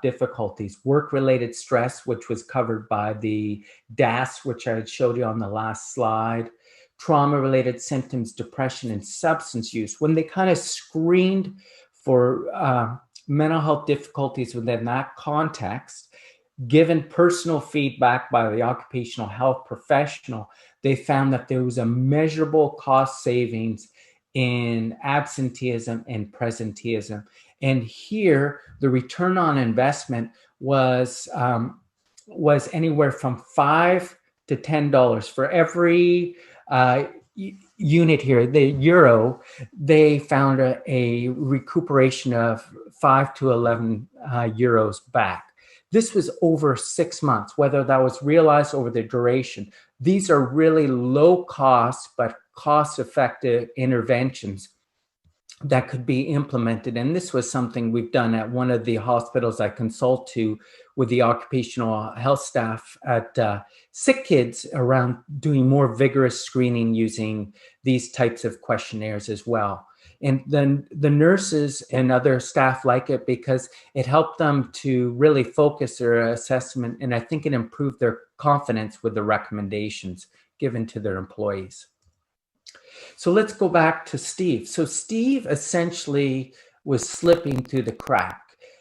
difficulties: work-related stress, which was covered by the DAS, which I showed you on the last slide, trauma-related symptoms, depression, and substance use. When they kind of screened for mental health difficulties within that context, given personal feedback by the occupational health professional, they found that there was a measurable cost savings in absenteeism and presenteeism. And here, the return on investment was anywhere from $5 to $10 for every unit here, the euro. They found a recuperation of 5 to 11 euros back. This was over 6 months, whether that was realized over the duration. These are really low cost, but cost-effective interventions that could be implemented. And this was something we've done at one of the hospitals I consult to with the occupational health staff at sick kids around doing more vigorous screening using these types of questionnaires as well. And then the nurses and other staff like it because it helped them to really focus their assessment, and I think it improved their confidence with the recommendations given to their employees. So let's go back to Steve. So Steve essentially was slipping through the crack.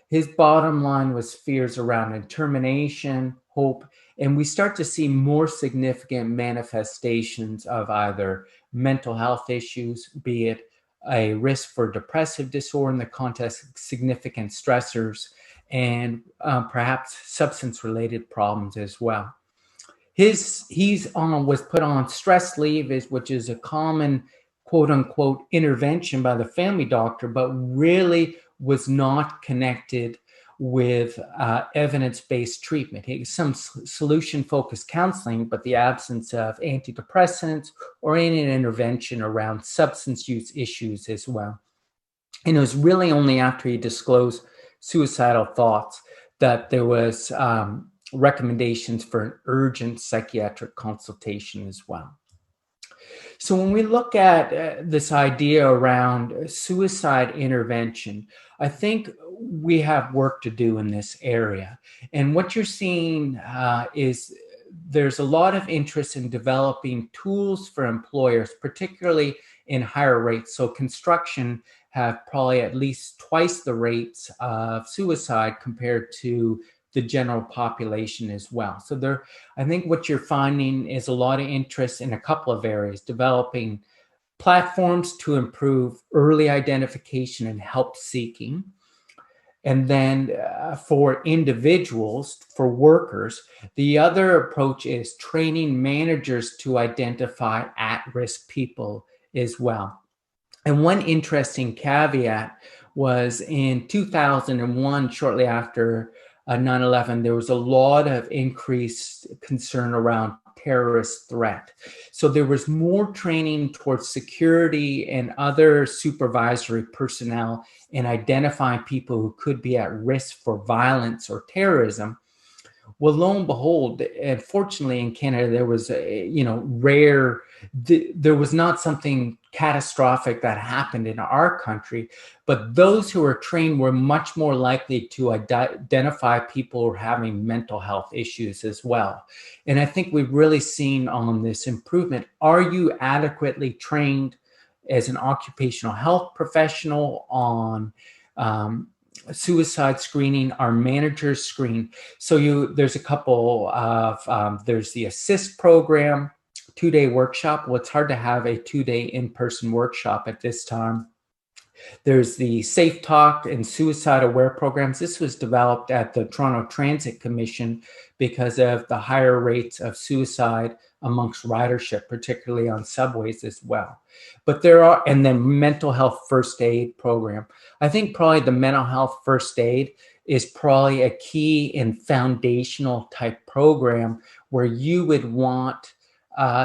His bottom line was fears around termination, hope, and we start to see more significant manifestations of either mental health issues, be it a risk for depressive disorder in the context of significant stressors, and perhaps substance-related problems as well. Was put on stress leave, which is a common quote-unquote intervention by the family doctor, but really was not connected with evidence-based treatment, some solution-focused counseling, but the absence of antidepressants or any intervention around substance use issues as well. And it was really only after he disclosed suicidal thoughts that there was recommendations for an urgent psychiatric consultation as well. So when we look at this idea around suicide intervention, I think we have work to do in this area. And what you're seeing is there's a lot of interest in developing tools for employers, particularly in higher rates. So construction have probably at least twice the rates of suicide compared to the general population as well. So I think what you're finding is a lot of interest in a couple of areas: developing platforms to improve early identification and help seeking. And then for individuals, for workers, the other approach is training managers to identify at-risk people as well. And one interesting caveat was in 2001, shortly after 9/11, there was a lot of increased concern around terrorist threat. So there was more training towards security and other supervisory personnel in identifying people who could be at risk for violence or terrorism. Well, lo and behold, unfortunately in Canada, there was there was not something catastrophic that happened in our country, but those who were trained were much more likely to identify people who are having mental health issues as well. And I think we've really seen on this improvement. Are you adequately trained as an occupational health professional on suicide screening? Our managers screen. So there's a couple of, there's the ASSIST program, 2-day workshop. Well, it's hard to have a 2-day in-person workshop at this time. There's the Safe Talk and Suicide Aware programs. This was developed at the Toronto Transit Commission because of the higher rates of suicide amongst ridership, particularly on subways as well. But and then mental health first aid program. I think probably the mental health first aid is probably a key and foundational type program where you would want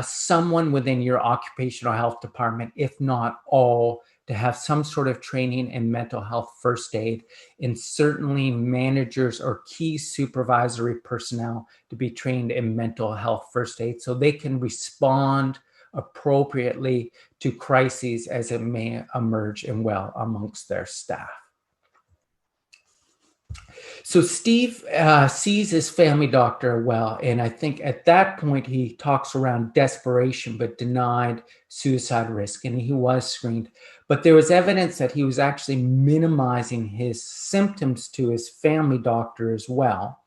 someone within your occupational health department, if not all, to have some sort of training in mental health first aid, and certainly managers or key supervisory personnel to be trained in mental health first aid so they can respond appropriately to crises as it may emerge and well amongst their staff. So Steve sees his family doctor well, and I think at that point he talks around desperation but denied suicide risk, and he was screened. But there was evidence that he was actually minimizing his symptoms to his family doctor as well.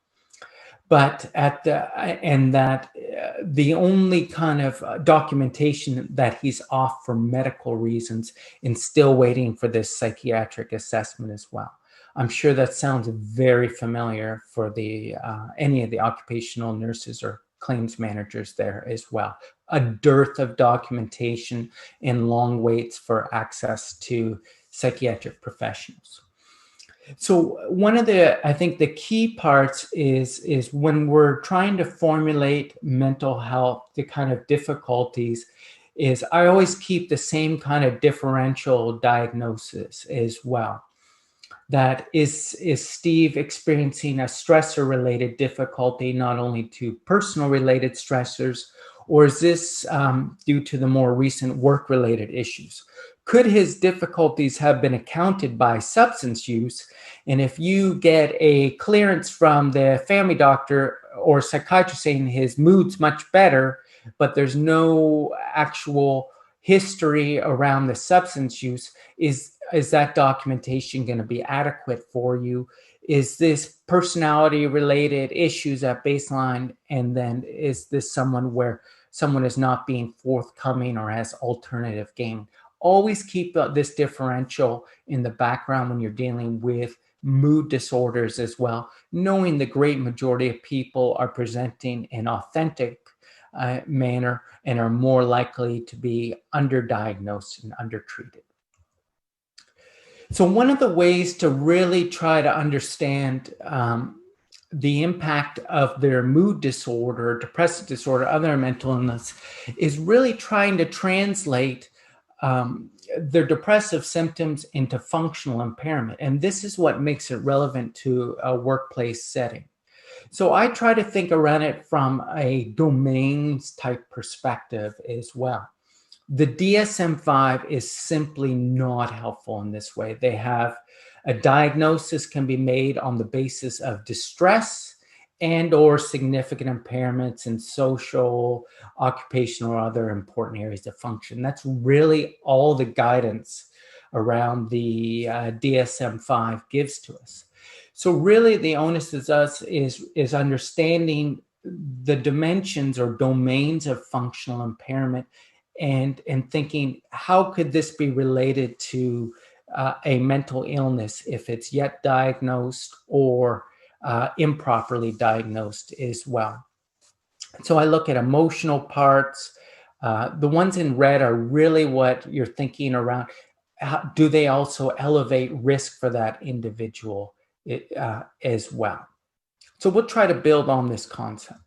But the only kind of documentation that he's off for medical reasons and still waiting for this psychiatric assessment as well. I'm sure that sounds very familiar for any of the occupational nurses or claims managers there as well. A dearth of documentation and long waits for access to psychiatric professionals. So one of I think the key parts is when we're trying to formulate mental health, the kind of difficulties is I always keep the same kind of differential diagnosis as well. That is Steve experiencing a stressor-related difficulty, not only to personal-related stressors, or is this due to the more recent work-related issues? Could his difficulties have been accounted by substance use? And if you get a clearance from the family doctor or psychiatrist saying his mood's much better, but there's no actual history around the substance use, is that documentation going to be adequate for you? Is this personality related issues at baseline? And then is this someone where someone is not being forthcoming or has alternative gain? Always keep this differential in the background when you're dealing with mood disorders as well, knowing the great majority of people are presenting in authentic manner and are more likely to be underdiagnosed and undertreated. So one of the ways to really try to understand the impact of their mood disorder, depressive disorder, other mental illness, is really trying to translate their depressive symptoms into functional impairment. And this is what makes it relevant to a workplace setting. So I try to think around it from a domains type perspective as well. The DSM-5 is simply not helpful in this way. They have a diagnosis can be made on the basis of distress and or significant impairments in social, occupational, or other important areas of function. That's really all the guidance around the DSM-5 gives to us. So really the onus is us is understanding the dimensions or domains of functional impairment and thinking, how could this be related to a mental illness if it's yet diagnosed or improperly diagnosed as well. So I look at emotional parts. The ones in red are really what you're thinking around. Do they also elevate risk for that individual as well? So we'll try to build on this concept.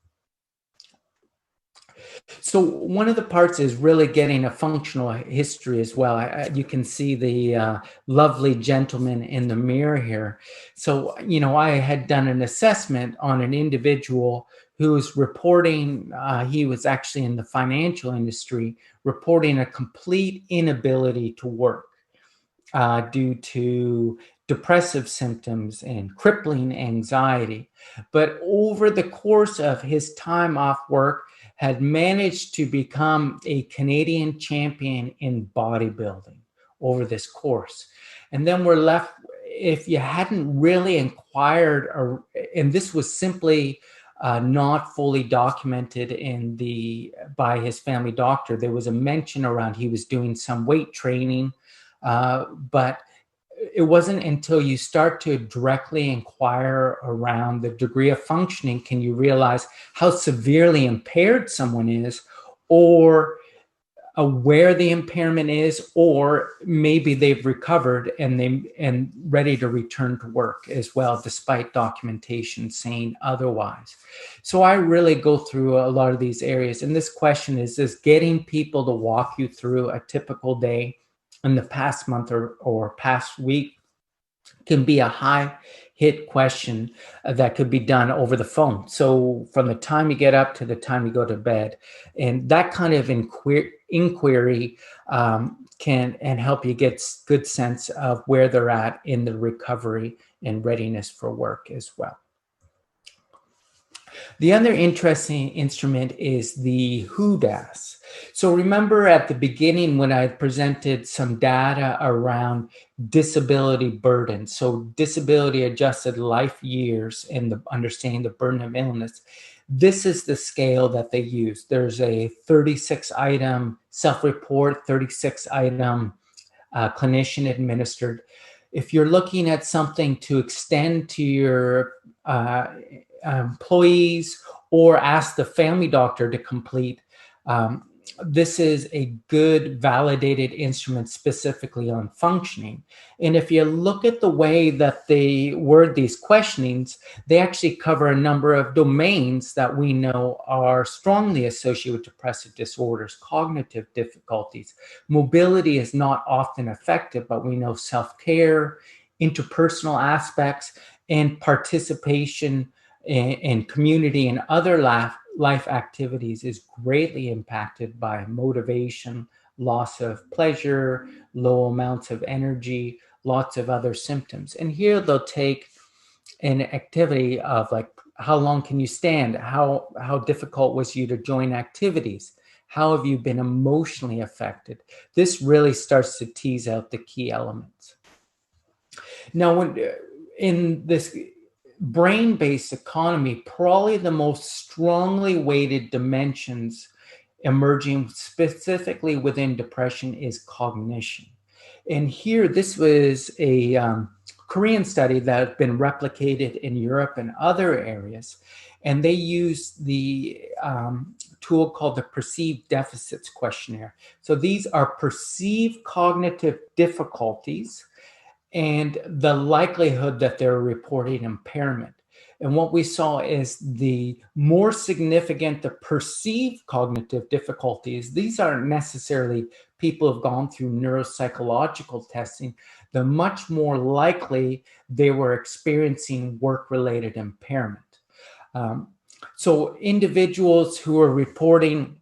So one of the parts is really getting a functional history as well. You can see the lovely gentleman in the mirror here. So, you know, I had done an assessment on an individual who's reporting, he was actually in the financial industry, reporting a complete inability to work due to depressive symptoms and crippling anxiety. But over the course of his time off work, had managed to become a Canadian champion in bodybuilding over this course. And then we're left, if you hadn't really inquired, and this was simply not fully documented by his family doctor. There was a mention around he was doing some weight training, but it wasn't until you start to directly inquire around the degree of functioning can you realize how severely impaired someone is, or where the impairment is, or maybe they've recovered and ready to return to work as well, despite documentation saying otherwise. So I really go through a lot of these areas. And this question is getting people to walk you through a typical day in the past month or past week can be a high hit question that could be done over the phone. So from the time you get up to the time you go to bed, and that kind of inquiry can help you get good sense of where they're at in the recovery and readiness for work as well. The other interesting instrument is the HOODAS. So remember at the beginning when I presented some data around disability burden, so disability adjusted life years and understanding the burden of illness, this is the scale that they use. There's a 36-item self-report, 36-item clinician administered. If you're looking at something to extend to your employees or ask the family doctor to complete, this is a good validated instrument specifically on functioning. And if you look at the way that they word these questionings, they actually cover a number of domains that we know are strongly associated with depressive disorders, cognitive difficulties. Mobility is not often affected, but we know self-care, interpersonal aspects, and participation in community and other life activities is greatly impacted by motivation, loss of pleasure, low amounts of energy, lots of other symptoms. And here they'll take an activity of like, how long can you stand? How difficult was you to join activities? How have you been emotionally affected? This really starts to tease out the key elements. Now, in this brain-based economy, probably the most strongly weighted dimensions emerging specifically within depression is cognition. And here, this was a Korean study that has been replicated in Europe and other areas. And they used the tool called the Perceived Deficits Questionnaire. So these are perceived cognitive difficulties and the likelihood that they're reporting impairment. And what we saw is the more significant the perceived cognitive difficulties, these aren't necessarily people who've gone through neuropsychological testing, the much more likely they were experiencing work-related impairment. So individuals who are reporting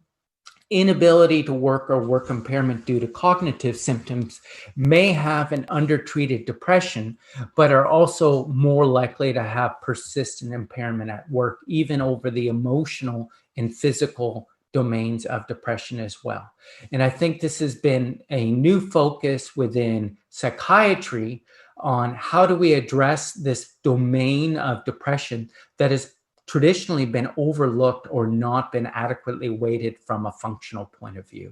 inability to work or work impairment due to cognitive symptoms may have an undertreated depression, but are also more likely to have persistent impairment at work, even over the emotional and physical domains of depression as well. And I think this has been a new focus within psychiatry on how do we address this domain of depression that is traditionally been overlooked or not been adequately weighted from a functional point of view.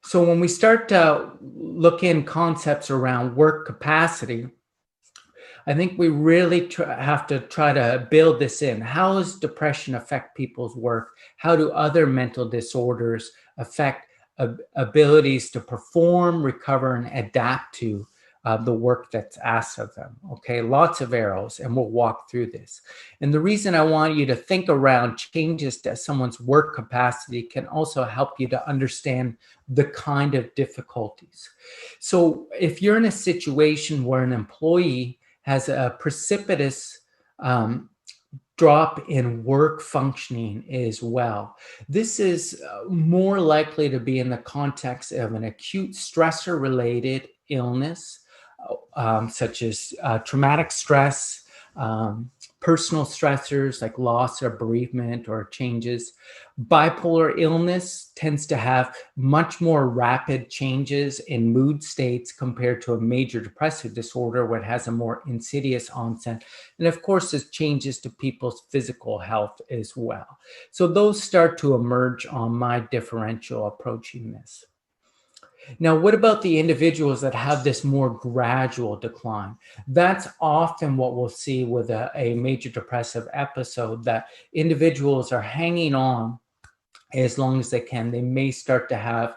So when we start to look in concepts around work capacity, I think we really have to try to build this in. How does depression affect people's work? How do other mental disorders affect abilities to perform, recover, and adapt to the work that's asked of them? Okay, lots of arrows, and we'll walk through this. And the reason I want you to think around changes to someone's work capacity can also help you to understand the kind of difficulties. So if you're in a situation where an employee has a precipitous drop in work functioning as well, this is more likely to be in the context of an acute stressor-related illness, such as traumatic stress, personal stressors like loss or bereavement or changes. Bipolar illness tends to have much more rapid changes in mood states compared to a major depressive disorder, where it has a more insidious onset. And of course, there's changes to people's physical health as well. So those start to emerge on my differential approaching this. Now, what about the individuals that have this more gradual decline? That's often what we'll see with a major depressive episode, that individuals are hanging on as long as they can. They may start to have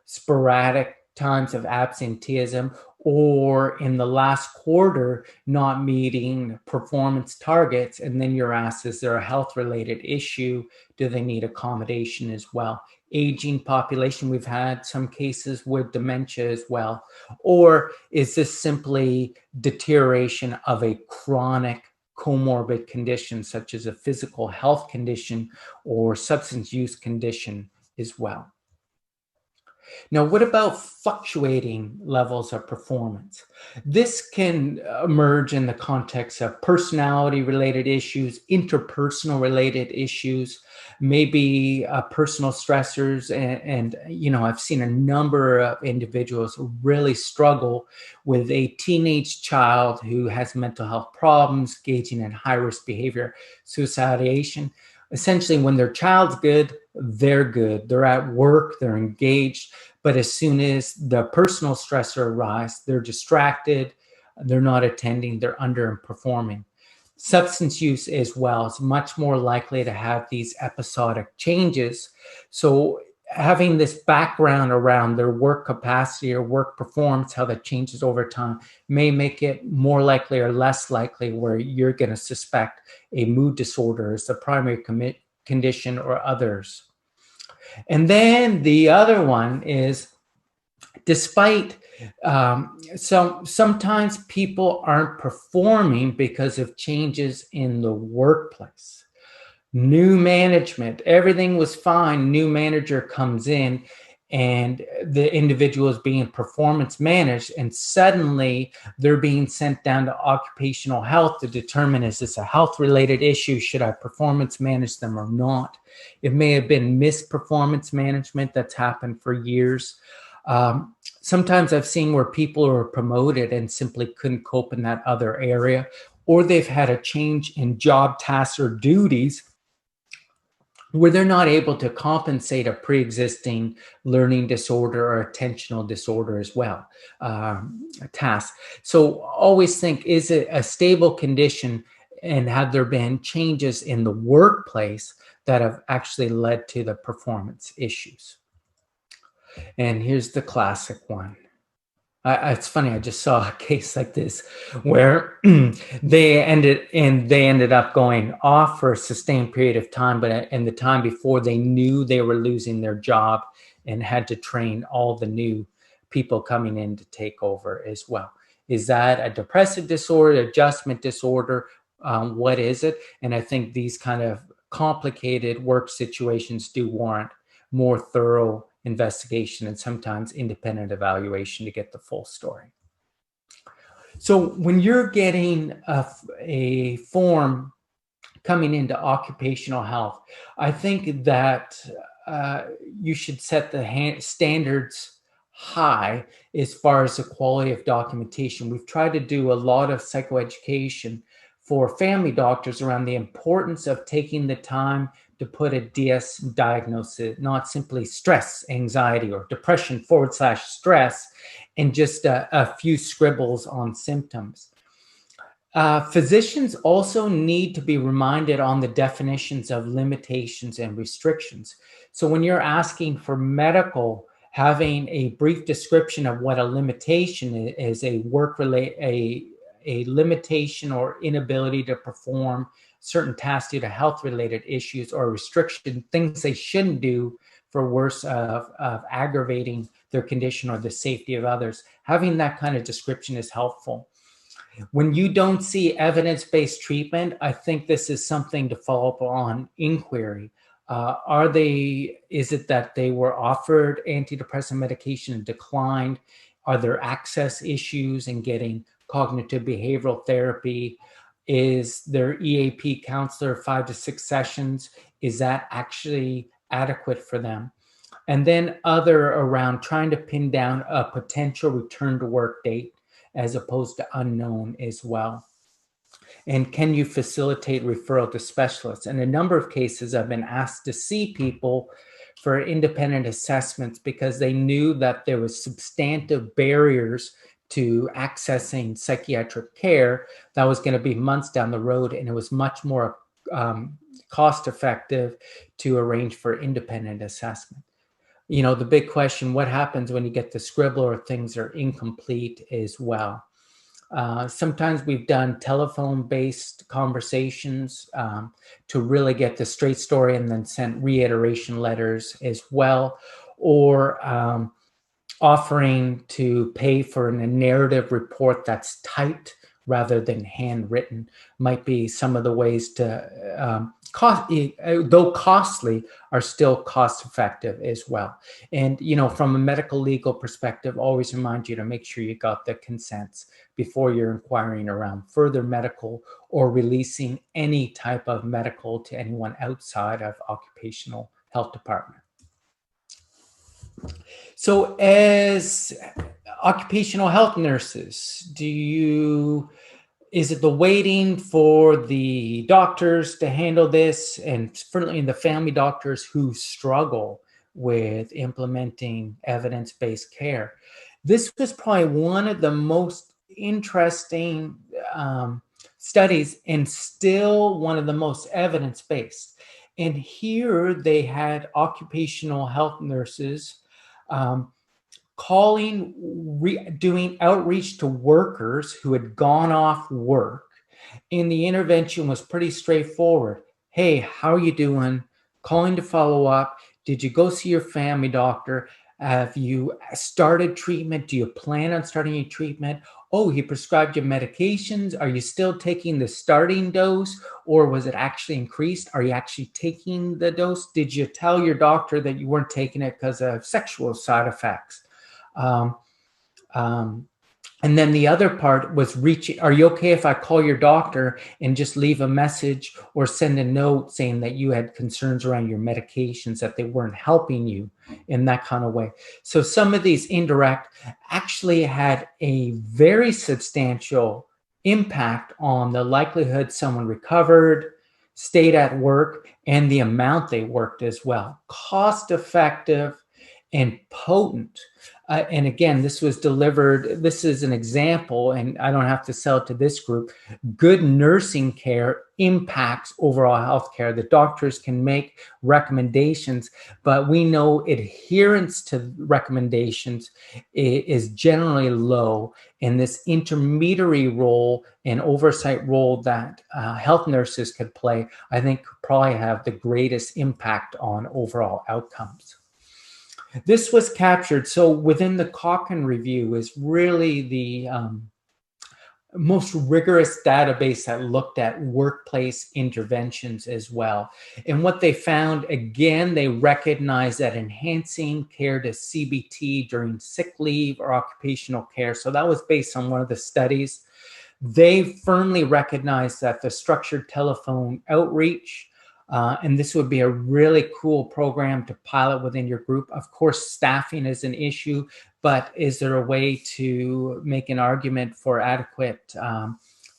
sporadic times of absenteeism, or in the last quarter, not meeting performance targets. And then you're asked, is there a health-related issue? Do they need accommodation as well? Aging population, we've had some cases with dementia as well. Or is this simply deterioration of a chronic comorbid condition, such as a physical health condition or substance use condition as well? Now, what about fluctuating levels of performance? This can emerge in the context of personality-related issues, interpersonal-related issues, maybe personal stressors. And, you know, I've seen a number of individuals who really struggle with a teenage child who has mental health problems, engaging in high-risk behavior, suicidation. Essentially, when their child's good, they're good. They're at work, they're engaged. But as soon as the personal stressor arises, they're distracted, they're not attending, they're underperforming. Substance use as well is much more likely to have these episodic changes. So having this background around their work capacity or work performance, how that changes over time, may make it more likely or less likely where you're going to suspect a mood disorder as the primary condition or others. And then the other one is, despite sometimes people aren't performing because of changes in the workplace. New management, everything was fine. New manager comes in and the individual is being performance managed, and suddenly they're being sent down to occupational health to determine, is this a health-related issue? Should I performance manage them or not? It may have been misperformance management that's happened for years. Sometimes I've seen where people are promoted and simply couldn't cope in that other area, or they've had a change in job tasks or duties where they're not able to compensate a pre-existing learning disorder or attentional disorder as well, task. So always think, is it a stable condition, and have there been changes in the workplace that have actually led to the performance issues? And here's the classic one. It's funny, I just saw a case like this where they ended up going off for a sustained period of time, but in the time before, they knew they were losing their job and had to train all the new people coming in to take over as well. Is that a depressive disorder, adjustment disorder? What is it? And I think these kind of complicated work situations do warrant more thorough investigation and sometimes independent evaluation to get the full story. So when you're getting a form coming into occupational health, I think that you should set the standards high as far as the quality of documentation. We've tried to do a lot of psychoeducation for family doctors around the importance of taking the time to put a DS diagnosis, not simply stress, anxiety, or depression / stress, and just a few scribbles on symptoms. Physicians also need to be reminded on the definitions of limitations and restrictions. So when you're asking for medical, having a brief description of what a limitation is, a limitation or inability to perform certain tasks due to health-related issues or restriction, things they shouldn't do for worse of aggravating their condition or the safety of others. Having that kind of description is helpful. When you don't see evidence-based treatment, I think this is something to follow up on inquiry. Is it that they were offered antidepressant medication and declined? Are there access issues in getting cognitive behavioral therapy? Is their EAP counselor 5 to 6 sessions? Is that actually adequate for them? And then other around trying to pin down a potential return to work date as opposed to unknown as well. And can you facilitate referral to specialists? In a number of cases, I've been asked to see people for independent assessments because they knew that there was substantive barriers to accessing psychiatric care that was going to be months down the road, and it was much more cost effective to arrange for independent assessment. You know, the big question, what happens when you get the scribble or things are incomplete as well? Sometimes we've done telephone-based conversations to really get the straight story and then sent reiteration letters as well, or offering to pay for a narrative report that's typed rather than handwritten might be some of the ways to, though costly, are still cost effective as well. And, you know, from a medical legal perspective, always remind you to make sure you got the consents before you're inquiring around further medical or releasing any type of medical to anyone outside of occupational health department. So as occupational health nurses, is it the waiting for the doctors to handle this, and certainly the family doctors who struggle with implementing evidence-based care? This was probably one of the most interesting studies and still one of the most evidence-based. And here they had occupational health nurses doing outreach to workers who had gone off work. And the intervention was pretty straightforward. Hey, how are you doing? Calling to follow up. Did you go see your family doctor? Have you started treatment? Do you plan on starting your treatment? Oh, he prescribed you medications. Are you still taking the starting dose, or was it actually increased? Are you actually taking the dose? Did you tell your doctor that you weren't taking it because of sexual side effects? And then the other part was reaching. Are you okay if I call your doctor and just leave a message or send a note saying that you had concerns around your medications, that they weren't helping you in that kind of way? So some of these indirect actually had a very substantial impact on the likelihood someone recovered, stayed at work, and the amount they worked as well. Cost effective and potent and again, this was delivered, this is an example, and I don't have to sell it to this group. Good nursing care impacts overall health care. The doctors can make recommendations, but we know adherence to recommendations is generally low. And this intermediary role and oversight role that health nurses could play, I think could probably have the greatest impact on overall outcomes. This was captured, so within the Cochrane review is really the most rigorous database that looked at workplace interventions as well. And what they found, again, they recognized that enhancing care to CBT during sick leave or occupational care, so that was based on one of the studies. They firmly recognized that the structured telephone outreach, and this would be a really cool program to pilot within your group. Of course, staffing is an issue, but is there a way to make an argument for adequate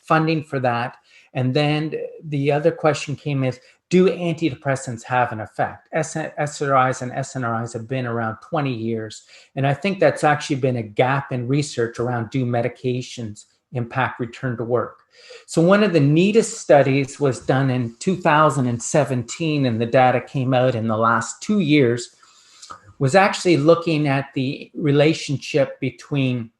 funding for that? And then the other question came is, do antidepressants have an effect? SRIs and SNRIs have been around 20 years. And I think that's actually been a gap in research around do medications impact return to work. So one of the neatest studies was done in 2017, and the data came out in the last 2 years, was actually looking at the relationship between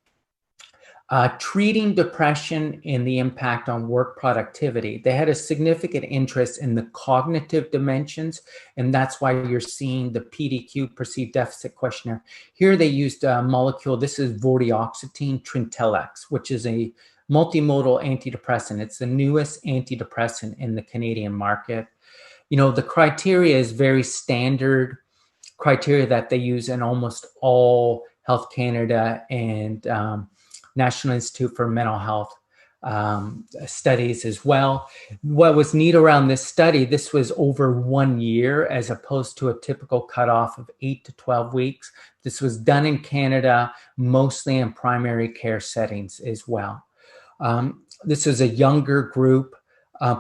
treating depression and the impact on work productivity. They had a significant interest in the cognitive dimensions, and that's why you're seeing the PDQ, Perceived Deficit Questionnaire. Here they used a molecule, this is vortioxetine Trintellix, which is a multimodal antidepressant. It's the newest antidepressant in the Canadian market. You know, the criteria is very standard criteria that they use in almost all Health Canada and National Institute for Mental Health studies as well. What was neat around this study, this was over 1 year as opposed to a typical cutoff of 8 to 12 weeks. This was done in Canada, mostly in primary care settings as well. This is a younger group,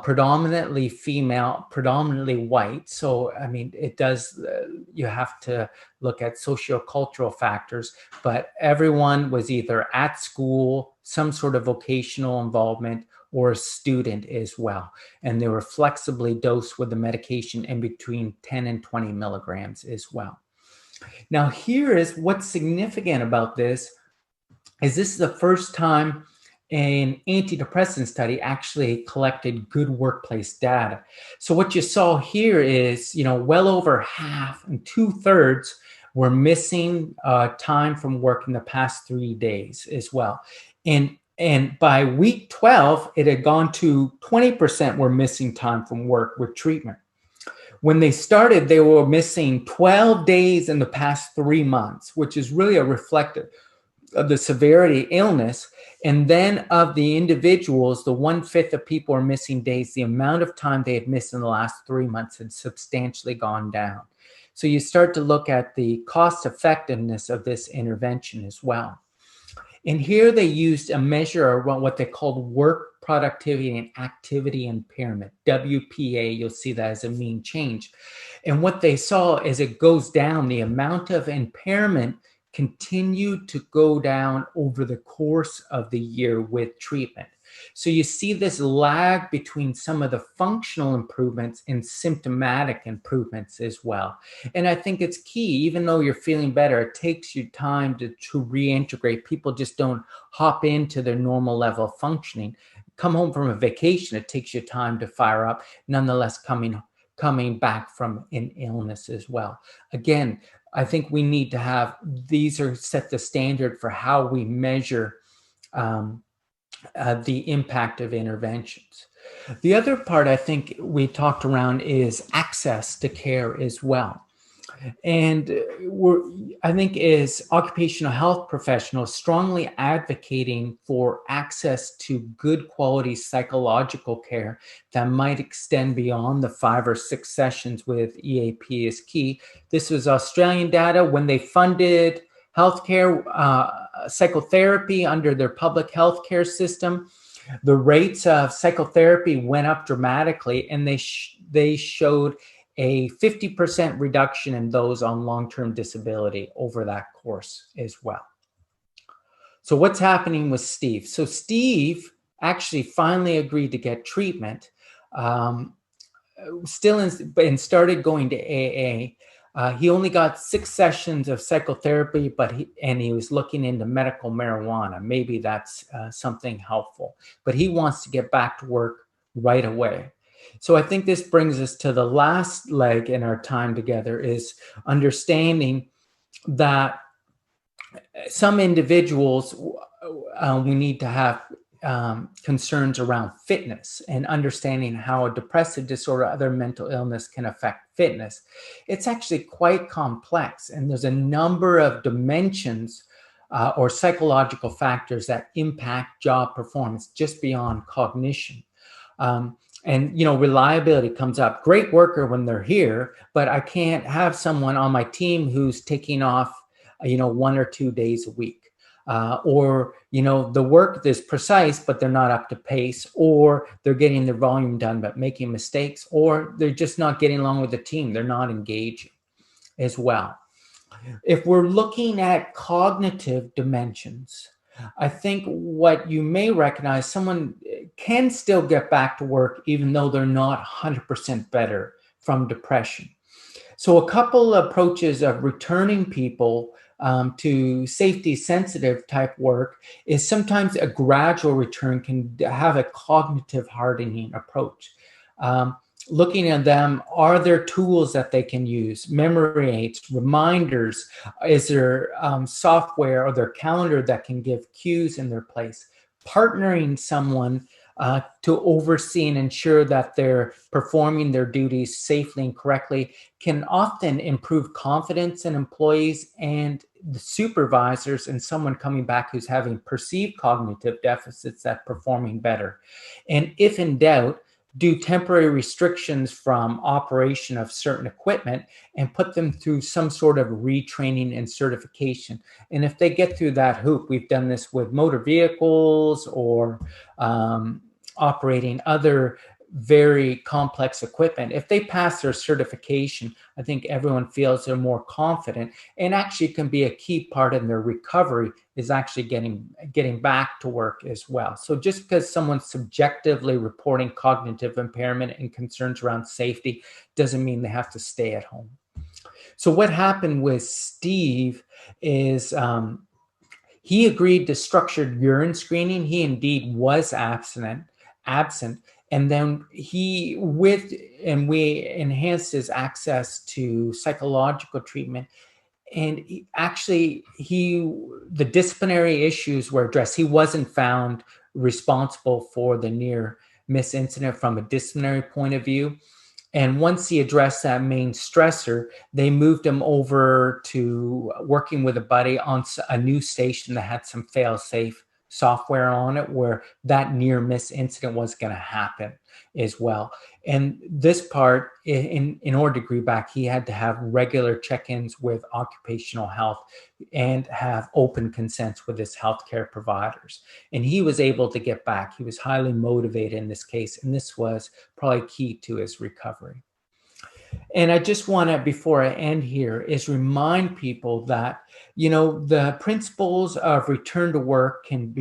predominantly female, predominantly white. So, I mean, it does, you have to look at sociocultural factors, but everyone was either at school, some sort of vocational involvement, or a student as well. And they were flexibly dosed with the medication in between 10 and 20 milligrams as well. Now, here is what's significant about this is the first time an antidepressant study actually collected good workplace data. So what you saw here is, you know, well over half and 2/3 were missing time from work in the past 3 days as well. And by week 12, it had gone to 20% were missing time from work with treatment. When they started, they were missing 12 days in the past 3 months, which is really a reflective of the severity of illness. And then of the individuals, the 1/5 of people are missing days, the amount of time they had missed in the last 3 months had substantially gone down. So you start to look at the cost effectiveness of this intervention as well. And here they used a measure of what they called work productivity and activity impairment, WPA. You'll see that as a mean change. And what they saw is it goes down, the amount of impairment continued to go down over the course of the year with treatment. So you see this lag between some of the functional improvements and symptomatic improvements as well. And I think it's key, even though you're feeling better, it takes you time to reintegrate. People just don't hop into their normal level of functioning. Come home from a vacation, it takes you time to fire up, nonetheless coming back from an illness as well. Again, I think we need to have, these are set the standard for how we measure the impact of interventions. The other part I think we talked around is access to care as well. And I think as occupational health professionals, strongly advocating for access to good quality psychological care that might extend beyond the 5 or 6 sessions with EAP is key. This was Australian data when they funded healthcare, psychotherapy under their public healthcare system. The rates of psychotherapy went up dramatically, and they showed a 50% reduction in those on long-term disability over that course as well. So what's happening with Steve? So Steve actually finally agreed to get treatment, and started going to AA. He only got 6 sessions of psychotherapy, but he was looking into medical marijuana. Maybe that's something helpful, but he wants to get back to work right away. So I think this brings us to the last leg in our time together, is understanding that some individuals, we need to have concerns around fitness and understanding how a depressive disorder, other mental illness can affect fitness. It's actually quite complex, and there's a number of dimensions or psychological factors that impact job performance just beyond cognition. And, reliability comes up. Great worker when they're here, but I can't have someone on my team who's taking off, 1 or 2 days a week. Or the work is precise, but they're not up to pace, or they're getting their volume done, but making mistakes, or they're just not getting along with the team. They're not engaging as well. If we're looking at cognitive dimensions, I think what you may recognize, someone can still get back to work even though they're not 100% better from depression. So a couple approaches of returning people to safety sensitive type work is sometimes a gradual return can have a cognitive hardening approach. Looking at them, are there tools that they can use, memory aids, reminders? Is there software or their calendar that can give cues in their place? Partnering someone to oversee and ensure that they're performing their duties safely and correctly can often improve confidence in employees and the supervisors, and someone coming back who's having perceived cognitive deficits that performing better. And if in doubt, do temporary restrictions from operation of certain equipment and put them through some sort of retraining and certification. And if they get through that hoop, we've done this with motor vehicles or operating other very complex equipment. If they pass their certification, I think everyone feels they're more confident, and actually can be a key part in their recovery is actually getting back to work as well. So just because someone's subjectively reporting cognitive impairment and concerns around safety doesn't mean they have to stay at home. So what happened with Steve is he agreed to structured urine screening. He indeed was absent. And then we enhanced his access to psychological treatment. And the disciplinary issues were addressed. He wasn't found responsible for the near miss incident from a disciplinary point of view. And once he addressed that main stressor, they moved him over to working with a buddy on a new station that had some fail-safe software on it, where that near miss incident was going to happen as well. And this part, in order to agree back, he had to have regular check-ins with occupational health and have open consents with his healthcare providers. And he was able to get back. He was highly motivated in this case, and this was probably key to his recovery. And I just want to, before I end here, is remind people that, the principles of return to work can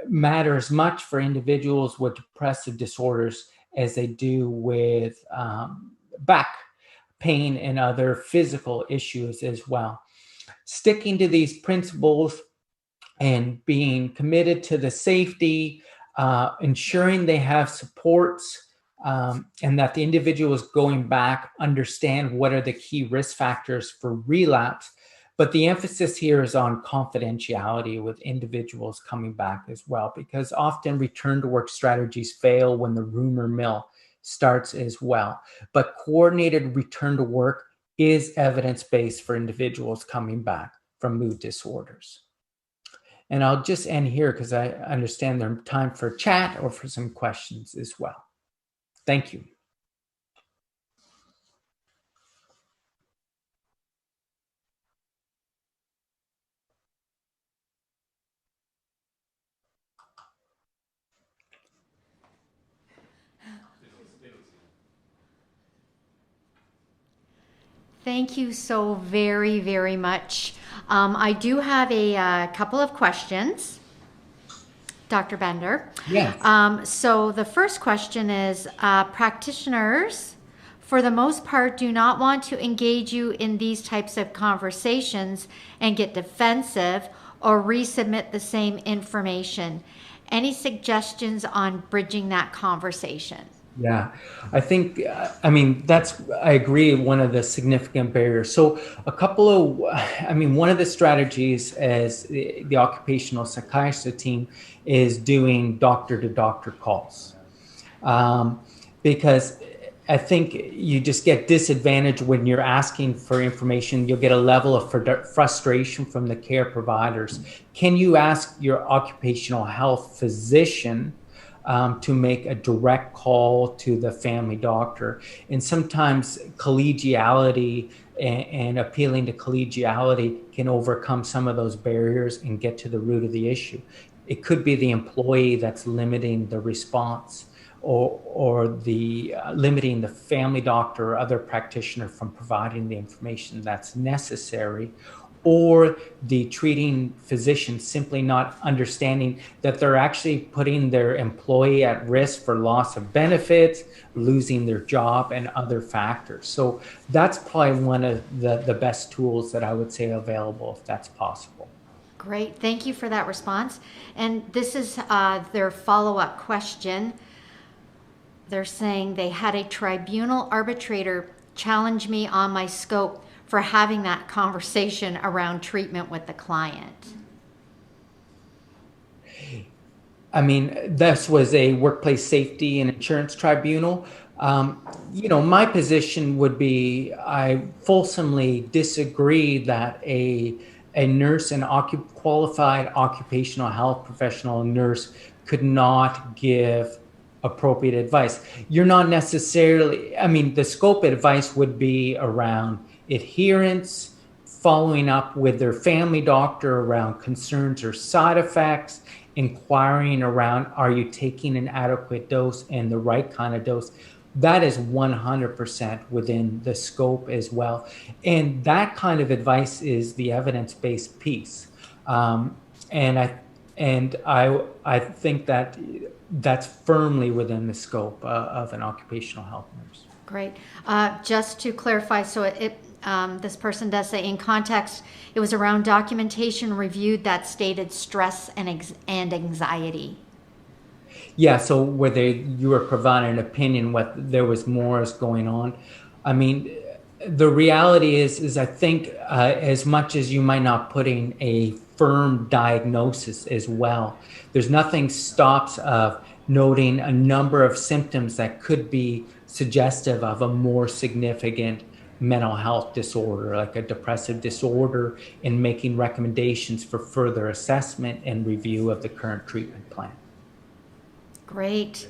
matter as much for individuals with depressive disorders as they do with back pain and other physical issues as well. Sticking to these principles and being committed to the safety, ensuring they have supports, and that the individuals going back understand what are the key risk factors for relapse. But the emphasis here is on confidentiality with individuals coming back as well, because often return to work strategies fail when the rumor mill starts as well. But coordinated return to work is evidence-based for individuals coming back from mood disorders. And I'll just end here because I understand there's time for chat or for some questions as well. Thank you. Thank you so very, very much. I do have a couple of questions, Dr. Bender. Yes. So the first question is, practitioners, for the most part, do not want to engage you in these types of conversations and get defensive or resubmit the same information. Any suggestions on bridging that conversation? Yeah, I think, I agree, one of the significant barriers. So one of the strategies as the occupational psychiatry team is doing doctor-to-doctor calls. Because I think you just get disadvantaged when you're asking for information. You'll get a level of frustration from the care providers. Can you ask your occupational health physician to make a direct call to the family doctor? And sometimes collegiality and appealing to collegiality can overcome some of those barriers and get to the root of the issue. It could be the employee that's limiting the response, or the limiting the family doctor or other practitioner from providing the information that's necessary, or the treating physician simply not understanding that they're actually putting their employee at risk for loss of benefits, losing their job, and other factors. So that's probably one of the best tools that I would say available, if that's possible. Great, thank you for that response. And this is their follow-up question. They're saying they had a tribunal arbitrator challenge me on my scope for having that conversation around treatment with the client. This was a workplace safety and insurance tribunal. My position would be, I fulsomely disagree that a nurse, qualified occupational health professional nurse, could not give appropriate advice. You're not necessarily, the scope of advice would be around adherence, following up with their family doctor around concerns or side effects, inquiring around, are you taking an adequate dose and the right kind of dose? That is 100% within the scope as well. And that kind of advice is the evidence-based piece. And I think that that's firmly within the scope of an occupational health nurse. Great. Just to clarify, so this person does say, in context, it was around documentation reviewed that stated stress and anxiety. Yeah, so whether you were providing an opinion, what there was more is going on. The reality is I think as much as you might not put in a firm diagnosis as well, there's nothing stops of noting a number of symptoms that could be suggestive of a more significant mental health disorder, like a depressive disorder, and making recommendations for further assessment and review of the current treatment plan. Great.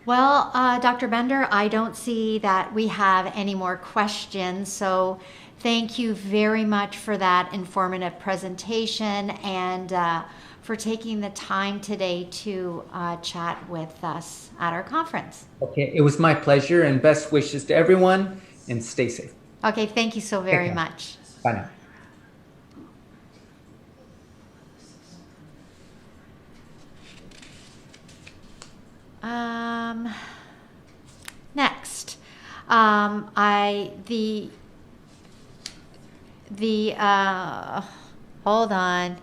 Well, Dr. Bender, I don't see that we have any more questions, so thank you very much for that informative presentation and for taking the time today to chat with us at our conference. Okay, it was my pleasure, and best wishes to everyone, and stay safe. Okay, thank you so very much. Bye now. Next, hold on,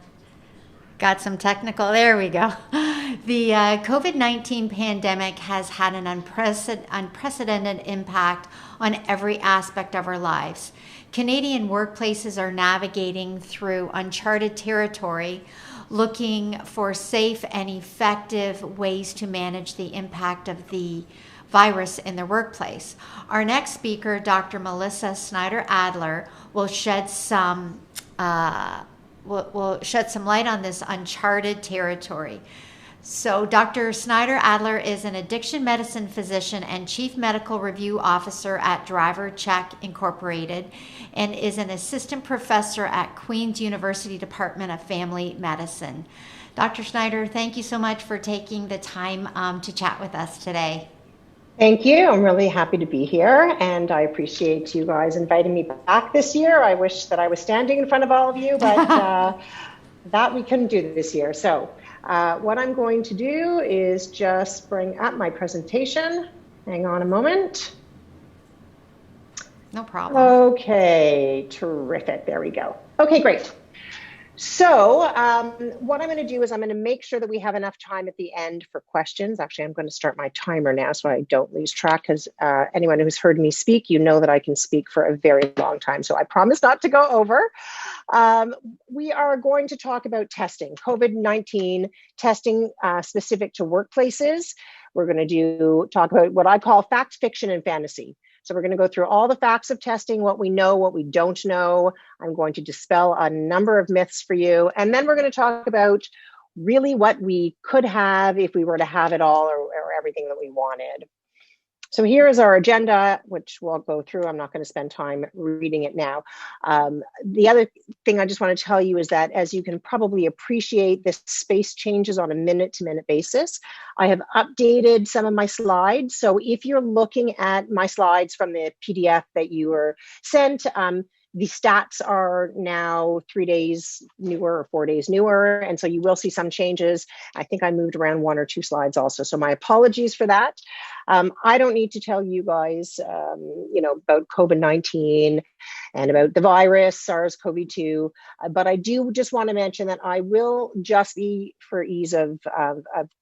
got some technical, there we go. The COVID-19 pandemic has had an unprecedented impact on every aspect of our lives. Canadian workplaces are navigating through uncharted territory, looking for safe and effective ways to manage the impact of the virus in the workplace. Our next speaker, Dr. Melissa Snider-Adler, will shed some light on this uncharted territory. So Dr. Snider-Adler is an addiction medicine physician and chief medical review officer at Driver Check Incorporated and is an assistant professor at Queen's University Department of Family Medicine. Dr. Snider, thank you so much for taking the time to chat with us today. Thank you. I'm really happy to be here, and I appreciate you guys inviting me back this year. I wish that I was standing in front of all of you, but that we couldn't do this year. So what I'm going to do is just bring up my presentation. Hang on a moment. No problem. Okay, terrific. There we go. Okay, great. So what I'm going to do is I'm going to make sure that we have enough time at the end for questions. Actually, I'm going to start my timer now so I don't lose track, because anyone who's heard me speak, you know that I can speak for a very long time. So I promise not to go over. We are going to talk about testing, COVID-19 testing specific to workplaces. We're going to talk about what I call fact, fiction, and fantasy. So we're going to go through all the facts of testing, what we know, what we don't know. I'm going to dispel a number of myths for you. And then we're going to talk about really what we could have if we were to have it all, or everything that we wanted. So here is our agenda, which we'll go through. I'm not going to spend time reading it now. The other thing I just want to tell you is that, as you can probably appreciate, this space changes on a minute-to-minute basis. I have updated some of my slides. So if you're looking at my slides from the PDF that you were sent, the stats are now 3 days newer or 4 days newer. And so you will see some changes. I think I moved around 1 or 2 slides also. So my apologies for that. I don't need to tell you guys, about COVID-19 and about the virus, SARS-CoV-2, but I do just want to mention that I will just be, for ease of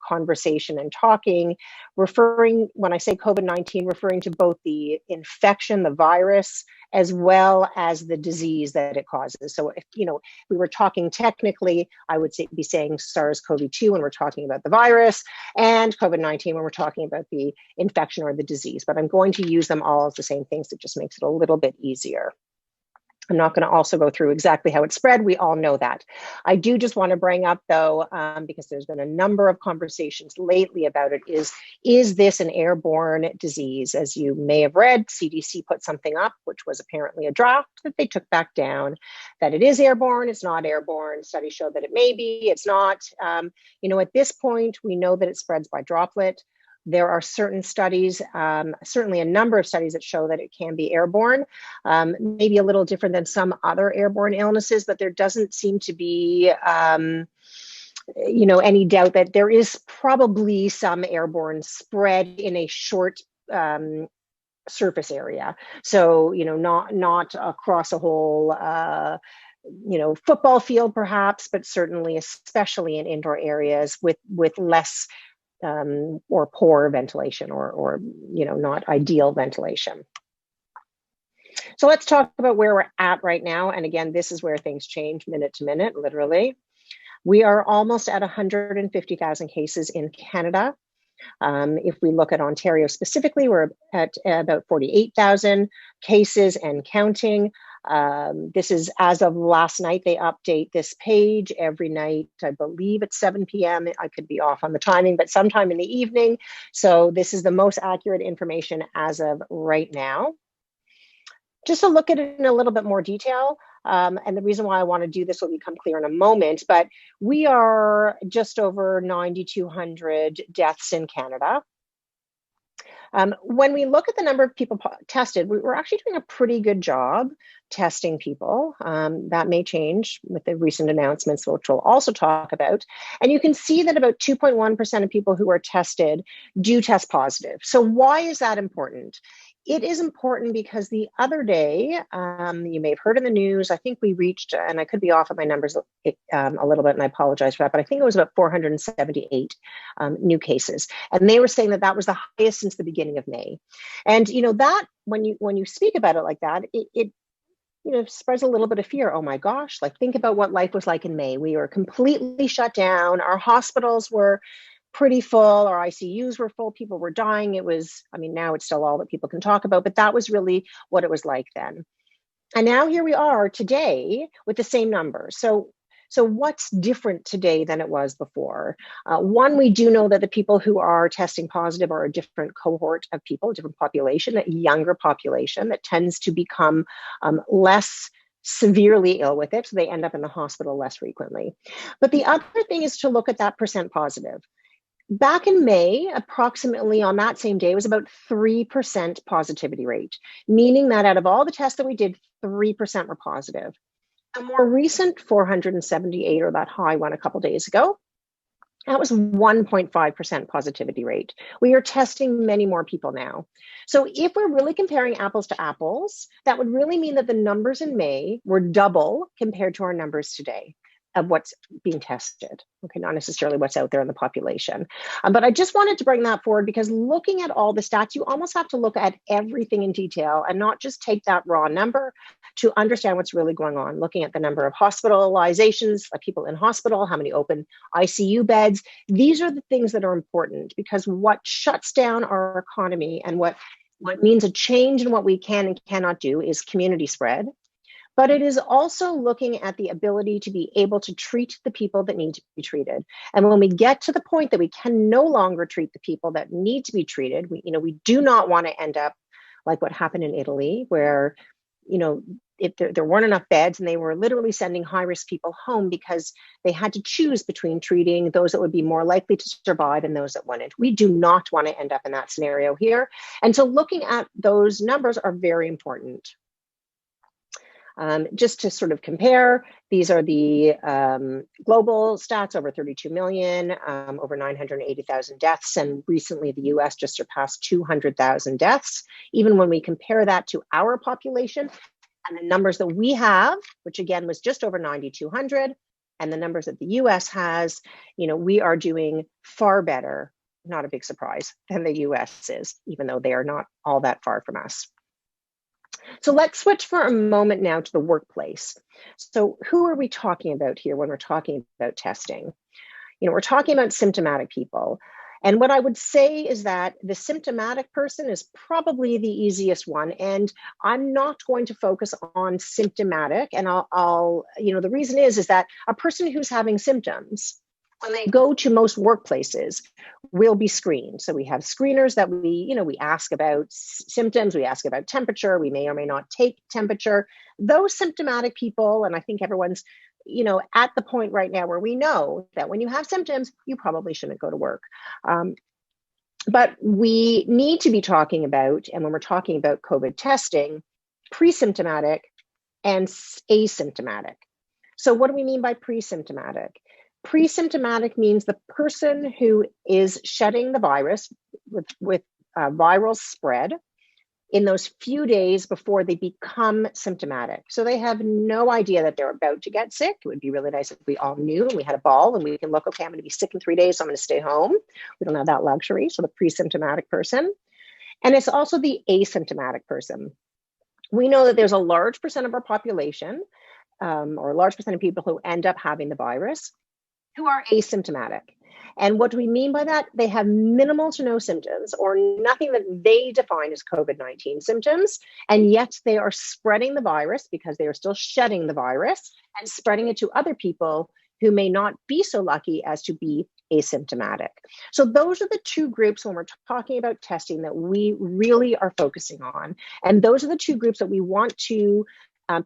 conversation and talking, referring, when I say COVID-19, referring to both the infection, the virus, as well as the disease that it causes. So if we were talking technically, I would be saying SARS-CoV-2 when we're talking about the virus, and COVID-19 when we're talking about the infection or the disease. But I'm going to use them all as the same things. It just makes it a little bit easier. I'm not going to also go through exactly how it spread. We all know that. I do just want to bring up, though, because there's been a number of conversations lately about it, is this an airborne disease? As you may have read, CDC put something up, which was apparently a draft that they took back down, that it is airborne, it's not airborne. Studies show that it may be, it's not. At this point, we know that it spreads by droplet. There are certain studies, certainly a number of studies that show that it can be airborne, maybe a little different than some other airborne illnesses, but there doesn't seem to be, any doubt that there is probably some airborne spread in a short surface area. So, not across a whole, football field perhaps, but certainly, especially in indoor areas with less or poor ventilation or not ideal ventilation. So let's talk about where we're at right now. And again, this is where things change minute to minute, literally. We are almost at 150,000 cases in Canada. If we look at Ontario specifically, we're at about 48,000 cases and counting. This is as of last night. They update this page every night, I believe at 7 p.m. I could be off on the timing, but sometime in the evening. So this is the most accurate information as of right now. Just to look at it in a little bit more detail, and the reason why I want to do this will become clear in a moment, but we are just over 9,200 deaths in Canada. When we look at the number of people tested, we're actually doing a pretty good job testing people. That may change with the recent announcements, which we'll also talk about. And you can see that about 2.1% of people who are tested do test positive. So why is that important? It is important because the other day, you may have heard in the news, I think we reached, and I could be off of my numbers a little bit, and I apologize for that, but I think it was about 478 new cases. And they were saying that that was the highest since the beginning of May. And, that when you speak about it like that, it spreads a little bit of fear. Oh my gosh, think about what life was like in May. We were completely shut down. Our hospitals were pretty full. Our ICUs were full. People were dying. It was, now it's still all that people can talk about, but that was really what it was like then. And now here we are today with the same numbers. So what's different today than it was before? One, we do know that the people who are testing positive are a different cohort of people, a different population, a younger population that tends to become less severely ill with it. So they end up in the hospital less frequently. But the other thing is to look at that percent positive. Back in May, approximately on that same day, it was about 3% positivity rate, meaning that out of all the tests that we did, 3% were positive. A more recent 478, or that high one a couple days ago, that was 1.5% positivity rate. We are testing many more people now. So if we're really comparing apples to apples, that would really mean that the numbers in May were double compared to our numbers today of what's being tested. Okay, not necessarily what's out there in the population. But I just wanted to bring that forward because looking at all the stats, you almost have to look at everything in detail and not just take that raw number to understand what's really going on. Looking at the number of hospitalizations, like people in hospital, how many open ICU beds. These are the things that are important because what shuts down our economy and what means a change in what we can and cannot do is community spread. But it is also looking at the ability to be able to treat the people that need to be treated. And when we get to the point that we can no longer treat the people that need to be treated, we do not want to end up like what happened in Italy, where, if there weren't enough beds and they were literally sending high-risk people home because they had to choose between treating those that would be more likely to survive and those that wouldn't. We do not want to end up in that scenario here. And so looking at those numbers are very important. Just to sort of compare, these are the global stats: over 32 million, over 980,000 deaths, and recently the US just surpassed 200,000 deaths. Even when we compare that to our population and the numbers that we have, which again was just over 9,200, and the numbers that the US has, we are doing far better, not a big surprise, than the US is, even though they are not all that far from us. So let's switch for a moment now to the workplace. So who are we talking about here when we're talking about testing? We're talking about symptomatic people. And what I would say is that the symptomatic person is probably the easiest one. And I'm not going to focus on symptomatic. And the reason is that a person who's having symptoms, when they go to most workplaces, will be screened. So we have screeners that we ask about symptoms, we ask about temperature, we may or may not take temperature. Those symptomatic people, and I think everyone's, at the point right now where we know that when you have symptoms, you probably shouldn't go to work. But we need to be talking about, and when we're talking about COVID testing, pre-symptomatic and asymptomatic. So what do we mean by pre-symptomatic? Pre-symptomatic means the person who is shedding the virus with viral spread in those few days before they become symptomatic. So they have no idea that they're about to get sick. It would be really nice if we all knew and we had a ball and we can look, okay, I'm going to be sick in 3 days, so I'm going to stay home. We don't have that luxury. So the pre-symptomatic person. And it's also the asymptomatic person. We know that there's a large percent of our population, or a large percent of people who end up having the virus, who are asymptomatic. And what do we mean by that? They have minimal to no symptoms or nothing that they define as COVID-19 symptoms, and yet they are spreading the virus because they are still shedding the virus and spreading it to other people who may not be so lucky as to be asymptomatic. So those are the two groups when we're talking about testing that we really are focusing on. And those are the two groups that we want to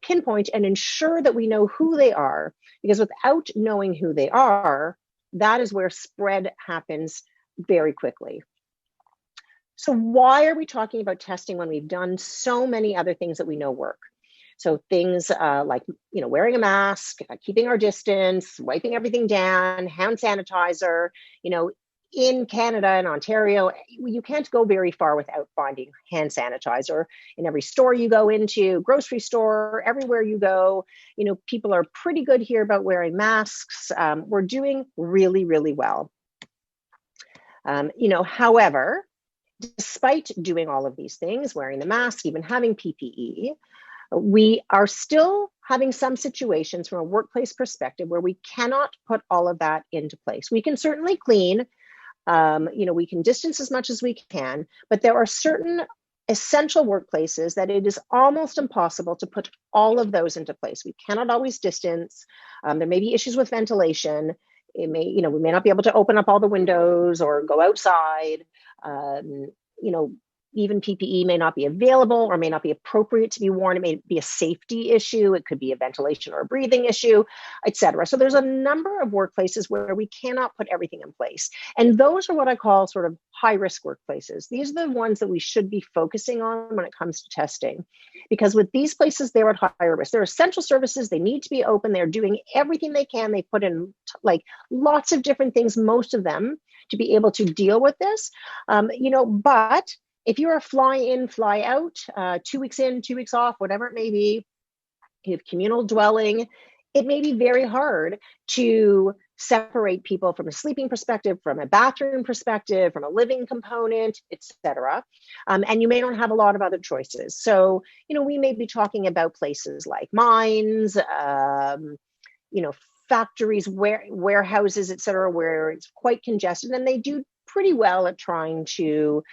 pinpoint and ensure that we know who they are, because without knowing who they are, that is where spread happens very quickly. So why are we talking about testing when we've done so many other things that we know work? So things like wearing a mask, keeping our distance, wiping everything down, hand sanitizer. In Canada and Ontario, you can't go very far without finding hand sanitizer. In every store you go into, grocery store, everywhere you go, people are pretty good here about wearing masks. We're doing really, really well. However, despite doing all of these things, wearing the mask, even having PPE, we are still having some situations from a workplace perspective where we cannot put all of that into place. We can certainly clean. We can distance as much as we can, but there are certain essential workplaces that it is almost impossible to put all of those into place. We cannot always distance. There may be issues with ventilation. We may not be able to open up all the windows or go outside. even PPE may not be available or may not be appropriate to be worn. It may be a safety issue. It could be a ventilation or a breathing issue, etc. So there's a number of workplaces where we cannot put everything in place. And those are what I call sort of high-risk workplaces. These are the ones that we should be focusing on when it comes to testing. Because with these places, they're at higher risk. They're essential services. They need to be open. They're doing everything they can. They put in like lots of different things, most of them, to be able to deal with this. But if you're a fly in, fly out, 2 weeks in, 2 weeks off, whatever it may be, you have communal dwelling, it may be very hard to separate people from a sleeping perspective, from a bathroom perspective, from a living component, etc. And you may not have a lot of other choices. So, we may be talking about places like mines, factories, warehouses, etc., where it's quite congested, and they do pretty well at trying to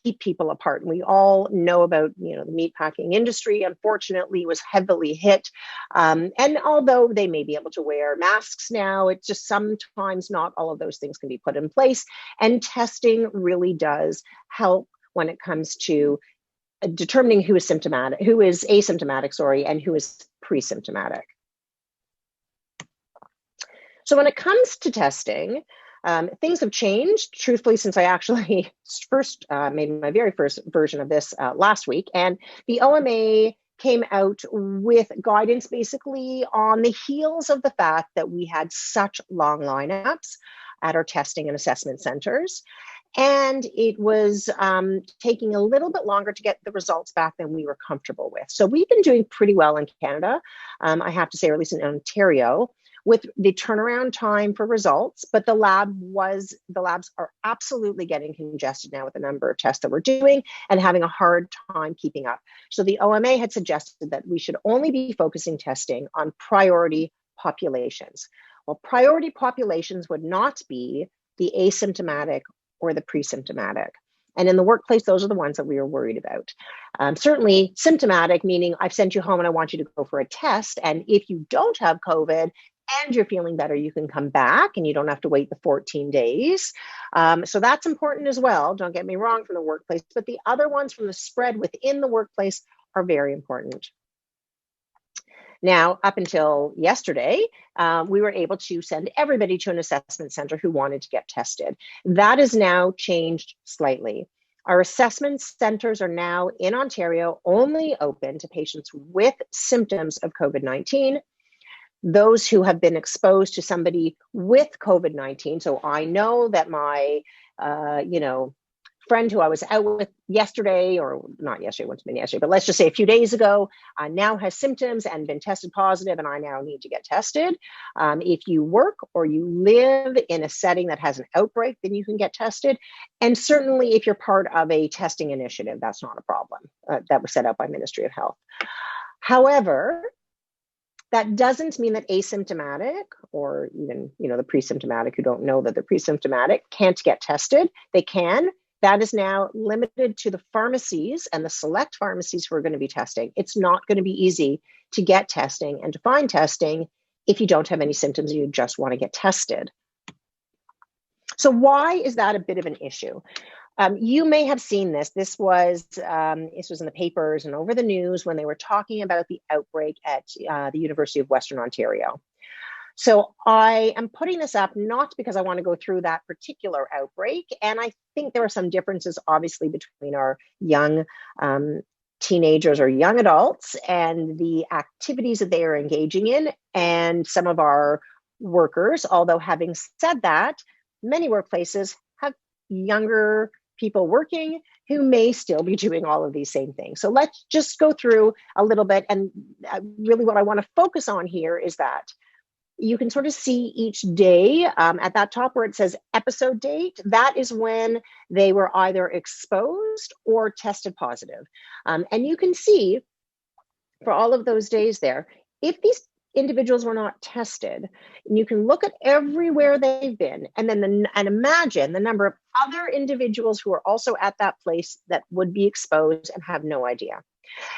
keep people apart. And we all know about, the meatpacking industry, unfortunately, was heavily hit. And although they may be able to wear masks now, it's just sometimes not all of those things can be put in place. And testing really does help when it comes to determining who is asymptomatic, and who is pre-symptomatic. So when it comes to testing, things have changed, truthfully, since I actually first made my very first version of this last week. And the OMA came out with guidance basically on the heels of the fact that we had such long lineups at our testing and assessment centers. And it was taking a little bit longer to get the results back than we were comfortable with. So we've been doing pretty well in Canada, I have to say, or at least in Ontario, with the turnaround time for results, but the labs are absolutely getting congested now with the number of tests that we're doing and having a hard time keeping up. So the OMA had suggested that we should only be focusing testing on priority populations. Well, priority populations would not be the asymptomatic or the pre-symptomatic. And in the workplace, those are the ones that we are worried about. Certainly symptomatic, meaning I've sent you home and I want you to go for a test. And if you don't have COVID, and you're feeling better, you can come back and you don't have to wait the 14 days. So that's important as well. Don't get me wrong, from the workplace, but the other ones from the spread within the workplace are very important. Now, up until yesterday, we were able to send everybody to an assessment center who wanted to get tested. That has now changed slightly. Our assessment centers are now in Ontario only open to patients with symptoms of COVID-19. Those who have been exposed to somebody with COVID-19. So I know that my, friend who I was out with yesterday, or not yesterday, wouldn't have been yesterday, but let's just say a few days ago, now has symptoms and been tested positive, and I now need to get tested. If you work or you live in a setting that has an outbreak, then you can get tested. And certainly if you're part of a testing initiative, that's not a problem that was set out by Ministry of Health. However, that doesn't mean that asymptomatic or even, the pre-symptomatic who don't know that they're pre-symptomatic can't get tested. They can. That is now limited to the pharmacies and the select pharmacies who are going to be testing. It's not going to be easy to get testing and to find testing if you don't have any symptoms and you just want to get tested. So why is that a bit of an issue? You may have seen this. This was in the papers and over the news when they were talking about the outbreak at the University of Western Ontario. So I am putting this up not because I want to go through that particular outbreak, and I think there are some differences, obviously, between our young teenagers or young adults and the activities that they are engaging in, and some of our workers. Although having said that, many workplaces have younger people working who may still be doing all of these same things. So let's just go through a little bit. And really what I want to focus on here is that you can sort of see each day at that top where it says episode date. That is when they were either exposed or tested positive. And you can see for all of those days there, if these individuals were not tested, and you can look at everywhere they've been, and then and imagine the number of other individuals who are also at that place that would be exposed and have no idea.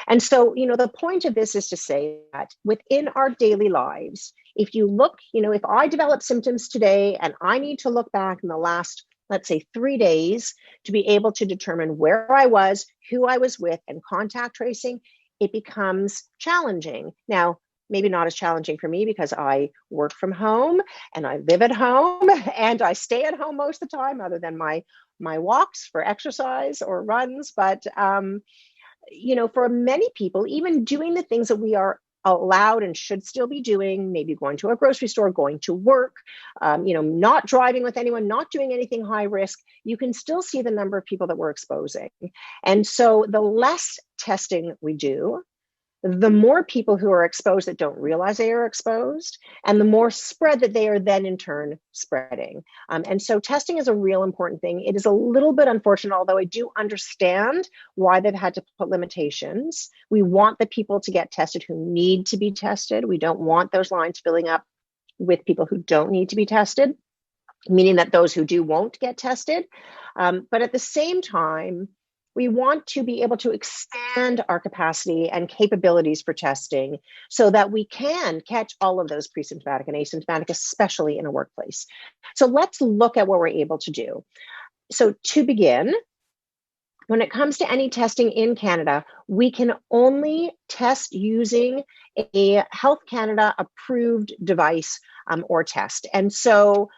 And so, the point of this is to say that within our daily lives, if you look, if I develop symptoms today and I need to look back in the last let's say 3 days, to be able to determine where I was, who I was with, and contact tracing, it becomes challenging. Now, maybe not as challenging for me because I work from home and I live at home and I stay at home most of the time, other than my walks for exercise or runs. But for many people, even doing the things that we are allowed and should still be doing, maybe going to a grocery store, going to work, not driving with anyone, not doing anything high risk, you can still see the number of people that we're exposing. And so the less testing we do, the more people who are exposed that don't realize they are exposed, and the more spread that they are then in turn spreading. And so testing is a real important thing. It is a little bit unfortunate, although I do understand why they've had to put limitations. We want the people to get tested who need to be tested. We don't want those lines filling up with people who don't need to be tested, meaning that those who do won't get tested. But at the same time, we want to be able to expand our capacity and capabilities for testing so that we can catch all of those pre-symptomatic and asymptomatic, especially in a workplace. So let's look at what we're able to do. So to begin, when it comes to any testing in Canada, we can only test using a Health Canada approved device or test. And so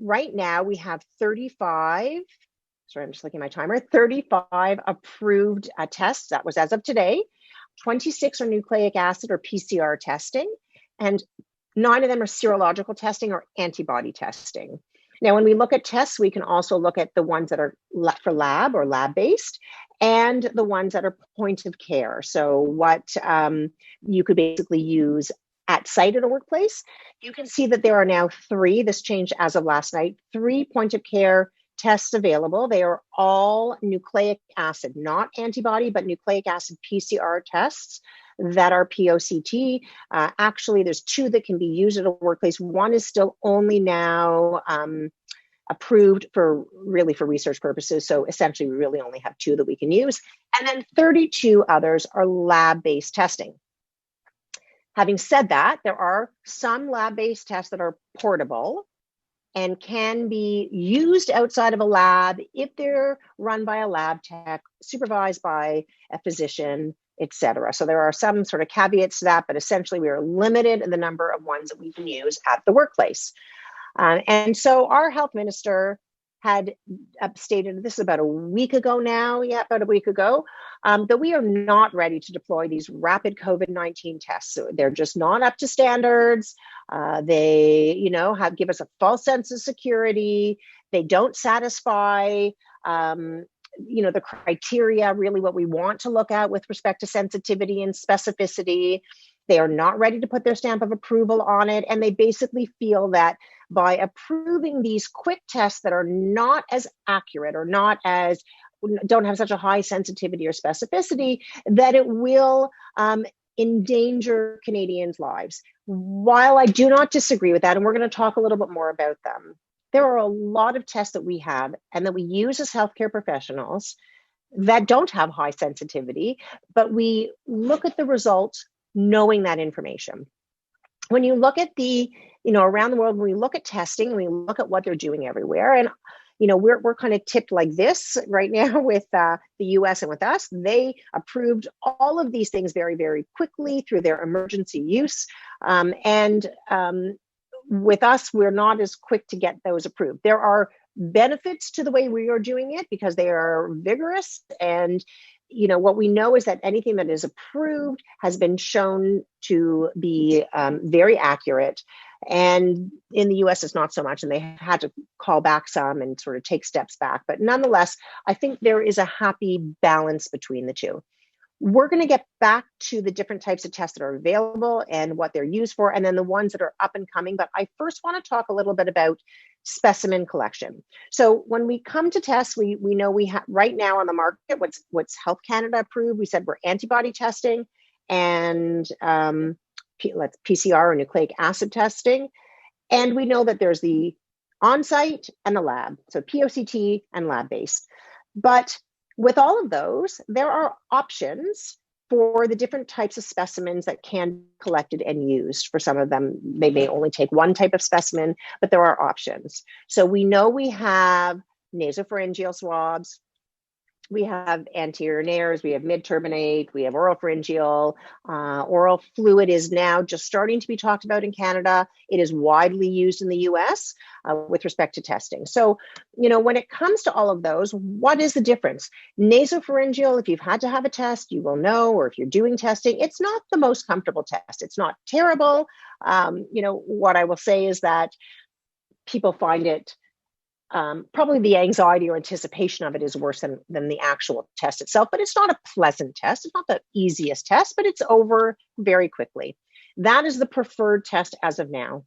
right now we have 35, sorry, I'm just looking at my timer, 35 approved tests. That was as of today. 26 are nucleic acid or PCR testing, and 9 of them are serological testing or antibody testing. Now, when we look at tests, we can also look at the ones that are for lab or lab-based, and the ones that are point of care. So what you could basically use at site in a workplace. You can see that there are now 3, this changed as of last night, 3 point of care tests available. They are all nucleic acid, not antibody, but nucleic acid PCR tests that are POCT. Actually, there's 2 that can be used at a workplace. One is still only now approved for research purposes. So essentially, we really only have 2 that we can use. And then 32 others are lab-based testing. Having said that, there are some lab-based tests that are portable and can be used outside of a lab if they're run by a lab tech, supervised by a physician, etc. So there are some sort of caveats to that, but essentially we are limited in the number of ones that we can use at the workplace. And so our health minister had stated, this is about a week ago now, about a week ago, that we are not ready to deploy these rapid COVID-19 tests. So they're just not up to standards. They, give us a false sense of security. They don't satisfy, the criteria, really what we want to look at with respect to sensitivity and specificity. They are not ready to put their stamp of approval on it. And they basically feel that by approving these quick tests that are not as accurate or don't have such a high sensitivity or specificity, that it will endanger Canadians' lives. While I do not disagree with that, and we're going to talk a little bit more about them, there are a lot of tests that we have and that we use as healthcare professionals that don't have high sensitivity, but we look at the results knowing that information. When you look at around the world, when we look at testing, we look at what they're doing everywhere. And, we're kind of tipped like this right now with the US and with us. They approved all of these things very, very quickly through their emergency use. With us, we're not as quick to get those approved. There are benefits to the way we are doing it because they are vigorous. And, what we know is that anything that is approved has been shown to be very accurate. And in the US, it's not so much, and they had to call back some and sort of take steps back. But nonetheless, I think there is a happy balance between the two. We're going to get back to the different types of tests that are available and what they're used for, and then the ones that are up and coming. But I first want to talk a little bit about specimen collection. So when we come to tests, we know we have right now on the market what's Health Canada approved. We said we're antibody testing and PCR or nucleic acid testing. And we know that there's the on-site and the lab, so POCT and lab-based. But with all of those, there are options for the different types of specimens that can be collected and used. For some of them, they may only take one type of specimen, but there are options. So we know we have nasopharyngeal swabs, we have anterior nares, we have mid-turbinate, we have oropharyngeal. Oral fluid is now just starting to be talked about in Canada. It is widely used in the US with respect to testing. So, you know, when it comes to all of those, what is the difference? Nasopharyngeal, if you've had to have a test, you will know, or if you're doing testing, it's not the most comfortable test. It's not terrible. You know, what I will say is that people find it probably the anxiety or anticipation of it is worse than the actual test itself, but it's not a pleasant test. It's not the easiest test, but it's over very quickly. That is the preferred test as of now.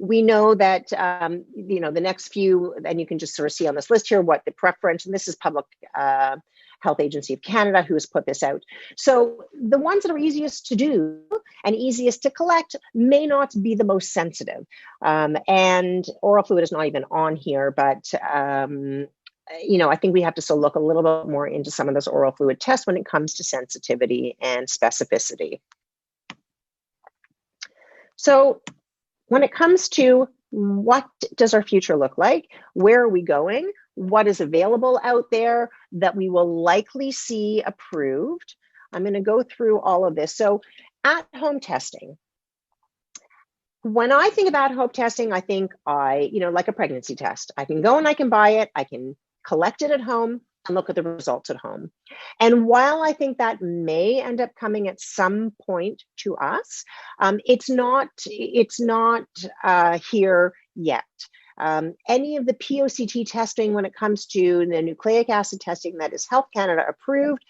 We know that, you know, the next few, and you can just sort of see on this list here what the preference, and this is Public Health Agency of Canada who has put this out. So the ones that are easiest to do and easiest to collect may not be the most sensitive. And oral fluid is not even on here, but you know, I think we have to still look a little bit more into some of those oral fluid tests when it comes to sensitivity and specificity. So when it comes to what does our future look like, where are we going, what is available out there that we will likely see approved, I'm going to go through all of this. So at-home testing. When I think about home testing, I think you know, like a pregnancy test. I can go and I can buy it, I can collect it at home and look at the results at home. And while I think that may end up coming at some point to us, it's not here yet. Any of the POCT testing when it comes to the nucleic acid testing that is Health Canada approved,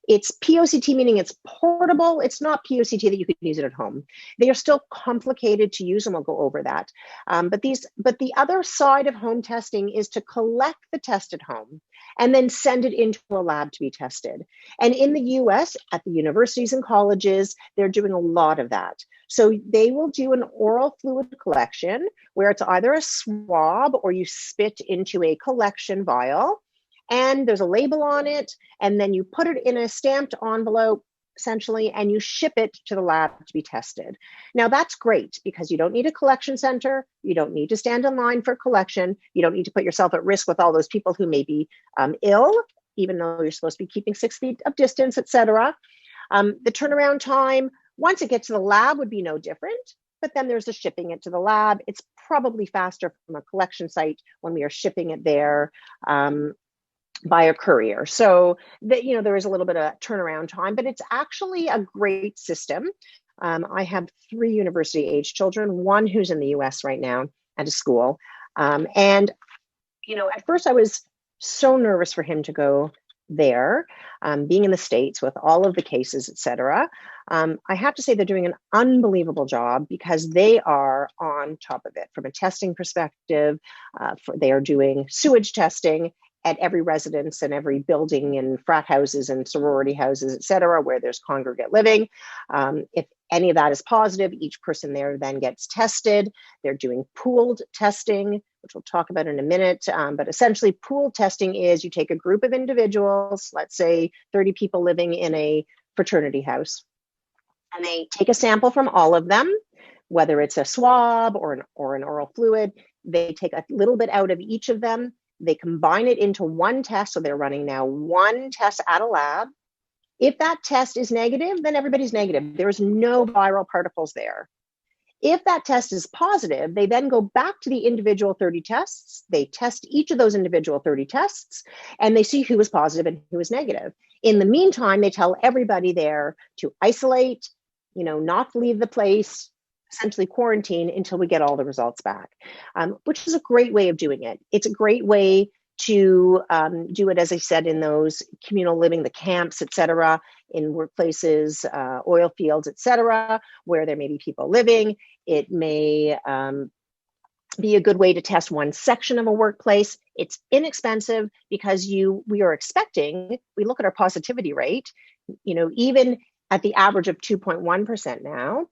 it's POCT, meaning it's portable. It's not POCT that you could use it at home. They are still complicated to use, and we'll go over that. But the other side of home testing is to collect the test at home and then send it into a lab to be tested. And in the US, at the universities and colleges, they're doing a lot of that. So they will do an oral fluid collection where it's either a swab or you spit into a collection vial, and there's a label on it, and then you put it in a stamped envelope, essentially, and you ship it to the lab to be tested. Now that's great because you don't need a collection center, you don't need to stand in line for collection, you don't need to put yourself at risk with all those people who may be ill, even though you're supposed to be keeping 6 feet of distance, etc. The turnaround time, once it gets to the lab, would be no different, but then there's the shipping it to the lab. It's probably faster from a collection site when we are shipping it there by a courier. So that, you know, there is a little bit of turnaround time, but it's actually a great system. I have 3 university-age children, one who's in the US right now at a school. And, you know, at first I was so nervous for him to go there, being in the States with all of the cases, et cetera. I have to say they're doing an unbelievable job because they are on top of it from a testing perspective. They are doing sewage testing at every residence and every building in frat houses and sorority houses, et cetera, where there's congregate living. If any of that is positive, each person there then gets tested. They're doing pooled testing, which we'll talk about in a minute. But essentially, pooled testing is you take a group of individuals, let's say 30 people living in a fraternity house, and they take a sample from all of them, whether it's a swab or an oral fluid. They take a little bit out of each of them. They combine it into one test. So they're running now one test at a lab. If that test is negative, then everybody's negative. There's no viral particles there. If that test is positive, they then go back to the individual 30 tests. They test each of those individual 30 tests, and they see who is positive and who is negative. In the meantime, they tell everybody there to isolate, you know, not leave the place, essentially quarantine until we get all the results back, which is a great way of doing it. It's a great way to do it, as I said, in those communal living, the camps, et cetera, in workplaces, oil fields, et cetera, where there may be people living. It may be a good way to test one section of a workplace. It's inexpensive because we are expecting, we look at our positivity rate, you know, even at the average of 2.1% now,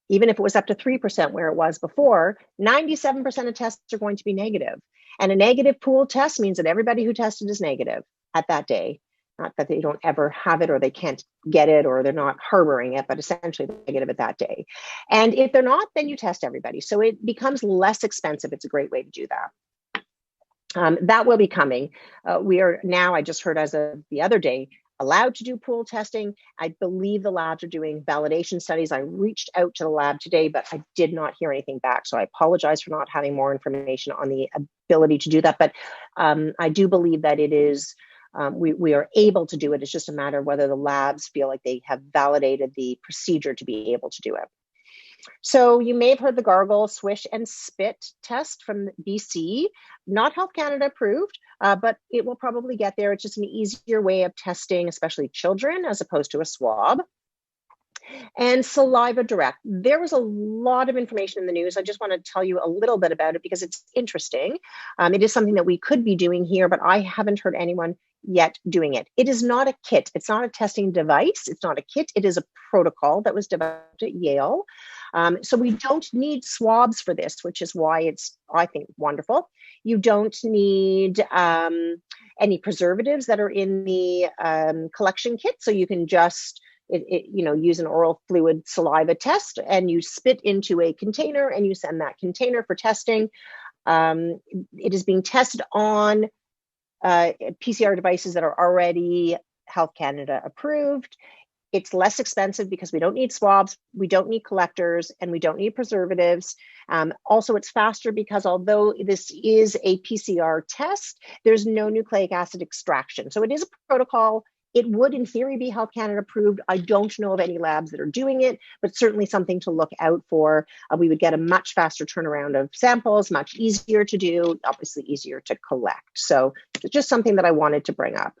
even if it was up to 3% where it was before, 97% of tests are going to be negative. And a negative pool test means that everybody who tested is negative at that day. Not that they don't ever have it or they can't get it or they're not harboring it, but essentially they're negative at that day. And if they're not, then you test everybody. So it becomes less expensive. It's a great way to do that. That will be coming. We are now, I just heard as of the other day, allowed to do pool testing. I believe the labs are doing validation studies. I reached out to the lab today, but I did not hear anything back. So I apologize for not having more information on the ability to do that. But I do believe that it is, we are able to do it. It's just a matter of whether the labs feel like they have validated the procedure to be able to do it. So you may have heard the gargle, swish, and spit test from BC, not Health Canada approved, but it will probably get there. It's just an easier way of testing, especially children, as opposed to a swab. And saliva direct. There was a lot of information in the news. I just want to tell you a little bit about it because it's interesting. It is something that we could be doing here, but I haven't heard anyone yet doing it. It is not a kit. It's not a testing device. It's not a kit. It is a protocol that was developed at Yale. So we don't need swabs for this, which is why it's, I think, wonderful. You don't need any preservatives that are in the collection kit. So you can just use an oral fluid saliva test and you spit into a container and you send that container for testing. It is being tested on PCR devices that are already Health Canada approved. It's less expensive because we don't need swabs, we don't need collectors, and we don't need preservatives. Also, it's faster because although this is a PCR test, there's no nucleic acid extraction. So it is a protocol. It would, in theory, be Health Canada approved. I don't know of any labs that are doing it, but certainly something to look out for. We would get a much faster turnaround of samples, much easier to do, obviously easier to collect. So it's just something that I wanted to bring up.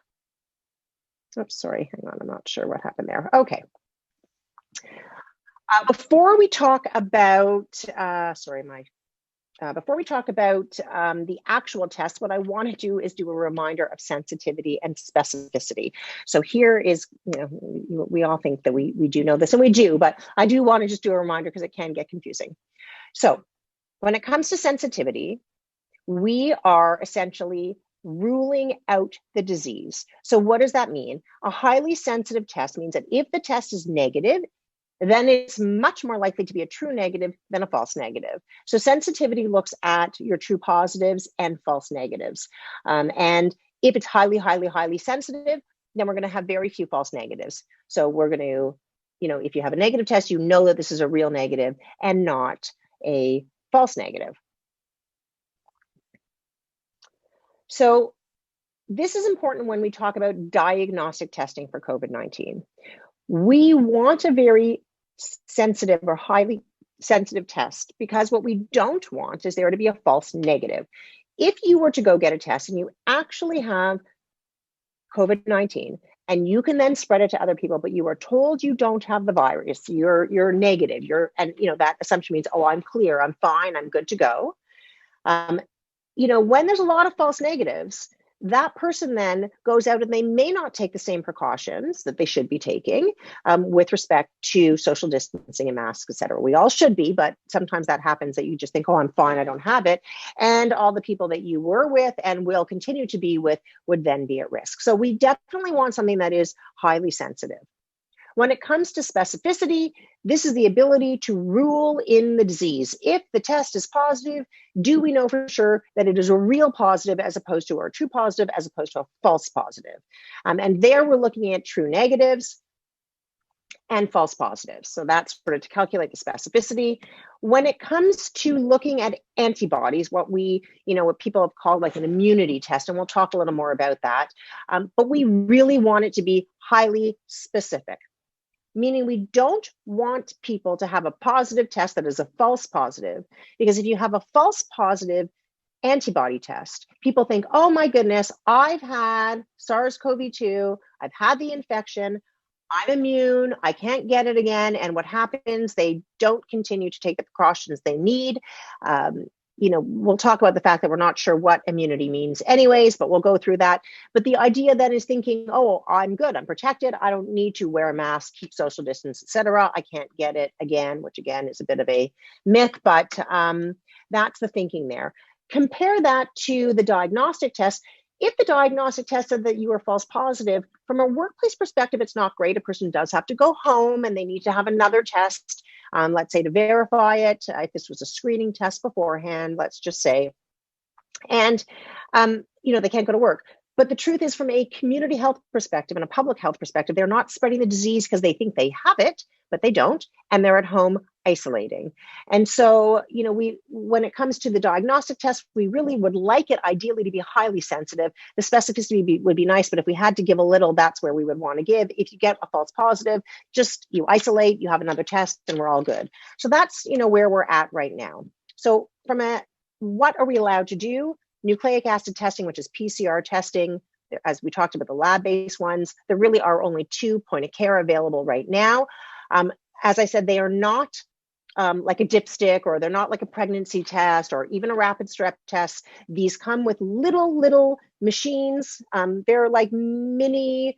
Oops, sorry, hang on, I'm not sure what happened there. Okay. Before we talk about, before we talk about the actual test, what I want to do is do a reminder of sensitivity and specificity. So here is, we all think that we do know this, and we do, but I do want to just do a reminder because it can get confusing. So when it comes to sensitivity, we are essentially ruling out the disease. So what does that mean? A highly sensitive test means that if the test is negative, then it's much more likely to be a true negative than a false negative. So sensitivity looks at your true positives and false negatives. And if it's highly, highly, highly sensitive, then we're going to have very few false negatives. So we're going to, if you have a negative test, you know that this is a real negative and not a false negative. So this is important when we talk about diagnostic testing for COVID-19. We want a very sensitive or highly sensitive test because what we don't want is there to be a false negative. If you were to go get a test and you actually have COVID-19 and you can then spread it to other people, but you are told you don't have the virus, you're negative, that assumption means, oh, I'm clear, I'm fine, I'm good to go. When there's a lot of false negatives, that person then goes out and they may not take the same precautions that they should be taking with respect to social distancing and masks, et cetera. We all should be, but sometimes that happens that you just think, oh, I'm fine, I don't have it. And all the people that you were with and will continue to be with would then be at risk. So we definitely want something that is highly sensitive. When it comes to specificity, this is the ability to rule in the disease. If the test is positive, do we know for sure that it is a real positive as opposed to, or a true positive as opposed to a false positive? And there we're looking at true negatives and false positives. So that's sort of to calculate the specificity. When it comes to looking at antibodies, what people have called like an immunity test, and we'll talk a little more about that, but we really want it to be highly specific. Meaning we don't want people to have a positive test that is a false positive, because if you have a false positive antibody test, people think, oh my goodness, I've had SARS-CoV-2, I've had the infection, I'm immune, I can't get it again. And what happens, they don't continue to take the precautions they need. We'll talk about the fact that we're not sure what immunity means anyways, but we'll go through that. But the idea then is thinking, oh, I'm good, I'm protected, I don't need to wear a mask, keep social distance, etc. I can't get it again, which again is a bit of a myth, but that's the thinking there. Compare that to the diagnostic test. If the diagnostic test said that you were false positive, from a workplace perspective, it's not great. A person does have to go home and they need to have another test, let's say to verify it. If this was a screening test beforehand, let's just say, and they can't go to work. But the truth is, from a community health perspective and a public health perspective, they're not spreading the disease because they think they have it, but they don't, and they're at home isolating. And so, when it comes to the diagnostic test, we really would like it ideally to be highly sensitive. The specificity would be nice, but if we had to give a little, that's where we would want to give. If you get a false positive, just you isolate, you have another test, and we're all good. So that's, where we're at right now. So what are we allowed to do? Nucleic acid testing, which is PCR testing, as we talked about the lab-based ones, there really are only 2 point of care available right now. As I said, they are not like a dipstick, or they're not like a pregnancy test or even a rapid strep test. These come with little machines. They're like mini,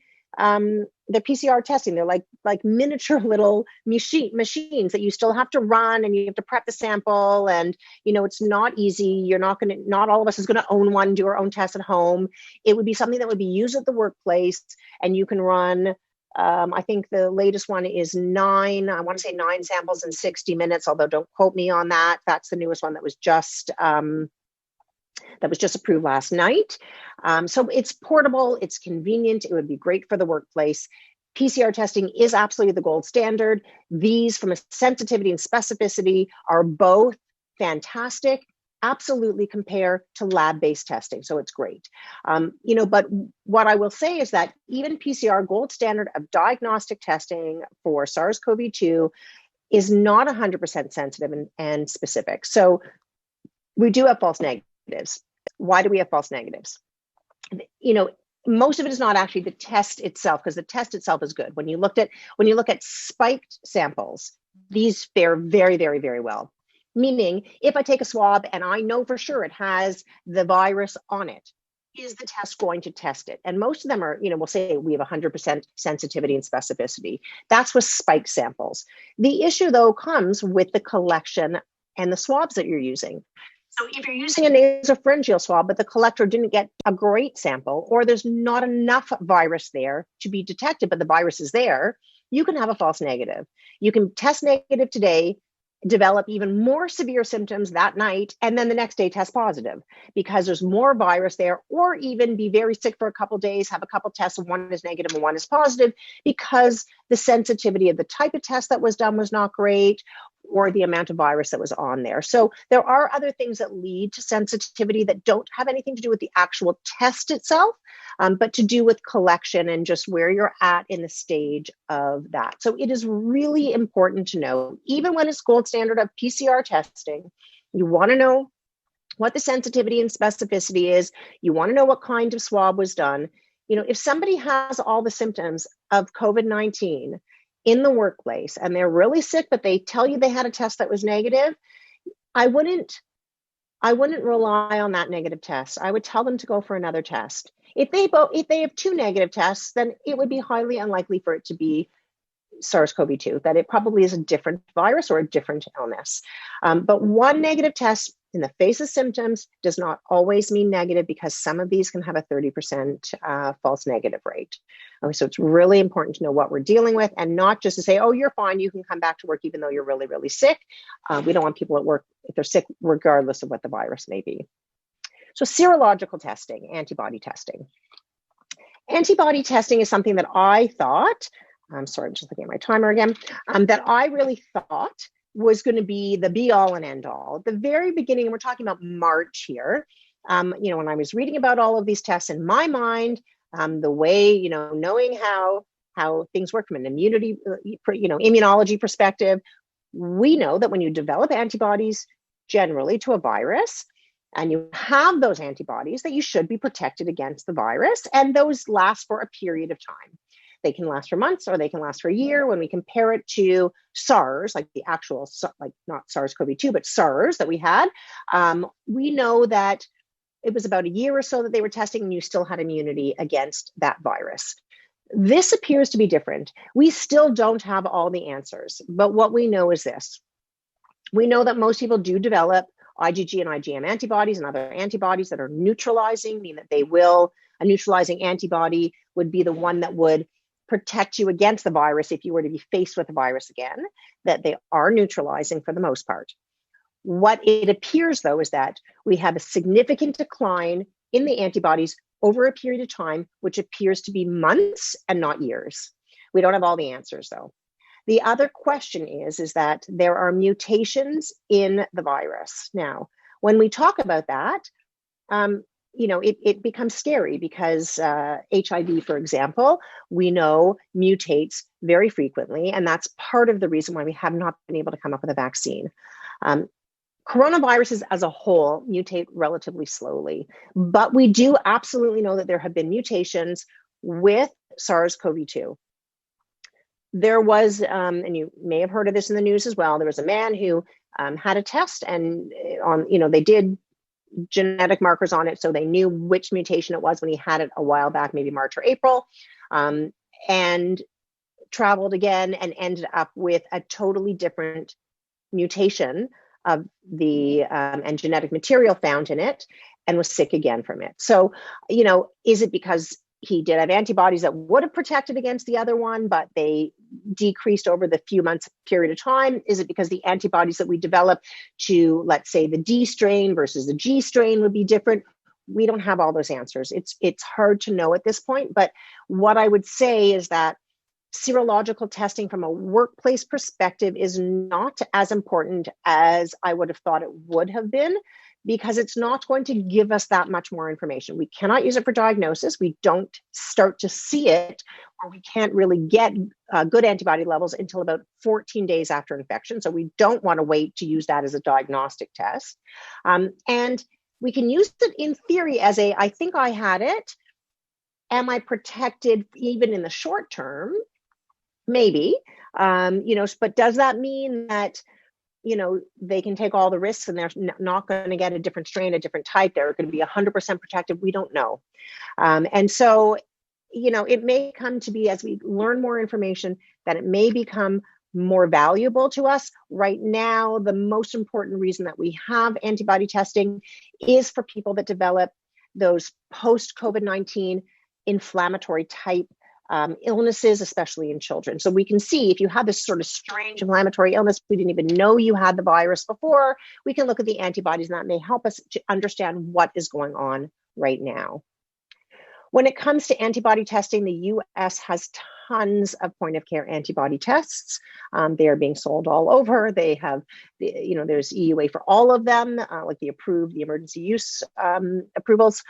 they're PCR testing. They're like miniature little machines that you still have to run, and you have to prep the sample, and it's not easy. Not all of us is going to own one, do our own test at home. It would be something that would be used at the workplace, and you can run, I think the latest one is 9 samples in 60 minutes, although don't quote me on that. That's the newest one that was just approved last night. So it's portable, it's convenient, it would be great for the workplace. PCR testing is absolutely the gold standard. These, from a sensitivity and specificity, are both fantastic, absolutely compare to lab-based testing, so it's great. But what I will say is that even PCR, gold standard of diagnostic testing for SARS-CoV-2, is not 100% sensitive and specific. So we do have false negatives. Why do we have false negatives? Most of it is not actually the test itself, because the test itself is good. When you look at spiked samples, these fare very, very, very well. Meaning, if I take a swab and I know for sure it has the virus on it, is the test going to test it? And most of them are, we'll say we have 100% sensitivity and specificity. That's with spiked samples. The issue, though, comes with the collection and the swabs that you're using. So if you're using a nasopharyngeal swab, but the collector didn't get a great sample, or there's not enough virus there to be detected, but the virus is there, you can have a false negative. You can test negative today, develop even more severe symptoms that night, and then the next day test positive because there's more virus there, or even be very sick for a couple of days, have a couple tests, and one is negative and one is positive because the sensitivity of the type of test that was done was not great, or the amount of virus that was on there. So there are other things that lead to sensitivity that don't have anything to do with the actual test itself, but to do with collection and just where you're at in the stage of that. So it is really important to know, even when it's gold standard of PCR testing, you want to know what the sensitivity and specificity is. You want to know what kind of swab was done. If somebody has all the symptoms of COVID-19 in the workplace and they're really sick, but they tell you they had a test that was negative, I wouldn't rely on that negative test. I would tell them to go for another test. If they have 2 negative tests, then it would be highly unlikely for it to be SARS-CoV-2, that it probably is a different virus or a different illness. But one negative test in the face of symptoms does not always mean negative, because some of these can have a 30% false negative rate. Okay, so it's really important to know what we're dealing with, and not just to say, oh, you're fine, you can come back to work even though you're really, really sick. We don't want people at work if they're sick, regardless of what the virus may be. So serological testing, antibody testing. Antibody testing is something that I thought, I'm sorry, I'm just looking at my timer again, that I really thought was going to be the be all and end all. At the very beginning, we're talking about March here, when I was reading about all of these tests, in my mind, the way, knowing how things work from an immunology perspective, we know that when you develop antibodies generally to a virus, and you have those antibodies, that you should be protected against the virus, and those last for a period of time. They can last for months, or they can last for a year. When we compare it to SARS, like the actual, like not SARS-CoV-2, but SARS that we had, we know that it was about a year or so that they were testing, and you still had immunity against that virus. This appears to be different. We still don't have all the answers, but what we know is this. We know that most people do develop IgG and IgM antibodies and other antibodies that are neutralizing, mean that a neutralizing antibody would be the one that would protect you against the virus if you were to be faced with the virus again, that they are neutralizing for the most part. What it appears, though, is that we have a significant decline in the antibodies over a period of time, which appears to be months and not years. We don't have all the answers, though. The other question is that there are mutations in the virus. Now, when we talk about that, it becomes scary because HIV, for example, we know mutates very frequently, and that's part of the reason why we have not been able to come up with a vaccine. Coronaviruses as a whole mutate relatively slowly, but we do absolutely know that there have been mutations with SARS-CoV-2. There was, and you may have heard of this in the news as well, there was a man who had a test and they did genetic markers on it, so they knew which mutation it was when he had it a while back, maybe March or April, and traveled again and ended up with a totally different mutation of the and genetic material found in it, and was sick again from it. So, is it because he did have antibodies that would have protected against the other one, but they decreased over the few months period of time? Is it because the antibodies that we develop to, let's say, the D strain versus the G strain would be different? We don't have all those answers. It's hard to know at this point, but what I would say is that serological testing from a workplace perspective is not as important as I would have thought it would have been, because it's not going to give us that much more information. We cannot use it for diagnosis. We don't start to see it, or we can't really get good antibody levels until about 14 days after infection. So we don't want to wait to use that as a diagnostic test. And we can use it in theory as I think I had it. Am I protected even in the short term? Maybe, but does that mean that they can take all the risks and they're not going to get a different strain, a different type? They're going to be 100% protective. We don't know. And so, it may come to be, as we learn more information, that it may become more valuable to us. Right now, the most important reason that we have antibody testing is for people that develop those post-COVID-19 inflammatory type illnesses, especially in children. So we can see if you have this sort of strange inflammatory illness, we didn't even know you had the virus before, we can look at the antibodies, and that may help us to understand what is going on right now. When it comes to antibody testing, the US has tons of point of care antibody tests. They are being sold all over. They have, there's EUA for all of them, like the emergency use approvals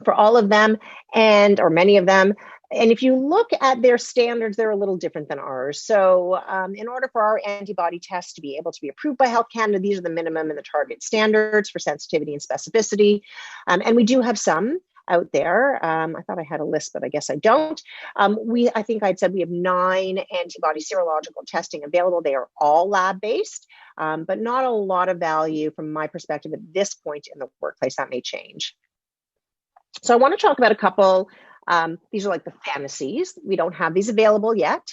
for all of them, or many of them. And if you look at their standards, they're a little different than ours. So in order for our antibody test to be able to be approved by Health Canada, these are the minimum and the target standards for sensitivity and specificity. And we do have some out there. I thought I had a list, but I guess I don't. I think I'd said we have 9 antibody serological testing available. They are all lab-based, but not a lot of value from my perspective at this point in the workplace. That may change. So I want to talk about a couple. These are like the fantasies. We don't have these available yet.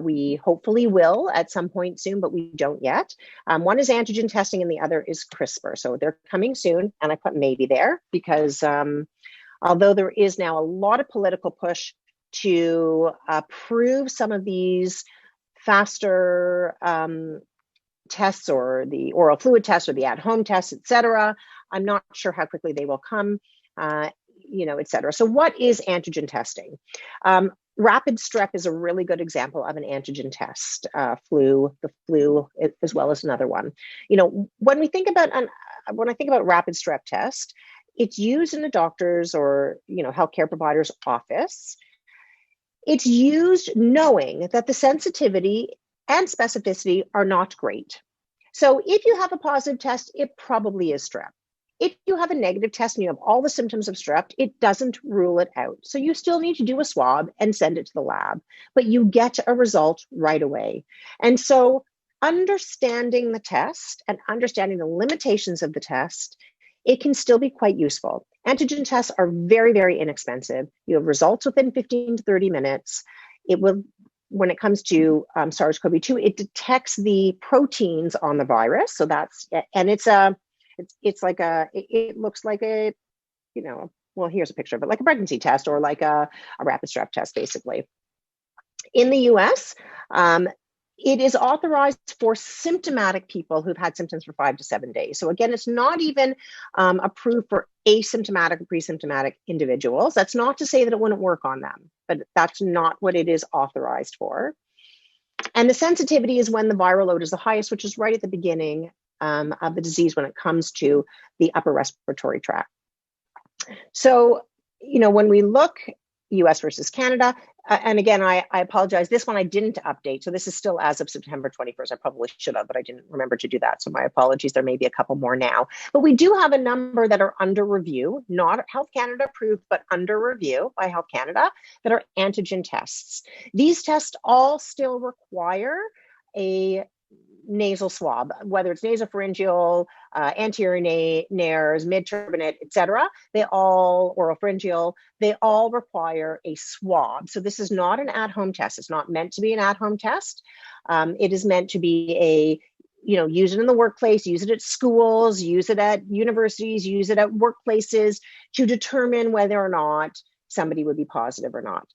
We hopefully will at some point soon, but we don't yet. One is antigen testing and the other is CRISPR. So they're coming soon. And I put maybe there because although there is now a lot of political push to approve some of these faster tests, or the oral fluid tests or the at-home tests, et cetera, I'm not sure how quickly they will come. Et cetera. So what is antigen testing? Rapid strep is a really good example of an antigen test, the flu, as well as another one. When I think about rapid strep test, it's used in a doctor's or, healthcare provider's office. It's used knowing that the sensitivity and specificity are not great. So if you have a positive test, it probably is strep. If you have a negative test and you have all the symptoms of strep, it doesn't rule it out. So you still need to do a swab and send it to the lab, but you get a result right away. And so understanding the test and understanding the limitations of the test, it can still be quite useful. Antigen tests are very, very inexpensive. You have results within 15 to 30 minutes. It will when it comes to SARS-CoV-2, it detects the proteins on the virus. So that's, and it looks like a, well, here's a picture of it, like a pregnancy test or like a rapid strep test, basically. In the US, it is authorized for symptomatic people who've had symptoms for 5 to 7 days. So again, it's not even approved for asymptomatic or pre-symptomatic individuals. That's not to say that it wouldn't work on them, but that's not what it is authorized for. And the sensitivity is when the viral load is the highest, which is right at the beginning of the disease when it comes to the upper respiratory tract. So, when we look US versus Canada, and again, I apologize, this one I didn't update. So this is still as of September 21st. I probably should have, but I didn't remember to do that. So my apologies, there may be a couple more now. But we do have a number that are under review, not Health Canada approved, but under review by Health Canada, that are antigen tests. These tests all still require a nasal swab, whether it's nasopharyngeal, anterior nares, mid-turbinate, etc. Oropharyngeal, they all require a swab. So this is not an at-home test. It's not meant to be an at-home test. It is meant to be use it in the workplace, use it at schools, use it at universities, use it at workplaces to determine whether or not somebody would be positive or not.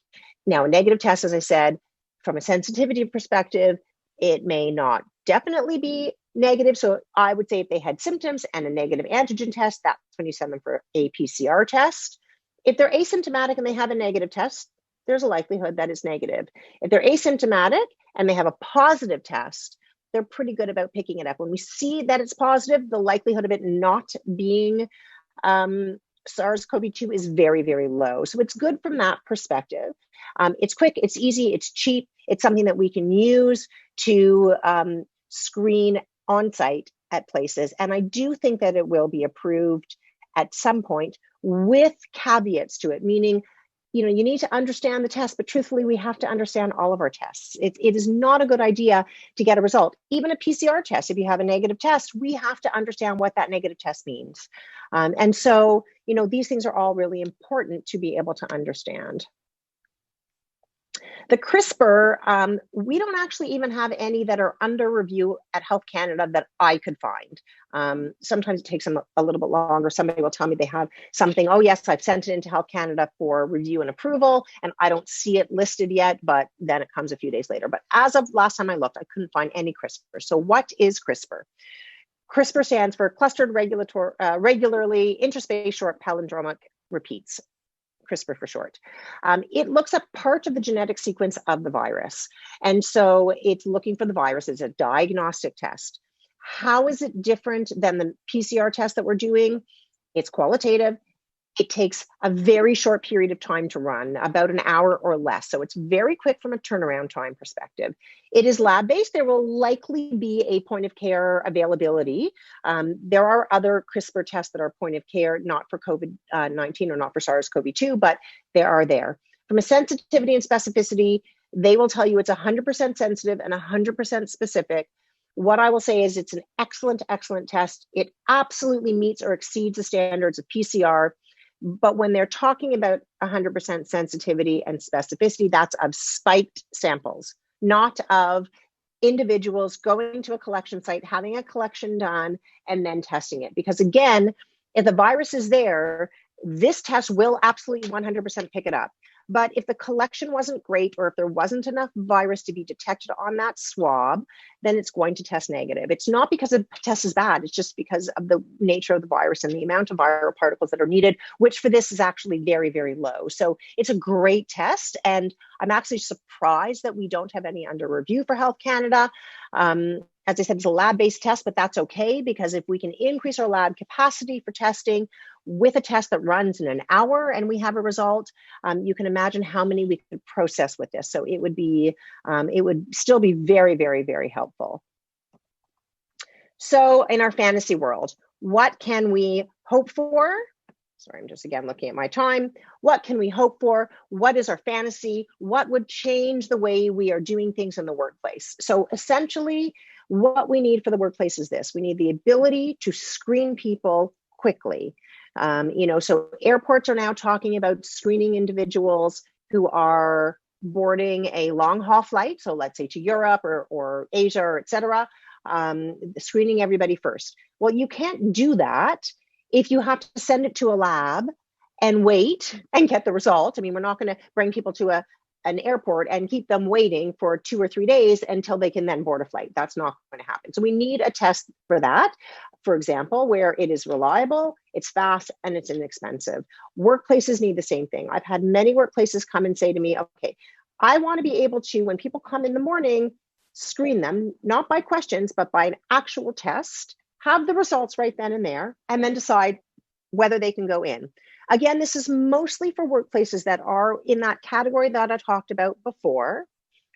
Now, a negative test, as I said, from a sensitivity perspective, it may not definitely be negative. So I would say if they had symptoms and a negative antigen test, that's when you send them for a PCR test. If they're asymptomatic and they have a negative test, there's a likelihood that it's negative. If they're asymptomatic and they have a positive test, they're pretty good about picking it up. When we see that it's positive, the likelihood of it not being SARS-CoV-2 is very, very low. So it's good from that perspective. It's quick, it's easy, it's cheap. It's something that we can use to screen on-site at places. And I do think that it will be approved at some point with caveats to it, meaning, you need to understand the test, but truthfully, we have to understand all of our tests. It is not a good idea to get a result. Even a PCR test, if you have a negative test, we have to understand what that negative test means. And so, these things are all really important to be able to understand. The CRISPR, we don't actually even have any that are under review at Health Canada that I could find. Sometimes it takes them a little bit longer. Somebody will tell me they have something. Oh, yes, I've sent it into Health Canada for review and approval, and I don't see it listed yet, but then it comes a few days later. But as of last time I looked, I couldn't find any CRISPR. So what is CRISPR? CRISPR stands for Clustered Regularly Interspaced Short Palindromic Repeats. CRISPR for short. It looks at part of the genetic sequence of the virus. And so it's looking for the virus. It's a diagnostic test. How is it different than the PCR test that we're doing? It's qualitative. It takes a very short period of time to run, about an hour or less. So it's very quick from a turnaround time perspective. It is lab-based. There will likely be a point of care availability. There are other CRISPR tests that are point of care, not for COVID-19 or not for SARS-CoV-2, but they are there. From a sensitivity and specificity, they will tell you it's 100% sensitive and 100% specific. What I will say is it's an excellent, excellent test. It absolutely meets or exceeds the standards of PCR. But when they're talking about 100% sensitivity and specificity, that's of spiked samples, not of individuals going to a collection site, having a collection done, and then testing it. Because again, if the virus is there, this test will absolutely 100% pick it up. But if the collection wasn't great, or if there wasn't enough virus to be detected on that swab, then it's going to test negative. It's not because the test is bad, it's just because of the nature of the virus and the amount of viral particles that are needed, which for this is actually very, very low. So it's a great test. And I'm actually surprised that we don't have any under review for Health Canada. As I said, it's a lab-based test, but that's okay, because if we can increase our lab capacity for testing with a test that runs in an hour and we have a result, you can imagine how many we could process with this. So it would still be very, very, very helpful. So in our fantasy world, what can we hope for? Sorry, I'm just again looking at my time. What can we hope for? What is our fantasy? What would change the way we are doing things in the workplace? So essentially, what we need for the workplace is this. We need the ability to screen people quickly. So airports are now talking about screening individuals who are boarding a long haul flight, so let's say to Europe or Asia or et cetera, screening everybody first. Well, you can't do that if you have to send it to a lab and wait and get the result. I mean, we're not going to bring people to an airport and keep them waiting for 2 or 3 days until they can then board a flight. That's not going to happen. So we need a test for that, for example, where it is reliable, it's fast, and it's inexpensive. Workplaces need the same thing. I've had many workplaces come and say to me, okay, I want to be able to, when people come in the morning, screen them, not by questions, but by an actual test, have the results right then and there, and then decide whether they can go in. Again, this is mostly for workplaces that are in that category that I talked about before,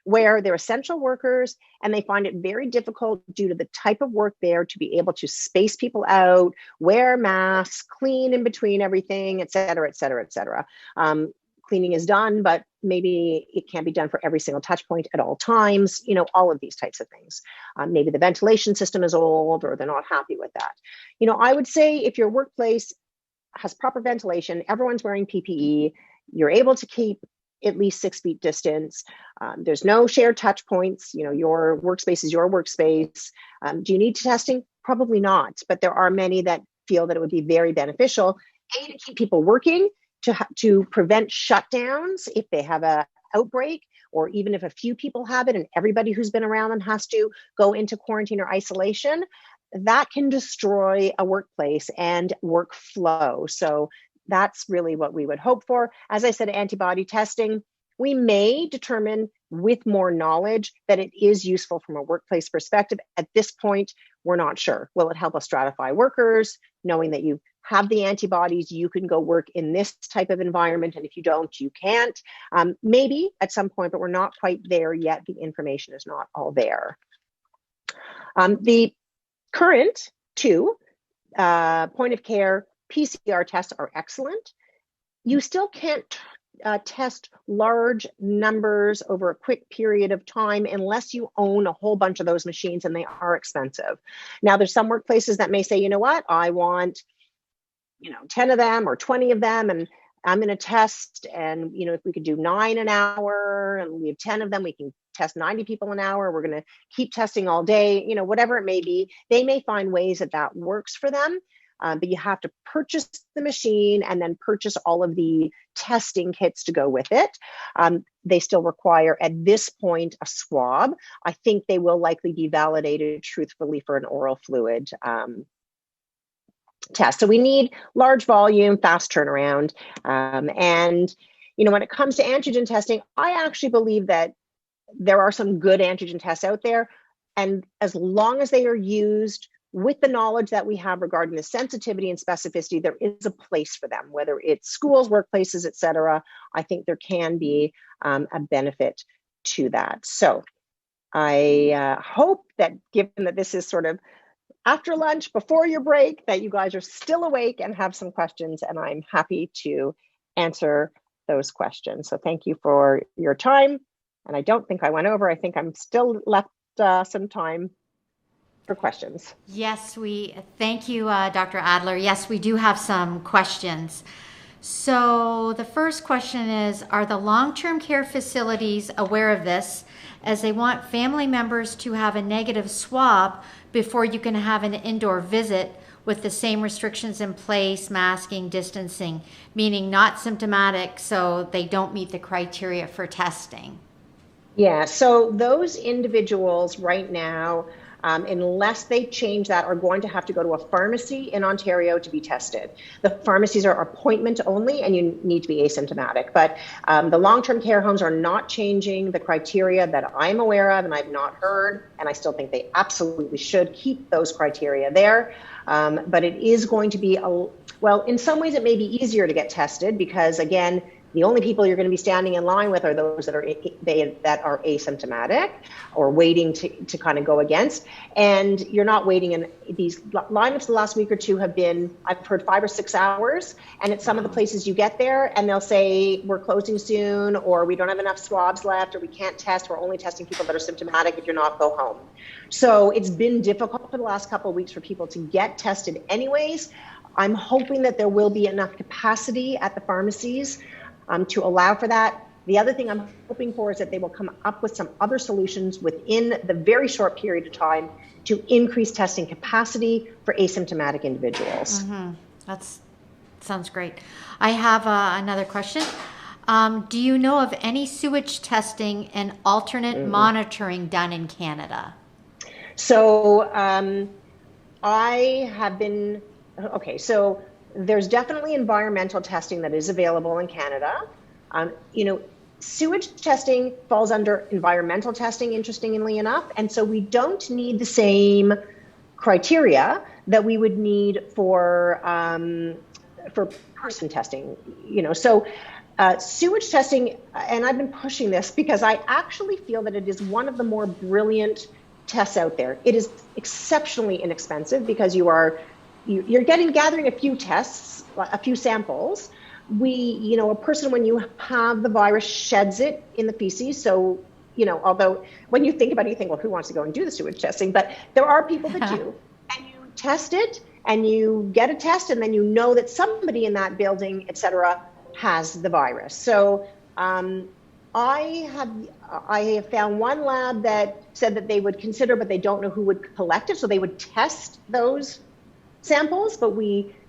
where they're essential workers and they find it very difficult due to the type of work there to be able to space people out, wear masks, clean in between everything, et cetera, et cetera, et cetera. Cleaning is done, but maybe it can't be done for every single touch point at all times, you know, all of these types of things. Maybe the ventilation system is old or they're not happy with that. You know, I would say if your workplace has proper ventilation, everyone's wearing PPE, you're able to keep at least 6 feet distance, there's no shared touch points, you know, your workspace is your workspace. Do you need testing? Probably not, but there are many that feel that it would be very beneficial, A, to keep people working, to prevent shutdowns if they have an outbreak, or even if a few people have it and everybody who's been around them has to go into quarantine or isolation, that can destroy a workplace and workflow. So that's really what we would hope for. As I said, antibody testing, we may determine with more knowledge that it is useful from a workplace perspective. At this point, we're not sure. Will it help us stratify workers, knowing that you have the antibodies, you can go work in this type of environment, and if you don't, you can't. Maybe at some point, but we're not quite there yet. The information is not all there. The current 2 point of care PCR tests are excellent. You still can't test large numbers over a quick period of time unless you own a whole bunch of those machines, and they are expensive. Now, there's some workplaces that may say, you know what, I want 10 of them or 20 of them, and I'm going to test, and if we could do 9 an hour and we have 10 of them, we can test 90 people an hour. We're going to keep testing all day, whatever it may be. They may find ways that works for them, but you have to purchase the machine and then purchase all of the testing kits to go with it. They still require, at this point, a swab. I think they will likely be validated truthfully for an oral fluid test. So we need large volume, fast turnaround. And, when it comes to antigen testing, I actually believe that there are some good antigen tests out there. And as long as they are used with the knowledge that we have regarding the sensitivity and specificity, there is a place for them, whether it's schools, workplaces, et cetera. I think there can be a benefit to that. So I hope that, given that this is sort of after lunch, before your break, that you guys are still awake and have some questions, and I'm happy to answer those questions. So thank you for your time. And I don't think I went over. I think I'm still left some time for questions. Yes, thank you, Dr. Adler. Yes, we do have some questions. So the first question is, are the long-term care facilities aware of this, as they want family members to have a negative swab before you can have an indoor visit with the same restrictions in place, masking, distancing, meaning not symptomatic, so they don't meet the criteria for testing? Yeah, so those individuals right now, unless they change that, are going to have to go to a pharmacy in Ontario to be tested. The pharmacies are appointment only, and you need to be asymptomatic. But the long-term care homes are not changing the criteria that I'm aware of, and I've not heard, and I still think they absolutely should keep those criteria there. But it is going to be, well, in some ways it may be easier to get tested because, again, the only people you're going to be standing in line with are those that are asymptomatic or waiting to kind of go against. And you're not waiting in these lineups. The last week or two have been, I've heard 5 or 6 hours. And at some of the places you get there and they'll say, we're closing soon, or we don't have enough swabs left, or we can't test. We're only testing people that are symptomatic. If you're not, go home. So it's been difficult for the last couple of weeks for people to get tested anyways. I'm hoping that there will be enough capacity at the pharmacies to allow for that. The other thing I'm hoping for is that they will come up with some other solutions within the very short period of time to increase testing capacity for asymptomatic individuals. That sounds great. I have another question. Do you know of any sewage testing and alternate monitoring done in Canada? So I have been, okay, so there's definitely environmental testing that is available in Canada. Sewage testing falls under environmental testing, interestingly enough, and so we don't need the same criteria that we would need for person testing. So sewage testing, and I've been pushing this because I actually feel that it is one of the more brilliant tests out there. It is exceptionally inexpensive because you're gathering a few tests, a few samples. A person, when you have the virus, sheds it in the feces. So, although when you think about it, you think, well, who wants to go and do the sewage testing? But there are people that do. And you test it and you get a test, and then you know that somebody in that building, et cetera, has the virus. So I have found one lab that said that they would consider, but they don't know who would collect it. So they would test those samples, but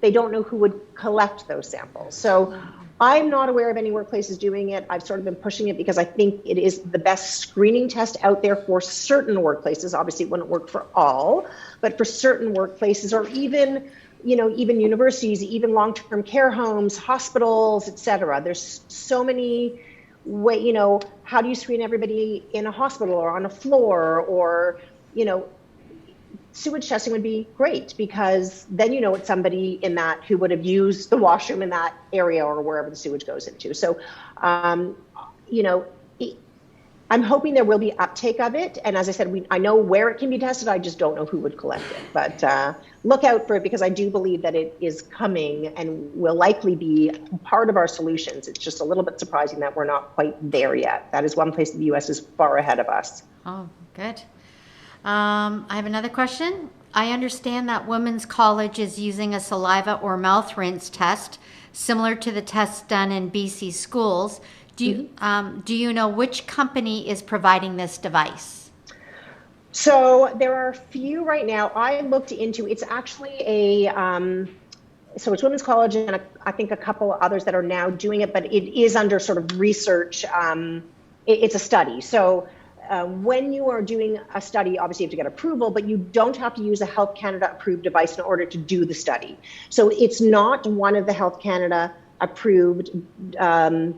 they don't know who would collect those samples. So I'm not aware of any workplaces doing it. I've sort of been pushing it because I think it is the best screening test out there for certain workplaces. Obviously, it wouldn't work for all, but for certain workplaces, or even universities, even long-term care homes, hospitals, et cetera. There's so many ways, how do you screen everybody in a hospital or on a floor, or, sewage testing would be great because then it's somebody in that who would have used the washroom in that area or wherever the sewage goes into. So, I'm hoping there will be uptake of it. And as I said, I know where it can be tested. I just don't know who would collect it. But look out for it because I do believe that it is coming and will likely be part of our solutions. It's just a little bit surprising that we're not quite there yet. That is one place the U.S. is far ahead of us. Oh, good. I have another question. I understand that Women's College is using a saliva or mouth rinse test similar to the tests done in BC schools. Do you know which company is providing this device? So there are a few right now. I looked into, it's actually so it's Women's College and I think a couple others that are now doing it, but it is under sort of research. It's a study. So when you are doing a study, obviously you have to get approval, but you don't have to use a Health Canada approved device in order to do the study. So it's not one of the Health Canada approved, it's not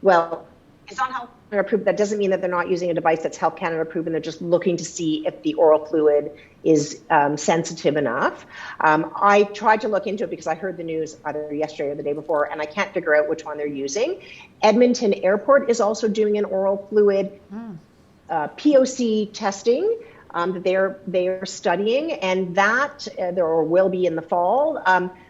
Health Canada approved. That doesn't mean that they're not using a device that's Health Canada approved and they're just looking to see if the oral fluid is sensitive enough. I tried to look into it because I heard the news either yesterday or the day before, and I can't figure out which one they're using. Edmonton Airport is also doing an oral fluid POC testing that they're studying, and that there will be in the fall.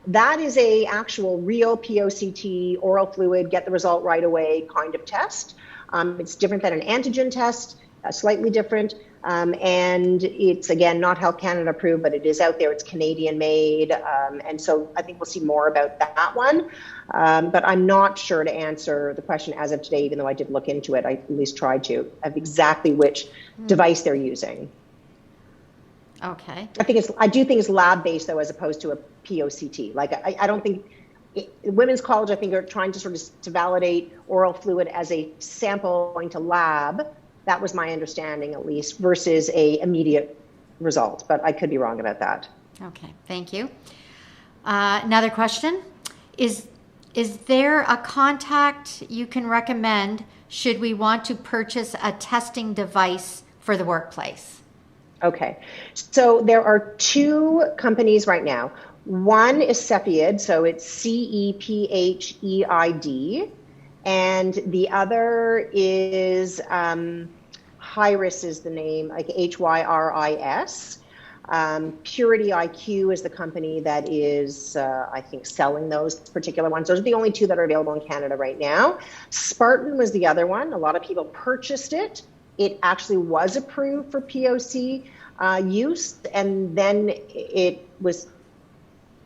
That is a actual real POCT, oral fluid, get the result right away kind of test. It's different than an antigen test, slightly different, and it's again not Health Canada approved, but it is out there. It's Canadian made, and so I think we'll see more about that one. But I'm not sure to answer the question as of today, even though I did look into it. I at least tried to, of exactly which device they're using. Okay. I do think it's lab-based though, as opposed to a POCT. Like I don't think Women's College, I think, are trying to sort of to validate oral fluid as a sample going to lab. That was my understanding, at least, versus a immediate result. But I could be wrong about that. Okay, thank you. Another question: Is there a contact you can recommend should we want to purchase a testing device for the workplace? Okay, so there are two companies right now. One is Cepheid, so it's CEPHEID, and the other is Hyris is the name, like HYRIS. Purity IQ is the company that is, I think, selling those particular ones. Those are the only two that are available in Canada right now. Spartan was the other one. A lot of people purchased it. It actually was approved for POC use, and then it was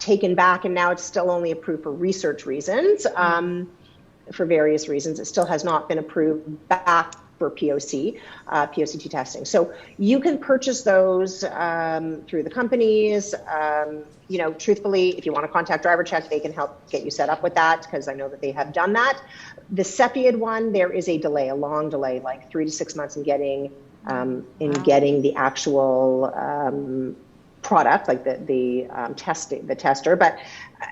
taken back, and now it's still only approved for research reasons. for various reasons. It still has not been approved back for POCT testing. So you can purchase those through the companies. Truthfully, if you want to contact DriverCheck, they can help get you set up with that, because I know that they have done that. The Cepheid one, there is a delay, a long delay, like 3 to 6 months in getting getting the actual product, like the tester. But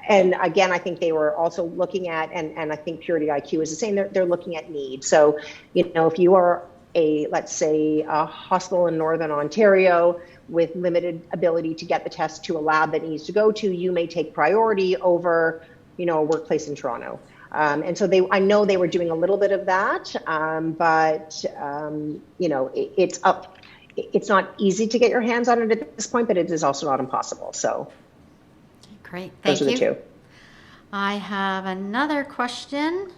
and again, I think they were also looking at, and I think Purity IQ is the same. They're looking at need. So if you are let's say a hospital in Northern Ontario with limited ability to get the test to a lab that needs to go to, you may take priority over a workplace in Toronto. And so I know they were doing a little bit of that, but it's up. It's not easy to get your hands on it at this point, but it is also not impossible. So great, thank you. Those are the two. I have another question.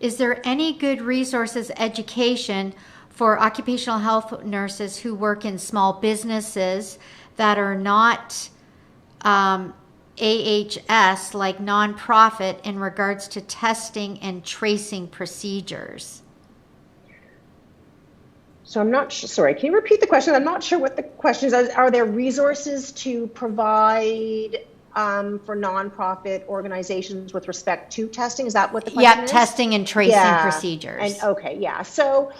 Is there any good resources, education for occupational health nurses who work in small businesses that are not AHS, like nonprofit, in regards to testing and tracing procedures? So I'm not sure, sorry, can you repeat the question? I'm not sure what the question is. Are there resources to provide for nonprofit organizations with respect to testing? Is that what the question is? Yeah, testing and tracing procedures. And okay, yeah. So,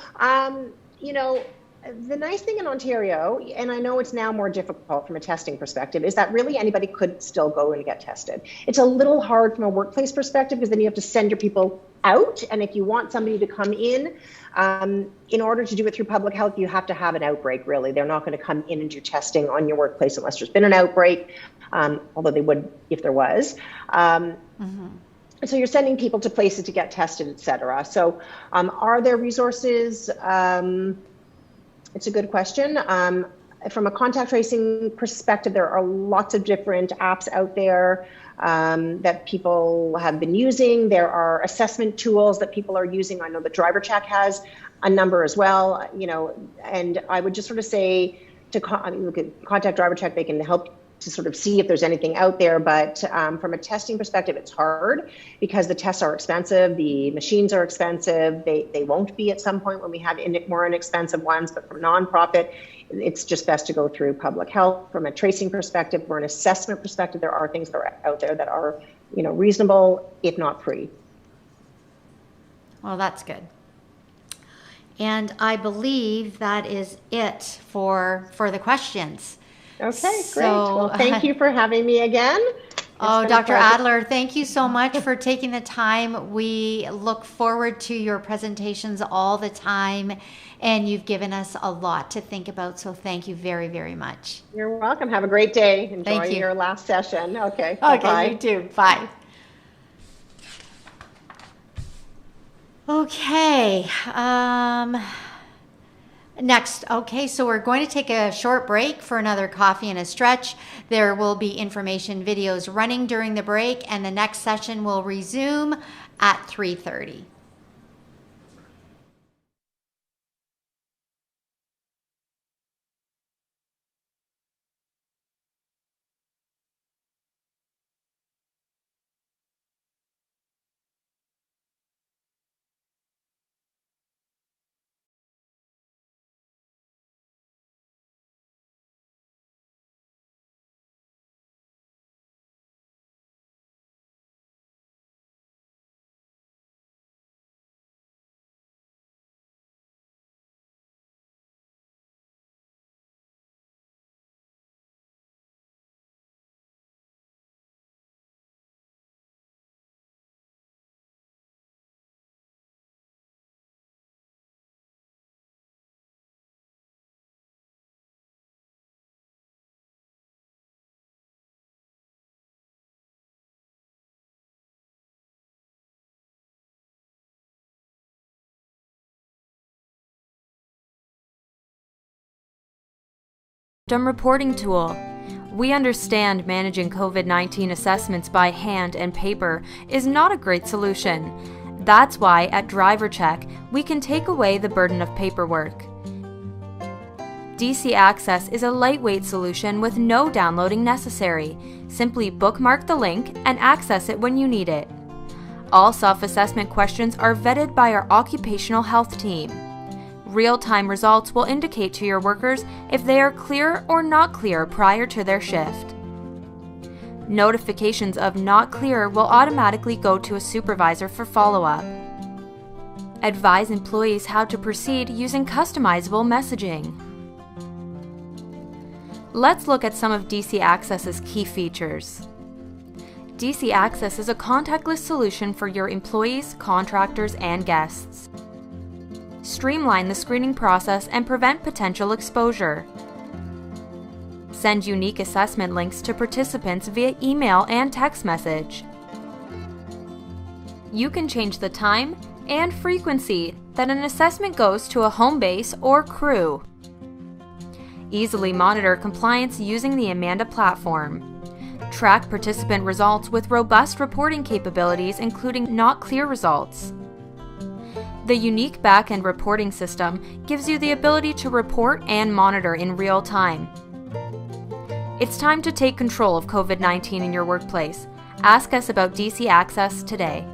the nice thing in Ontario, and I know it's now more difficult from a testing perspective, is that really anybody could still go and get tested. It's a little hard from a workplace perspective, because then you have to send your people out. And if you want somebody to come in order to do it through public health, you have to have an outbreak, really. They're not going to come in and do testing on your workplace unless there's been an outbreak, although they would if there was. So you're sending people to places to get tested, et cetera. So are there resources? It's a good question. From a contact tracing perspective, there are lots of different apps out there that people have been using. There are assessment tools that people are using. I know that DriverCheck has a number as well, and I would just sort of say contact DriverCheck. They can help to sort of see if there's anything out there. But from a testing perspective, it's hard because the tests are expensive, the machines are expensive. They won't be at some point when we have more inexpensive ones, but from nonprofit, it's just best to go through public health. From a tracing perspective, or an assessment perspective, there are things that are out there that are, reasonable, if not free. Well, that's good. And I believe that is it for the questions. Okay, great. Well, thank you for having me again. Dr. Adler, thank you so much for taking the time. We look forward to your presentations all the time, and you've given us a lot to think about, so thank you very, very much. You're welcome. Have a great day. Enjoy your last session. Okay, bye-bye. You too. Bye. Okay. Next, so we're going to take a short break for another coffee and a stretch. There will be information videos running during the break, and the next session will resume at 3:30. Reporting tool. We understand managing COVID-19 assessments by hand and paper is not a great solution. That's why at DriverCheck, we can take away the burden of paperwork. DC Access is a lightweight solution with no downloading necessary. Simply bookmark the link and access it when you need it. All self-assessment questions are vetted by our occupational health team. Real-time results will indicate to your workers if they are clear or not clear prior to their shift. Notifications of not clear will automatically go to a supervisor for follow-up. Advise employees how to proceed using customizable messaging. Let's look at some of DC Access's key features. DC Access is a contactless solution for your employees, contractors, and guests. Streamline the screening process and prevent potential exposure. Send unique assessment links to participants via email and text message. You can change the time and frequency that an assessment goes to a home base or crew. Easily monitor compliance using the Amanda platform. Track participant results with robust reporting capabilities, including not clear results. The unique back-end reporting system gives you the ability to report and monitor in real time. It's time to take control of COVID-19 in your workplace. Ask us about DC Access today.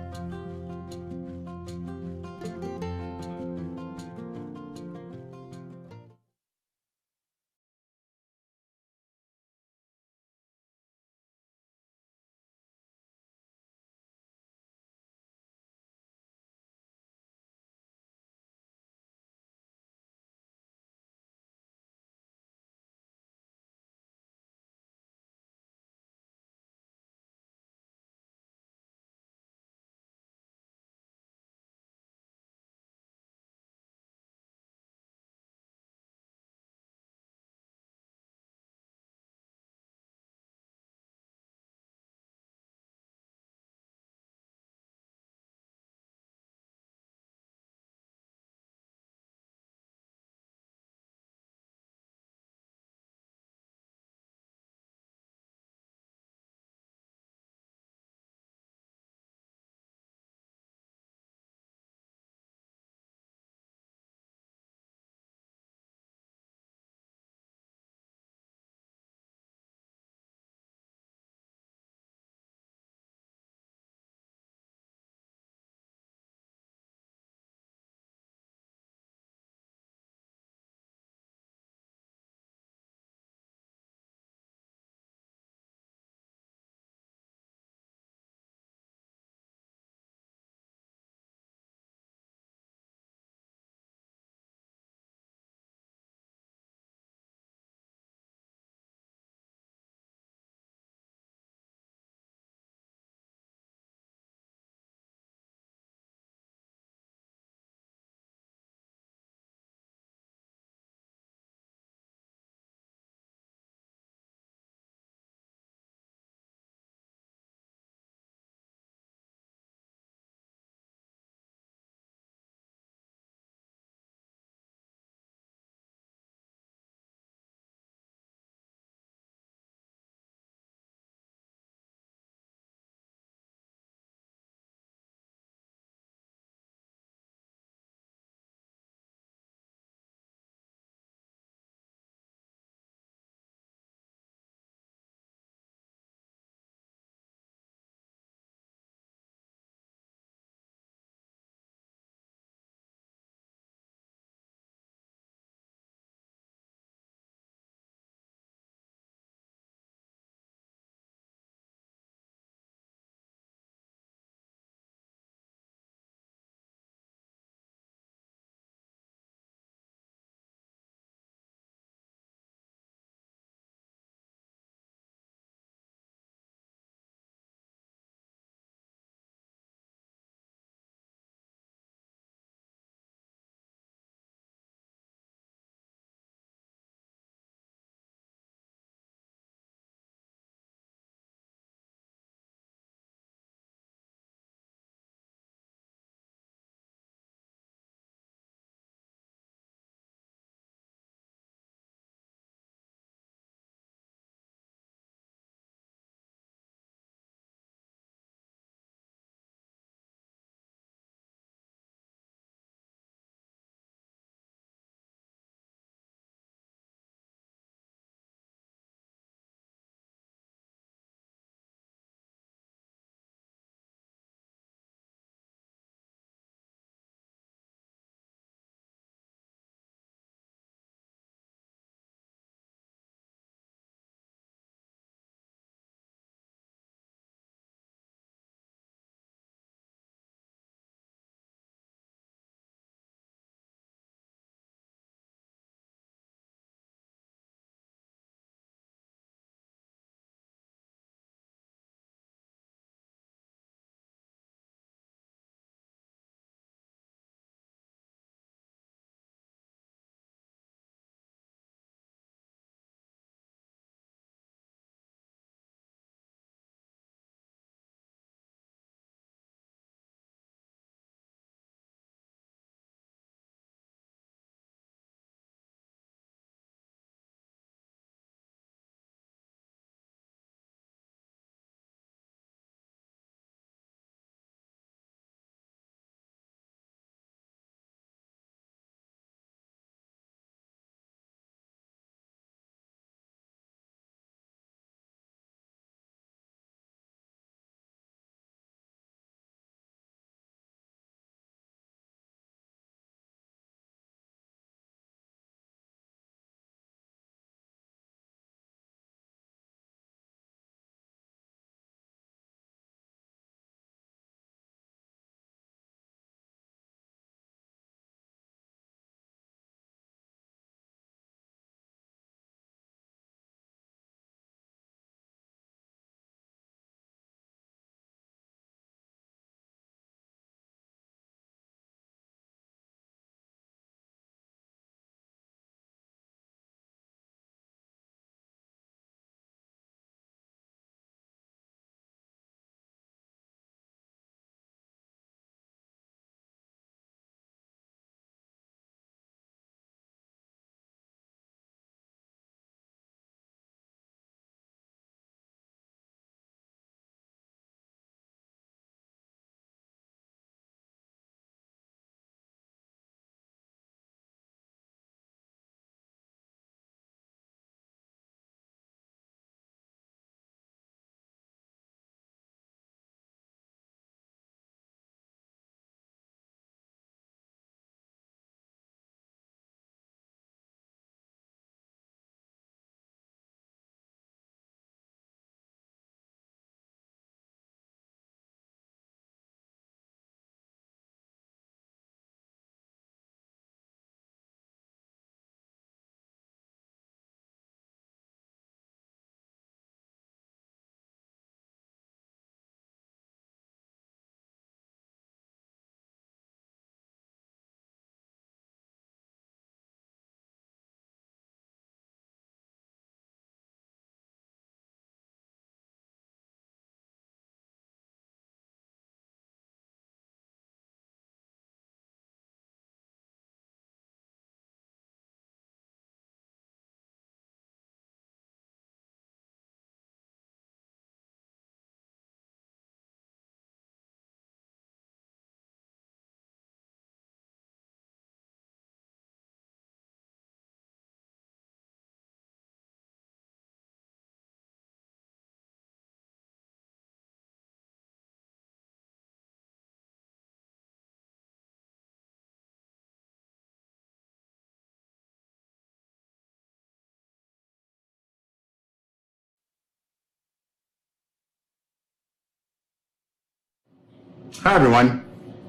Hi everyone,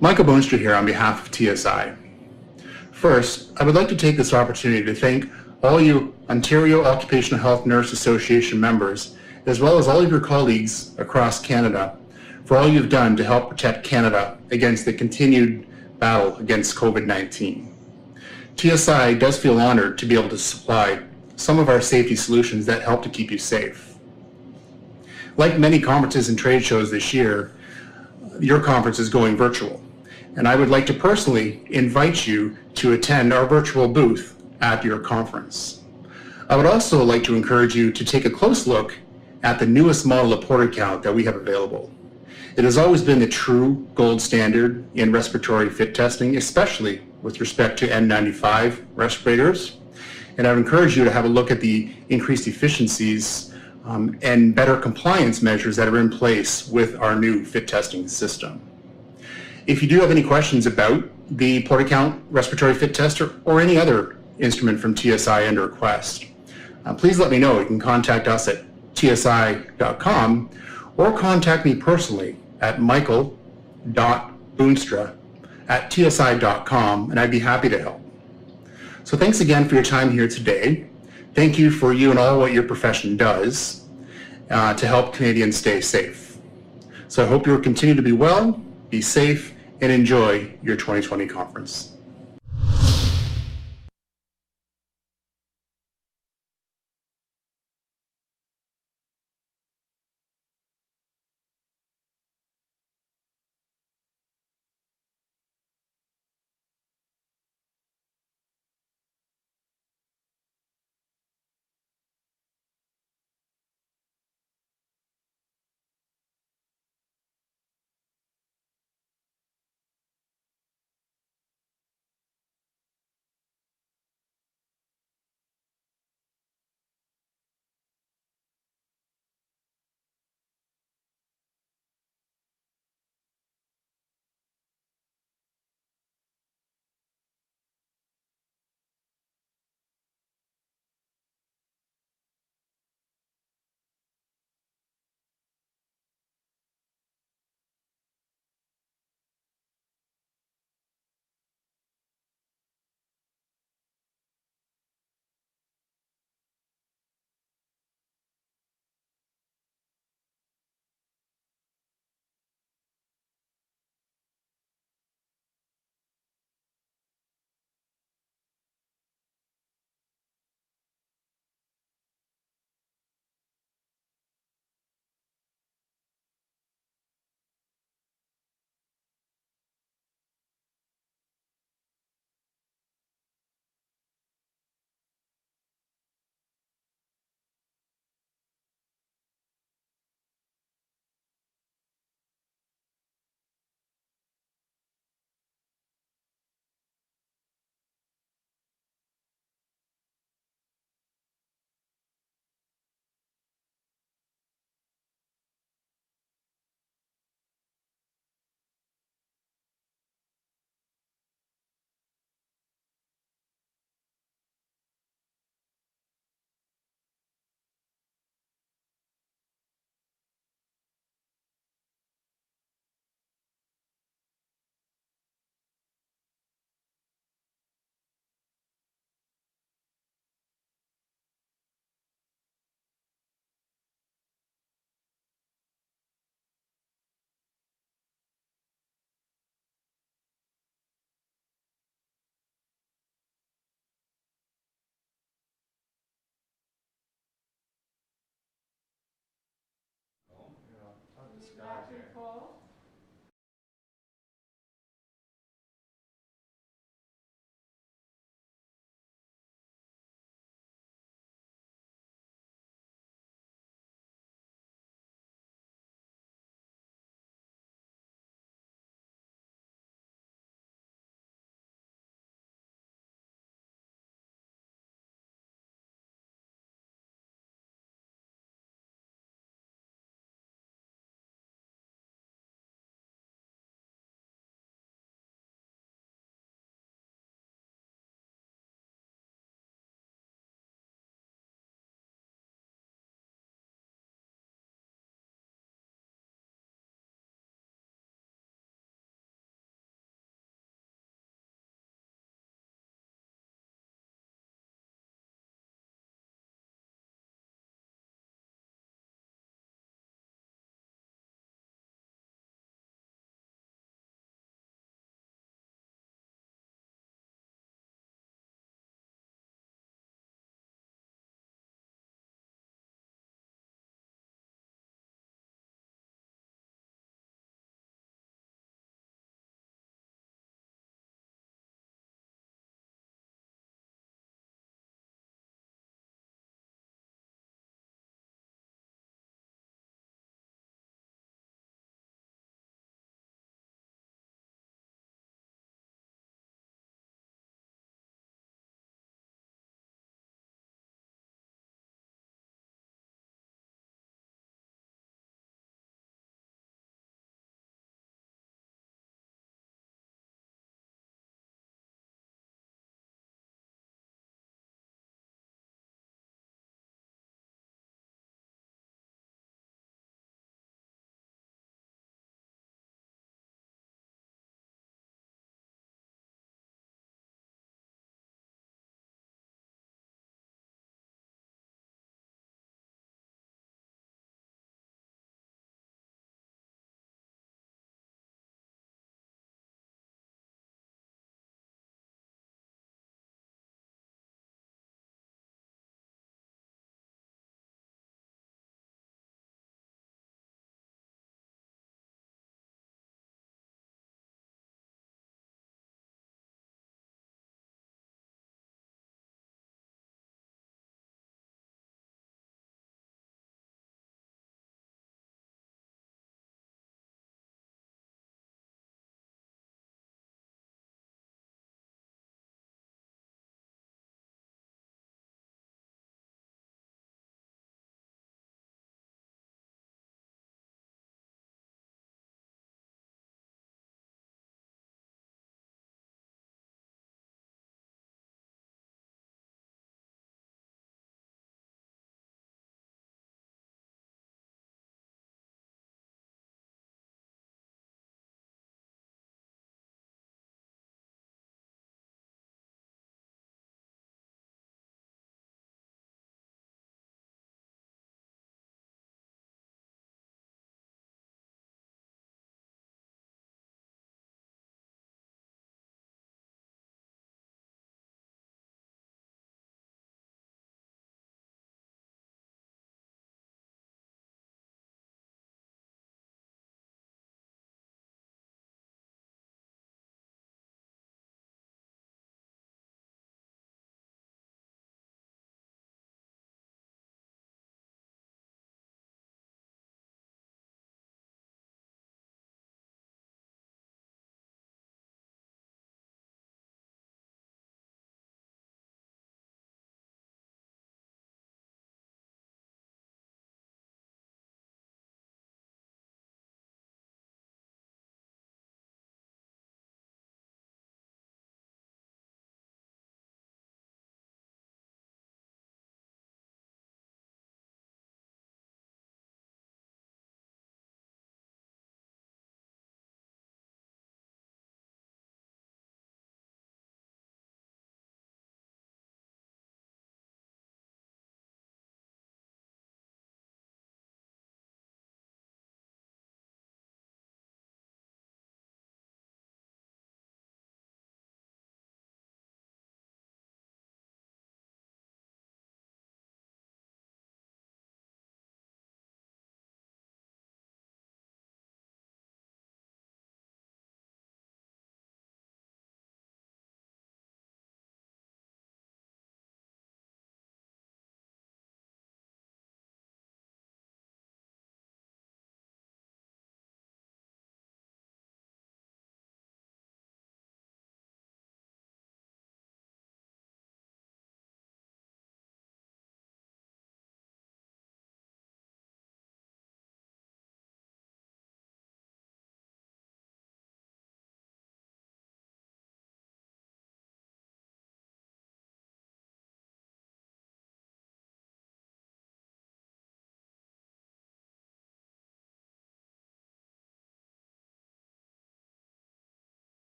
Michael Boonstra here on behalf of TSI. First, I would like to take this opportunity to thank all you Ontario Occupational Health Nurse Association members, as well as all of your colleagues across Canada, for all you've done to help protect Canada against the continued battle against COVID-19. TSI does feel honored to be able to supply some of our safety solutions that help to keep you safe. Like many conferences and trade shows this year, your conference is going virtual, and I would like to personally invite you to attend our virtual booth at your conference. I would also like to encourage you to take a close look at the newest model of porta count that we have available. It has always been the true gold standard in respiratory fit testing, especially with respect to N95 respirators. And I would encourage you to have a look at the increased efficiencies and better compliance measures that are in place with our new fit testing system. If you do have any questions about the porta count respiratory fit tester or any other instrument from TSI under request, please let me know. You can contact us at tsi.com or contact me personally at michael.boonstra@tsi.com, and I'd be happy to help. So thanks again for your time here today. Thank you for you and all what your profession does to help Canadians stay safe. So I hope you'll continue to be well, be safe, and enjoy your 2020 conference.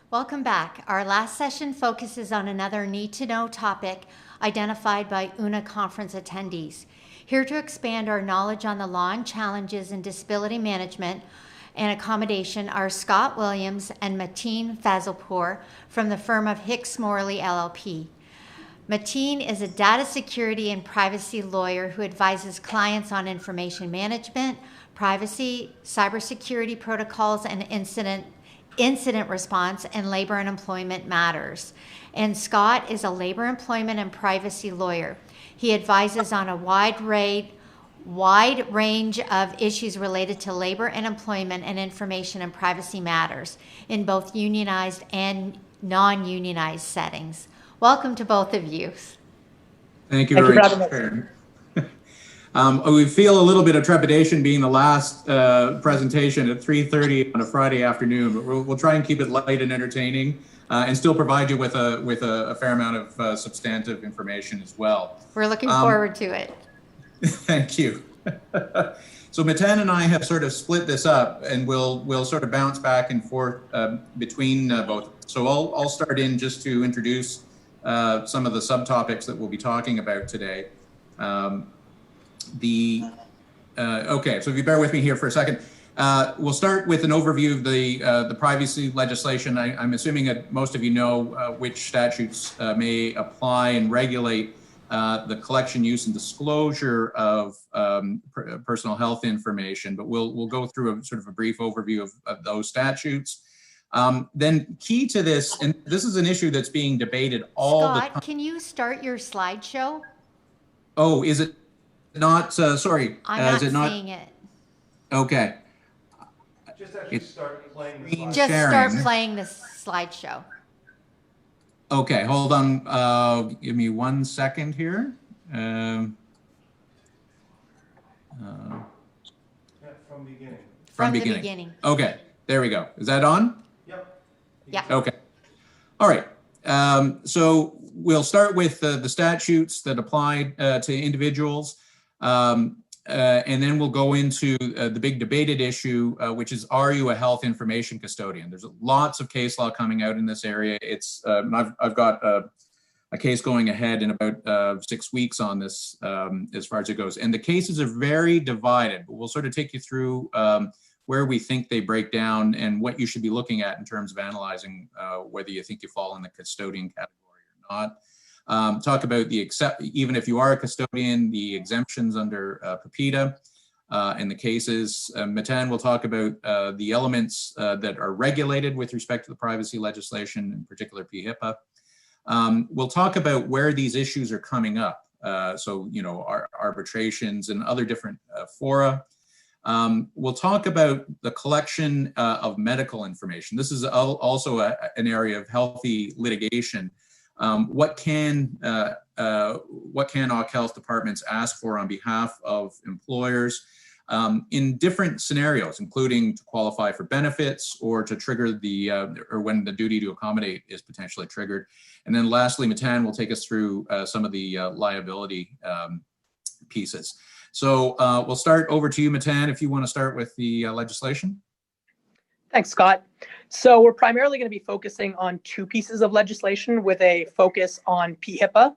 Welcome back. Our last session focuses on another need-to-know topic identified by OOHNA conference attendees. Here to expand our knowledge on the law and challenges in disability management and accommodation are Scott Williams and Mateen Fazilpour from the firm of Hicks, Morley, LLP. Mateen is a data security and privacy lawyer who advises clients on information management, privacy, cybersecurity protocols, and incident response, and labor and employment matters. And Scott is a labor, employment, and privacy lawyer. He advises on a wide range of issues related to labor and employment and information and privacy matters in both unionized and non-unionized settings. Welcome to both of you. Thank you very much. We feel a little bit of trepidation being the last presentation at 3:30 on a Friday afternoon, but we'll try and keep it light and entertaining and still provide you with a fair amount of substantive information as well. We're looking forward to it. Thank you. So Mateen and I have sort of split this up, and we'll sort of bounce back and forth between both. So I'll start in just to introduce some of the subtopics that we'll be talking about today. Okay, so if you bear with me here for a second, we'll start with an overview of the privacy legislation. I'm assuming that most of you know which statutes may apply and regulate the collection, use, and disclosure of personal health information, but we'll go through a sort of a brief overview of those statutes. Then key to this, and this is an issue that's being debated all the time. Scott, can you start your slideshow? Oh, is it not? Sorry, I'm is it not not seeing it. Okay. Just actually start playing the slide. Just start playing the slideshow. Okay, hold on. Give me 1 second here. From beginning. From the beginning. beginning. Okay, there we go. Is that on? Yep. Yeah. Okay. All right. So we'll start with the statutes that apply to individuals, and then we'll go into the big debated issue, which is, are you a health information custodian? There's lots of case law coming out in this area. It's I've got a case going ahead in about 6 weeks on this as far as it goes. And the cases are very divided, but we'll sort of take you through where we think they break down and what you should be looking at in terms of analyzing whether you think you fall in the custodian category or not. Talk about even if you are a custodian, the exemptions under PIPEDA and the cases. Mateen will talk about the elements that are regulated with respect to the privacy legislation, in particular PHIPAA. We'll talk about where these issues are coming up. So, you know, our arbitrations and other different fora. We'll talk about the collection of medical information. This is also an area of healthy litigation. What can OC health departments ask for on behalf of employers in different scenarios, including to qualify for benefits or to trigger or when the duty to accommodate is potentially triggered. And then lastly, Mateen will take us through some of the liability pieces. So we'll start over to you, Mateen, if you want to start with the legislation. Thanks, Scott. So we're primarily going to be focusing on two pieces of legislation with a focus on PHIPAA.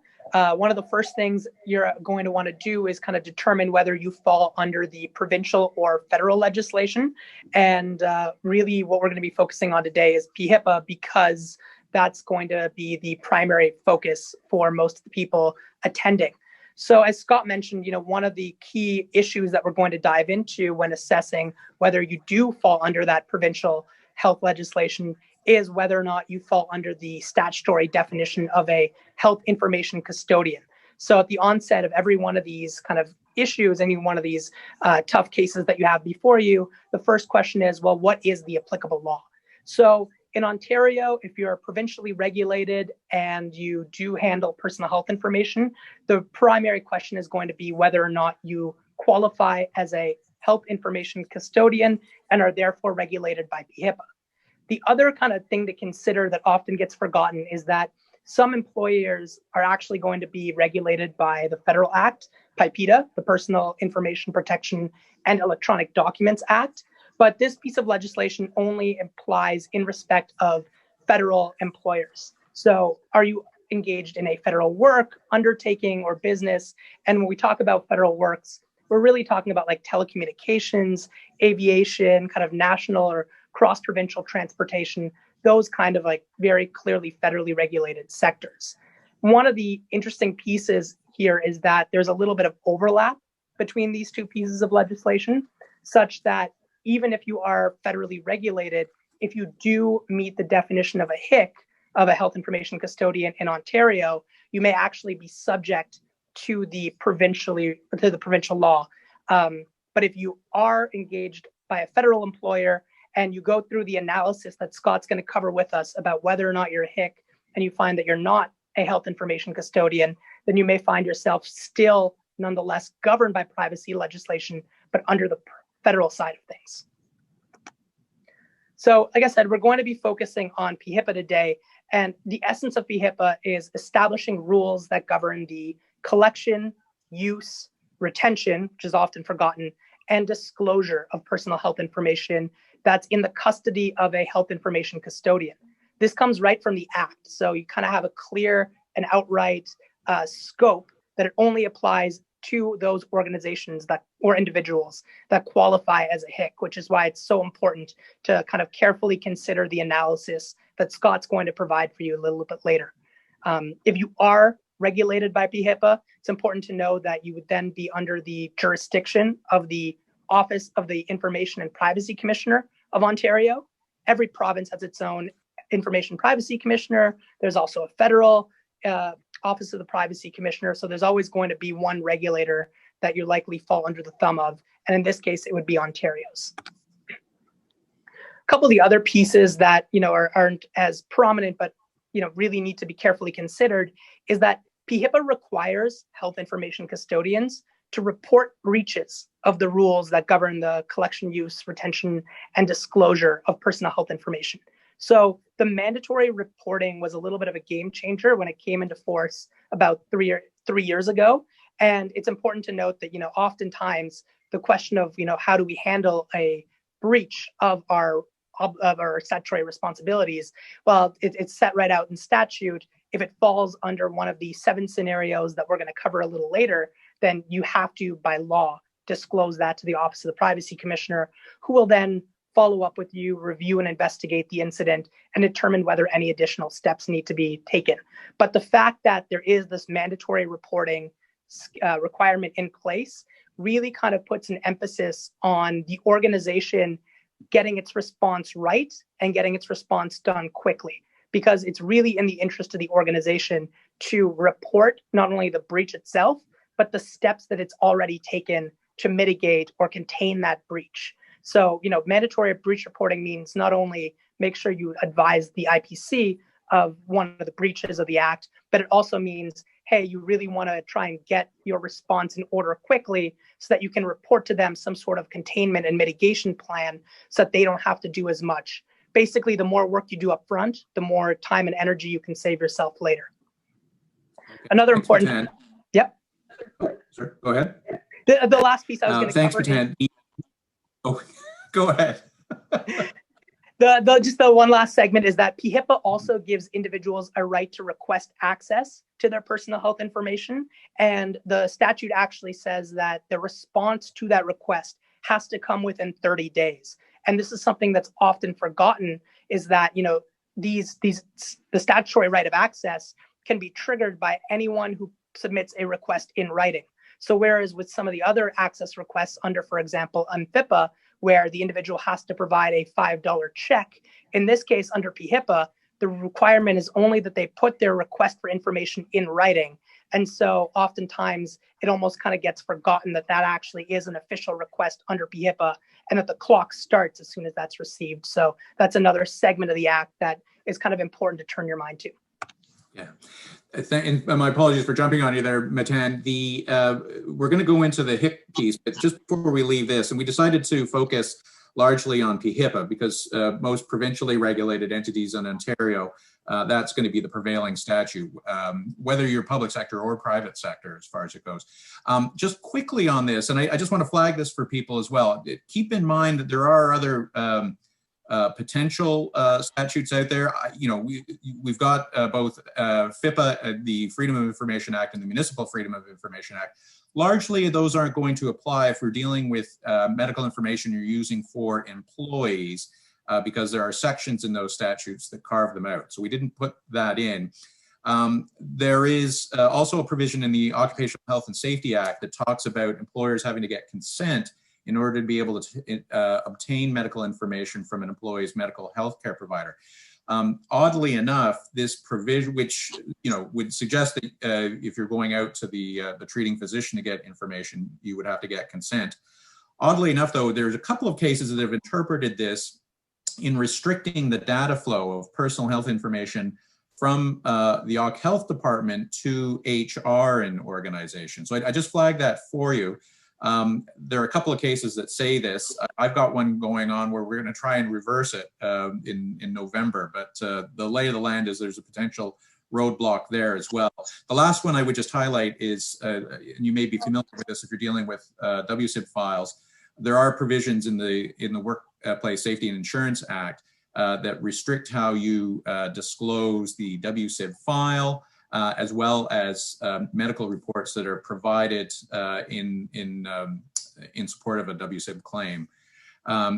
One of the first things you're going to want to do is kind of determine whether you fall under the provincial or federal legislation. And really what we're going to be focusing on today is PHIPAA, because that's going to be the primary focus for most of the people attending. So as Scott mentioned, you know, one of the key issues that we're going to dive into when assessing whether you do fall under that provincial health legislation is whether or not you fall under the statutory definition of a health information custodian. So at the onset of every one of these kind of issues, any one of these tough cases that you have before you, the first question is, well, what is the applicable law? So in Ontario, if you're provincially regulated and you do handle personal health information, the primary question is going to be whether or not you qualify as a health information custodian and are therefore regulated by PHIPAA. The other kind of thing to consider that often gets forgotten is that some employers are actually going to be regulated by the Federal Act, PIPEDA, the Personal Information Protection and Electronic Documents Act. But this piece of legislation only applies in respect of federal employers. So are you engaged in a federal work, undertaking, or business? And when we talk about federal works, we're really talking about like telecommunications, aviation, kind of national or cross-provincial transportation, those kind of like very clearly federally regulated sectors. One of the interesting pieces here is that there's a little bit of overlap between these two pieces of legislation, such that even if you are federally regulated, if you do meet the definition of a HIC, of a health information custodian in Ontario, you may actually be subject to the provincial law. But if you are engaged by a federal employer and you go through the analysis that Scott's going to cover with us about whether or not you're a HIC, and you find that you're not a health information custodian, then you may find yourself still nonetheless governed by privacy legislation, but under the federal side of things. So like I said, we're going to be focusing on PHIPA today. And the essence of PHIPA is establishing rules that govern the collection, use, retention, which is often forgotten, and disclosure of personal health information that's in the custody of a health information custodian. This comes right from the Act. So you kind of have a clear and outright scope that it only applies to those organizations that or individuals that qualify as a HIC, which is why it's so important to kind of carefully consider the analysis that Scott's going to provide for you a little bit later. If you are regulated by PHIPA, it's important to know that you would then be under the jurisdiction of the Office of the Information and Privacy Commissioner of Ontario. Every province has its own Information Privacy Commissioner. There's also a federal Office of the Privacy Commissioner. So there's always going to be one regulator that you likely fall under the thumb of. And in this case, it would be Ontario's. A couple of the other pieces that, aren't as prominent, but, really need to be carefully considered is that PHIPA requires health information custodians to report breaches of the rules that govern the collection, use, retention, and disclosure of personal health information. So the mandatory reporting was a little bit of a game changer when it came into force about 3 years ago. And it's important to note that, oftentimes the question of, how do we handle a breach of our statutory responsibilities? Well, it's set right out in statute. If it falls under one of the 7 scenarios that we're going to cover a little later, then you have to, by law, disclose that to the Office of the Privacy Commissioner, who will then follow up with you, review and investigate the incident, and determine whether any additional steps need to be taken. But the fact that there is this mandatory reporting requirement in place really kind of puts an emphasis on the organization getting its response right and getting its response done quickly, because it's really in the interest of the organization to report not only the breach itself, but the steps that it's already taken to mitigate or contain that breach. So, mandatory breach reporting means not only make sure you advise the IPC of one of the breaches of the Act, but it also means, hey, you really want to try and get your response in order quickly so that you can report to them some sort of containment and mitigation plan so that they don't have to do as much. Basically, the more work you do up front, the more time and energy you can save yourself later. Okay. Another Thanks, important... Matan. Yep. Oh, sorry, go ahead. The last piece I was going to cover... Thanks, Matan. Oh, go ahead. Just the one last segment is that PHIPA also gives individuals a right to request access to their personal health information. And the statute actually says that the response to that request has to come within 30 days. And this is something that's often forgotten, is that, the statutory right of access can be triggered by anyone who submits a request in writing. So whereas with some of the other access requests under, for example, PHIPA, where the individual has to provide a $5 check, in this case, under PHIPA, the requirement is only that they put their request for information in writing. And so oftentimes it almost kind of gets forgotten that that actually is an official request under PHIPA and that the clock starts as soon as that's received. So that's another segment of the Act that is kind of important to turn your mind to. Yeah. And my apologies for jumping on you there, Matan. We're going to go into the HIC piece, but just before we leave this, and we decided to focus largely on PHIPA because most provincially regulated entities in Ontario, that's going to be the prevailing statute, whether you're public sector or private sector as far as it goes. Just quickly on this, and I just want to flag this for people as well. Keep in mind that there are other potential statutes out there. We've got both FIPA, the Freedom of Information Act, and the Municipal Freedom of Information Act. Largely, those aren't going to apply if we're dealing with medical information you're using for employees, because there are sections in those statutes that carve them out. So we didn't put that in. There is also a provision in the Occupational Health and Safety Act that talks about employers having to get consent in order to be able to obtain medical information from an employee's medical health care provider. Oddly enough, this provision, which would suggest that if you're going out to the treating physician to get information, you would have to get consent. Oddly enough, though, there's a couple of cases that have interpreted this in restricting the data flow of personal health information from the Occ Health Department to HR in organizations. So I just flagged that for you. There are a couple of cases that say this. I've got one going on where we're going to try and reverse it in November, but the lay of the land is there's a potential roadblock there as well. The last one I would just highlight is, and you may be familiar with this if you're dealing with WSIB files, there are provisions in the Workplace Safety and Insurance Act that restrict how you disclose the WSIB file, as well as medical reports that are provided in support of a WSIB claim.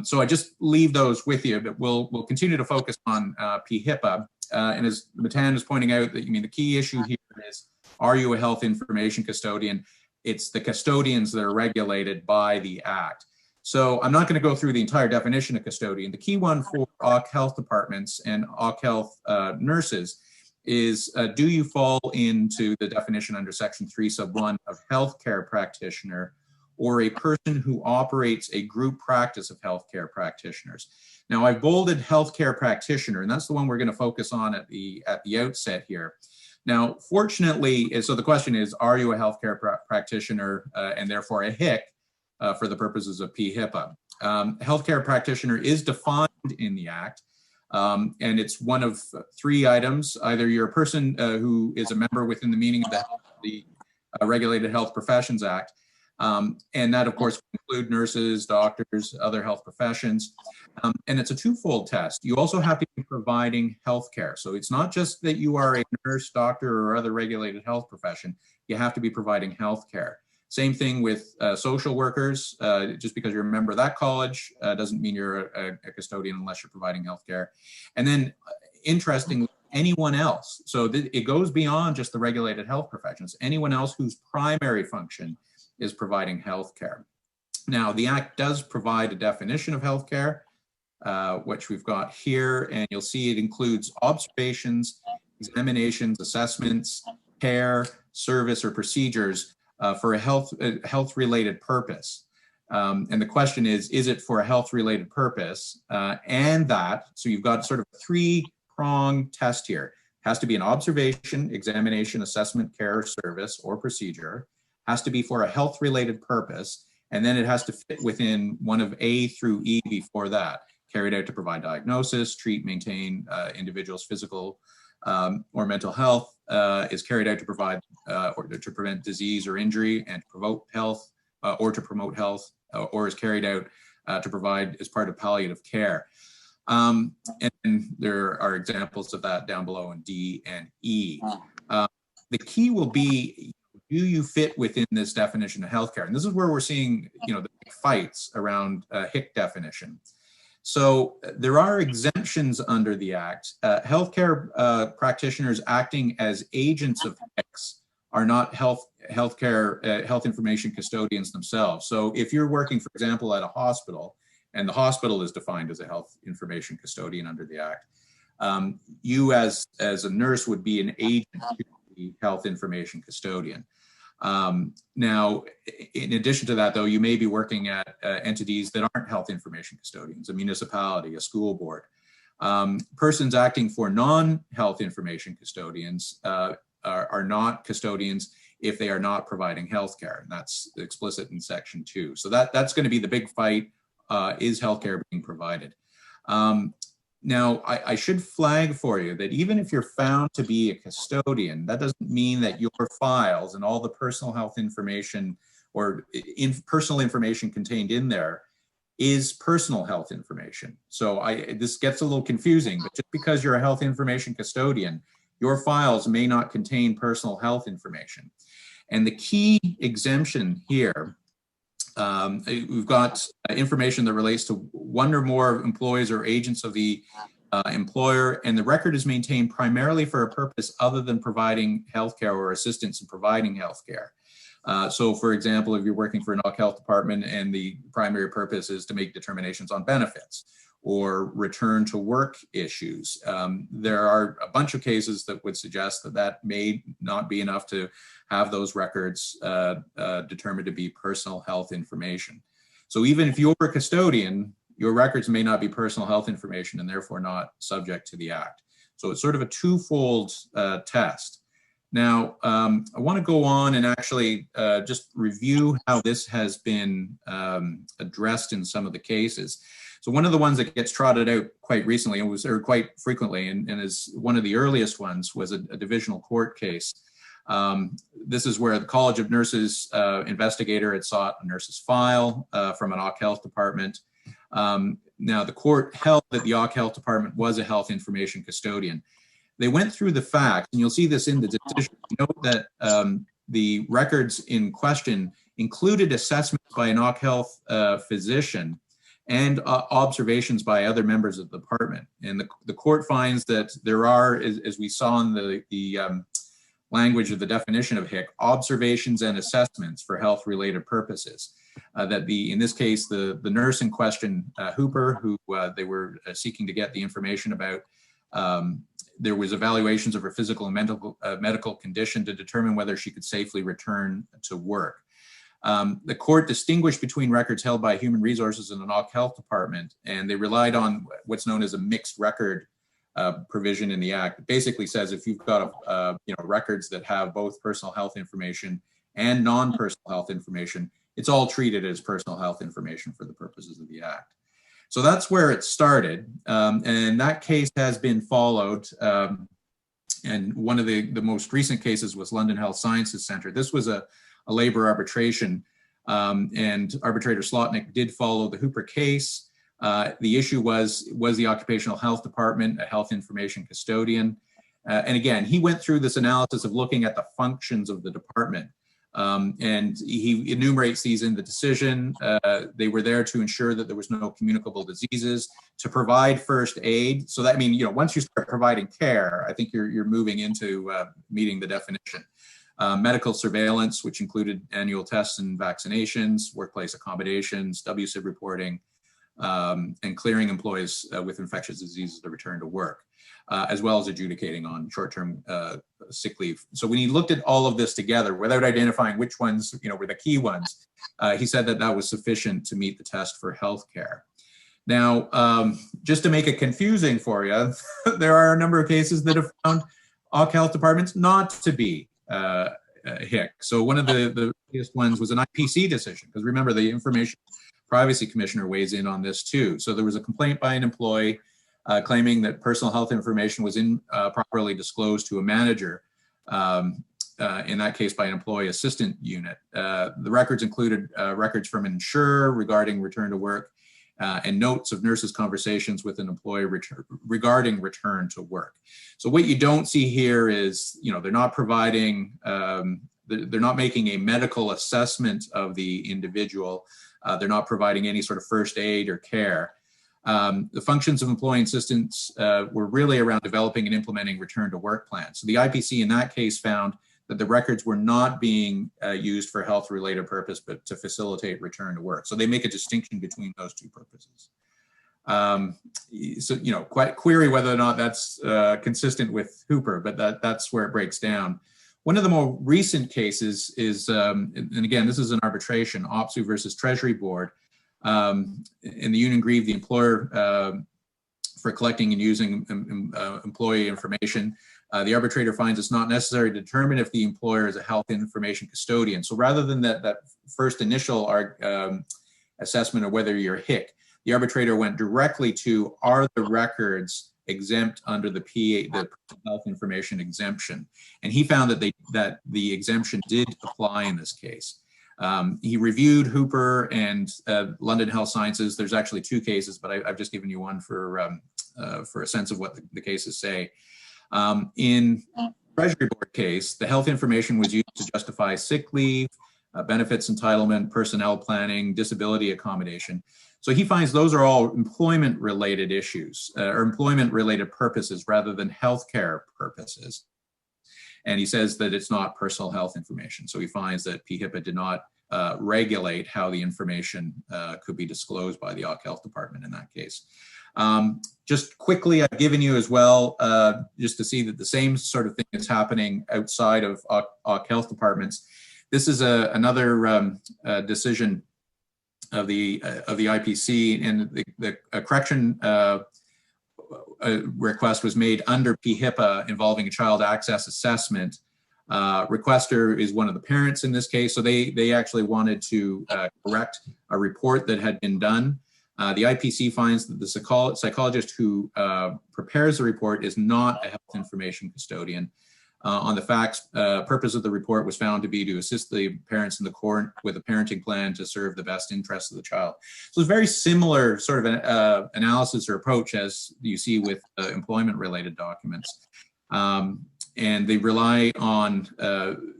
So I just leave those with you, but we'll continue to focus on PHIPA. And as Matan is pointing out, that the key issue here is, are you a health information custodian? It's the custodians that are regulated by the Act. So I'm not going to go through the entire definition of custodian. The key one for Occ Health departments and Occ Health nurses is, do you fall into the definition under Section 3 sub 1 of healthcare practitioner, or a person who operates a group practice of healthcare practitioners? Now, I've bolded healthcare practitioner, and that's the one we're going to focus on at the outset here. Now, fortunately, so the question is, are you a healthcare practitioner and therefore a HIC for the purposes of PHIPA? Healthcare practitioner is defined in the Act. And it's one of three items. Either you're a person who is a member within the meaning of the Regulated Health Professions Act, and that, of course, would include nurses, doctors, other health professions. And it's a twofold test. You also have to be providing healthcare. So it's not just that you are a nurse, doctor, or other regulated health profession. You have to be providing healthcare. Same thing with social workers. Just because you're a member of that college doesn't mean you're a custodian unless you're providing healthcare. And then, interestingly, anyone else. So it goes beyond just the regulated health professions. Anyone else whose primary function is providing healthcare. Now, the Act does provide a definition of healthcare, which we've got here, and you'll see it includes observations, examinations, assessments, care, service, or procedures for a health-related purpose. And the question is it for a health-related purpose? And that, so you've got sort of a three-pronged test here. It has to be an observation, examination, assessment, care, service, or procedure. It has to be for a health-related purpose. And then it has to fit within one of A through E before that. Carried out to provide diagnosis, treat, maintain individuals' physical or mental health, is carried out to provide or to prevent disease or injury and to promote health, or to promote health, or is carried out to provide as part of palliative care. And there are examples of that down below in D and E. The key will be, do you fit within this definition of healthcare? And this is where we're seeing, the big fights around HIC definition. So there are exemptions under the Act. Healthcare practitioners acting as agents of Hicks are not health information custodians themselves. So if you're working, for example, at a hospital, and the hospital is defined as a health information custodian under the Act, you as a nurse would be an agent to the health information custodian. Now, in addition to that, though, you may be working at entities that aren't health information custodians, a municipality, a school board. Persons acting for non-health information custodians are not custodians if they are not providing healthcare, and that's explicit in Section 2. So that's going to be the big fight, is healthcare being provided? Now, I should flag for you that even if you're found to be a custodian, that doesn't mean that your files and all the personal health information or personal information contained in there is personal health information. So this gets a little confusing, but just because you're a health information custodian, your files may not contain personal health information. And the key exemption here, we've got information that relates to one or more employees or agents of the employer, and the record is maintained primarily for a purpose other than providing healthcare or assistance in providing healthcare. So for example, if you're working for an health department and the primary purpose is to make determinations on benefits or return to work issues, there are a bunch of cases that would suggest that that may not be enough to have those records determined to be personal health information. So even if you're a custodian, your records may not be personal health information and therefore not subject to the Act. So it's sort of a twofold test. Now, I want to go on and actually just review how this has been addressed in some of the cases. So one of the ones that gets trotted out quite recently or quite frequently and is one of the earliest ones was a divisional court case. This is where the College of Nurses investigator had sought a nurse's file from an OC Health department. Now, the court held that the OC Health department was a health information custodian. They went through the facts, and you'll see this in the decision. Note that the records in question included assessments by an OC Health physician and observations by other members of the department. And the court finds that there are, as we saw in the language of the definition of HIC, observations and assessments for health-related purposes. That in this case, the nurse in question, Hooper, who they were seeking to get the information about, there was evaluations of her physical and medical condition to determine whether she could safely return to work. The court distinguished between records held by Human Resources and an OC Health department, and they relied on what's known as a mixed record provision in the Act. It basically says if you've got records that have both personal health information and non-personal health information, it's all treated as personal health information for the purposes of the Act. So that's where it started, and that case has been followed. And one of the most recent cases was London Health Sciences Centre. This was a labor arbitration, and arbitrator Slotnick did follow the Hooper case. The issue was the Occupational Health Department a health information custodian? And again, he went through this analysis of looking at the functions of the department. And he enumerates these in the decision. They were there to ensure that there was no communicable diseases, to provide first aid. So that means, once you start providing care, I think you're moving into meeting the definition. Medical surveillance, which included annual tests and vaccinations, workplace accommodations, WSIB reporting, and clearing employees with infectious diseases to return to work, as well as adjudicating on short-term sick leave. So when he looked at all of this together, without identifying which ones were the key ones, he said that that was sufficient to meet the test for healthcare. Now, just to make it confusing for you, there are a number of cases that have found OC Health departments not to be Hicks. So one of the biggest ones was an IPC decision, because remember, the Information Privacy Commissioner weighs in on this too. So there was a complaint by an employee claiming that personal health information was improperly disclosed to a manager, in that case by an employee assistant unit. The records included records from an insurer regarding return to work, and notes of nurses' conversations with an employee regarding return to work. So what you don't see here is, they're not providing, they're not making a medical assessment of the individual. They're not providing any sort of first aid or care. The functions of employee assistance were really around developing and implementing return to work plans. So the IPC in that case found that the records were not being used for health-related purpose, but to facilitate return to work. So they make a distinction between those two purposes. So, quite query whether or not that's consistent with Hooper, but that's where it breaks down. One of the more recent cases is, and again, this is an arbitration, OPSU versus Treasury Board. And the union grieved the employer for collecting and using employee information. The arbitrator finds it's not necessary to determine if the employer is a health information custodian. So rather than that first initial assessment of whether you're HIC, the arbitrator went directly to, are the records exempt under the PA, the health information exemption? And he found that the exemption did apply in this case. He reviewed Hooper and London Health Sciences. There's actually two cases, but I've just given you one for a sense of what the cases say. In Treasury Board case, the health information was used to justify sick leave, benefits entitlement, personnel planning, disability accommodation. So he finds those are all employment-related issues or employment-related purposes rather than healthcare purposes. And he says that it's not personal health information. So he finds that PHIPA did not regulate how the information could be disclosed by the OC Health Department in that case. Just quickly, I've given you as well, just to see that the same sort of thing is happening outside of OC Health Departments. This is another decision of the IPC, and the correction request was made under PHIPA involving a child access assessment. Requester is one of the parents in this case, so they actually wanted to correct a report that had been done. The IPC finds that the psychologist who prepares the report is not a health information custodian. On the facts, purpose of the report was found to be to assist the parents in the court with a parenting plan to serve the best interests of the child. So it's very similar sort of an analysis or approach as you see with employment-related documents. And they rely on,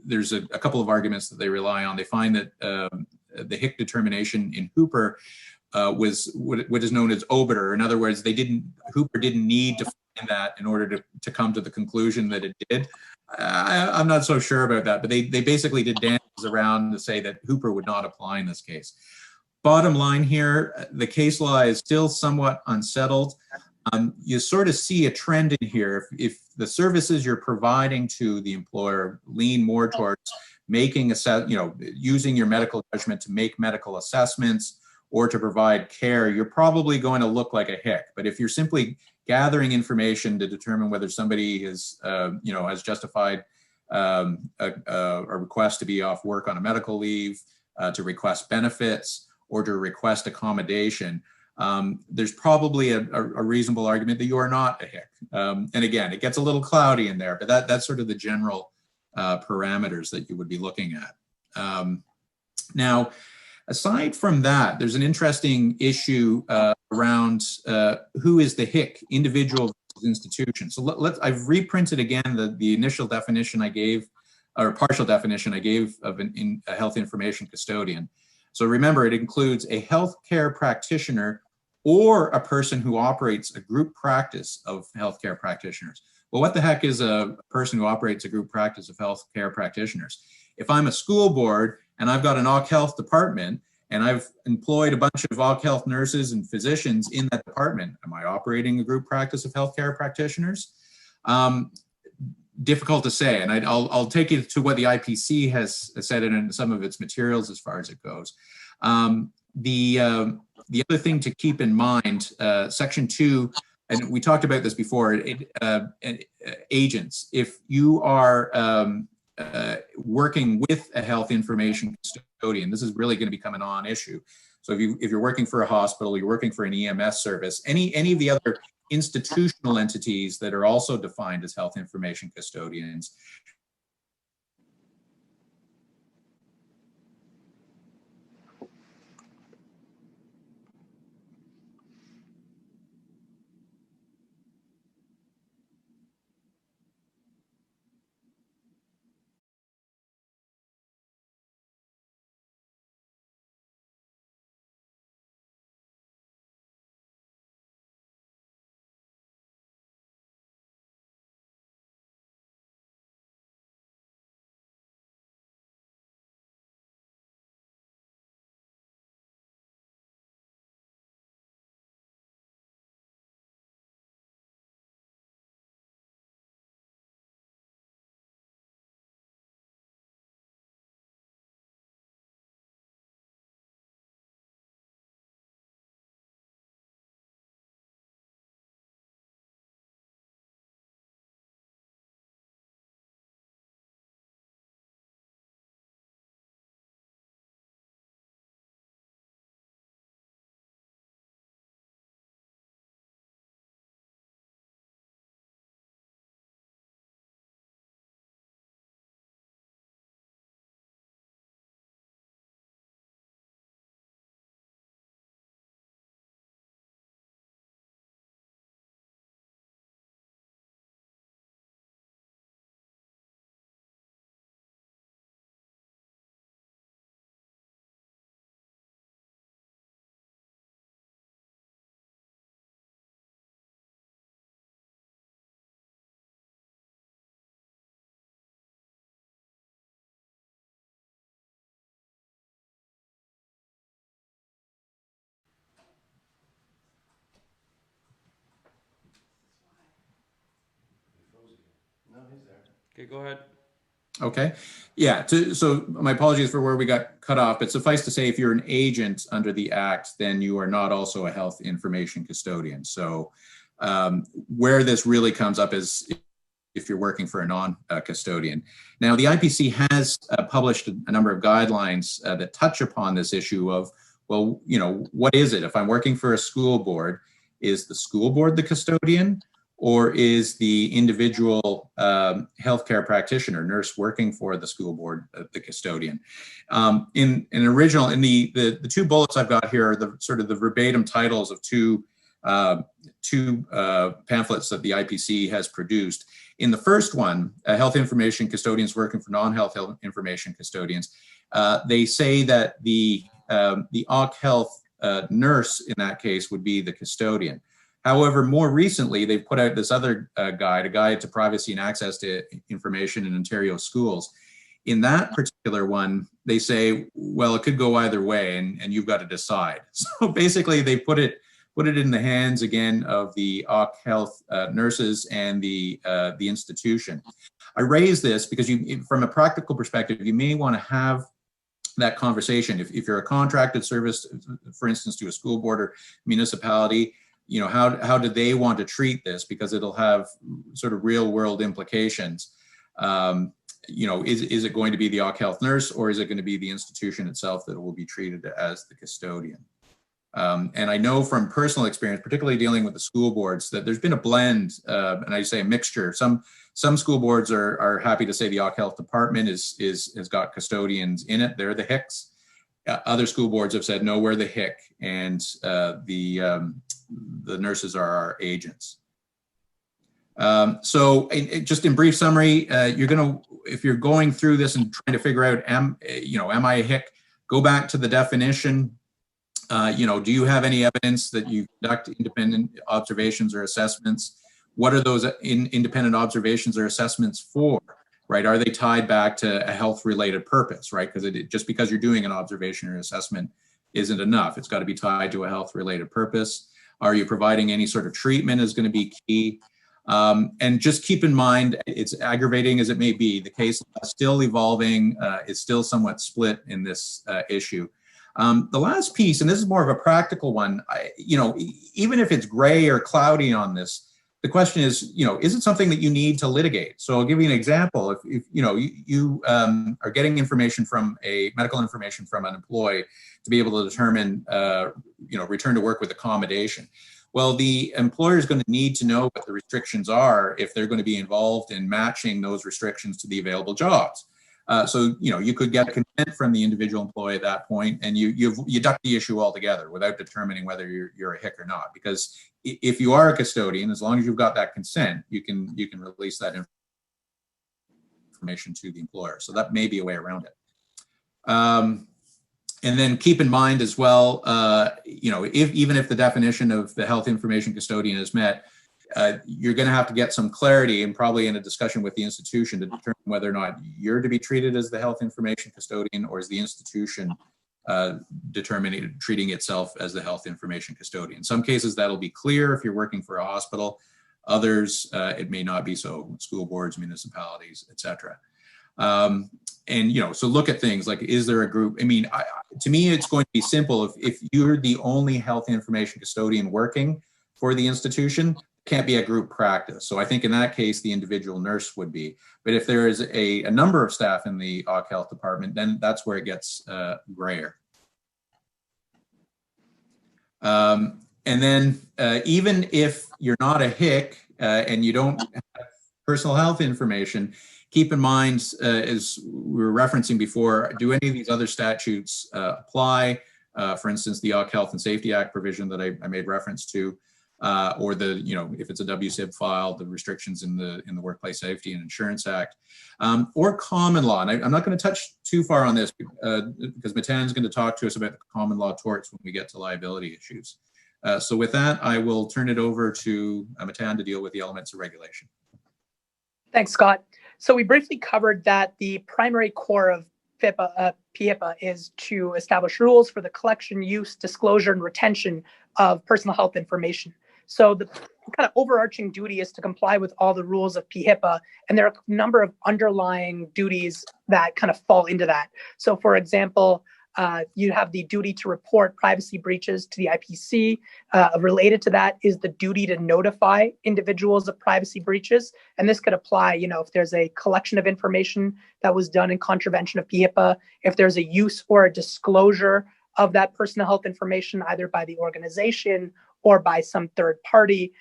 there's a couple of arguments that they rely on. They find that the Hicks determination in Hooper was what is known as obiter. In other words, Hooper didn't need to find that in order to come to the conclusion that it did. I'm not so sure about that, but they basically did dances around to say that Hooper would not apply in this case. Bottom line here, the case law is still somewhat unsettled. You sort of see a trend in here. If the services you're providing to the employer lean more towards using your medical judgment to make medical assessments or to provide care, you're probably going to look like a Hick. But if you're simply gathering information to determine whether somebody is, has justified a request to be off work on a medical leave, to request benefits, or to request accommodation, there's probably a reasonable argument that you are not a Hick. And again, it gets a little cloudy in there, but that's sort of the general parameters that you would be looking at. Now, aside from that, there's an interesting issue around who is the Hick, individual versus institution. So I've reprinted again the initial definition I gave, or partial definition I gave of a health information custodian. So remember, it includes a healthcare practitioner or a person who operates a group practice of healthcare practitioners. Well, what the heck is a person who operates a group practice of healthcare practitioners? If I'm a school board and I've got an OC Health department and I've employed a bunch of OC Health nurses and physicians in that department, am I operating a group practice of healthcare practitioners? Difficult to say, and I'll take you to what the IPC has said in some of its materials as far as it goes. The other thing to keep in mind, Section 2, and we talked about this before, agents. If you are working with a health information custodian, this is really going to become a non-issue. So if you're working for a hospital, you're working for an EMS service, any of the other institutional entities that are also defined as health information custodians, Okay, go ahead. Okay. Yeah. So my apologies for where we got cut off, but suffice to say, if you're an agent under the Act, then you are not also a health information custodian. So where this really comes up is if you're working for a non-custodian. Now, the IPC has published a number of guidelines that touch upon this issue of, well, you know, what is it? If I'm working for a school board, is the school board the custodian? Or is the individual healthcare practitioner, nurse working for the school board, the custodian? In the two bullets I've got here are the sort of the verbatim titles of two pamphlets that the IPC has produced. In the first one, health information custodians working for non-health information custodians, they say that the OC Health nurse in that case would be the custodian. However, more recently, they've put out this other guide, a guide to privacy and access to information in Ontario schools. In that particular one, they say, well, it could go either way, and you've got to decide. So basically, they put it in the hands again of the OC Health nurses and the institution. I raise this because from a practical perspective, you may want to have that conversation. If you're a contracted service, for instance, to a school board or municipality, you know, how do they want to treat this? Because it'll have sort of real world implications. You know, is it going to be the OC Health nurse, or is it going to be the institution itself that will be treated as the custodian? And I know from personal experience, particularly dealing with the school boards, that there's been a blend, and I say a mixture. Some school boards are happy to say the OC Health department has got custodians in it. They're the Hicks. Other school boards have said, no, we're the HIC, and the nurses are our agents. So just in brief summary, if you're going through this and trying to figure out, am I a HIC, go back to the definition. Do you have any evidence that you conduct independent observations or assessments? What are those independent observations or assessments for? Right? Are they tied back to a health-related purpose, right? Because just because you're doing an observation or assessment isn't enough. It's got to be tied to a health-related purpose. Are you providing any sort of treatment is going to be key. And just keep in mind, it's aggravating as it may be, the case is still evolving. It's still somewhat split in this issue. The last piece, and this is more of a practical one, even if it's gray or cloudy on this, the question is, is it something that you need to litigate? So I'll give you an example. If you are getting information from medical information from an employee to be able to determine, return to work with accommodation. Well, the employer is going to need to know what the restrictions are if they're going to be involved in matching those restrictions to the available jobs. So you could get consent from the individual employee at that point, and you duck the issue altogether without determining whether you're a HIC or not. Because if you are a custodian, as long as you've got that consent, you can release that information to the employer. So that may be a way around it. And then keep in mind as well, even if the definition of the health information custodian is met, you're going to have to get some clarity, and probably in a discussion with the institution, to determine whether or not you're to be treated as the health information custodian, or is the institution treating itself as the health information custodian. In some cases, that'll be clear if you're working for a hospital. Others, it may not be so. School boards, municipalities, etc. So look at things like, is there a group? I mean, to me, it's going to be simple. If you're the only health information custodian working for the institution, can't be a group practice. So I think in that case, the individual nurse would be. But if there is a number of staff in the OC Health department, then that's where it gets grayer. And then even if you're not a HIC and you don't have personal health information, keep in mind, as we were referencing before, do any of these other statutes apply? For instance, the OC Health and Safety Act provision that I made reference to, or if it's a WSIB file, the restrictions in the Workplace Safety and Insurance Act, or common law. And I'm not going to touch too far on this because Matan's going to talk to us about the common law torts when we get to liability issues. So with that, I will turn it over to Matan to deal with the elements of regulation. Thanks, Scott. So we briefly covered that the primary core of PHIPA is to establish rules for the collection, use, disclosure, and retention of personal health information. So the kind of overarching duty is to comply with all the rules of PHIPA, and there are a number of underlying duties that kind of fall into that. So for example, you have the duty to report privacy breaches to the IPC. Related to that is the duty to notify individuals of privacy breaches. And this could apply, if there's a collection of information that was done in contravention of PHIPA, if there's a use or a disclosure of that personal health information, either by the organization or by some third party.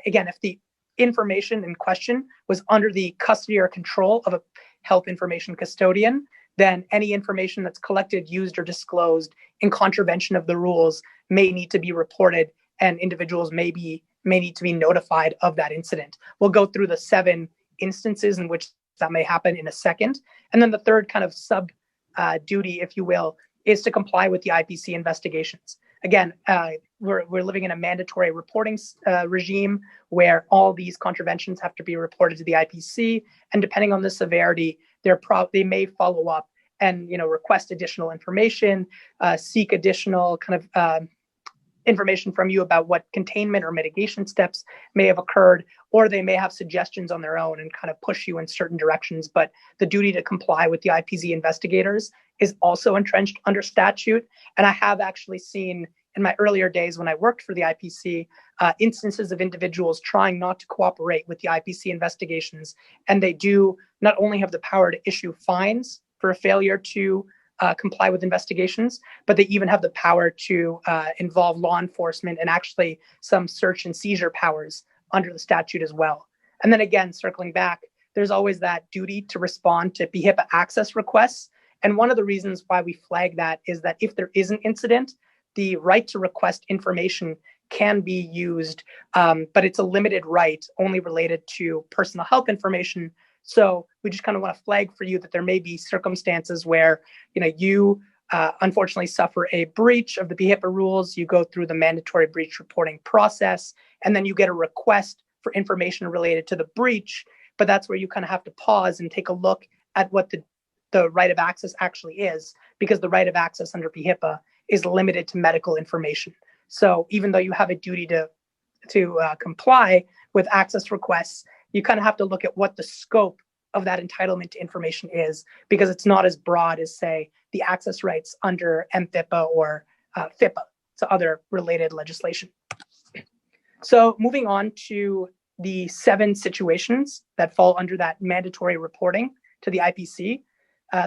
Again, if the information in question was under the custody or control of a health information custodian, then any information that's collected, used, or disclosed in contravention of the rules may need to be reported, and individuals may need to be notified of that incident. We'll go through the 7 instances in which that may happen in a second. And then the third kind of sub duty, if you will, is to comply with the IPC investigations. Again, we're living in a mandatory reporting regime where all these contraventions have to be reported to the IPC, and depending on the severity, they may follow up and request additional information, seek additional kind of information from you about what containment or mitigation steps may have occurred, or they may have suggestions on their own and kind of push you in certain directions. But the duty to comply with the IPC investigators is also entrenched under statute. And I have actually seen in my earlier days when I worked for the IPC, instances of individuals trying not to cooperate with the IPC investigations. And they do not only have the power to issue fines for a failure to comply with investigations, but they even have the power to involve law enforcement and actually some search and seizure powers under the statute as well. And then again, circling back, there's always that duty to respond to PHIPA access requests. And one of the reasons why we flag that is that if there is an incident, the right to request information can be used, but it's a limited right only related to personal health information. So we just kind of want to flag for you that there may be circumstances where, you unfortunately suffer a breach of the PHIPA rules, you go through the mandatory breach reporting process, and then you get a request for information related to the breach. But that's where you kind of have to pause and take a look at what the right of access actually is, because the right of access under PHIPA is limited to medical information. So even though you have a duty to comply with access requests, you kind of have to look at what the scope of that entitlement to information is, because it's not as broad as, say, the access rights under MPHIPA or FIPA, so other related legislation. So moving on to the 7 situations that fall under that mandatory reporting to the IPC.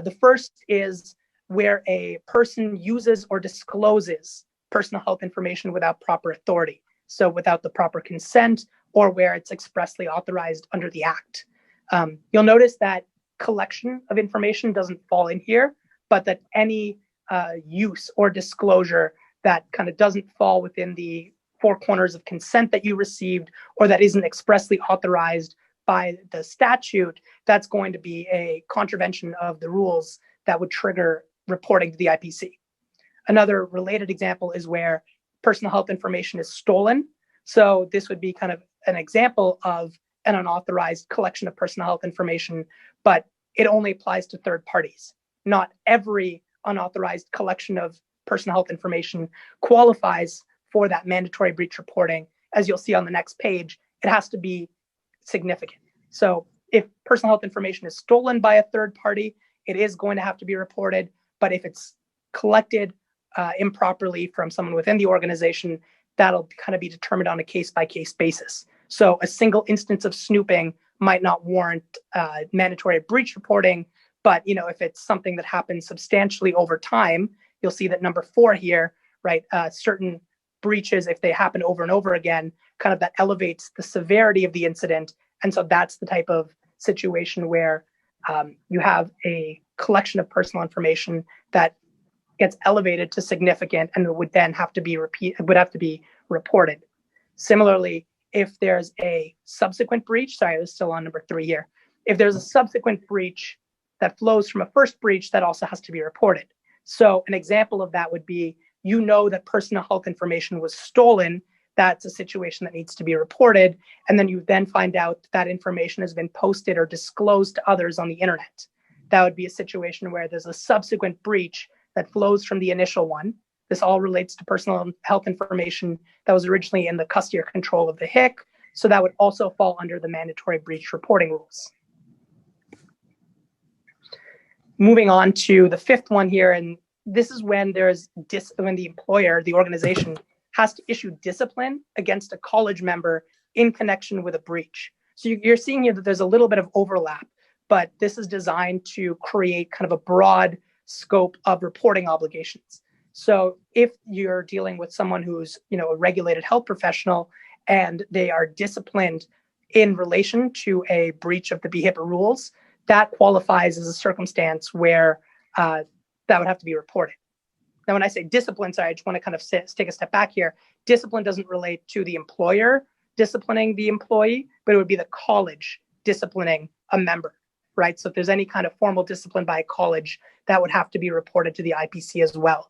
The first is where a person uses or discloses personal health information without proper authority, so without the proper consent, or where it's expressly authorized under the Act. You'll notice that collection of information doesn't fall in here, but that any use or disclosure that kind of doesn't fall within the 4 corners of consent that you received, or that isn't expressly authorized by the statute, that's going to be a contravention of the rules that would trigger reporting to the IPC. Another related example is where personal health information is stolen. So this would be kind of an example of an unauthorized collection of personal health information, but it only applies to third parties. Not every unauthorized collection of personal health information qualifies for that mandatory breach reporting. As you'll see on the next page, it has to be significant. So if personal health information is stolen by a third party, it is going to have to be reported. But if it's collected improperly from someone within the organization, that'll kind of be determined on a case-by-case basis. So a single instance of snooping might not warrant mandatory breach reporting, but if it's something that happens substantially over time, you'll see that number 4 here, right? Certain breaches, if they happen over and over again, kind of that elevates the severity of the incident. And so that's the type of situation where you have a collection of personal information that gets elevated to significant and it would then have to be reported. Similarly, if there's a subsequent breach, sorry, I was still on number 3 here. If there's a subsequent breach that flows from a first breach, that also has to be reported. So an example of that would be, that personal health information was stolen. That's a situation that needs to be reported. And then you then find out that information has been posted or disclosed to others on the internet. That would be a situation where there's a subsequent breach that flows from the initial one. This all relates to personal health information that was originally in the custody or control of the HIC. So that would also fall under the mandatory breach reporting rules. Moving on to the fifth one here, and this is when when the employer, the organization, has to issue discipline against a college member in connection with a breach. So you're seeing here that there's a little bit of overlap, but this is designed to create kind of a broad scope of reporting obligations. So if you're dealing with someone who's, a regulated health professional and they are disciplined in relation to a breach of the BHIPAA rules, that qualifies as a circumstance where that would have to be reported. Now, when I say discipline, sorry, I just want to kind of take a step back here. Discipline doesn't relate to the employer disciplining the employee, but it would be the college disciplining a member, right? So if there's any kind of formal discipline by a college, that would have to be reported to the IPC as well.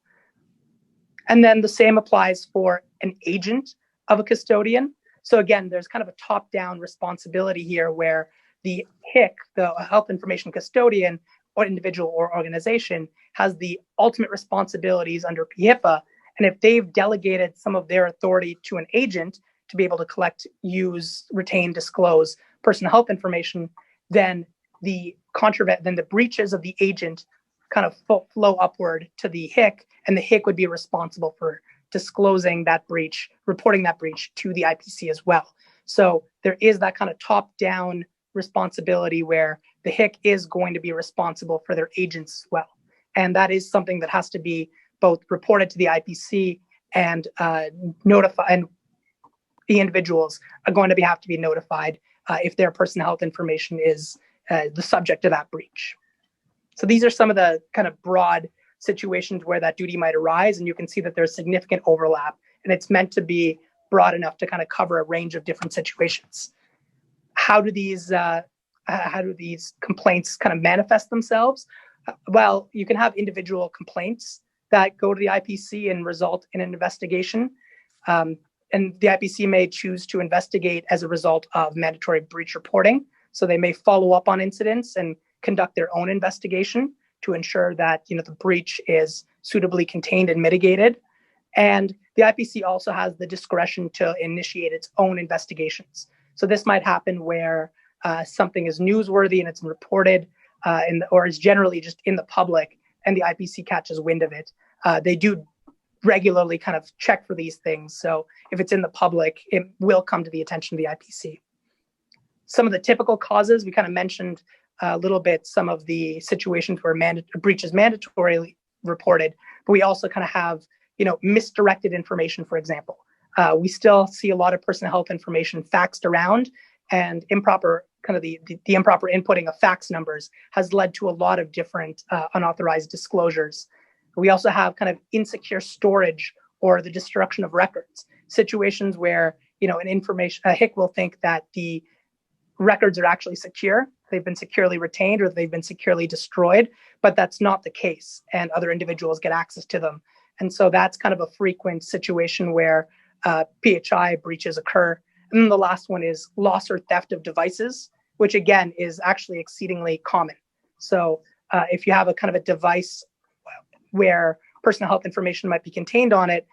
And then the same applies for an agent of a custodian. So again, there's kind of a top-down responsibility here where the HIC, the health information custodian, or individual or organization, has the ultimate responsibilities under PHIPAA. And if they've delegated some of their authority to an agent to be able to collect, use, retain, disclose personal health information, then the breaches of the agent kind of flow upward to the HIC, and the HIC would be responsible for disclosing that breach, reporting that breach to the IPC as well. So there is that kind of top-down responsibility where the HIC is going to be responsible for their agents as well. And that is something that has to be both reported to the IPC and notified, and the individuals are going to have to be notified if their personal health information is the subject of that breach. So these are some of the kind of broad situations where that duty might arise, and you can see that there's significant overlap, and it's meant to be broad enough to kind of cover a range of different situations. How do these complaints kind of manifest themselves? Well, you can have individual complaints that go to the IPC and result in an investigation. And the IPC may choose to investigate as a result of mandatory breach reporting. So they may follow up on incidents and conduct their own investigation to ensure that the breach is suitably contained and mitigated. And the IPC also has the discretion to initiate its own investigations. So this might happen where something is newsworthy and it's reported or is generally just in the public, and the IPC catches wind of it. They do regularly kind of check for these things. So if it's in the public, it will come to the attention of the IPC. Some of the typical causes, we kind of mentioned a little bit some of the situations where a breach is mandatorily reported, but we also kind of have, misdirected information, for example. We still see a lot of personal health information faxed around, and improper the improper inputting of fax numbers has led to a lot of different unauthorized disclosures. We also have kind of insecure storage or the destruction of records, situations where, a HIC will think that the records are actually secure, they've been securely retained, or they've been securely destroyed, but that's not the case, and other individuals get access to them. And so that's kind of a frequent situation where PHI breaches occur. And then the last one is loss or theft of devices, which again is actually exceedingly common. So if you have a kind of a device where personal health information might be contained on it,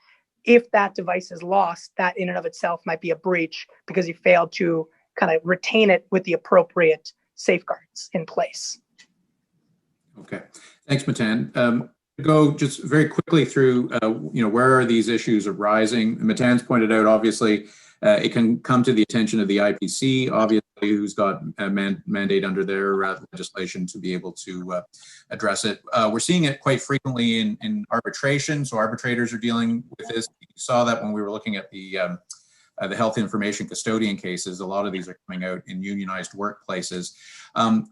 if that device is lost, that in and of itself might be a breach because you failed to kind of retain it with the appropriate safeguards in place. Okay, thanks, Matan. Go just very quickly through, where are these issues arising? Matan's pointed out, obviously, it can come to the attention of the IPC, obviously, who's got a mandate under their legislation to be able to address it. We're seeing it quite frequently in arbitration, so arbitrators are dealing with this. You saw that when we were looking at the health information custodian cases. A lot of these are coming out in unionized workplaces.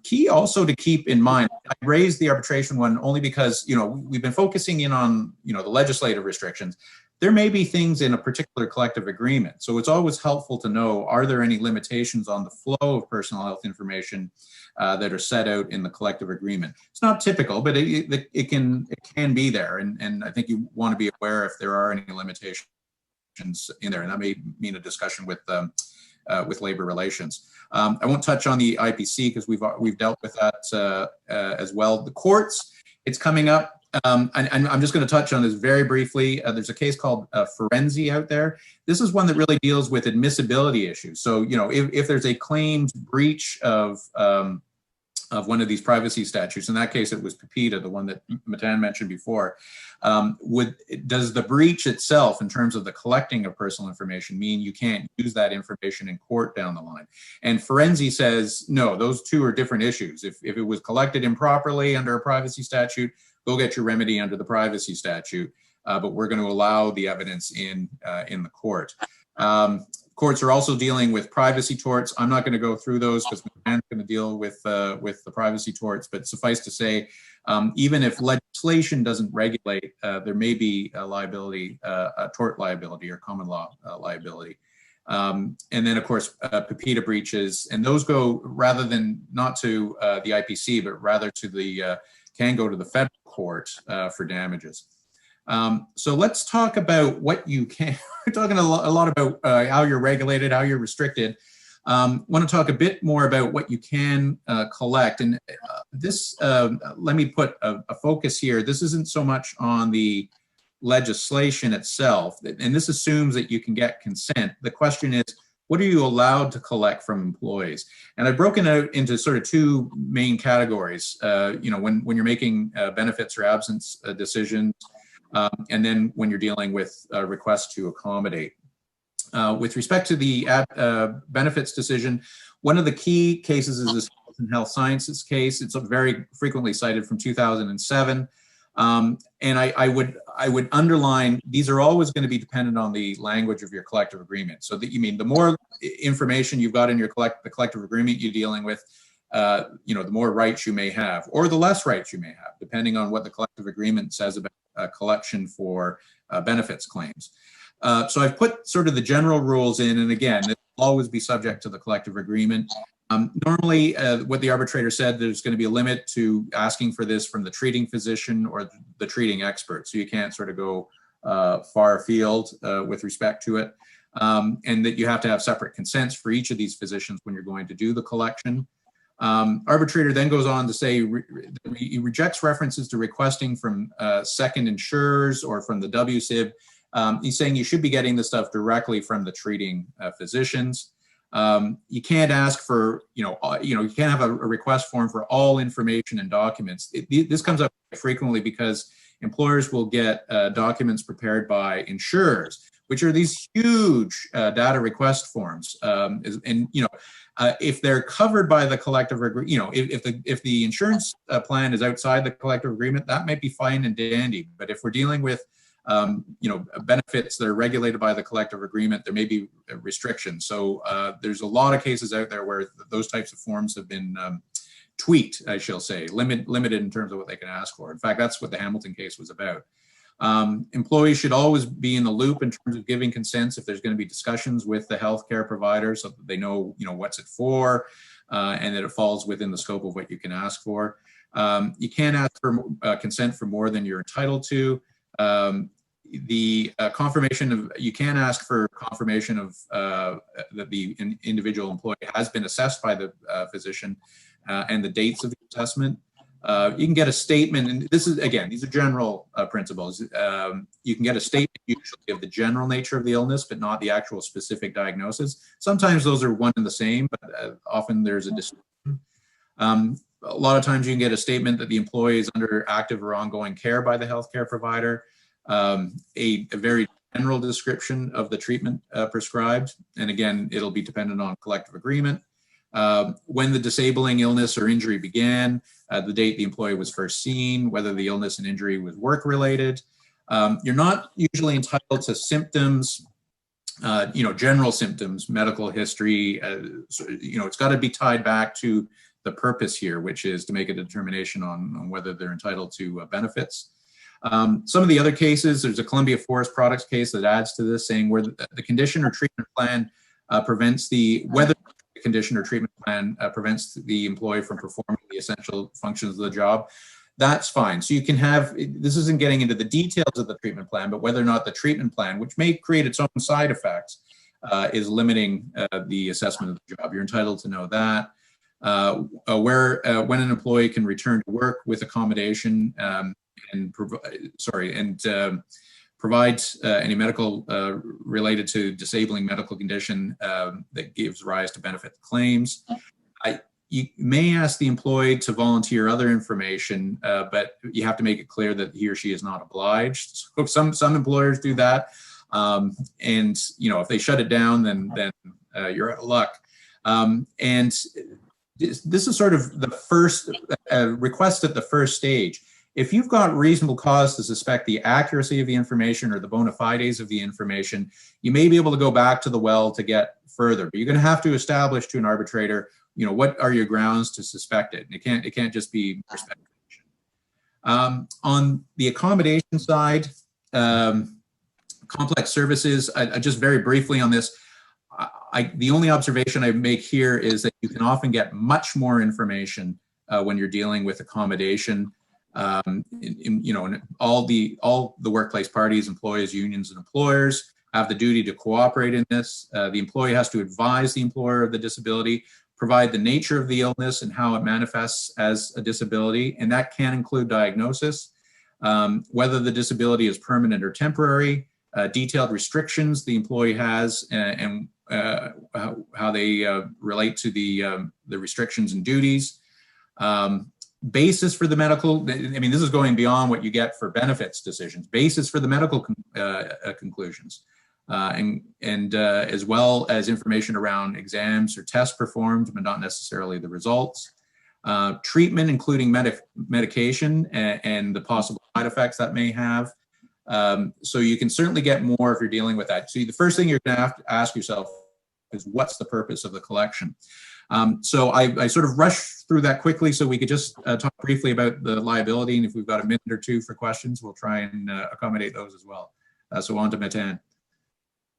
Key also to keep in mind, I raised the arbitration one only because, we've been focusing in on, the legislative restrictions. There may be things in a particular collective agreement. So it's always helpful to know, are there any limitations on the flow of personal health information that are set out in the collective agreement? It's not typical, but it can be there. And I think you want to be aware if there are any limitations in there, and that may mean a discussion with labor relations. I won't touch on the IPC because we've dealt with that as well. The courts, it's coming up. I'm just going to touch on this very briefly. There's a case called Forensi out there. This is one that really deals with admissibility issues. So, you know, if there's a claimed breach of one of these privacy statutes, in that case it was PIPEDA, the one that Matan mentioned before, does the breach itself, in terms of the collecting of personal information, mean you can't use that information in court down the line? And Forensi says, no, those two are different issues. If it was collected improperly under a privacy statute, go get your remedy under the privacy statute, but we're going to allow the evidence in the court. Courts are also dealing with privacy torts. I'm not going to go through those because Matan's going to deal with the privacy torts, but suffice to say, even if legislation doesn't regulate, there may be a liability, a tort liability or common law liability. And then, of course, PIPEDA breaches, and those go rather than not to the IPC, but rather to can go to the federal court for damages. So let's talk about what you can. We're talking a lot about how you're regulated, how you're restricted. Want to talk a bit more about what you can collect. And let me put a focus here. This isn't so much on the legislation itself, and this assumes that you can get consent. The question is, what are you allowed to collect from employees? And I've broken out into sort of two main categories. You know, when you're making benefits or absence decisions, and then when you're dealing with requests to accommodate. With respect to the benefits decision, one of the key cases is this Health and Health Sciences case. It's very frequently cited from 2007. And I would underline, these are always going to be dependent on the language of your collective agreement. So that you mean the more information you've got in your the collective agreement you're dealing with, you know, the more rights you may have, or the less rights you may have, depending on what the collective agreement says about collection for benefits claims. So I've put sort of the general rules in, and again, it will always be subject to the collective agreement. Normally, what the arbitrator said, there's going to be a limit to asking for this from the treating physician or the treating expert. So you can't sort of go far afield with respect to it. And that you have to have separate consents for each of these physicians when you're going to do the collection. Arbitrator then goes on to say he rejects references to requesting from second insurers or from the WSIB. He's saying you should be getting the stuff directly from the treating physicians. You can't ask for, you can't have a request form for all information and documents. This comes up frequently because employers will get documents prepared by insurers, which are these huge data request forms. If they're covered by the collective agreement, if the insurance plan is outside the collective agreement, that might be fine and dandy. But if we're dealing with benefits that are regulated by the collective agreement, there may be restrictions. So there's a lot of cases out there where those types of forms have been tweaked, I shall say, limited in terms of what they can ask for. In fact, that's what the Hamilton case was about. Employees should always be in the loop in terms of giving consents if there's going to be discussions with the healthcare provider, so that they know, what's it for, and that it falls within the scope of what you can ask for. You can't ask for consent for more than you're entitled to. The confirmation of, you can ask for confirmation of that the individual employee has been assessed by the physician and the dates of the assessment. You can get a statement, and this is, again, these are general principles. You can get a statement usually of the general nature of the illness, but not the actual specific diagnosis. Sometimes those are one and the same, but often there's a distinction. A lot of times you can get a statement that the employee is under active or ongoing care by the healthcare provider, a very general description of the treatment prescribed. And again, it'll be dependent on collective agreement. When the disabling illness or injury began, the date the employee was first seen, whether the illness and injury was work-related. You're not usually entitled to symptoms, general symptoms, medical history. It's got to be tied back to the purpose here, which is to make a determination on whether they're entitled to benefits. Some of the other cases, there's a Columbia Forest Products case that adds to this, saying where the condition or treatment plan prevents the condition or treatment plan prevents the employee from performing the essential functions of the job, that's fine. So you can have, this isn't getting into the details of the treatment plan, but whether or not the treatment plan, which may create its own side effects, is limiting the assessment of the job. You're entitled to know that. When an employee can return to work with accommodation, provides any medical related to disabling medical condition that gives rise to benefit claims. You may ask the employee to volunteer other information, but you have to make it clear that he or she is not obliged. So some employers do that, and if they shut it down, then you're out of luck. And this is sort of the first request at the first stage. If you've got reasonable cause to suspect the accuracy of the information or the bona fides of the information, you may be able to go back to the well to get further. But you're going to have to establish to an arbitrator, what are your grounds to suspect it? And it can't just be speculation. On the accommodation side, complex services, I just very briefly on this, the only observation I make here is that you can often get much more information when you're dealing with accommodation. And all the workplace parties, employees, unions, and employers have the duty to cooperate in this. The employee has to advise the employer of the disability, provide the nature of the illness and how it manifests as a disability, and that can include diagnosis, whether the disability is permanent or temporary, detailed restrictions the employee has, and how they relate to the restrictions and duties. Basis for the medical, this is going beyond what you get for benefits decisions, basis for the medical conclusions, and as well as information around exams or tests performed, but not necessarily the results. Treatment, including medication and the possible side effects that may have. So you can certainly get more if you're dealing with that. So the first thing you're going to have to ask yourself is, what's the purpose of the collection? So I sort of rushed through that quickly so we could just talk briefly about the liability, and if we've got a minute or two for questions, we'll try and accommodate those as well. So on to Matan.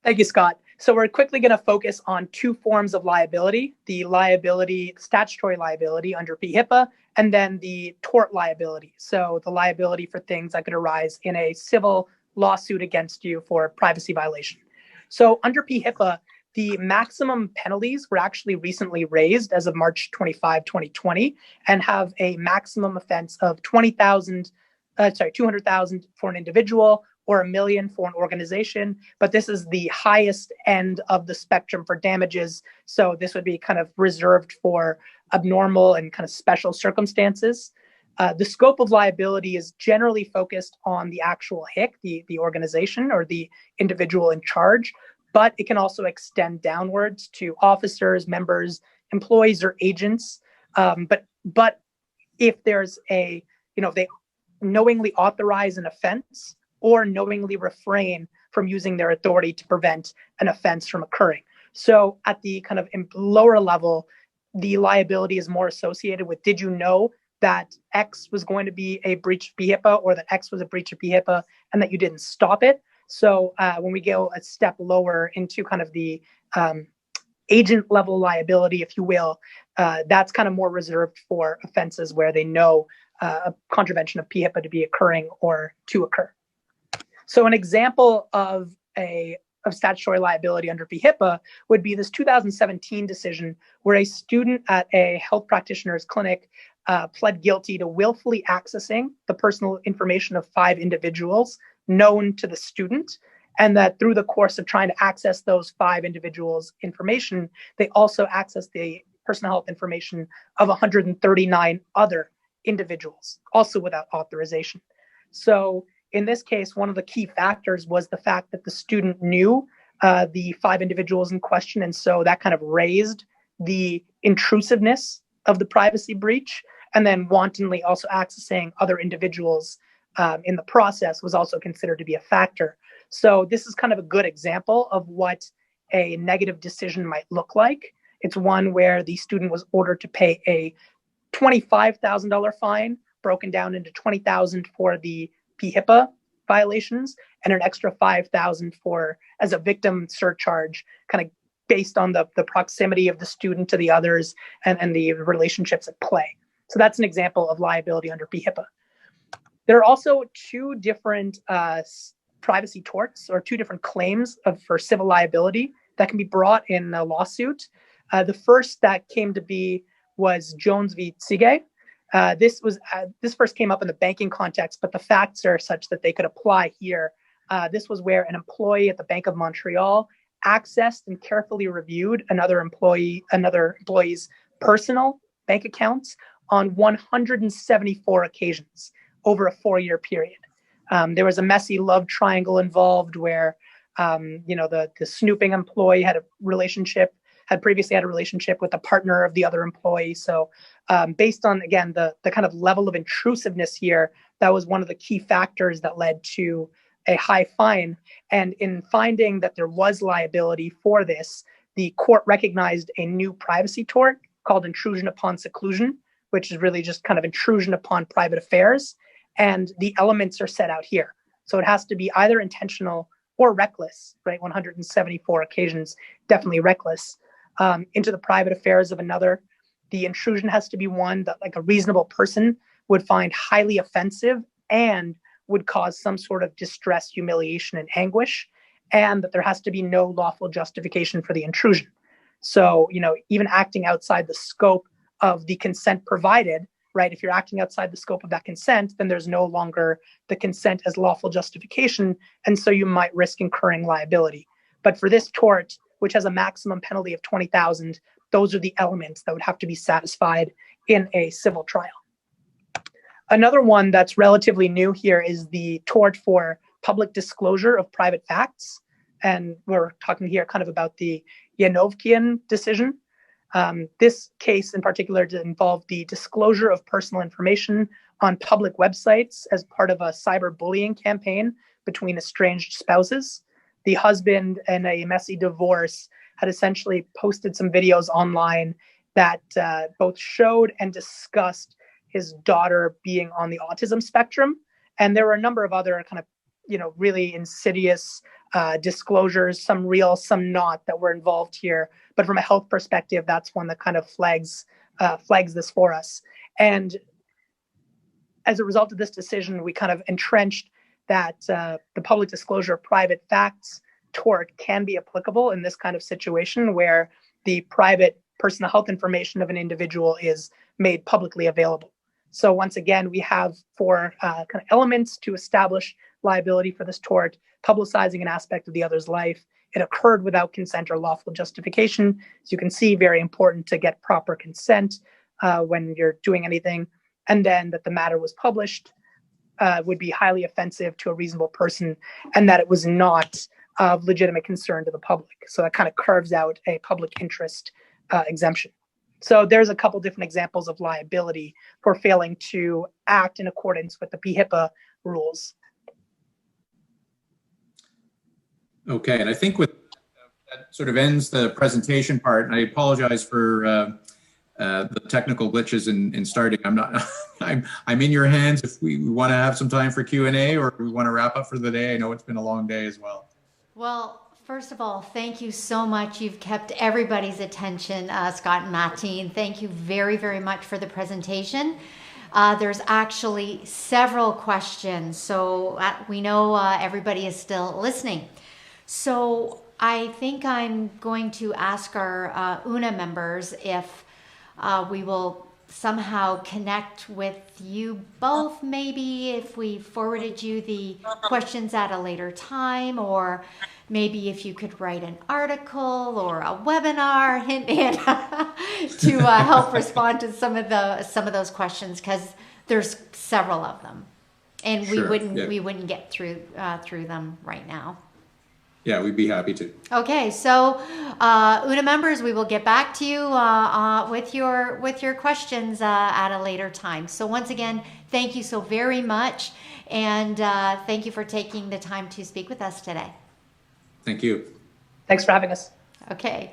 Thank you, Scott. So we're quickly going to focus on two forms of liability: the statutory liability under PHIPA, and then the tort liability. So the liability for things that could arise in a civil lawsuit against you for privacy violation. So under PHIPA, the maximum penalties were actually recently raised as of March 25, 2020, and have a maximum offense of $200,000 for an individual or $1 million for an organization. But this is the highest end of the spectrum for damages. So this would be kind of reserved for abnormal and kind of special circumstances. The scope of liability is generally focused on the actual HIC, the organization or the individual in charge, but it can also extend downwards to officers, members, employees, or agents. But if there's if they knowingly authorize an offense or knowingly refrain from using their authority to prevent an offense from occurring. So at the kind of lower level, the liability is more associated with, did you know that X was going to be a breach of PHIPA, or that X was a breach of PHIPA and that you didn't stop it? So when we go a step lower into kind of the agent level liability, if you will, that's kind of more reserved for offenses where they know a contravention of PHIPA to be occurring or to occur. So an example of statutory liability under PHIPA would be this 2017 decision where a student at a health practitioner's clinic pled guilty to willfully accessing the personal information of 5 individuals known to the student, and that through the course of trying to access those 5 individuals' information, they also accessed the personal health information of 139 other individuals, also without authorization. So in this case, one of the key factors was the fact that the student knew the 5 individuals in question, and so that kind of raised the intrusiveness of the privacy breach, and then wantonly also accessing other individuals in the process was also considered to be a factor. So this is kind of a good example of what a negative decision might look like. It's one where the student was ordered to pay a $25,000 fine, broken down into $20,000 for the PHIPA violations, and an extra $5,000 for as a victim surcharge, kind of based on the proximity of the student to the others and the relationships at play. So that's an example of liability under PHIPA. There are also 2 different privacy torts, or 2 different claims for civil liability that can be brought in a lawsuit. The first that came to be was Jones v. Tsige. This first came up in the banking context, but the facts are such that they could apply here. This was where an employee at the Bank of Montreal accessed and carefully reviewed another employee's personal bank accounts on 174 occasions over a 4-year period. There was a messy love triangle involved where, the snooping employee had previously had a relationship with a partner of the other employee. So based on, again, the kind of level of intrusiveness here, that was one of the key factors that led to a high fine. And in finding that there was liability for this, the court recognized a new privacy tort called intrusion upon seclusion, which is really just kind of intrusion upon private affairs. And the elements are set out here. So it has to be either intentional or reckless, right? 174 occasions, definitely reckless, into the private affairs of another. The intrusion has to be one that like a reasonable person would find highly offensive and would cause some sort of distress, humiliation, and anguish, and that there has to be no lawful justification for the intrusion. So, even acting outside the scope of the consent provided, right? If you're acting outside the scope of that consent, then there's no longer the consent as lawful justification, and so you might risk incurring liability. But for this tort, which has a maximum penalty of $20,000, those are the elements that would have to be satisfied in a civil trial. Another one that's relatively new here is the tort for public disclosure of private facts. And we're talking here kind of about the Yanovkian decision. This case in particular involved the disclosure of personal information on public websites as part of a cyberbullying campaign between estranged spouses. The husband in a messy divorce had essentially posted some videos online that both showed and discussed his daughter being on the autism spectrum. And there were a number of other kind of, really insidious disclosures, some real, some not, that were involved here. But from a health perspective, that's one that kind of flags this for us. And as a result of this decision, we kind of entrenched that the public disclosure of private facts tort can be applicable in this kind of situation where the private personal health information of an individual is made publicly available. So once again, we have 4 kind of elements to establish liability for this tort: publicizing an aspect of the other's life. It occurred without consent or lawful justification. As you can see, very important to get proper consent when you're doing anything. And then that the matter was published would be highly offensive to a reasonable person, and that it was not of legitimate concern to the public. So that kind of carves out a public interest exemption. So there's a couple different examples of liability for failing to act in accordance with the PHIPAA rules. Okay, and I think with that sort of ends the presentation part. And I apologize for the technical glitches in starting. I'm in your hands if we want to have some time for Q&A, or we want to wrap up for the day. I know it's been a long day as well. Well, first of all, thank you so much. You've kept everybody's attention, Scott and Mattine. Thank you very, very much for the presentation. There's actually several questions, so we know everybody is still listening. So I think I'm going to ask our OOHNA members if we will somehow connect with you both, maybe if we forwarded you the questions at a later time, or maybe if you could write an article or a webinar, hint, to help respond to some of those questions, because there's several of them, and we wouldn't get through them right now. Yeah, we'd be happy to. Okay, so OOHNA members, we will get back to you with your questions at a later time. So once again, thank you so very much, and thank you for taking the time to speak with us today. Thank you. Thanks for having us. Okay.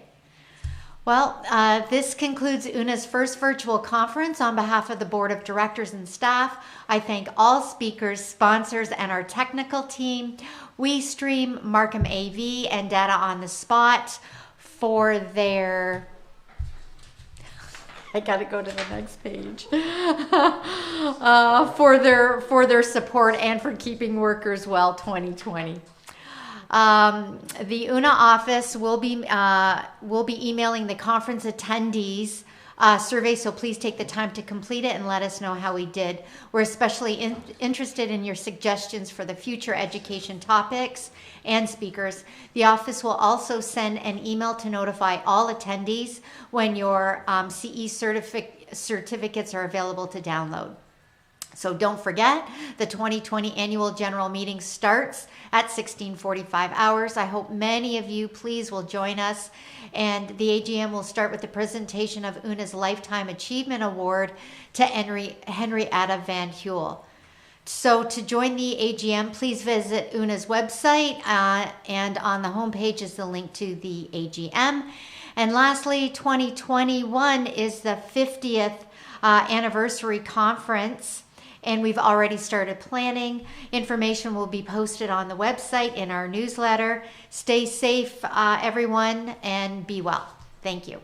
Well, this concludes OOHNA's first virtual conference. On behalf of the Board of Directors and staff, I thank all speakers, sponsors, and our technical team. We stream Markham AV and Data on the Spot for their... I gotta go to the next page. For their support and for keeping workers well 2020. The OOHNA office will be emailing the conference attendees survey, so please take the time to complete it and let us know how we did. We're especially interested in your suggestions for the future education topics and speakers. The office will also send an email to notify all attendees when your CE certificates are available to download. So don't forget, the 2020 annual general meeting starts at 16:45 hours. I hope many of you please will join us, and the AGM will start with the presentation of OOHNA's Lifetime Achievement Award to Henrietta Van Huel. So to join the AGM, please visit OOHNA's website, and on the homepage is the link to the AGM. And lastly, 2021 is the 50th anniversary conference, and we've already started planning. Information will be posted on the website in our newsletter. Stay safe, everyone, and be well. Thank you.